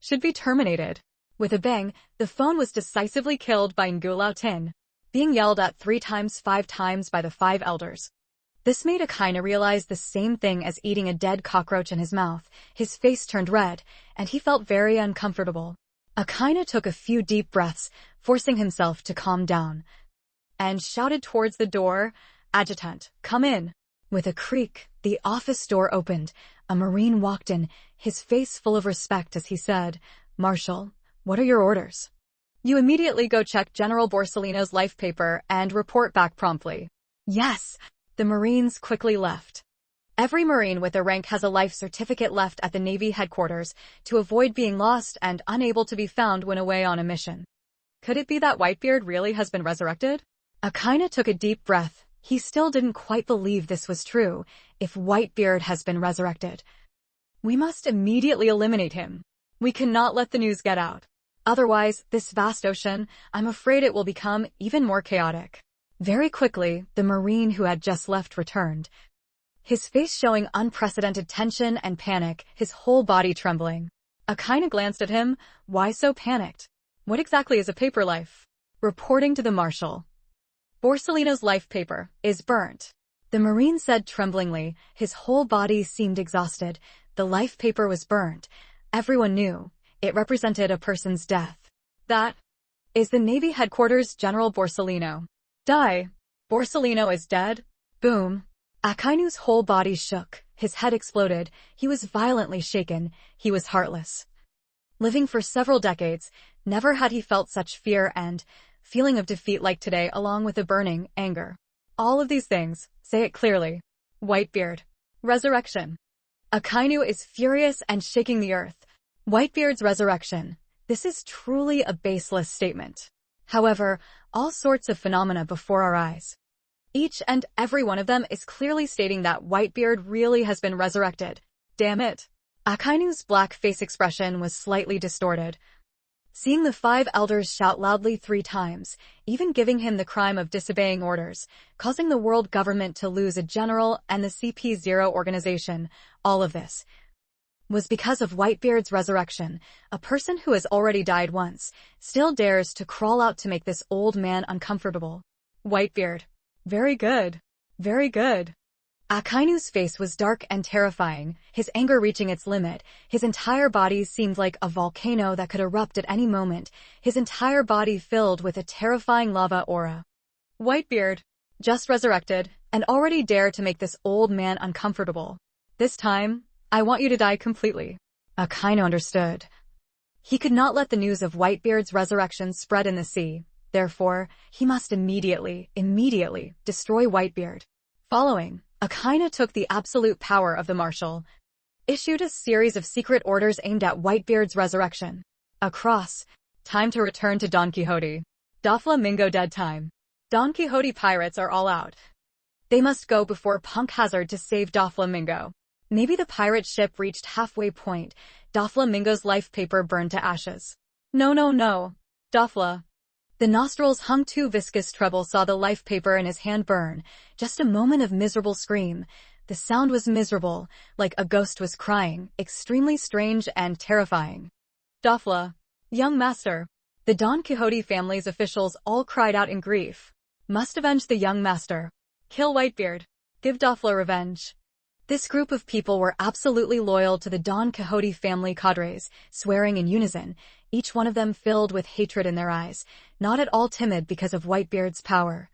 should be terminated. With a bang, the phone was decisively killed by Ngulao Tin, being yelled at 5 times by the 5 elders. This made Akainu realize the same thing as eating a dead cockroach in his mouth. His face turned red, and he felt very uncomfortable. Akainu took a few deep breaths, forcing himself to calm down, and shouted towards the door, Adjutant, come in. With a creak, the office door opened. A Marine walked in, his face full of respect as he said, Marshal, what are your orders? You immediately go check General Borsellino's life paper and report back promptly. Yes. The Marines quickly left. Every Marine with a rank has a life certificate left at the Navy headquarters to avoid being lost and unable to be found when away on a mission. Could it be that Whitebeard really has been resurrected? Akainu took a deep breath. He still didn't quite believe this was true. If Whitebeard has been resurrected, we must immediately eliminate him. We cannot let the news get out. Otherwise, this vast ocean, I'm afraid it will become even more chaotic. Very quickly, the Marine who had just left returned, his face showing unprecedented tension and panic, his whole body trembling. Akainu glanced at him. Why so panicked? What exactly is a paper life? Reporting to the Marshal. Borsellino's life paper is burnt. The Marine said tremblingly. His whole body seemed exhausted. The life paper was burnt. Everyone knew. It represented a person's death. That is the Navy headquarters General Borsellino. Die. Borsellino is dead? Boom. Akainu's whole body shook. His head exploded. He was violently shaken. He was heartless. Living for several decades, never had he felt such fear and feeling of defeat like today, along with a burning anger. All of these things, say it clearly. Whitebeard. Resurrection. Akainu is furious and shaking the earth. Whitebeard's resurrection. This is truly a baseless statement. However, all sorts of phenomena before our eyes. Each and every one of them is clearly stating that Whitebeard really has been resurrected. Damn it. Akainu's black face expression was slightly distorted. Seeing the 5 elders shout loudly 3 times, even giving him the crime of disobeying orders, causing the world government to lose a general and the CP0 organization, all of this was because of Whitebeard's resurrection. A person who has already died once still dares to crawl out to make this old man uncomfortable. Whitebeard. Very good. Very good. Akainu's face was dark and terrifying, his anger reaching its limit. His entire body seemed like a volcano that could erupt at any moment, his entire body filled with a terrifying lava aura. Whitebeard. Just resurrected, and already dare to make this old man uncomfortable. This time, I want you to die completely. Akainu understood. He could not let the news of Whitebeard's resurrection spread in the sea. Therefore, he must immediately destroy Whitebeard. Following, Akainu took the absolute power of the Marshal, issued a series of secret orders aimed at Whitebeard's resurrection. Across, time to return to Don Quixote. Doflamingo dead time. Don Quixote pirates are all out. They must go before Punk Hazard to save Doflamingo. Maybe the pirate ship reached halfway point. Doflamingo's life paper burned to ashes. No. Dofla. The nostrils hung too viscous. Treble saw the life paper in his hand burn. Just a moment of miserable scream. The sound was miserable, like a ghost was crying, extremely strange and terrifying. Dofla. Young master. The Don Quixote family's officials all cried out in grief. Must avenge the young master. Kill Whitebeard. Give Dofla revenge. This group of people were absolutely loyal to the Don Quixote family cadres, swearing in unison, each one of them filled with hatred in their eyes, not at all timid because of Whitebeard's power.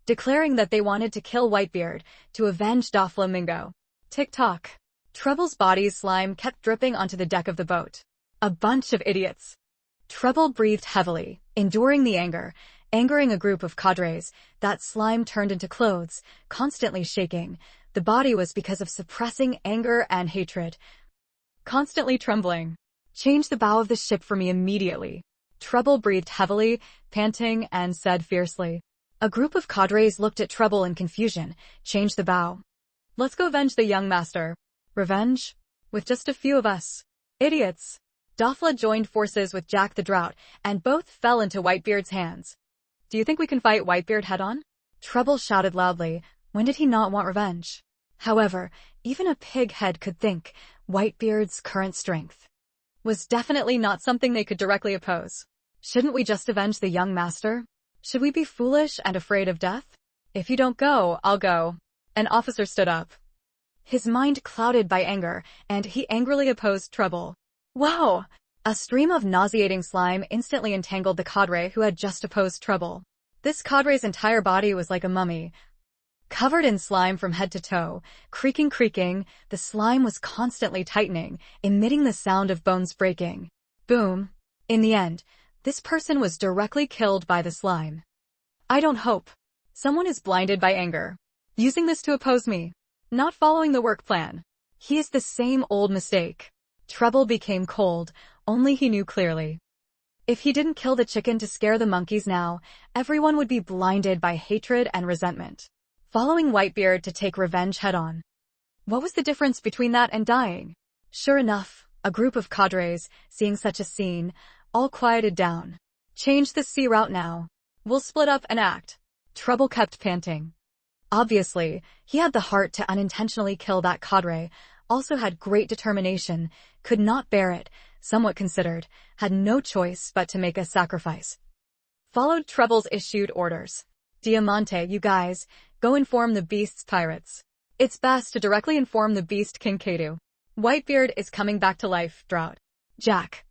Declaring that they wanted to kill Whitebeard, to avenge Doflamingo. Tick-tock. Treble's body's slime kept dripping onto the deck of the boat. A bunch of idiots. Treble breathed heavily, enduring the anger, angering a group of cadres. That slime turned into clothes, constantly shaking. The body was because of suppressing anger and hatred. Constantly trembling. Change the bow of the ship for me immediately. Treble breathed heavily, panting, and said fiercely. A group of cadres looked at Treble in confusion. Change the bow. Let's go avenge the young master. Revenge? With just a few of us. Idiots. Dofla joined forces with Jack the Drought, and both fell into Whitebeard's hands. Do you think we can fight Whitebeard head-on? Treble shouted loudly. When did he not want revenge? However, even a pig head could think Whitebeard's current strength was definitely not something they could directly oppose. Shouldn't we just avenge the young master? Should we be foolish and afraid of death? If you don't go, I'll go. An officer stood up. His mind clouded by anger, and he angrily opposed Treble. Wow! A stream of nauseating slime instantly entangled the cadre who had just opposed Treble. This cadre's entire body was like a mummy, covered in slime from head to toe, creaking, the slime was constantly tightening, emitting the sound of bones breaking. Boom. In the end, this person was directly killed by the slime. I don't hope. Someone is blinded by anger, using this to oppose me, not following the work plan. He is the same old mistake. Treble became cold, only he knew clearly. If he didn't kill the chicken to scare the monkeys now, everyone would be blinded by hatred and resentment, following Whitebeard to take revenge head-on. What was the difference between that and dying? Sure enough, a group of cadres, seeing such a scene, all quieted down. Change the sea route now. We'll split up and act. Treble kept panting. Obviously, he had the heart to unintentionally kill that cadre, also had great determination, could not bear it, somewhat considered, had no choice but to make a sacrifice. Followed Treble's issued orders. Diamante, you guys, go inform the Beast's pirates. It's best to directly inform the Beast King Kadu. Whitebeard is coming back to life. Drought. Jack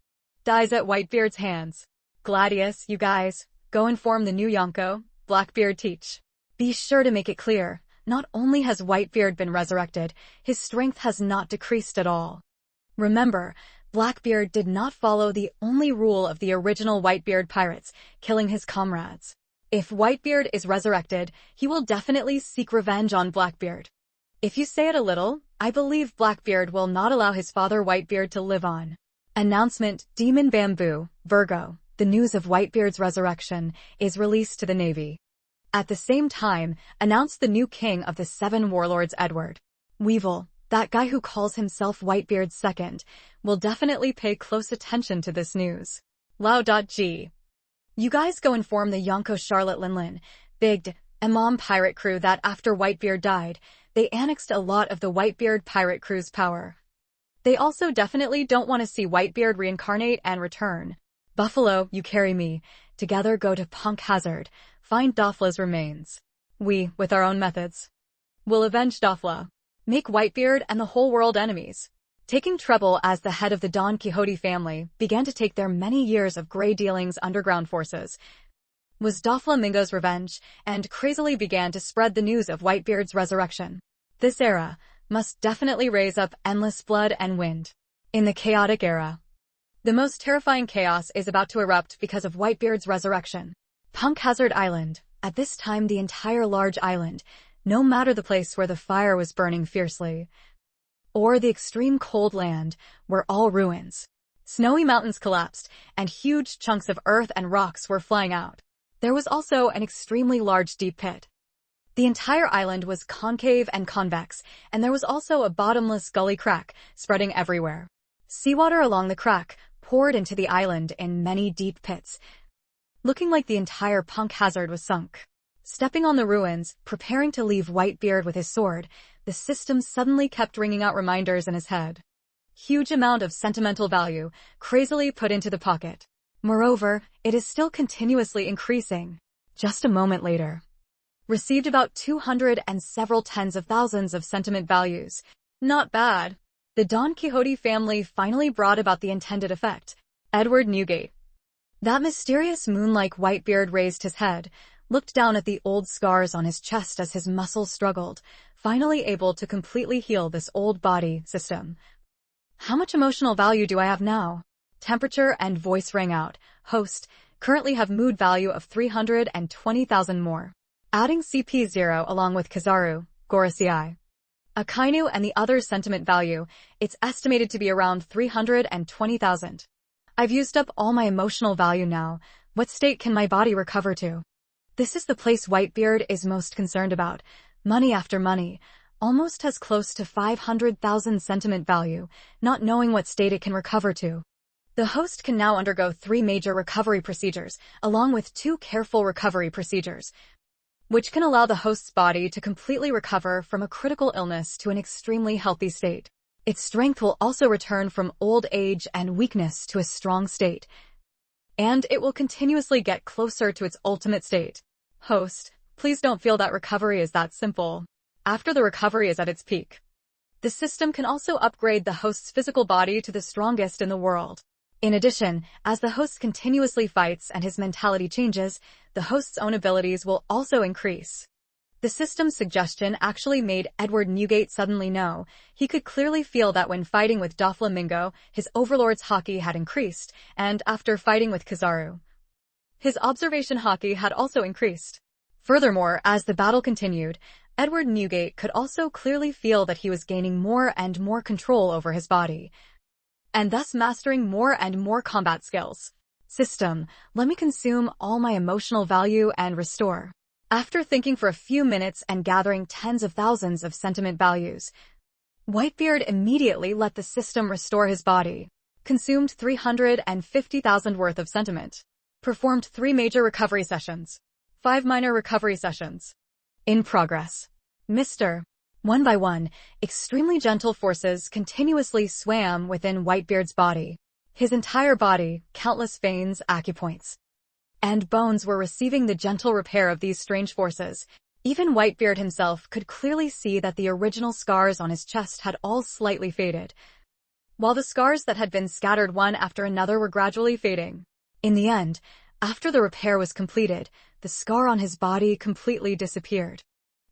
dies at Whitebeard's hands. Gladius, you guys, go inform the new Yonko, Blackbeard teach. Be sure to make it clear, not only has Whitebeard been resurrected, his strength has not decreased at all. Remember, Blackbeard did not follow the only rule of the original Whitebeard pirates, killing his comrades. If Whitebeard is resurrected, he will definitely seek revenge on Blackbeard. If you say it a little, I believe Blackbeard will not allow his father Whitebeard to live on. Announcement: Demon Bamboo, Virgo, the news of Whitebeard's resurrection, is released to the Navy. At the same time, announced the new king of the Seven Warlords, Edward. Weevil, that guy who calls himself Whitebeard's second, will definitely pay close attention to this news. Lao.G. You guys go inform the Yonko Charlotte Linlin, big Imam pirate crew that after Whitebeard died, they annexed a lot of the Whitebeard pirate crew's power. They also definitely don't want to see Whitebeard reincarnate and return. Buffalo, you carry me. Together go to Punk Hazard, find Dofla's remains. We, with our own methods, will avenge Dofla. Make Whitebeard and the whole world enemies. Taking Treble as the head of the Don Quixote family began to take their many years of grey dealings underground forces. Was Doflamingo's revenge, and crazily began to spread the news of Whitebeard's resurrection. This era must definitely raise up endless blood and wind. In the chaotic era, the most terrifying chaos is about to erupt because of Whitebeard's resurrection. Punk Hazard Island, at this time the entire large island, no matter the place where the fire was burning fiercely, or the extreme cold land, were all ruins. Snowy mountains collapsed, and huge chunks of earth and rocks were flying out. There was also an extremely large deep pit. The entire island was concave and convex, and there was also a bottomless gully crack spreading everywhere. Seawater along the crack poured into the island in many deep pits, looking like the entire Punk Hazard was sunk. Stepping on the ruins, preparing to leave Whitebeard with his sword, the system suddenly kept ringing out reminders in his head. Huge amount of sentimental value, crazily put into the pocket. Moreover, it is still continuously increasing. Just a moment later, received about 200 and several tens of thousands of sentiment values. Not bad. The Don Quixote family finally brought about the intended effect. Edward Newgate. That mysterious moon-like Whitebeard raised his head, looked down at the old scars on his chest as his muscles struggled, finally able to completely heal this old body system. How much emotional value do I have now? Temperature and voice rang out. Host, currently have mood value of 320,000 more. Adding CP0 along with Kizaru, Gorosei, Akainu and the other sentiment value, it's estimated to be around 320,000. I've used up all my emotional value now. What state can my body recover to? This is the place Whitebeard is most concerned about. Money after money, almost as close to 500,000 sentiment value, not knowing what state it can recover to. The host can now undergo 3 major recovery procedures, along with 2 careful recovery procedures, which can allow the host's body to completely recover from a critical illness to an extremely healthy state. Its strength will also return from old age and weakness to a strong state, and it will continuously get closer to its ultimate state. Host, please don't feel that recovery is that simple. After the recovery is at its peak, the system can also upgrade the host's physical body to the strongest in the world. In addition, as the host continuously fights and his mentality changes, the host's own abilities will also increase. The system's suggestion actually made Edward Newgate suddenly know. He could clearly feel that when fighting with Doflamingo, his overlord's haki had increased, and after fighting with Kizaru, his observation haki had also increased. Furthermore, as the battle continued, Edward Newgate could also clearly feel that he was gaining more and more control over his body, and thus mastering more and more combat skills. System, let me consume all my emotional value and restore. After thinking for a few minutes and gathering tens of thousands of sentiment values, Whitebeard immediately let the system restore his body. Consumed 350,000 worth of sentiment. Performed 3 major recovery sessions. 5 minor recovery sessions. In progress. Mr. One by one, extremely gentle forces continuously swam within Whitebeard's body. His entire body, countless veins, acupoints, and bones were receiving the gentle repair of these strange forces. Even Whitebeard himself could clearly see that the original scars on his chest had all slightly faded, while the scars that had been scattered one after another were gradually fading. In the end, after the repair was completed, the scar on his body completely disappeared.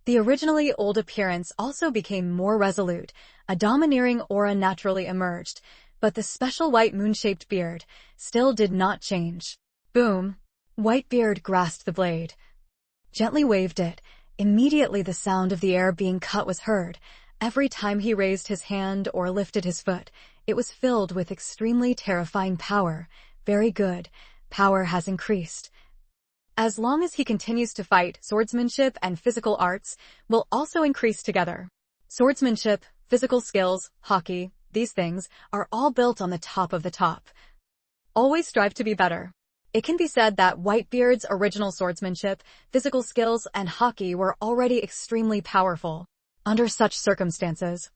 The originally old appearance also became more resolute, a domineering aura naturally emerged, but the special white moon-shaped beard still did not change. Boom! Whitebeard grasped the blade, gently waved it. Immediately the sound of the air being cut was heard. Every time he raised his hand or lifted his foot, it was filled with extremely terrifying power. Very good. Power has increased. As long as he continues to fight, swordsmanship and physical arts will also increase together. Swordsmanship, physical skills, hockey, these things are all built on the top of the top. Always strive to be better. It can be said that Whitebeard's original swordsmanship, physical skills, and hockey were already extremely powerful. Under such circumstances,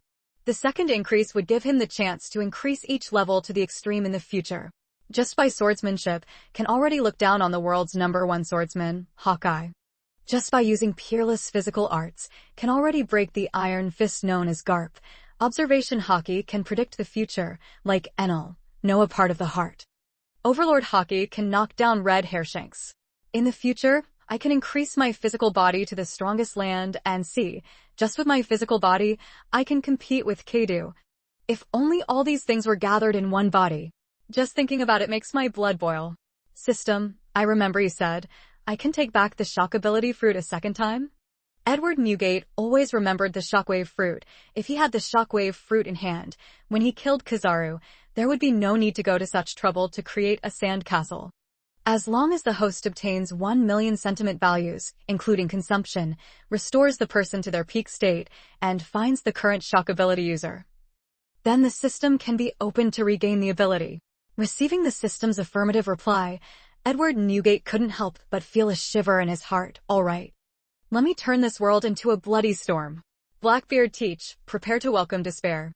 the second increase would give him the chance to increase each level to the extreme in the future. Just by swordsmanship, can already look down on the world's #1 swordsman, Hawkeye. Just by using peerless physical arts, can already break the iron fist known as Garp. Observation hockey can predict the future, like Enel, know a part of the heart. Overlord hockey can knock down red hairshanks. In the future, I can increase my physical body to the strongest land and sea. Just with my physical body, I can compete with Kadu. If only all these things were gathered in one body. Just thinking about it makes my blood boil. System, I remember you said, I can take back the shock ability fruit a second time? Edward Newgate always remembered the shockwave fruit. If he had the shockwave fruit in hand, when he killed Kizaru, there would be no need to go to such trouble to create a sand castle. As long as the host obtains 1 million sentiment values, including consumption, restores the person to their peak state, and finds the current shock ability user, then the system can be opened to regain the ability. Receiving the system's affirmative reply, Edward Newgate couldn't help but feel a shiver in his heart. All right. Let me turn this world into a bloody storm. Blackbeard teach, prepare to welcome despair.